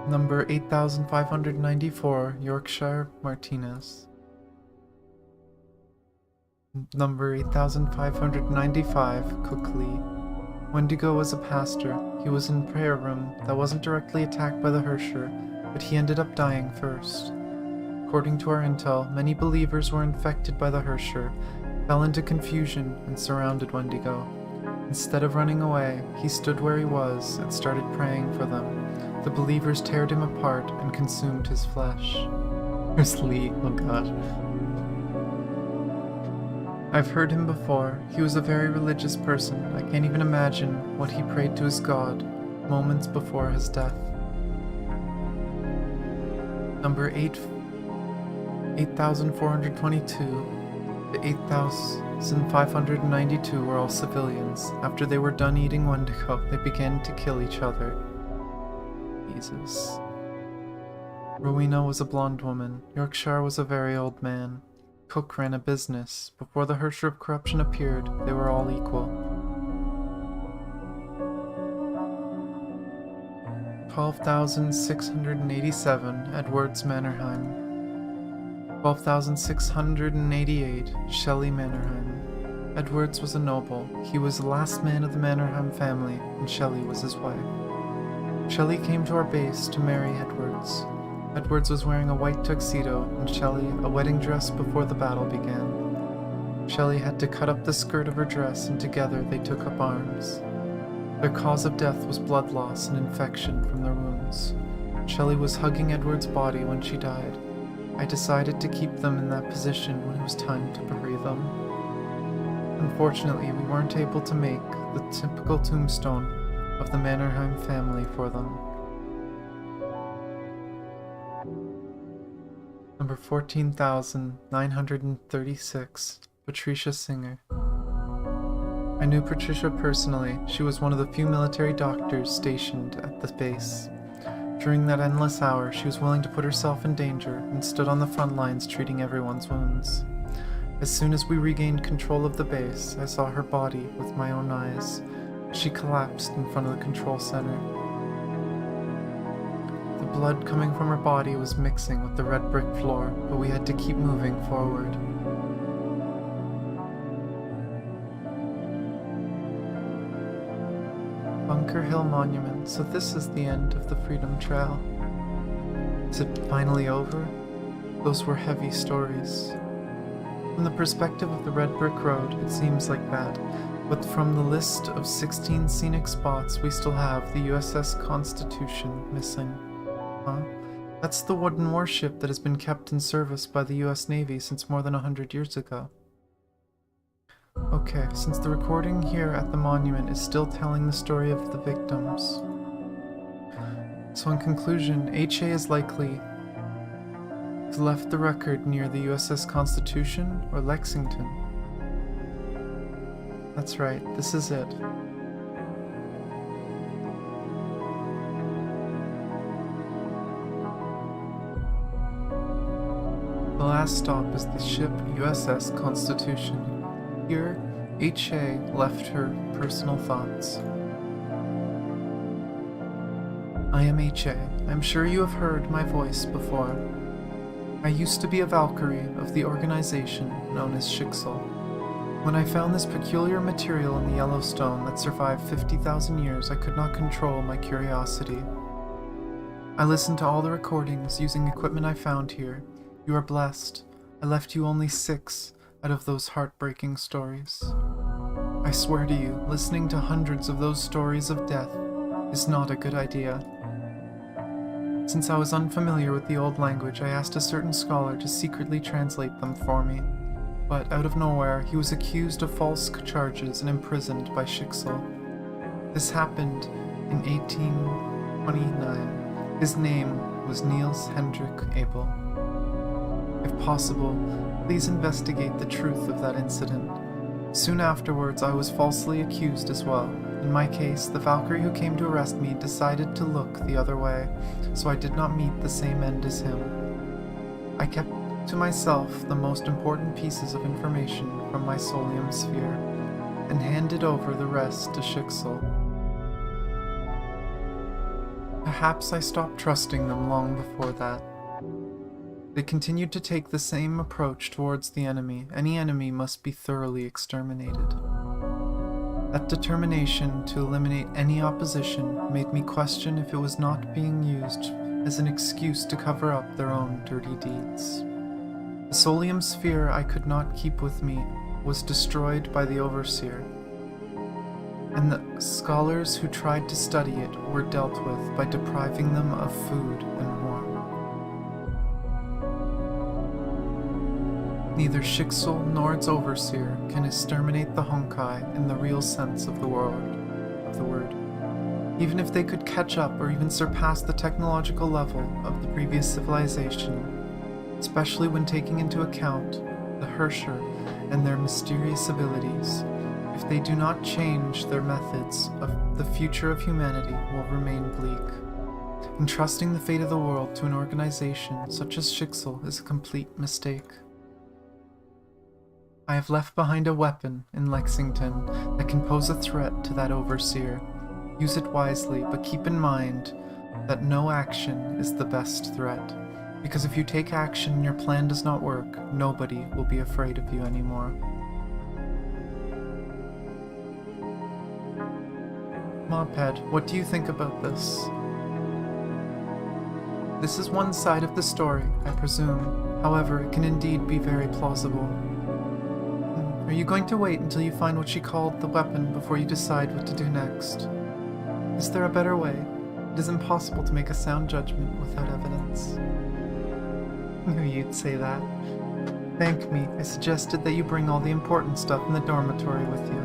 Number 8594, Yorkshire Martinez. Number 8595, Cookley. Wendigo was a pastor. He was in prayer room that wasn't directly attacked by the Hersher, but he ended up dying first. According to our intel, many believers were infected by the Hersher, fell into confusion, and surrounded Wendigo. Instead of running away, he stood where he was and started praying for them. The believers teared him apart and consumed his flesh. There's Lee, oh god. I've heard him before. He was a very religious person. I can't even imagine what he prayed to his god moments before his death. Number 8422 to 8592 were all civilians. After they were done eating Wendigo, they began to kill each other. Jesus. Rowena was a blonde woman. Yorkshire was a very old man. Cook ran a business. Before the Hersher of corruption appeared, they were all equal. 12,687, Edwards Mannerheim. 12,688, Shelley Mannerheim. Edwards was a noble. He was the last man of the Mannerheim family, and Shelley was his wife. Shelley came to our base to marry Edwards. Edwards was wearing a white tuxedo, and Shelley a wedding dress before the battle began. Shelley had to cut up the skirt of her dress, and together they took up arms. Their cause of death was blood loss and infection from their wounds. Shelley was hugging Edward's body when she died. I decided to keep them in that position when it was time to bury them. Unfortunately, we weren't able to make the typical tombstone of the Mannerheim family for them. Number 14,936, Patricia Singer. I knew Patricia personally. She was one of the few military doctors stationed at the base. During that endless hour, she was willing to put herself in danger and stood on the front lines treating everyone's wounds. As soon as we regained control of the base, I saw her body with my own eyes. She collapsed in front of the control center. The blood coming from her body was mixing with the red brick floor, but we had to keep moving forward. Bunker Hill Monument, so this is the end of the Freedom Trail. Is it finally over? Those were heavy stories. From the perspective of the red brick road, it seems like that, but from the list of 16 scenic spots, we still have the USS Constitution missing. Huh? That's the wooden warship that has been kept in service by the US Navy since more than 100 years ago. Okay, since the recording here at the monument is still telling the story of the victims. So in conclusion, HA is likely to left the record near the USS Constitution or Lexington. That's right, this is it. The last stop is the ship USS Constitution. Here, H.A. left her personal thoughts. I am H.A. I'm sure you have heard my voice before. I used to be a Valkyrie of the organization known as Shixel. When I found this peculiar material in the Yellowstone that survived 50,000 years, I could not control my curiosity. I listened to all the recordings using equipment I found here. You are blessed. I left you only 6 out of those heartbreaking stories. I swear to you, listening to hundreds of those stories of death is not a good idea. Since I was unfamiliar with the old language, I asked a certain scholar to secretly translate them for me. But out of nowhere, he was accused of false charges and imprisoned by Shixel. This happened in 1829. His name was Niels Hendrik Abel. If possible, please investigate the truth of that incident. Soon afterwards, I was falsely accused as well. In my case, the Valkyrie who came to arrest me decided to look the other way, so I did not meet the same end as him. I kept to myself the most important pieces of information from my Solium sphere, and handed over the rest to Shixel. Perhaps I stopped trusting them long before that. They continued to take the same approach towards the enemy. Any enemy must be thoroughly exterminated. That determination to eliminate any opposition made me question if it was not being used as an excuse to cover up their own dirty deeds. The Solium sphere I could not keep with me was destroyed by the Overseer, and the scholars who tried to study it were dealt with by depriving them of food and warmth. Neither Shixel nor its Overseer can exterminate the Honkai in the real sense of the word. Even if they could catch up or even surpass the technological level of the previous civilization, especially when taking into account the Hersher and their mysterious abilities, if they do not change their methods, the future of humanity will remain bleak. Entrusting the fate of the world to an organization such as Shixel is a complete mistake. I have left behind a weapon in Lexington that can pose a threat to that Overseer. Use it wisely, but keep in mind that no action is the best threat. Because if you take action and your plan does not work, nobody will be afraid of you anymore. Mophead, what do you think about this? This is one side of the story, I presume. However, it can indeed be very plausible. Are you going to wait until you find what she called the weapon before you decide what to do next? Is there a better way? It is impossible to make a sound judgment without evidence. Knew you'd say that. Thank me, I suggested that you bring all the important stuff in the dormitory with you.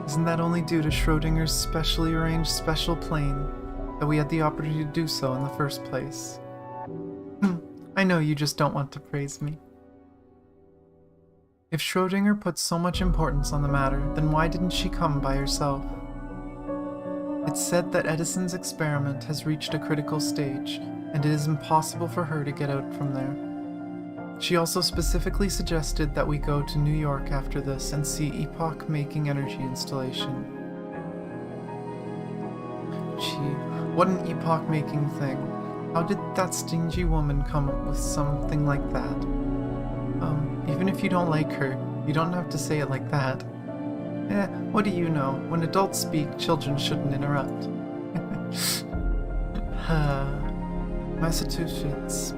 Isn't that only due to Schrodinger's specially arranged special plane that we had the opportunity to do so in the first place? I know you just don't want to praise me. If Schrödinger put so much importance on the matter, then why didn't she come by herself? It's said that Edison's experiment has reached a critical stage, and it is impossible for her to get out from there. She also specifically suggested that we go to New York after this and see epoch-making energy installation. Gee, what an epoch-making thing. How did that stingy woman come up with something like that? Even if you don't like her, you don't have to say it like that. What do you know? When adults speak, children shouldn't interrupt. Massachusetts.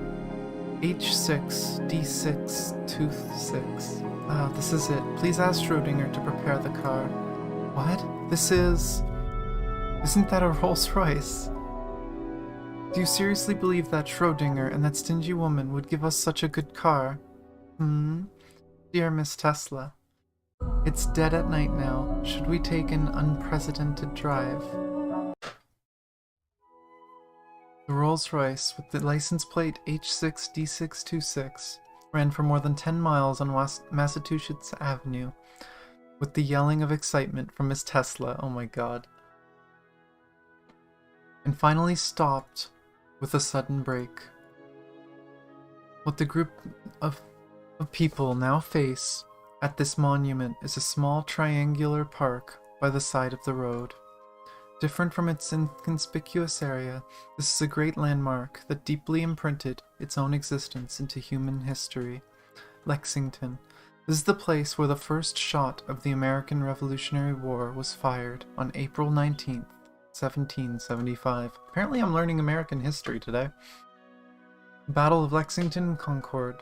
H6, D6, tooth 6. Ah, this is it. Please ask Schrodinger to prepare the car. What? Isn't that a Rolls Royce? Do you seriously believe that Schrodinger and that stingy woman would give us such a good car? Dear Miss Tesla. It's dead at night now. Should we take an unprecedented drive? The Rolls-Royce, with the license plate H6D626, ran for more than 10 miles on Massachusetts Avenue, with the yelling of excitement from Miss Tesla, oh my god, and finally stopped with a sudden brake. What the group of people now face at this monument is a small triangular park by the side of the road. Different from its inconspicuous area, this is a great landmark that deeply imprinted its own existence into human history. Lexington. This is the place where the first shot of the American Revolutionary War was fired on April 19th, 1775. Apparently I'm learning American history today. The Battle of Lexington and Concord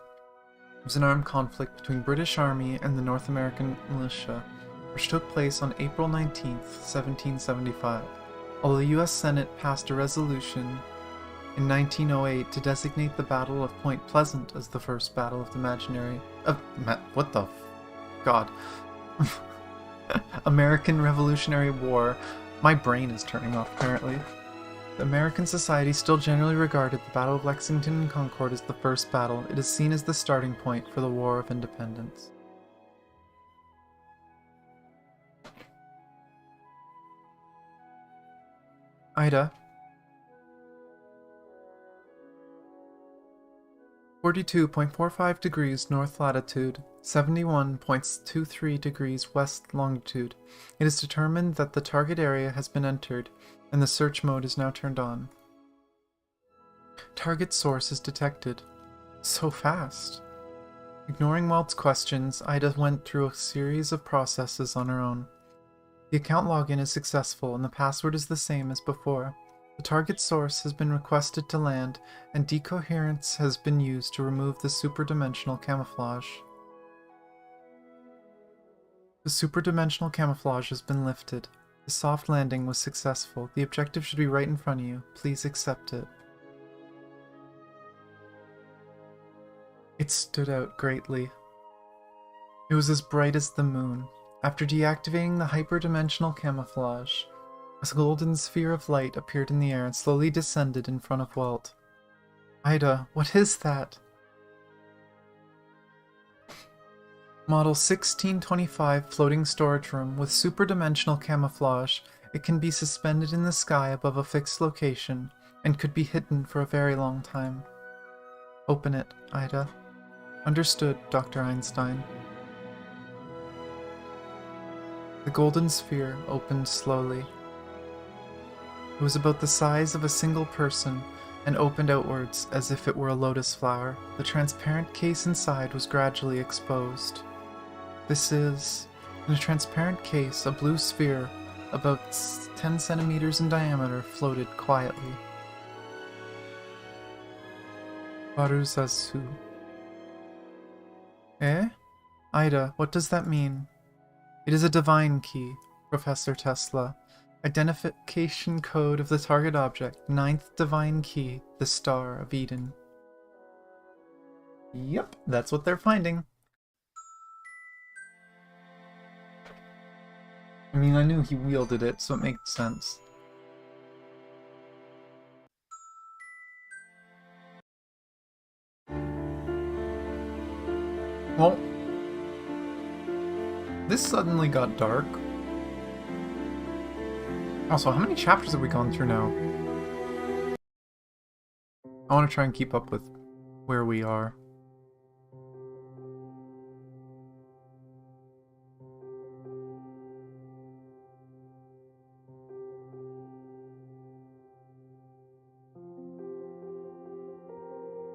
was an armed conflict between British Army and the North American militia, which took place on April 19, 1775. Although the U.S. Senate passed a resolution in 1908 to designate the Battle of Point Pleasant as the first battle of the American Revolutionary War. My brain is turning off, apparently. The American society still generally regarded the Battle of Lexington and Concord as the first battle. It is seen as the starting point for the War of Independence. Ida. 42.45 degrees north latitude, 71.23 degrees west longitude. It is determined that the target area has been entered, and the search mode is now turned on. Target source is detected. So fast. Ignoring Walt's questions, Ida went through a series of processes on her own. The account login is successful and the password is the same as before. The target source has been requested to land, and decoherence has been used to remove the superdimensional camouflage. The superdimensional camouflage has been lifted. The soft landing was successful. The objective should be right in front of you. Please accept it. It stood out greatly. It was as bright as the moon. After deactivating the hyperdimensional camouflage, a golden sphere of light appeared in the air and slowly descended in front of Walt. Ida, what is that? Model 1625 floating storage room with superdimensional camouflage. It can be suspended in the sky above a fixed location and could be hidden for a very long time. Open it, Ida. Understood, Dr. Einstein. The golden sphere opened slowly. It was about the size of a single person and opened outwards as if it were a lotus flower. The transparent case inside was gradually exposed. This is, in a transparent case, a blue sphere about 10 centimeters in diameter floated quietly. Baruzasu. Eh? Ida, what does that mean? It is a divine key, Professor Tesla. Identification code of the target object, 9th divine key, the Star of Eden. Yep, that's what they're finding. I mean, I knew he wielded it, so it makes sense. Well, this suddenly got dark. Also, how many chapters have we gone through now? I want to try and keep up with where we are.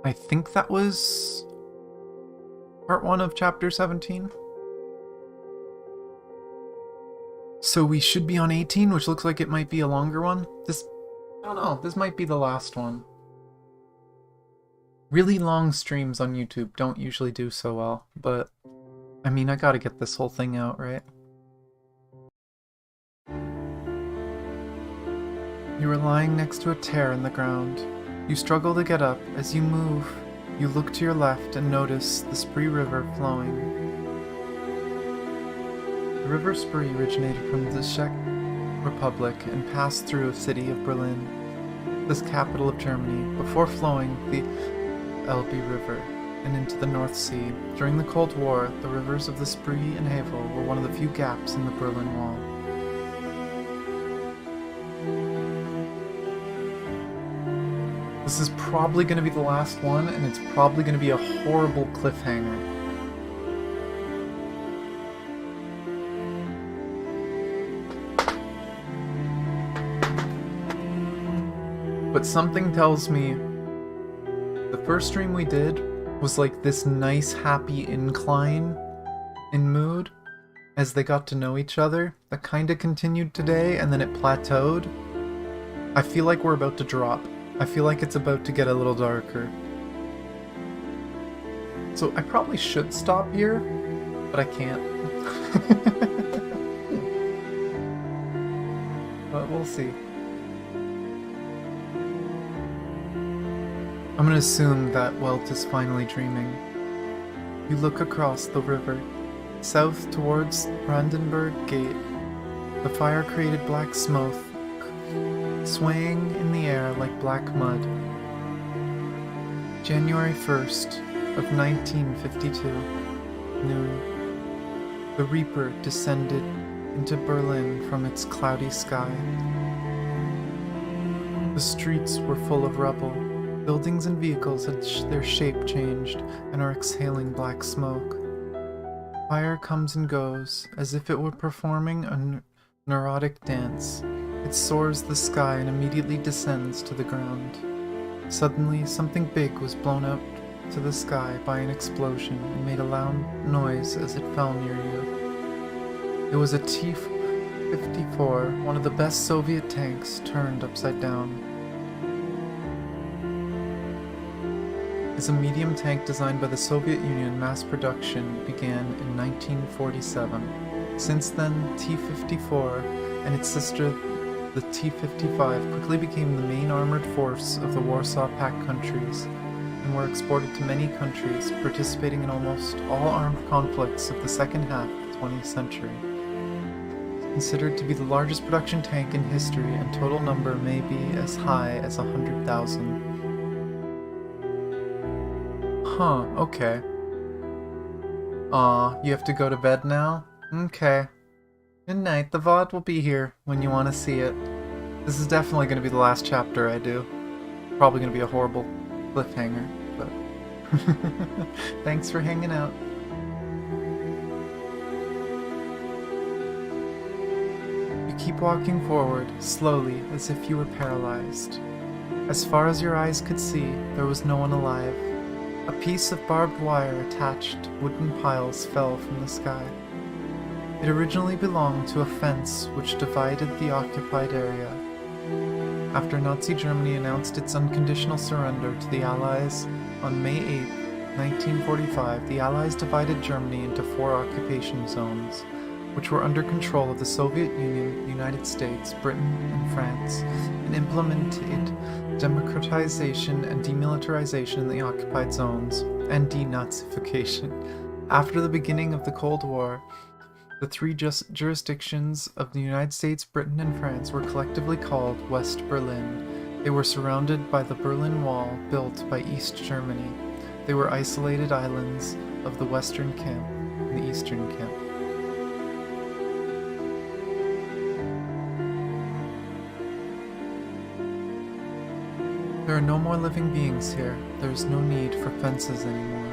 I think that was part 1 of chapter 17. So we should be on 18, which looks like it might be a longer one. I don't know, this might be the last one. Really long streams on YouTube don't usually do so well, but I mean, I gotta get this whole thing out, right? You are lying next to a tear in the ground. You struggle to get up. As you move, you look to your left and notice the Spree River flowing. The River Spree originated from the Czech Republic and passed through the city of Berlin, the capital of Germany, before flowing the Elbe River and into the North Sea. During the Cold War, the rivers of the Spree and Havel were one of the few gaps in the Berlin Wall. This is probably going to be the last one, and it's probably going to be a horrible cliffhanger. But something tells me the first stream we did was like this nice, happy incline in mood as they got to know each other. That kind of continued today, and then it plateaued. I feel like we're about to drop. I feel like it's about to get a little darker. So I probably should stop here, but I can't. But we'll see. I'm gonna assume that Welt is finally dreaming. You look across the river, south towards Brandenburg Gate. The fire-created black smoke swaying in the air like black mud. January 1st of 1952, noon. The Reaper descended into Berlin from its cloudy sky. The streets were full of rubble. Buildings and vehicles had their shape changed and are exhaling black smoke. Fire comes and goes, as if it were performing a neurotic dance. It soars the sky and immediately descends to the ground. Suddenly, something big was blown up to the sky by an explosion and made a loud noise as it fell near you. It was a T-54, one of the best Soviet tanks, turned upside down. As a medium tank designed by the Soviet Union, mass production began in 1947. Since then, T-54 and its sister, the T-55, quickly became the main armored force of the Warsaw Pact countries and were exported to many countries, participating in almost all armed conflicts of the second half of the 20th century. Considered to be the largest production tank in history, and total number may be as high as 100,000. Huh, okay. Aw, you have to go to bed now? Okay. Good night, the VOD will be here when you want to see it. This is definitely going to be the last chapter I do. Probably going to be a horrible cliffhanger, but... Thanks for hanging out. You keep walking forward, slowly, as if you were paralyzed. As far as your eyes could see, there was no one alive. A piece of barbed wire attached to wooden piles fell from the sky. It originally belonged to a fence which divided the occupied area. After Nazi Germany announced its unconditional surrender to the Allies on May 8, 1945, the Allies divided Germany into 4 occupation zones, which were under control of the Soviet Union, the United States, Britain, and France, and implemented democratization and demilitarization in the occupied zones, and denazification. After the beginning of the Cold War, the 3 jurisdictions of the United States, Britain, and France were collectively called West Berlin. They were surrounded by the Berlin Wall built by East Germany. They were isolated islands of the Western Camp and the Eastern Camp. There are no more living beings here. There is no need for fences anymore.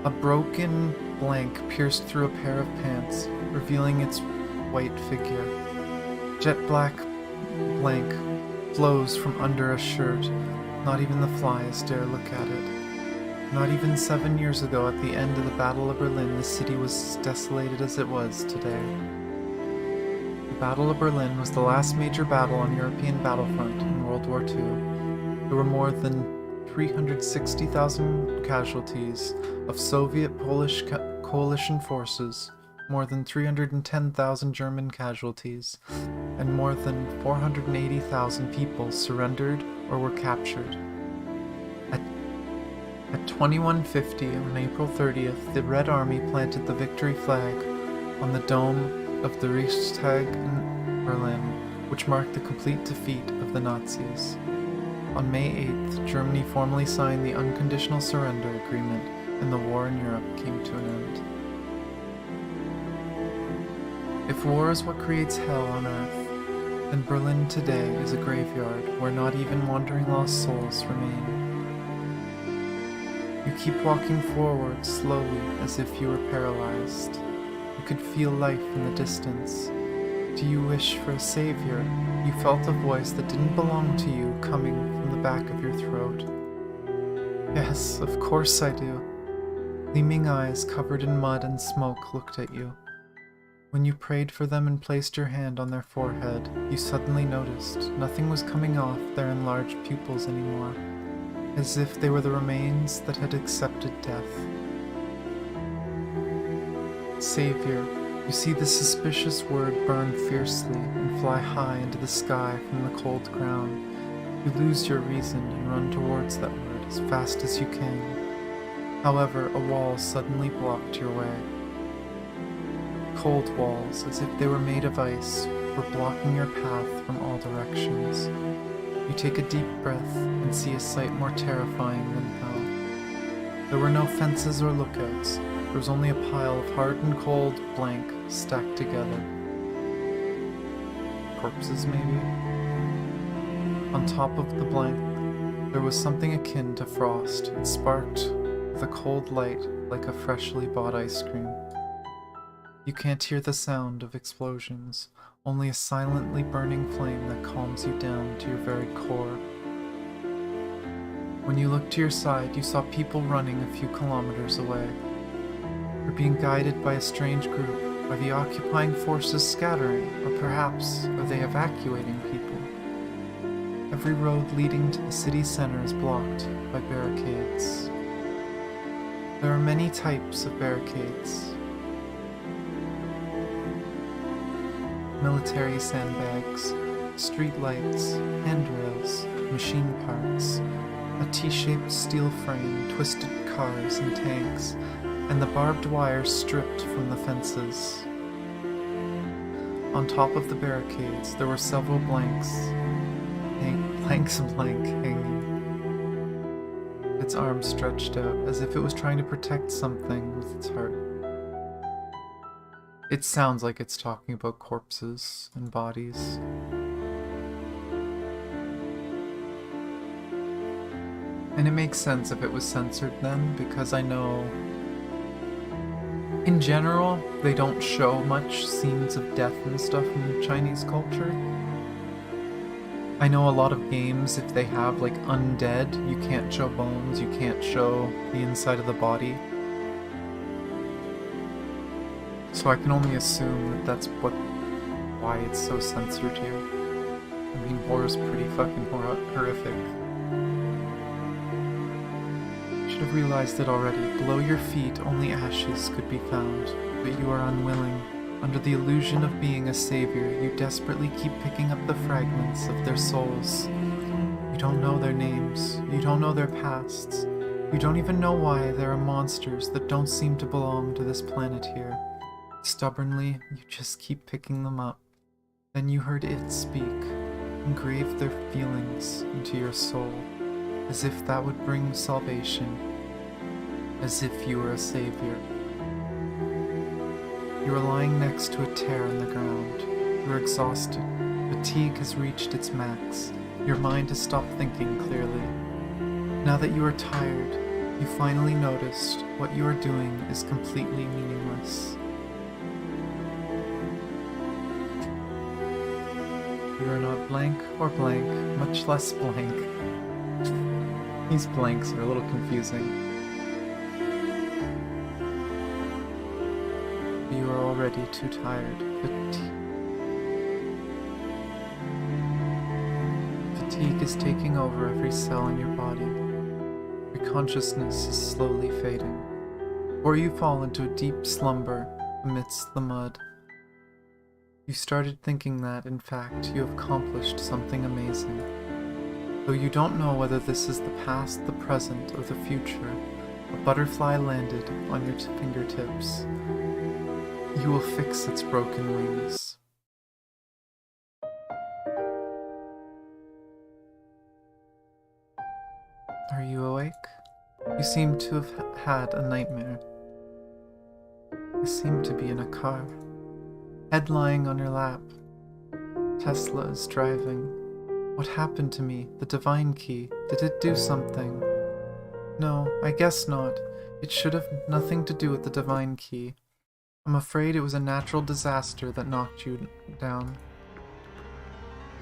A broken blank pierced through a pair of pants, revealing its white figure. Jet black blank flows from under a shirt, Not even the flies dare look at it. Not even 7 years ago, at the end of the Battle of Berlin, the city was as desolated as it was today. The Battle of Berlin was the last major battle on European battlefront in World War II. There were more than 360,000 casualties of Soviet-Polish coalition forces, more than 310,000 German casualties, and more than 480,000 people surrendered or were captured. At 2150 on April 30th, the Red Army planted the victory flag on the dome of the Reichstag in Berlin, which marked the complete defeat of the Nazis. On May 8th, Germany formally signed the Unconditional Surrender Agreement, and the war in Europe came to an end. If war is what creates hell on earth, then Berlin today is a graveyard where not even wandering lost souls remain. You keep walking forward slowly as if you were paralyzed. You could feel life in the distance. Do you wish for a savior? You felt a voice that didn't belong to you coming from the back of your throat. Yes, of course I do. Gleaming eyes covered in mud and smoke looked at you. When you prayed for them and placed your hand on their forehead, you suddenly noticed nothing was coming off their enlarged pupils anymore, as if they were the remains that had accepted death. Savior, you see the suspicious word burn fiercely and fly high into the sky from the cold ground. You lose your reason and run towards that word as fast as you can. However, a wall suddenly blocked your way. Cold walls, as if they were made of ice, were blocking your path from all directions. You take a deep breath and see a sight more terrifying than hell. There were no fences or lookouts. There was only a pile of hard and cold blank stacked together. Corpses, maybe? On top of the blank, there was something akin to frost. It sparked with a cold light like a freshly bought ice cream. You can't hear the sound of explosions, only a silently burning flame that calms you down to your very core. When you looked to your side, you saw people running a few kilometers away. You're being guided by a strange group. Are the occupying forces scattering, or perhaps are they evacuating people? Every road leading to the city center is blocked by barricades. There are many types of barricades. Military sandbags, street lights, handrails, machine parts, a T-shaped steel frame, twisted cars and tanks, and the barbed wire stripped from the fences. On top of the barricades, there were several blanks hanging. Its arms stretched out, as if it was trying to protect something with its heart. It sounds like it's talking about corpses and bodies. And it makes sense if it was censored then, because I know in general they don't show much scenes of death and stuff in Chinese culture. I know a lot of games, if they have like undead, you can't show bones, you can't show the inside of the body. So I can only assume that that's why it's so censored here. I mean, horror's pretty fucking horrific. Should have realized it already. Below your feet, only ashes could be found, but you are unwilling. Under the illusion of being a savior, you desperately keep picking up the fragments of their souls. You don't know their names. You don't know their pasts. You don't even know why there are monsters that don't seem to belong to this planet here. Stubbornly, you just keep picking them up. Then you heard it speak, engrave their feelings into your soul, as if that would bring salvation, as if you were a savior. You are lying next to a tear in the ground. You are exhausted. Fatigue has reached its max. Your mind has stopped thinking clearly. Now that you are tired, you finally noticed what you are doing is completely meaningless. You are not blank or blank, much less blank. These blanks are a little confusing. You are already too tired. Fatigue is taking over every cell in your body. Your consciousness is slowly fading, or you fall into a deep slumber amidst the mud. You started thinking that, in fact, you have accomplished something amazing. Though you don't know whether this is the past, the present, or the future, a butterfly landed on your fingertips. You will fix its broken wings. Are you awake? You seem to have had a nightmare. You seem to be in a car. Head lying on your lap. Tesla is driving. What happened to me? The divine key. Did it do something? No, I guess not. It should have nothing to do with the divine key. I'm afraid it was a natural disaster that knocked you down.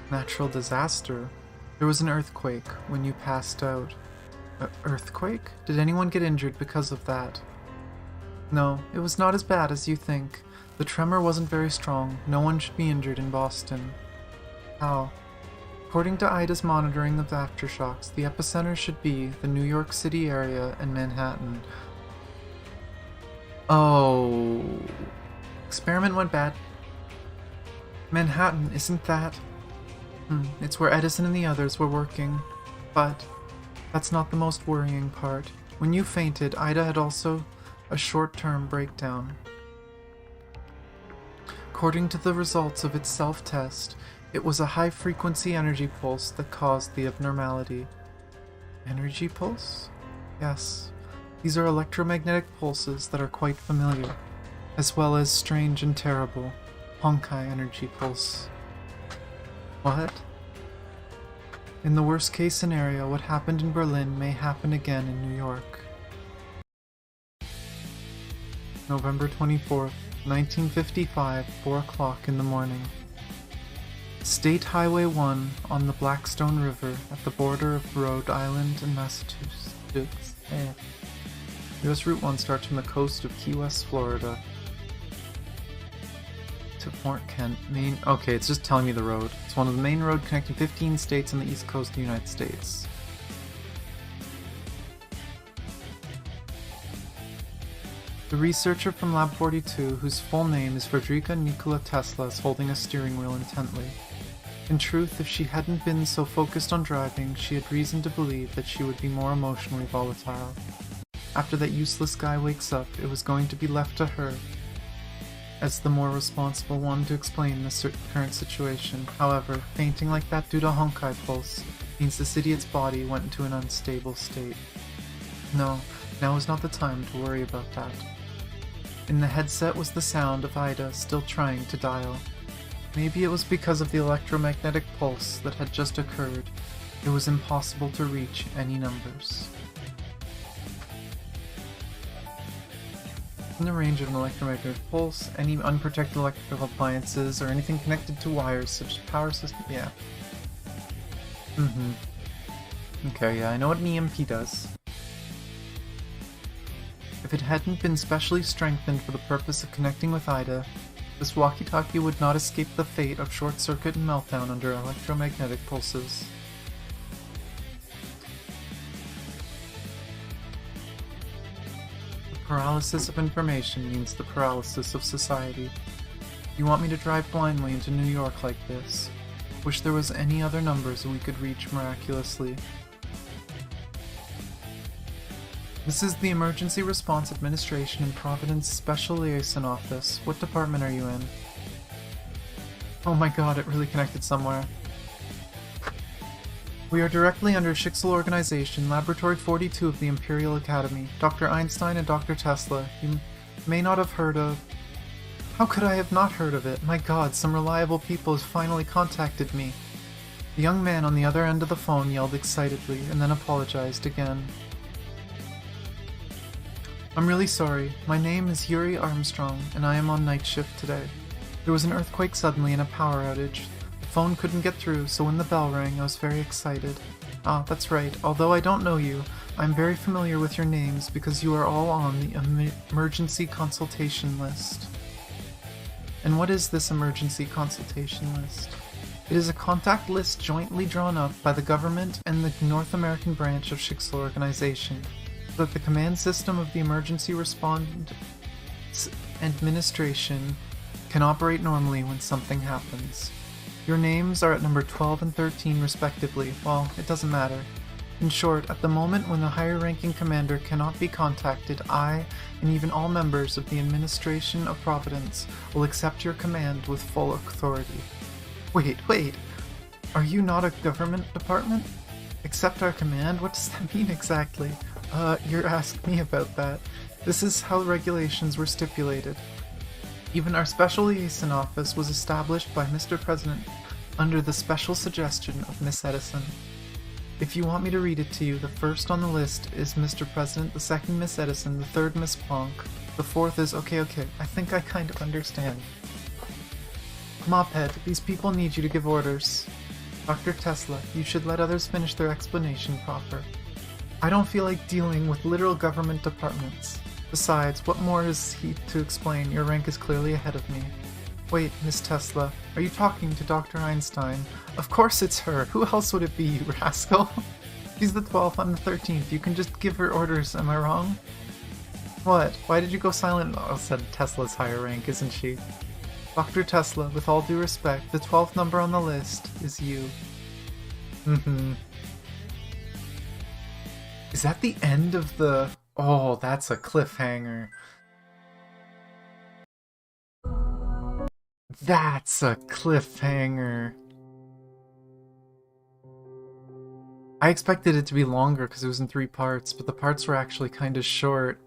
Natural disaster? There was an earthquake when you passed out. Earthquake? Did anyone get injured because of that? No, it was not as bad as you think. The tremor wasn't very strong. No one should be injured in Boston. How? According to Ida's monitoring of aftershocks, the epicenter should be the New York City area and Manhattan. Oh. Experiment went bad. Manhattan, isn't that? It's where Edison and the others were working. But that's not the most worrying part. When you fainted, Ida had also a short-term breakdown. According to the results of its self-test, it was a high-frequency energy pulse that caused the abnormality. Energy pulse? Yes. These are electromagnetic pulses that are quite familiar, as well as strange and terrible Honkai energy pulse. What? In the worst-case scenario, what happened in Berlin may happen again in New York. November 24th, 1955, 4 o'clock in the morning. State Highway 1 on the Blackstone River at the border of Rhode Island and Massachusetts. US Route 1 starts from the coast of Key West, Florida to Fort Kent, Maine. Okay, it's just telling me the road. It's one of the main roads connecting 15 states on the east coast of the United States. The researcher from Lab 42, whose full name is Frederica Nikola Tesla, is holding a steering wheel intently. In truth, if she hadn't been so focused on driving, she had reason to believe that she would be more emotionally volatile. After that useless guy wakes up, it was going to be left to her, as the more responsible one, to explain the current situation. However, fainting like that due to Honkai pulse means this idiot's body went into an unstable state. No, now is not the time to worry about that. In the headset was the sound of Ida still trying to dial. Maybe it was because of the electromagnetic pulse that had just occurred. It was impossible to reach any numbers. In the range of an electromagnetic pulse, any unprotected electrical appliances or anything connected to wires such as power system. Yeah. Okay, yeah, I know what an EMP does. If it hadn't been specially strengthened for the purpose of connecting with Ida, this walkie-talkie would not escape the fate of short-circuit and meltdown under electromagnetic pulses. The paralysis of information means the paralysis of society. You want me to drive blindly into New York like this? Wish there was any other numbers we could reach miraculously. This is the Emergency Response Administration in Providence Special Liaison Office. What department are you in? Oh my god, it really connected somewhere. We are directly under Schicksal Organization, Laboratory 42 of the Imperial Academy. Dr. Einstein and Dr. Tesla. You may not have heard of... How could I have not heard of it? My god, some reliable people has finally contacted me. The young man on the other end of the phone yelled excitedly, and then apologized again. I'm really sorry. My name is Yuri Armstrong, and I am on night shift today. There was an earthquake suddenly and a power outage. The phone couldn't get through, so when the bell rang, I was very excited. Ah, that's right. Although I don't know you, I'm very familiar with your names because you are all on the emergency consultation list. And what is this emergency consultation list? It is a contact list jointly drawn up by the government and the North American branch of Shixel Organization, so that the command system of the Emergency Response Administration can operate normally when something happens. Your names are at number 12 and 13 respectively. Well, it doesn't matter. In short, at the moment when the higher-ranking commander cannot be contacted, I, and even all members of the Administration of Providence, will accept your command with full authority. Wait. Are you not a government department? Accept our command? What does that mean exactly? You're asking me about that. This is how regulations were stipulated. Even our special liaison office was established by Mr. President under the special suggestion of Miss Edison. If you want me to read it to you, the first on the list is Mr. President, the second Miss Edison, the third Miss Planck, the fourth is okay, I think I kind of understand. Mophead, these people need you to give orders. Dr. Tesla, you should let others finish their explanation proper. I don't feel like dealing with literal government departments. Besides, what more is he to explain? Your rank is clearly ahead of me. Wait, Miss Tesla, are you talking to Dr. Einstein? Of course it's her. Who else would it be, you rascal? She's the 12th, I'm the 13th. You can just give her orders, am I wrong? What? Why did you go silent? Oh, said Tesla's higher rank, isn't she? Dr. Tesla, with all due respect, the 12th number on the list is you. Is that the end of the... Oh, that's a cliffhanger. That's a cliffhanger. I expected it to be longer because it was in 3 parts, but the parts were actually kind of short.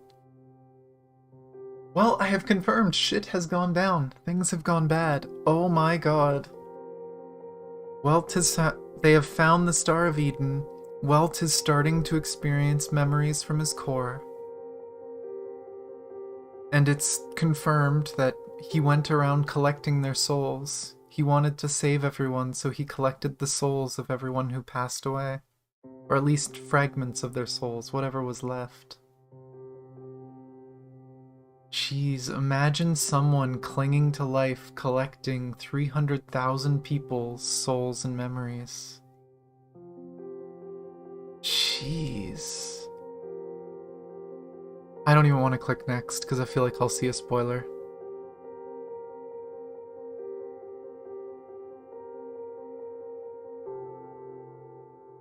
Well, I have confirmed shit has gone down. Things have gone bad. Oh my god. Well, they have found the Star of Eden. Welt is starting to experience memories from his core. And it's confirmed that he went around collecting their souls. He wanted to save everyone, so he collected the souls of everyone who passed away. Or at least fragments of their souls, whatever was left. Jeez, imagine someone clinging to life collecting 300,000 people's souls and memories. Jeez. I don't even want to click next because I feel like I'll see a spoiler.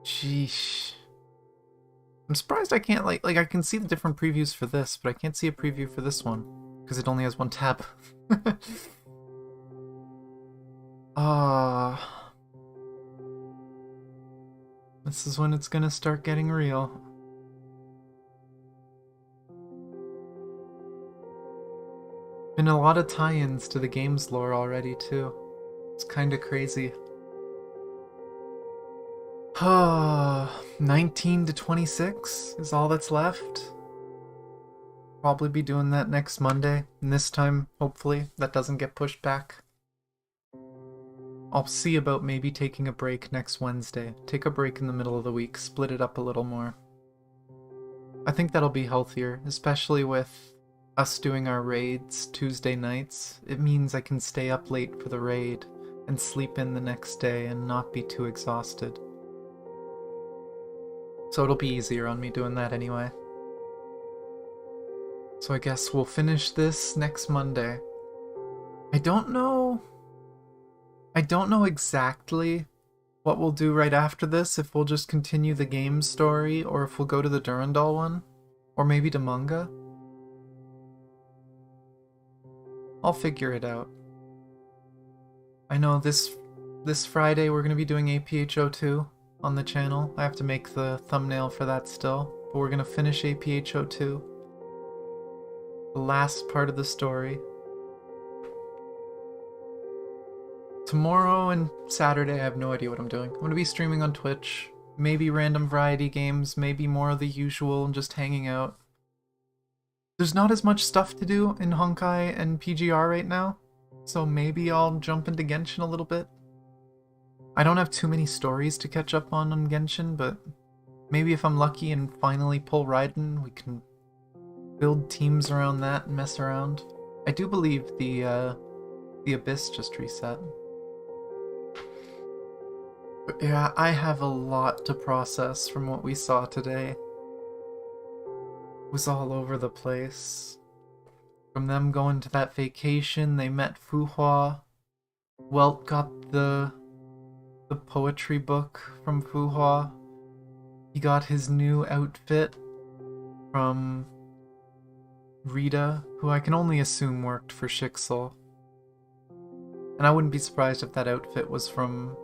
Sheesh. I'm surprised I can't like I can see the different previews for this, but I can't see a preview for this one because it only has 1 tab. This is when it's gonna start getting real. Been a lot of tie-ins to the game's lore already too. It's kinda crazy. 19 to 26 is all that's left. Probably be doing that next Monday, and this time, hopefully, that doesn't get pushed back. I'll see about maybe taking a break next Wednesday. Take a break in the middle of the week, split it up a little more. I think that'll be healthier, especially with us doing our raids Tuesday nights. It means I can stay up late for the raid and sleep in the next day and not be too exhausted. So it'll be easier on me doing that anyway. So I guess we'll finish this next Monday. I don't know exactly what we'll do right after this, if we'll just continue the game story, or if we'll go to the Durandal one, or maybe to manga. I'll figure it out. I know this Friday we're going to be doing APHO2 on the channel. I have to make the thumbnail for that still, but we're going to finish APHO2. The last part of the story. Tomorrow and Saturday I have no idea what I'm doing. I'm going to be streaming on Twitch. Maybe random variety games, maybe more of the usual and just hanging out. There's not as much stuff to do in Honkai and PGR right now, so maybe I'll jump into Genshin a little bit. I don't have too many stories to catch up on Genshin, but maybe if I'm lucky and finally pull Raiden, we can build teams around that and mess around. I do believe the Abyss just reset. But yeah, I have a lot to process from what we saw today. It was all over the place. From them going to that vacation, they met Fuhua. Welt got the poetry book from Fuhua. He got his new outfit from Rita, who I can only assume worked for Shixel. And I wouldn't be surprised if that outfit was from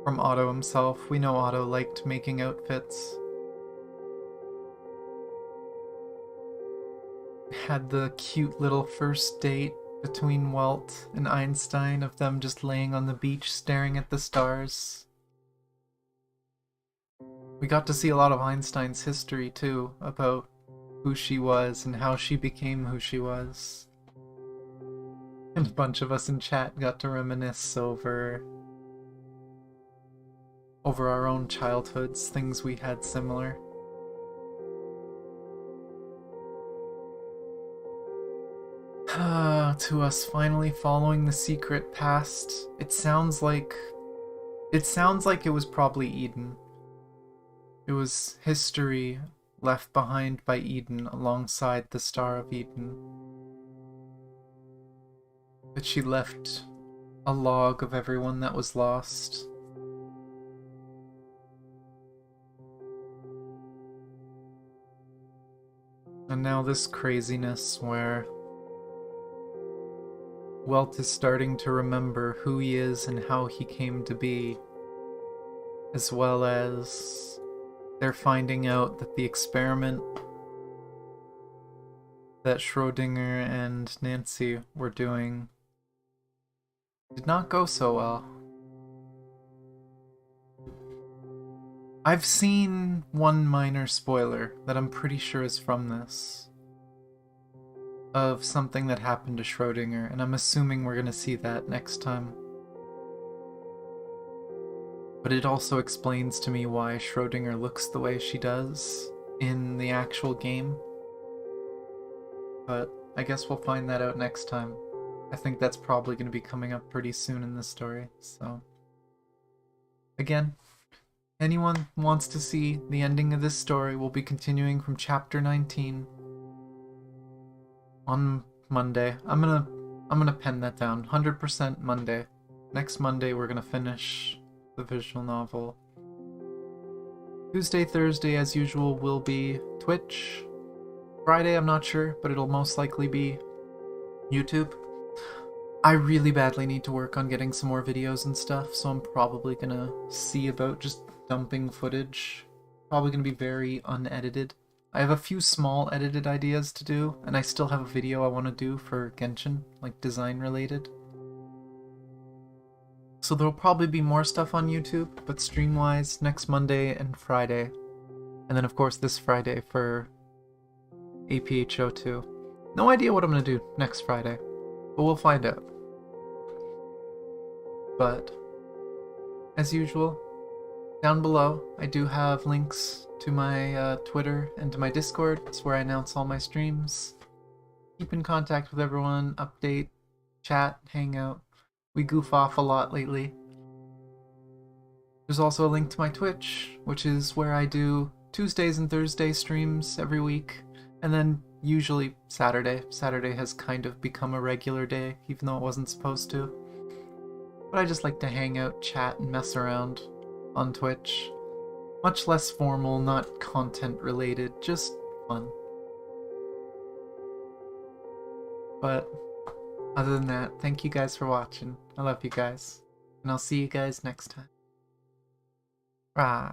Otto himself. We know Otto liked making outfits. Had the cute little first date between Welt and Einstein of them just laying on the beach staring at the stars. We got to see a lot of Einstein's history too, about who she was and how she became who she was. And a bunch of us in chat got to reminisce over our own childhoods, things we had similar. To us finally following the secret past, it sounds like it was probably Eden. It was history left behind by Eden alongside the Star of Eden. But she left a log of everyone that was lost. And now this craziness where Welt is starting to remember who he is and how he came to be, as well as they're finding out that the experiment that Schrödinger and Nancy were doing did not go so well. I've seen one minor spoiler that I'm pretty sure is from this, of something that happened to Schrödinger, and I'm assuming we're gonna see that next time. But it also explains to me why Schrödinger looks the way she does in the actual game. But I guess we'll find that out next time. I think that's probably going to be coming up pretty soon in this story, so... Again, anyone wants to see the ending of this story, we'll be continuing from chapter 19 on Monday. I'm gonna pen that down. 100% Monday. Next Monday we're gonna finish the visual novel. Tuesday, Thursday, as usual, will be Twitch. Friday, I'm not sure, but it'll most likely be YouTube. I really badly need to work on getting some more videos and stuff, so I'm probably gonna see about just dumping footage. Probably gonna be very unedited. I have a few small edited ideas to do, and I still have a video I want to do for Genshin, like design related. So there'll probably be more stuff on YouTube, but stream-wise, next Monday and Friday. And then of course this Friday for APHO2. No idea what I'm gonna do next Friday, but we'll find out. But, as usual, down below I do have links to my Twitter and to my Discord. It's where I announce all my streams. Keep in contact with everyone, update, chat, hang out. We goof off a lot lately. There's also a link to my Twitch, which is where I do Tuesdays and Thursday streams every week, and then usually Saturday. Saturday has kind of become a regular day, even though it wasn't supposed to. But I just like to hang out, chat, and mess around on Twitch. Much less formal, not content related, just fun. But other than that, thank you guys for watching. I love you guys. And I'll see you guys next time. Rah.